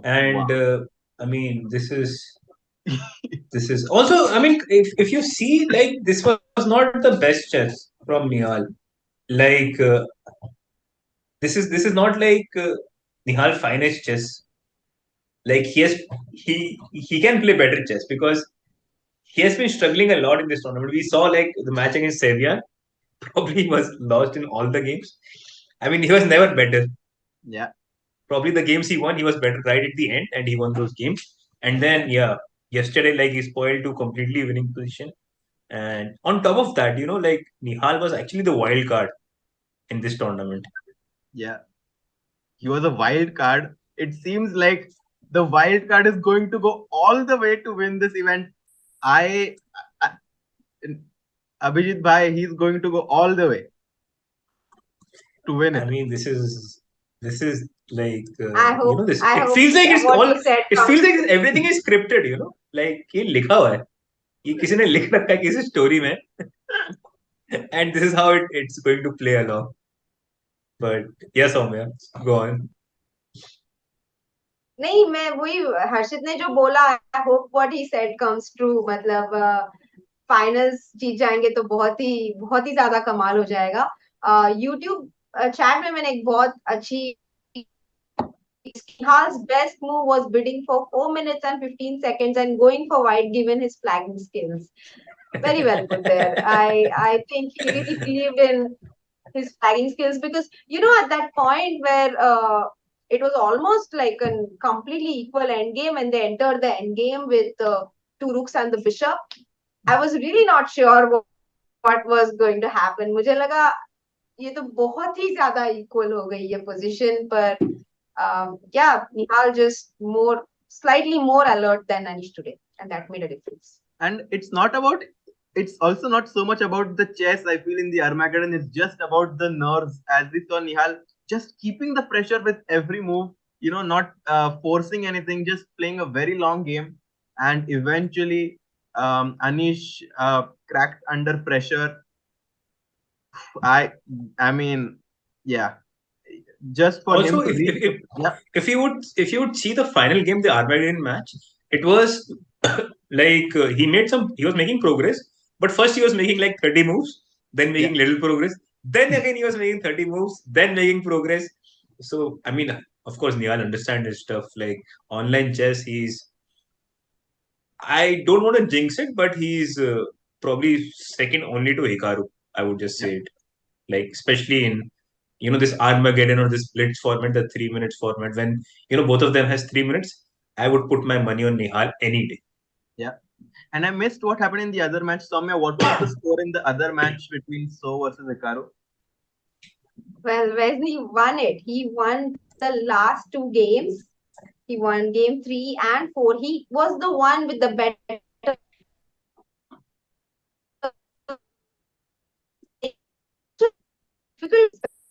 And I mean, this is also. I mean, if you see, like this was not the best chess from Nihal. Like this is not like Nihal finest chess. Like he can play better chess because he has been struggling a lot in this tournament. We saw like the match against Sevian. Probably was lost in all the games. I mean, he was never better. Yeah. Probably the games he won, he was better right at the end, and he won those games. And then, yeah, yesterday, like he spoiled to completely winning position. And on top of that, like Nihal was actually the wild card in this tournament. Yeah. He was a wild card. It seems like the wild card is going to go all the way to win this event. Abhijit Bhai, he's going to go all the way to win it. I mean, this is like I hope, this. I It hope feels like it's what all. he said It comes feels like true. everything is scripted. Like ये लिखा हुआ है. ये किसी ने लिख रखा है किसी story में. And this is how it's going to play along. But yes, Soumya, go on. नहीं, मैं वही हर्षित ने जो बोला, I hope what he said comes true. मतलब फाइनल्स जीत जाएंगे तो बहुत ही ज्यादा कमाल हो जाएगा. यूट्यूब चैट में मैंने एक बहुत अच्छी Nihal's best move was bidding for 4 minutes and 15 seconds and going for white given his flagging skills. Very well put there. I think he really believed in his flagging skills because at that point where it was almost like a completely equal endgame and they entered the endgame with 2 rooks and the bishop. I was really not sure what was going to happen. मुझे लगा ये तो बहुत ही ज्यादा equal हो गई है position, पर yeah, Nihal just slightly more alert than Anish today, and that made a difference. And it's also not so much about the chess. I feel in the Armageddon, it's just about the nerves. As we saw Nihal just keeping the pressure with every move, not forcing anything, just playing a very long game. And eventually, Anish cracked under pressure. I mean, yeah. Just for also, him to if you would see the final game, the Armageddon match, it was like he was making progress, but first he was making like 30 moves, then making little progress, then again he was making 30 moves, then making progress. So I mean, of course, Nihal understands his stuff. Like online chess, I don't want to jinx it, but he's probably second only to Hikaru. I would just say it, like especially in this Armageddon or this Blitz format, the 3 minutes format, when both of them has 3 minutes, I would put my money on Nihal any day. Yeah. And I missed what happened in the other match. Soumya, what was the score in the other match between So versus Hikaru? Well, Wesley won it. He won the last 2 games. He won game 3 and 4. He was the one with the better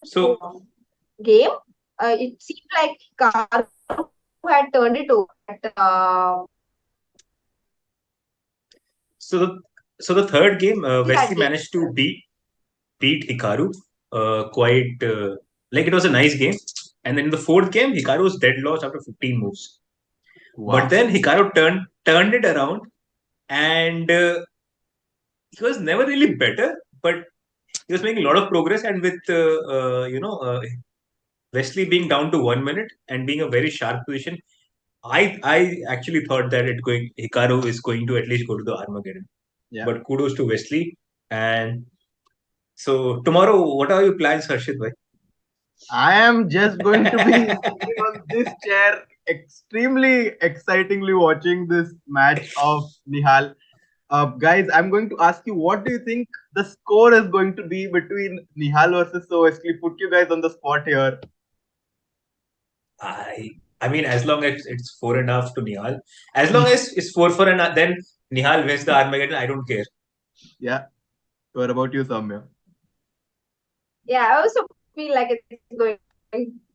So game. it seemed like Hikaru had turned it over. So the third game, That Wesley game. managed to beat Hikaru quite like it was a nice game. And then in the fourth game, Hikaru was dead lost after 15 moves. Wow. But then Hikaru turned it around, and he was never really better, but he was making a lot of progress. And with Wesley being down to 1 minute and being a very sharp position, I actually thought that Hikaru is going to at least go to the Armageddon. Yeah. But kudos to Wesley. And so tomorrow, what are your plans, Harshit bhai? I am just going to be sitting on this chair, extremely excitingly watching this match of Nihal. Guys, I'm going to ask you, what do you think the score is going to be between Nihal versus So Wesley? Put you guys on the spot here. I mean, as long as it's 4.5 to Nihal, as long as it's 4 and then Nihal wins the Armageddon, I don't care. Yeah. What about you, Samya? Yeah, I also feel like it's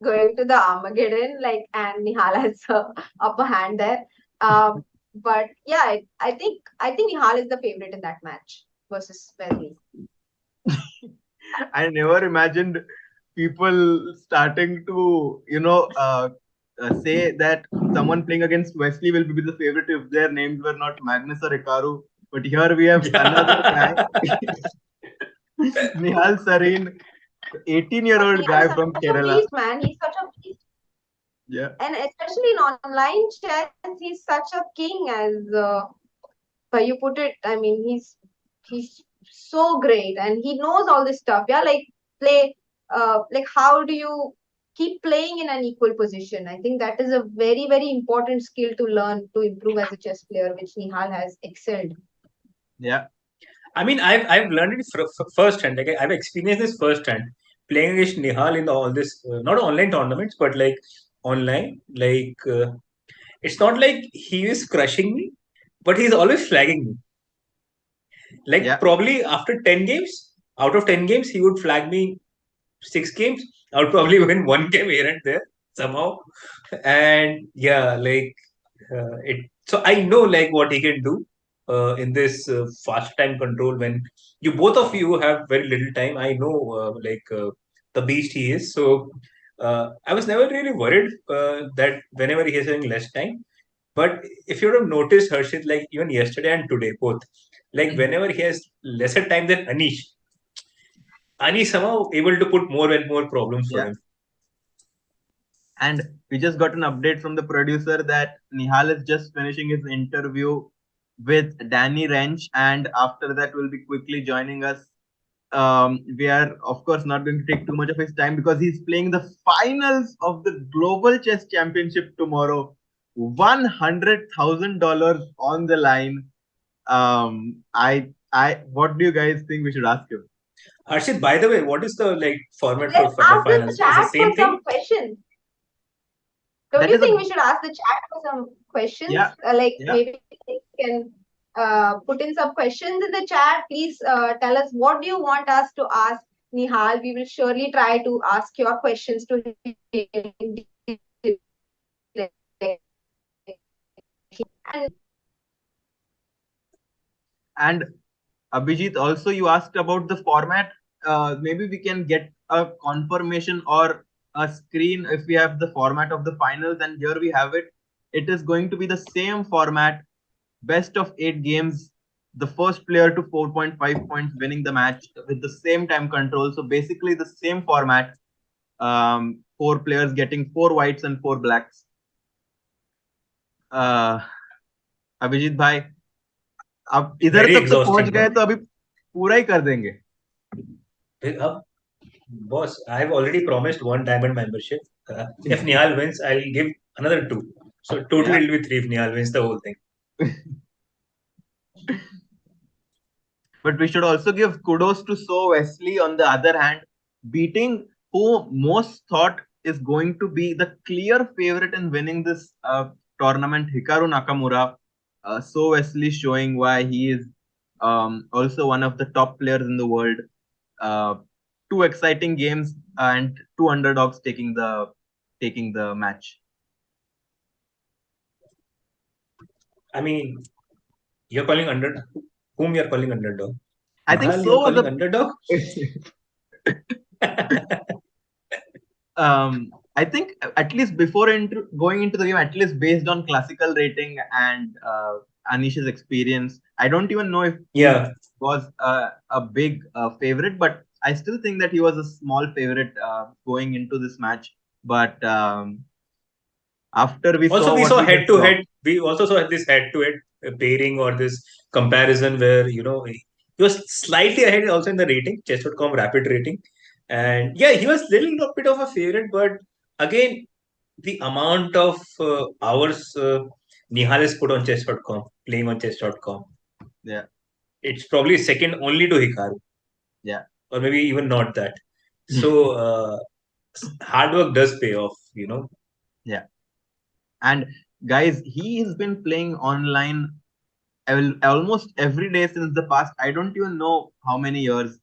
going to the Armageddon, like, and Nihal has a upper hand there. But yeah, I think Nihal is the favorite in that match versus Wesley. I never imagined people starting to, say that someone playing against Wesley will be the favorite if their names were not Magnus or Hikaru. But here we have another guy, Nihal Sarin, 18-year-old guy from Kerala. Beast, man. He's such a beast. Yeah. And especially in online chess, he's such a king, as you put it. I mean, he's so great, and he knows all this stuff. Yeah, like how do you keep playing in an equal position? I think that is a very, very important skill to learn to improve as a chess player, which Nihal has excelled. Yeah. I mean, I've learned it first hand. Like I've experienced this first hand playing against Nihal in all this not online tournaments, but like online. Like it's not like he is crushing me, but he's always flagging me. Like probably after 10 games, out of 10 games, he would flag me 6 games. I would probably win 1 game here and there somehow. And yeah, like it. So I know like what he can do in this fast time control when you both of you have very little time. I know the beast he is. So I was never really worried that whenever he is having less time. But if you would have noticed Harshit, like even yesterday and today, both, like whenever he has lesser time than Anish somehow able to put more and more problems for him. And we just got an update from the producer that Nihal is just finishing his interview with Danny Rench, and after that will be quickly joining us. We are, of course, not going to take too much of his time because he's playing the finals of the Global Chess Championship tomorrow. $100,000 on the line. What do you guys think we should ask him? Harshit, by the way, what is the format for the finals? Is the same thing? Some questions. Don't you think we should ask the chat for some questions? Yeah. Maybe they can put in some questions in the chat. Please tell us what do you want us to ask Nihal. We will surely try to ask your questions to him. And Abhijit, also you asked about the format. Maybe we can get a confirmation or a screen if we have the format of the finals, and here we have it. It is going to be the same format, best of 8 games, the first player to 4.5 points winning the match with the same time control. So basically the same format, 4 players getting 4 whites and 4 blacks. Abhijit भाई अब इधर तक तो पहुंच गए तो अभी पूरा ही कर देंगे. अब boss, I have already promised 1 diamond membership. If Nihal wins, I'll give another 2. So total it will be 3 if Nihal wins the whole thing. But we should also give kudos to So Wesley on the other hand, beating who most thought is going to be the clear favorite in winning this tournament, Hikaru Nakamura. So Wesley showing why he is also one of the top players in the world. 2 exciting games and 2 underdogs taking the taking the match. I mean, you're calling under whom you're calling underdog? I think Nihal, So you're was calling underdog? I think at least before going into the game, at least based on classical rating and Anish's experience, I don't even know if Yeah. he was a big favorite, but I still think that he was a small favorite going into this match. But after we Also, saw we what saw we head just to saw, head. We also saw this head to head pairing or this comparison where he was slightly ahead also in the rating, chess.com rapid rating, and yeah, he was little bit of a favorite. But again, the amount of hours Nihal has put on chess.com, playing on chess.com, yeah, it's probably second only to Hikaru, yeah, or maybe even not that. So hard work does pay off. yeah. And guys, he has been playing online almost every day since the past. I don't even know how many years.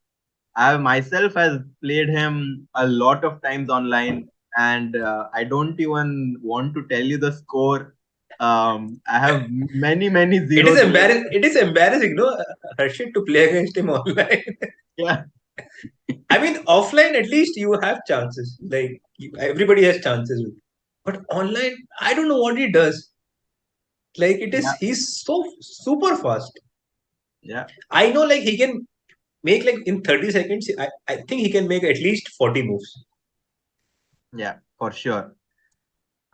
I myself has played him a lot of times online, and I don't even want to tell you the score. I have many It is zeros. embarrassing. It is embarrassing, no, Harshit, to play against him online. Yeah, I mean, offline at least you have chances. Like everybody has chances, but online, I don't know what he does. Like yeah, he's so super fast. yeah, I know, like he can make like in 30 seconds. I think he can make at least 40 moves. yeah, for sure.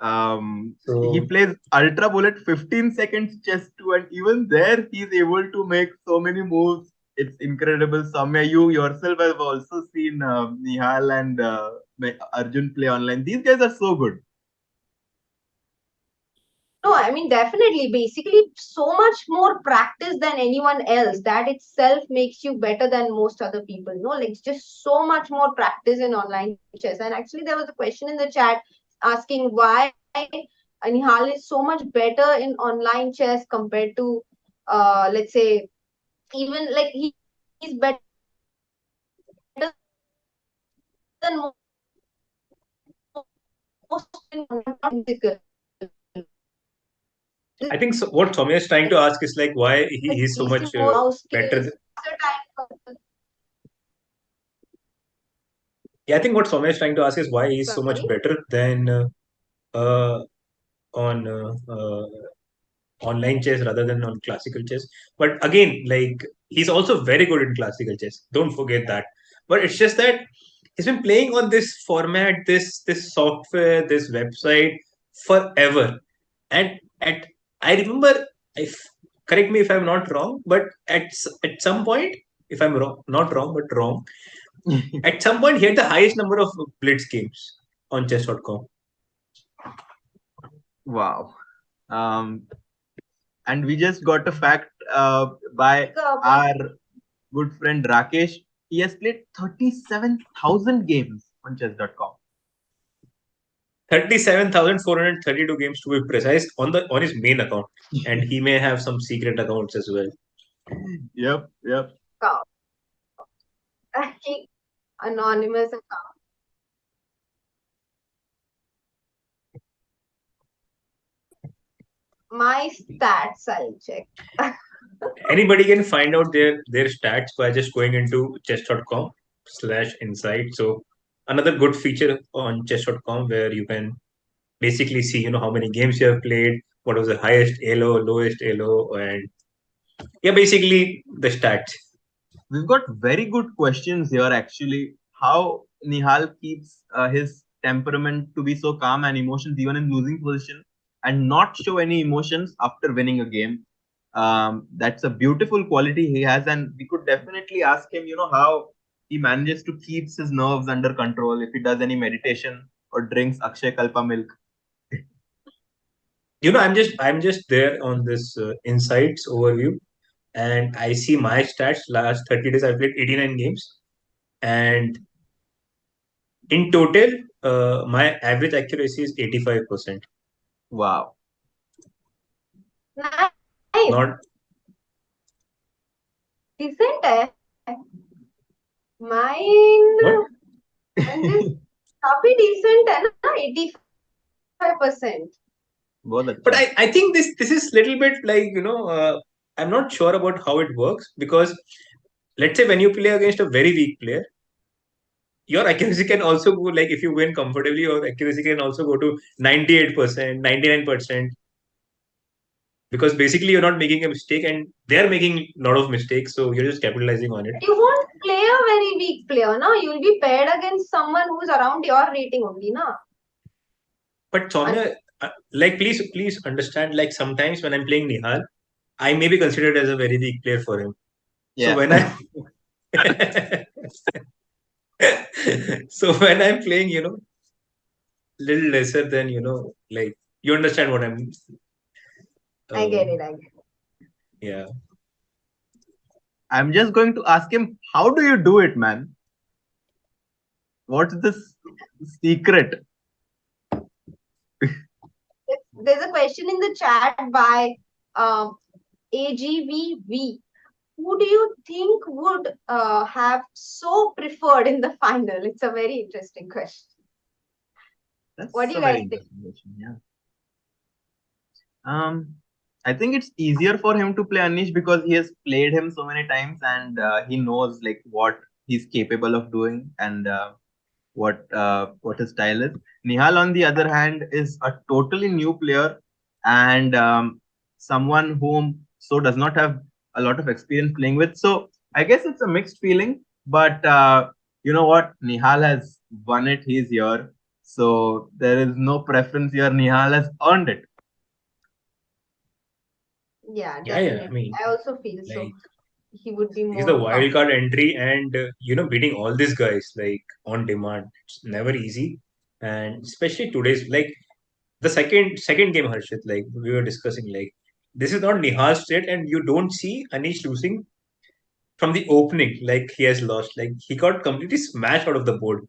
He So plays Ultra Bullet 15 seconds chess too, and even there he's able to make so many moves. It's incredible. Samya, you yourself have also seen Nihal and Arjun play online. These guys are so good. No, I mean, definitely. Basically, so much more practice than anyone else. That itself makes you better than most other people. No, like just so much more practice in online chess. And actually, there was a question in the chat asking why Nihal is so much better in online chess compared to, let's say, even like he's better than most in physical. I think what Soumya is trying to ask is like why he's so He's much more mouse better. skills, faster time. Yeah, I think what Soumya is trying to ask is why he's so much Sorry. better than uh, on online chess rather than on classical chess. But again, like he's also very good in classical chess. Don't forget that. But it's just that he's been playing on this format, this software, this website forever. And I remember, if correct me if I'm not wrong, but at some point, if I'm wrong, not wrong, but wrong, at some point he had the highest number of blitz games on chess.com. Wow. And we just got a fact by our good friend Rakesh. He has played 37,000 games on chess.com. 37,432 games to be precise on his main account, and he may have some secret accounts as well. Yep. Anonymous account. My stats, I'll check. Anybody can find out their stats by just going into chess.com/insight. So another good feature on chess.com where you can basically see how many games you have played, what was the highest elo, lowest elo, and yeah, basically the stats. We've got very good questions here actually. How Nihal keeps his temperament to be so calm and emotions even in losing position and not show any emotions after winning a game. That's a beautiful quality he has, and we could definitely ask him, how he manages to keep his nerves under control if he does any meditation or drinks Akshay Kalpa milk. I'm just there on this insights overview, and I see my stats. Last 30 days, I've played 89 games, and in total, my average accuracy is 85%. Wow. Nice. Not Decent, eh? Mine. what? And this काफी decent है ना 85 बहुत अच्छा. But I think this is little bit like, I'm not sure about how it works, because let's say when you play against a very weak player, your accuracy can also go, like if you win comfortably, your accuracy can also go to 98%, 99%, because basically you're not making a mistake and they're making a lot of mistakes, so you're just capitalizing on it. You won't play a very weak player, no? You'll be paired against someone who's around your rating only, no? But Soumya, like please understand, like sometimes when I'm playing Nihal, I may be considered as a very weak player for him. So Yeah. when I so when I'm playing, little lesser than, like you understand what I'm. I get it. Yeah. I'm just going to ask him, how do you do it, man? What's this secret? There's a question in the chat by AGVV. Who do you think would have So preferred in the final? It's a very interesting question. That's What do you a very guys think? interesting question, yeah. I think it's easier for him to play Anish because he has played him so many times and he knows like what he's capable of doing and what his style is. Nihal, on the other hand, is a totally new player and someone whom So does not have a lot of experience playing with. So I guess it's a mixed feeling. But you know what? Nihal has won it. He's here. So there is no preference here. Nihal has earned it. Yeah, Yeah, definitely. I mean, I also feel so. like He would be he's the more wild card entry, and beating all these guys like on demand. It's never easy, and especially today's like the second game, Harshit, like we were discussing, like this is not Nihal straight, and you don't see Anish losing from the opening. Like he has lost, like he got completely smashed out of the board.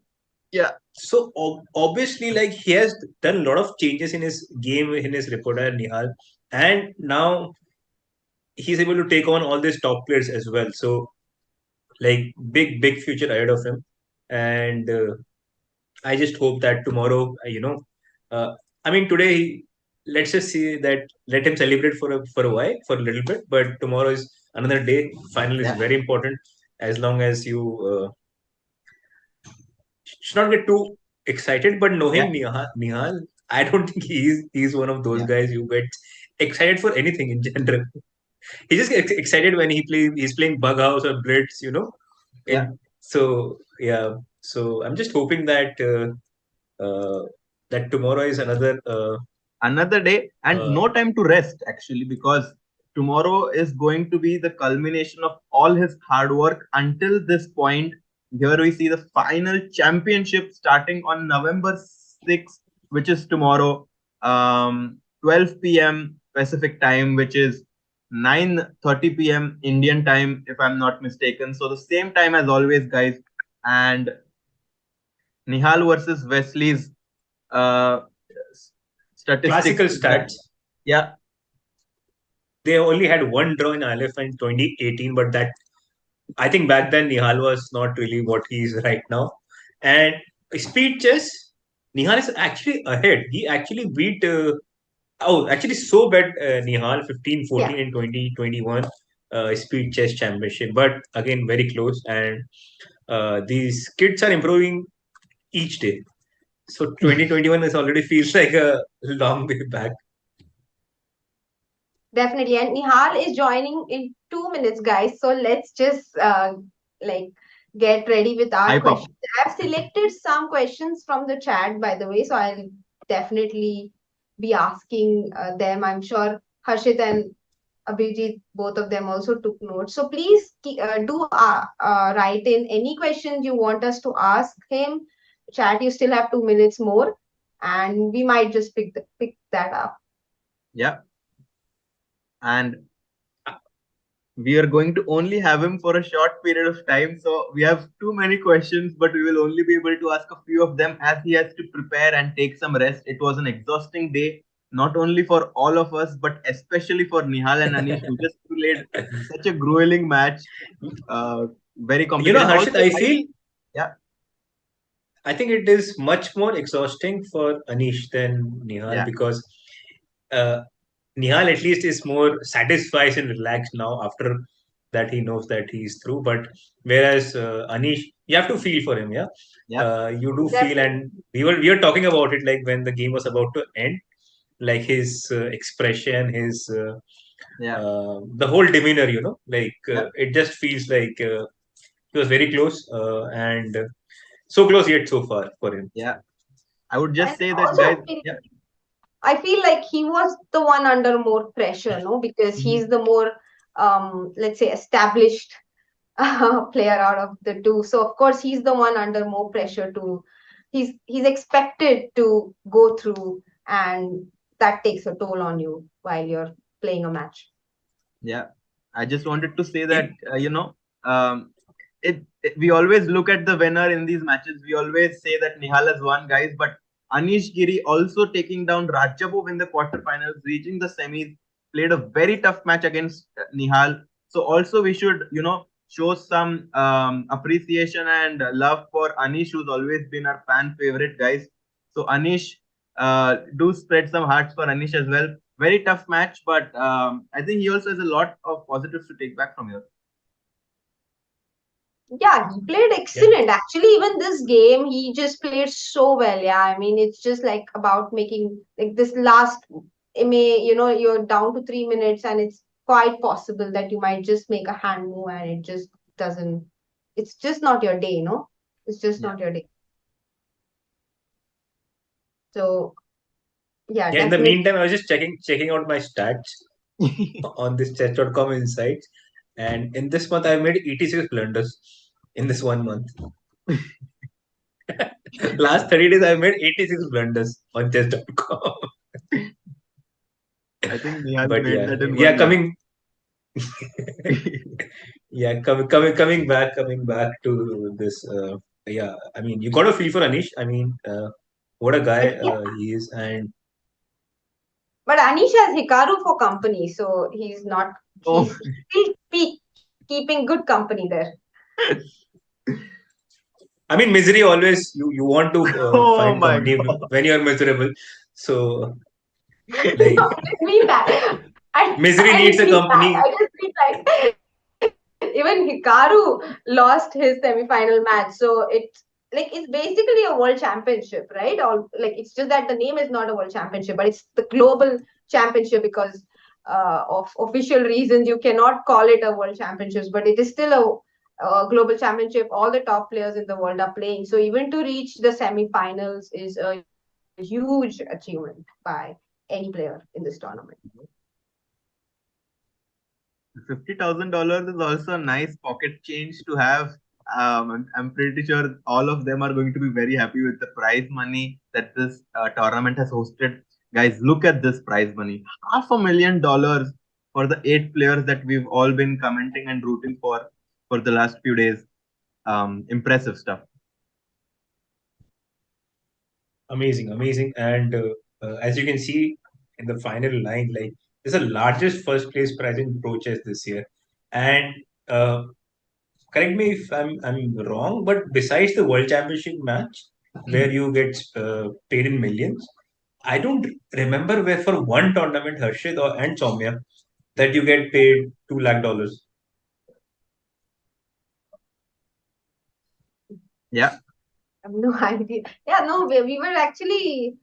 Yeah. So obviously, like he has done a lot of changes in his game, in his repertoire, Nihal, and now he's able to take on all these top players as well. So like big future ahead of him, and I just hope that tomorrow, uh, I mean today, let's just see that let him celebrate for a while, for a little bit, but tomorrow is another day. Final is Yeah. very important. As long as you should not get too excited, but knowing Nihal, I don't think he's one of those Yeah. guys who get excited for anything in general. He just gets excited when he's playing Bug House or Blitz, Yeah. So yeah, so I'm just hoping that that tomorrow is Another day and uh, no time to rest actually because tomorrow is going to be the culmination of all his hard work until this point. Here we see the final championship starting on November 6th, which is tomorrow, 12 p.m. Pacific time, which is 9:30 p.m. Indian time, if I'm not mistaken. So the same time as always, guys. And Nihal versus Wesley's uh, statistics. classical stats. Yeah, They only had one draw in ILF in 2018, but that I think back then Nihal was not really what he is right now. And speed chess, Nihal is actually ahead. He actually beat actually so bad Nihal 15-14 in 2021 speed chess championship, but again very close. And these kids are improving each day. So 2021 is already feels like a long way back. Definitely. And Nihal is joining in 2 minutes, guys. So let's just like get ready with our Hype up. questions. I've selected some questions from the chat, by the way. So I'll definitely be asking them. I'm sure Harshit and Abhijit, both of them also took notes. So please do write in any questions you want us to ask him. Chat, you still have 2 minutes more, and we might just pick that up. Yeah. And we are going to only have him for a short period of time. So we have too many questions, but we will only be able to ask a few of them as he has to prepare and take some rest. It was an exhausting day, not only for all of us, but especially for Nihal and Anish, who just played such a grueling match. Very complicated. Harshit, I feel. Yeah. I think it is much more exhausting for Anish than Nihal because uh, Nihal at least is more satisfied and relaxed now after that he knows that he's through. But whereas Anish, you have to feel for him, yeah. You do feel, and we were talking about it like when the game was about to end, like his expression, his the whole demeanor, like it just feels like he was very close and so close yet so far for him. Yeah, I would just And say that, also, guys. I feel like he was the one under more pressure, no? Because he's the more, let's say, established player out of the two. So of course he's the one under more pressure to. He's expected to go through, and that takes a toll on you while you're playing a match. Yeah, I just wanted to say that we always look at the winner in these matches. We always say that Nihal has won, guys, but Anish Giri also taking down Rajabov in the quarterfinals, reaching the semis, played a very tough match against Nihal. So also we should show some appreciation and love for Anish, who's always been our fan favorite, guys. So Anish, do spread some hearts for Anish as well. Very tough match, but I think he also has a lot of positives to take back from here. Yeah, he played excellent. Yeah. Actually, even this game, he just played so well. Yeah, I mean, it's just like about making like this last, you're down to 3 minutes, and it's quite possible that you might just make a hand move, and it just doesn't. It's just not your day, no? It's just not your day. So, yeah. In the meantime, I was just checking out my stats on this chess.com insights, and in this month I made 86 blunders in this 1 month. Last 30 days I made 86 blunders on chess.com. I think Nihal made that in coming back to this. I mean, you got a feel for Anish. I mean, what a guy he is, and but Anish has Hikaru for company, so he's not. He's still keeping good company there. I mean, misery always you want to find company when you're miserable. So, like, no, I didn't mean that. Misery needs a company. I just mean like even Hikaru lost his semi-final match, so it's basically a world championship, right? Or like it's just that the name is not a world championship, but it's the global championship because of official reasons you cannot call it a world championship, but it is still a global championship. All the top players in the world are playing, so even to reach the semi-finals is a huge achievement by any player in this tournament. $50,000 is also a nice pocket change to have. I'm pretty sure all of them are going to be very happy with the prize money that this tournament has hosted. Guys, look at this prize money. $500,000 for the 8 players that we've all been commenting and rooting for the last few days. Impressive stuff. Amazing. And as you can see in the final line, like, this is the largest first place prize in Pro Chess this year. And correct me if I'm wrong, but besides the World Championship match, where you get paid in millions, I don't remember where for one tournament, Harshit and Soumya, that you get paid $2 lakh. Yeah. I have no idea. Yeah, no, we were actually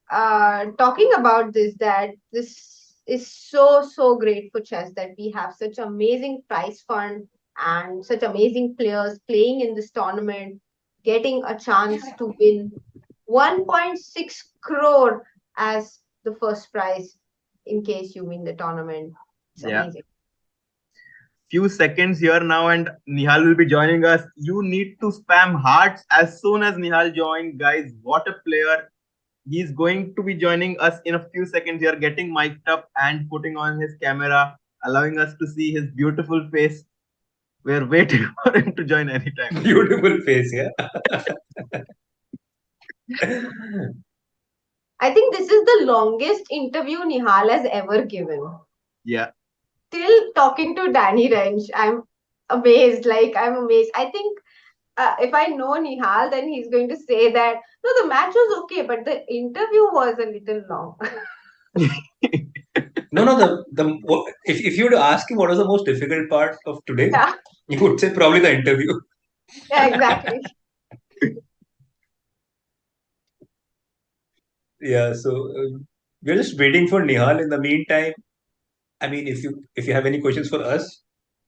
talking about this, that this is so great for chess that we have such amazing prize fund and such amazing players playing in this tournament, getting a chance to win 1.6 crore as the first prize in case you win the tournament. It's amazing. Few seconds here now, and Nihal will be joining us. You need to spam hearts as soon as Nihal joins, guys. What a player! He's going to be joining us in a few seconds here, getting mic'd up and putting on his camera, allowing us to see his beautiful face. We're waiting for him to join anytime. Beautiful face, yeah. I think this is the longest interview Nihal has ever given. Yeah. Still talking to Danny Rensch, I'm amazed. I think if I know Nihal, then he's going to say that no, the match was okay, but the interview was a little long. No. If you were to ask him what was the most difficult part of today, Yeah, he would say probably the interview. yeah, exactly. Yeah. So we're just waiting for Nihal. In the meantime, I mean, if you have any questions for us,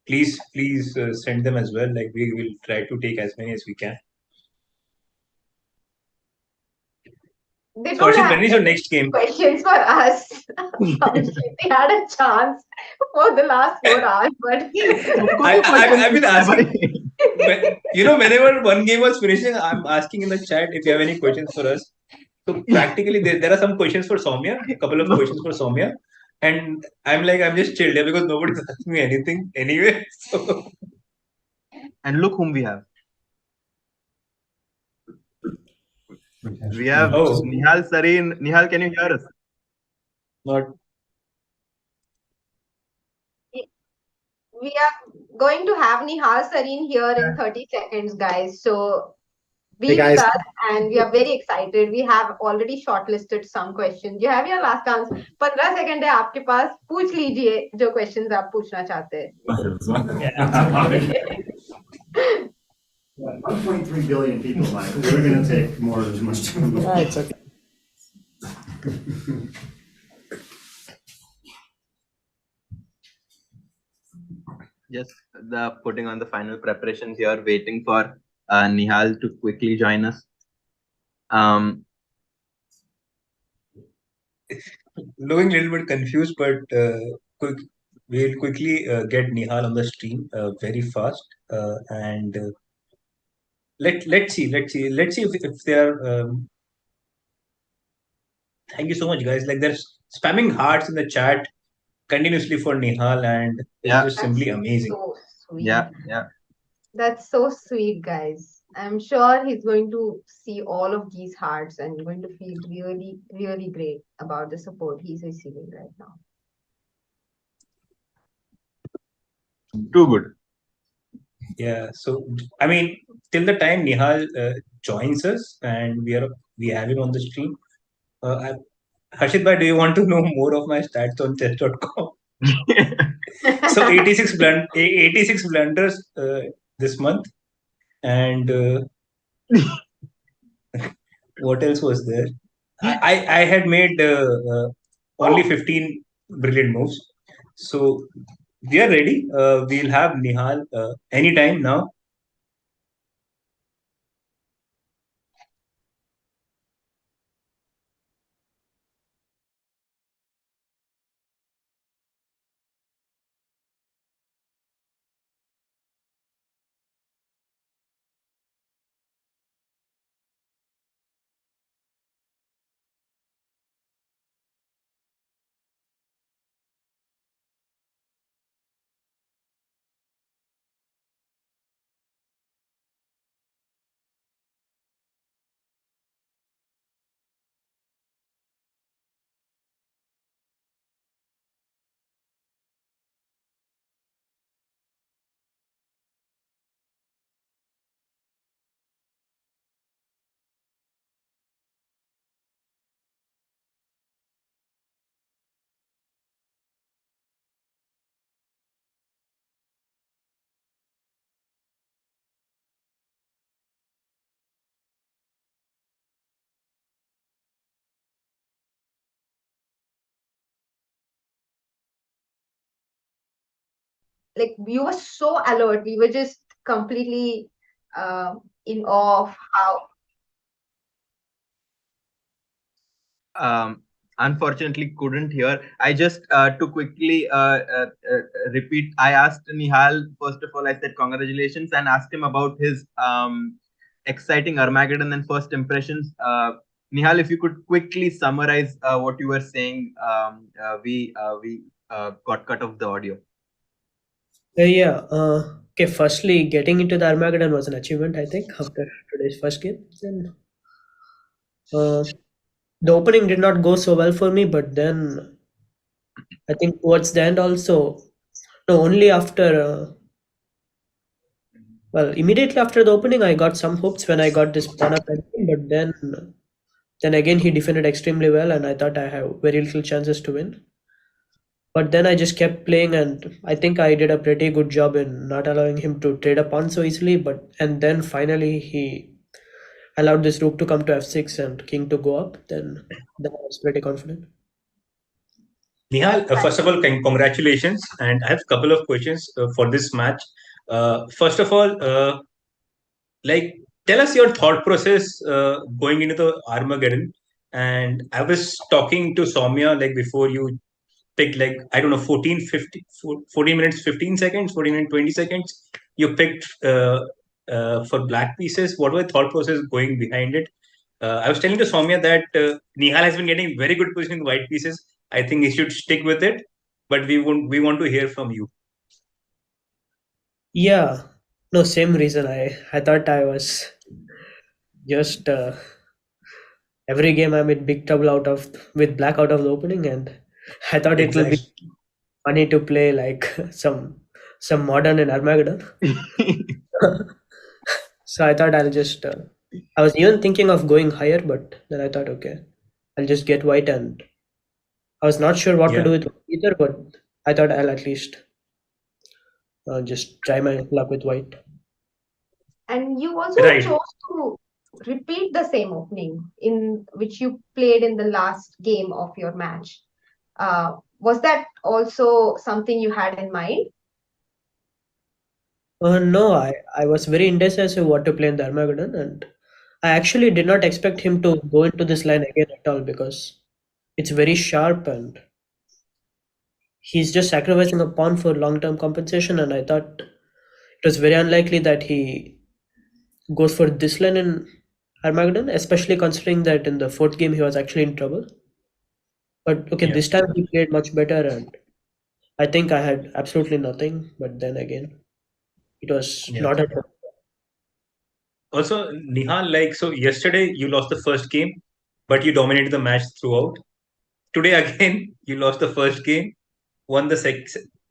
please send them as well. Like we will try to take as many as we can. They So don't Arshit, have when is your any next game? questions for us. They had a chance for the last 4 hours, but I've been asking. Whenever one game was finishing, I'm asking in the chat if you have any questions for us. So practically, there are some questions for Soumya, a couple of questions for Soumya, and I'm just chilled here because nobody's asking me anything anyway. So And look whom we have. We have Oh. Nihal Sarin. Nihal, can you hear us? not we are going to have Nihal Sarin here in 30 seconds, guys. So be Hey, guys. with us, and we are very excited. We have already shortlisted some questions. You have your last chance. 15 second है आपके पास. पूछ लीजिए जो questions आप पूछना चाहते हैं. 1.3 billion people, Mike. We're going to take more than as much time. It's okay. Just putting on the final preparations here, waiting for Nihal to quickly join us. looking a little bit confused, but we'll quickly get Nihal on the stream very fast, and let's see if they are. Thank you so much, guys. Like they're spamming hearts in the chat continuously for Nihal, and it's just simply amazing. So sweet. Yeah. That's so sweet, guys. I'm sure he's going to see all of these hearts and going to feel really, really great about the support he's receiving right now. Too good. Yeah. So I mean, till the time Nihal joins us and we have him on the stream, Harshit bhai, do you want to know more of my stats on chess.com? So 86 blunders this month, and what else was there? I had made only 15 brilliant moves. So we are ready. We'll have Nihal anytime now. Like we were so alert. We were just completely in awe of how. Unfortunately couldn't hear. I just to quickly repeat, I asked Nihal, first of all, I said congratulations and asked him about his exciting Armageddon and first impressions. Nihal, if you could quickly summarize what you were saying, we got cut off the audio. Okay, firstly, getting into the Armageddon was an achievement, I think, after today's first game. Then the opening did not go so well for me, but then I think towards the end also, no, only after Well, immediately after the opening, I got some hopes when I got this pawn up, but then again he defended extremely well, and I thought I have very little chances to win. But then I just kept playing, and I think I did a pretty good job in not allowing him to trade a pawn so easily. And then finally he allowed this rook to come to f6 and king to go up. Then I was pretty confident. Nihal, first of all, congratulations. And I have a couple of questions for this match. First of all, like tell us your thought process going into the Armageddon. And I was talking to Soumya like before you picked like I don't know 14 minutes 15 seconds 14 minutes 20 seconds you picked for black pieces. What was the thought process going behind it? I was telling to Soumya that Nihal has been getting very good position in white pieces. I think he should stick with it, but we want to hear from you. Yeah, no, same reason. I thought I was just every game I'm in big trouble with black out of the opening, and I thought it will be funny to play like some modern in Armageddon. So I thought I'll just I was even thinking of going higher, but then I thought, okay, I'll just get white, and I was not sure what to do with either, but I thought I'll at least just try my luck with white. And you also chose to repeat the same opening in which you played in the last game of your match. Was that also something you had in mind? No, I was very indecisive what to play in the Armageddon, and I actually did not expect him to go into this line again at all because it's very sharp and he's just sacrificing a pawn for long-term compensation, and I thought it was very unlikely that he goes for this line in Armageddon, especially considering that in the fourth game he was actually in trouble. But okay, this time he played much better, and I think I had absolutely nothing, but then again, it was not a Also, Nihal, like so yesterday you lost the first game, but you dominated the match throughout. Today again you lost the first game, won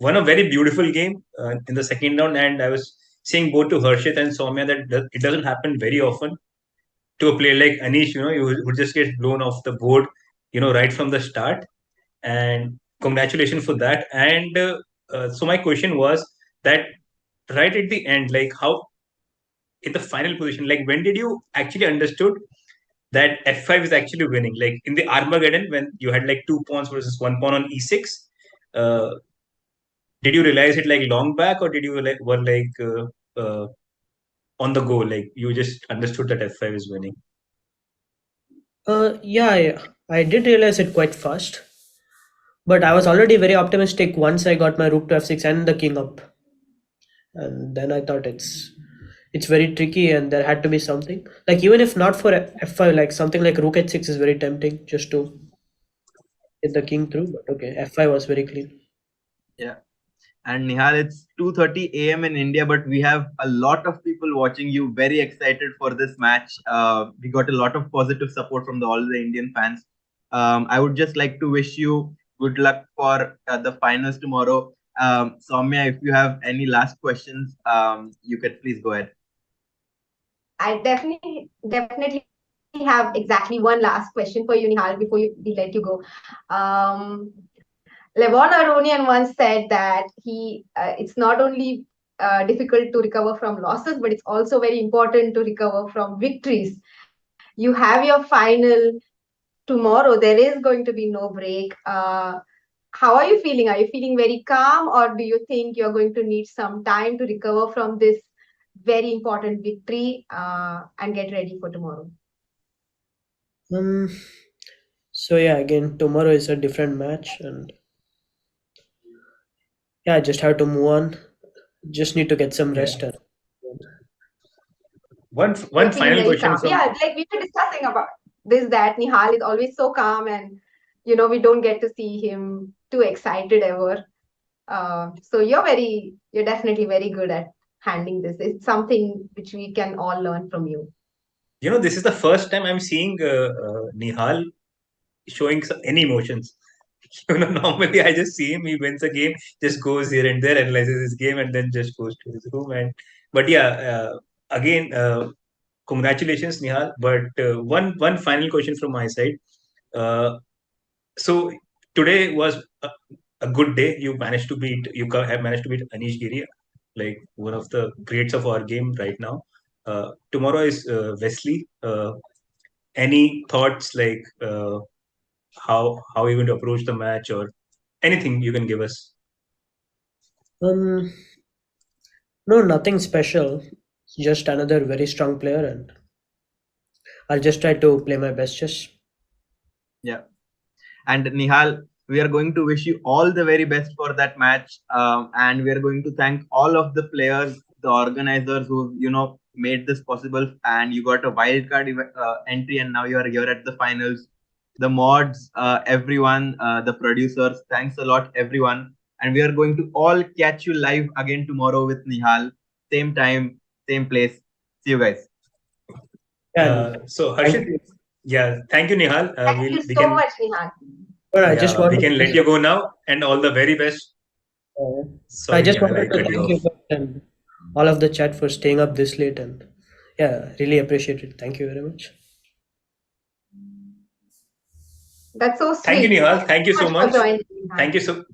won a very beautiful game in the second round, and I was saying both to Harshit and Soumya that it doesn't happen very often to a player like Anish, who just gets blown off the board, right from the start. And congratulations for that. And so my question was that right at the end, like how in the final position, like when did you actually understood that f5 is actually winning? Like in the Armageddon, when you had like 2 pawns versus 1 pawn on e6, uh, did you realize it like long back, or did you like were like on the go, like you just understood that f5 is winning? Yeah, I did realize it quite fast, but I was already very optimistic once I got my rook to f6 and the king up, and then I thought it's very tricky and there had to be something, like even if not for f5, like something like rook h6 is very tempting just to get the king through, but okay, f5 was very clean. Yeah. And Nihal, it's 2:30 a.m. in India, but we have a lot of people watching you, very excited for this match. We got a lot of positive support from all the Indian fans. I would just like to wish you good luck for the finals tomorrow. Soumya, if you have any last questions, you could please go ahead. I definitely have exactly one last question for you, Nihal, before we let you go. Levon Aronian once said that it's not only difficult to recover from losses, but it's also very important to recover from victories. You have your final tomorrow. There is going to be no break. How are you feeling? Are you feeling very calm, or do you think you're going to need some time to recover from this very important victory and get ready for tomorrow? So yeah, again, tomorrow is a different match, and yeah, I just have to move on. Just need to get some rest. Yeah. One final question. Yeah, like we were discussing about this, that Nihal is always so calm, and we don't get to see him too excited ever. So you're definitely very good at handling this. It's something which we can all learn from you. This is the first time I'm seeing Nihal showing any emotions. Normally I just see him, he wins a game, just goes here and there, analyzes his game, and then just goes to his room and But yeah, again, congratulations, Nihal. But one final question from my side. So today was a good day. You have managed to beat Anish Giri, like one of the greats of our game right now. Tomorrow is Wesley. Any thoughts, like how are you going to approach the match, or anything you can give us? Um, no, nothing special. Just another very strong player, and I'll just try to play my best chess. Yeah. And Nihal, we are going to wish you all the very best for that match. And we are going to thank all of the players, the organizers who, made this possible. And you got a wildcard entry, and now you are here at the finals. The mods, everyone, the producers, thanks a lot, everyone. And we are going to all catch you live again tomorrow with Nihal. Same time, same place. See you guys. So Harshit, thank you, Nihal. Thank you so much, Nihal. I just want we can let you go now, and all the very best. I just Nihal, wanted to cut you thank you off. and all of the chat for staying up this late, and really appreciate it. Thank you very much. That's so sweet. Thank you, Nihal. Thank you so much. For joining, Thank you so.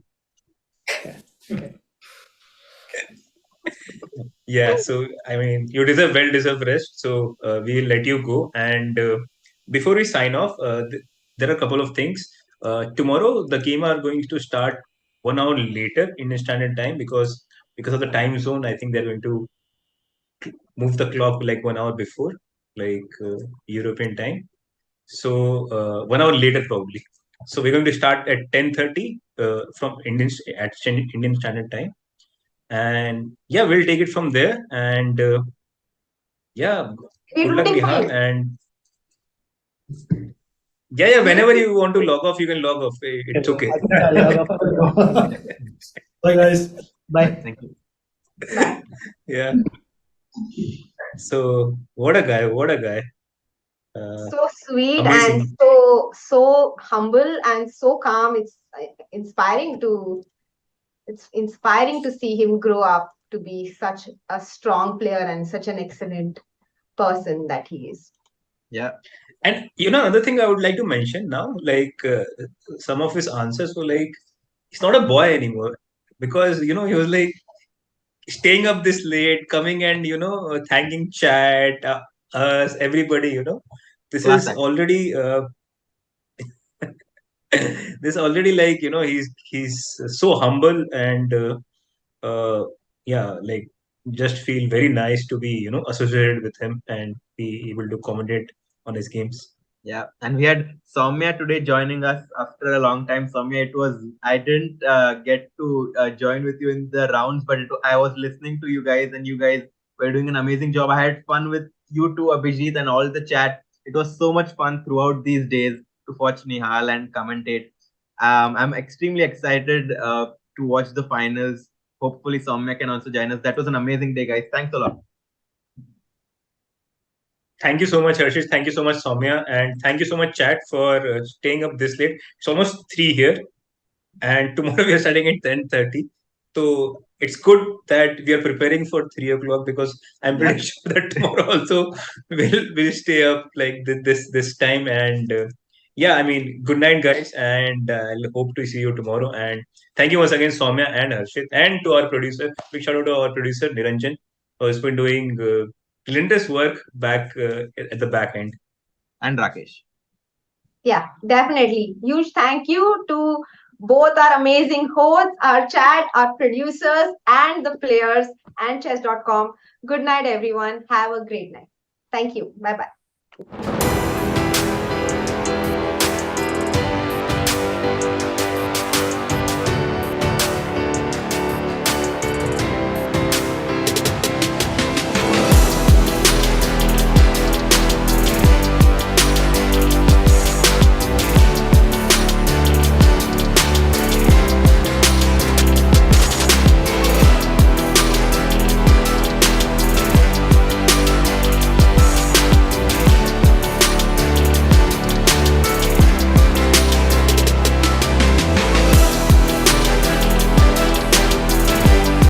Yeah, so I mean, you deserve well-deserved rest. So we will let you go. And before we sign off, there are a couple of things. Tomorrow, the game are going to start 1 hour later in standard time, because of the time zone. I think they're going to move the clock like 1 hour before, like European time. So 1 hour later probably. So we're going to start at 10:30 from Indian Standard Time, and we'll take it from there. And good luck, Nihal. And whenever you want to log off, you can log off. It's okay. Bye, guys. Bye. Thank you. Yeah. So what a guy! What a guy! So sweet amazing. And so humble and so calm. It's inspiring to see him grow up to be such a strong player and such an excellent person that he is. Yeah. And another thing I would like to mention now, like some of his answers were like, he's not a boy anymore, because he was like staying up this late, coming and thanking chat, us, everybody. This is already this already, like he's so humble, and like just feel very nice to be associated with him and be able to commentate on his games. Yeah, and we had Soumya today joining us after a long time. Soumya, I didn't get to join with you in the rounds, but I was listening to you guys, and you guys were doing an amazing job. I had fun with you too, Abhijit, and all the chat. It was so much fun throughout these days to watch Nihal and commentate. I'm extremely excited to watch the finals. Hopefully, Soumya can also join us. That was an amazing day, guys. Thanks a lot. Thank you so much, Harshit. Thank you so much, Soumya. And thank you so much, chat, for staying up this late. It's almost 3 here. And tomorrow we are starting at 10:30. So it's good that we are preparing for 3 o'clock, because I'm pretty sure that tomorrow also we'll stay up like this time. And I mean, good night, guys. And I'll hope to see you tomorrow. And thank you once again, Soumya and Harshit. And to our producer, big shout out to our producer, Niranjan, who has been doing tremendous work back at the back end. And Rakesh. Yeah, definitely. Huge thank you to both our amazing hosts, our chat, our producers, and the players, and chess.com. Good night, everyone. Have a great night. Thank you. Bye-bye.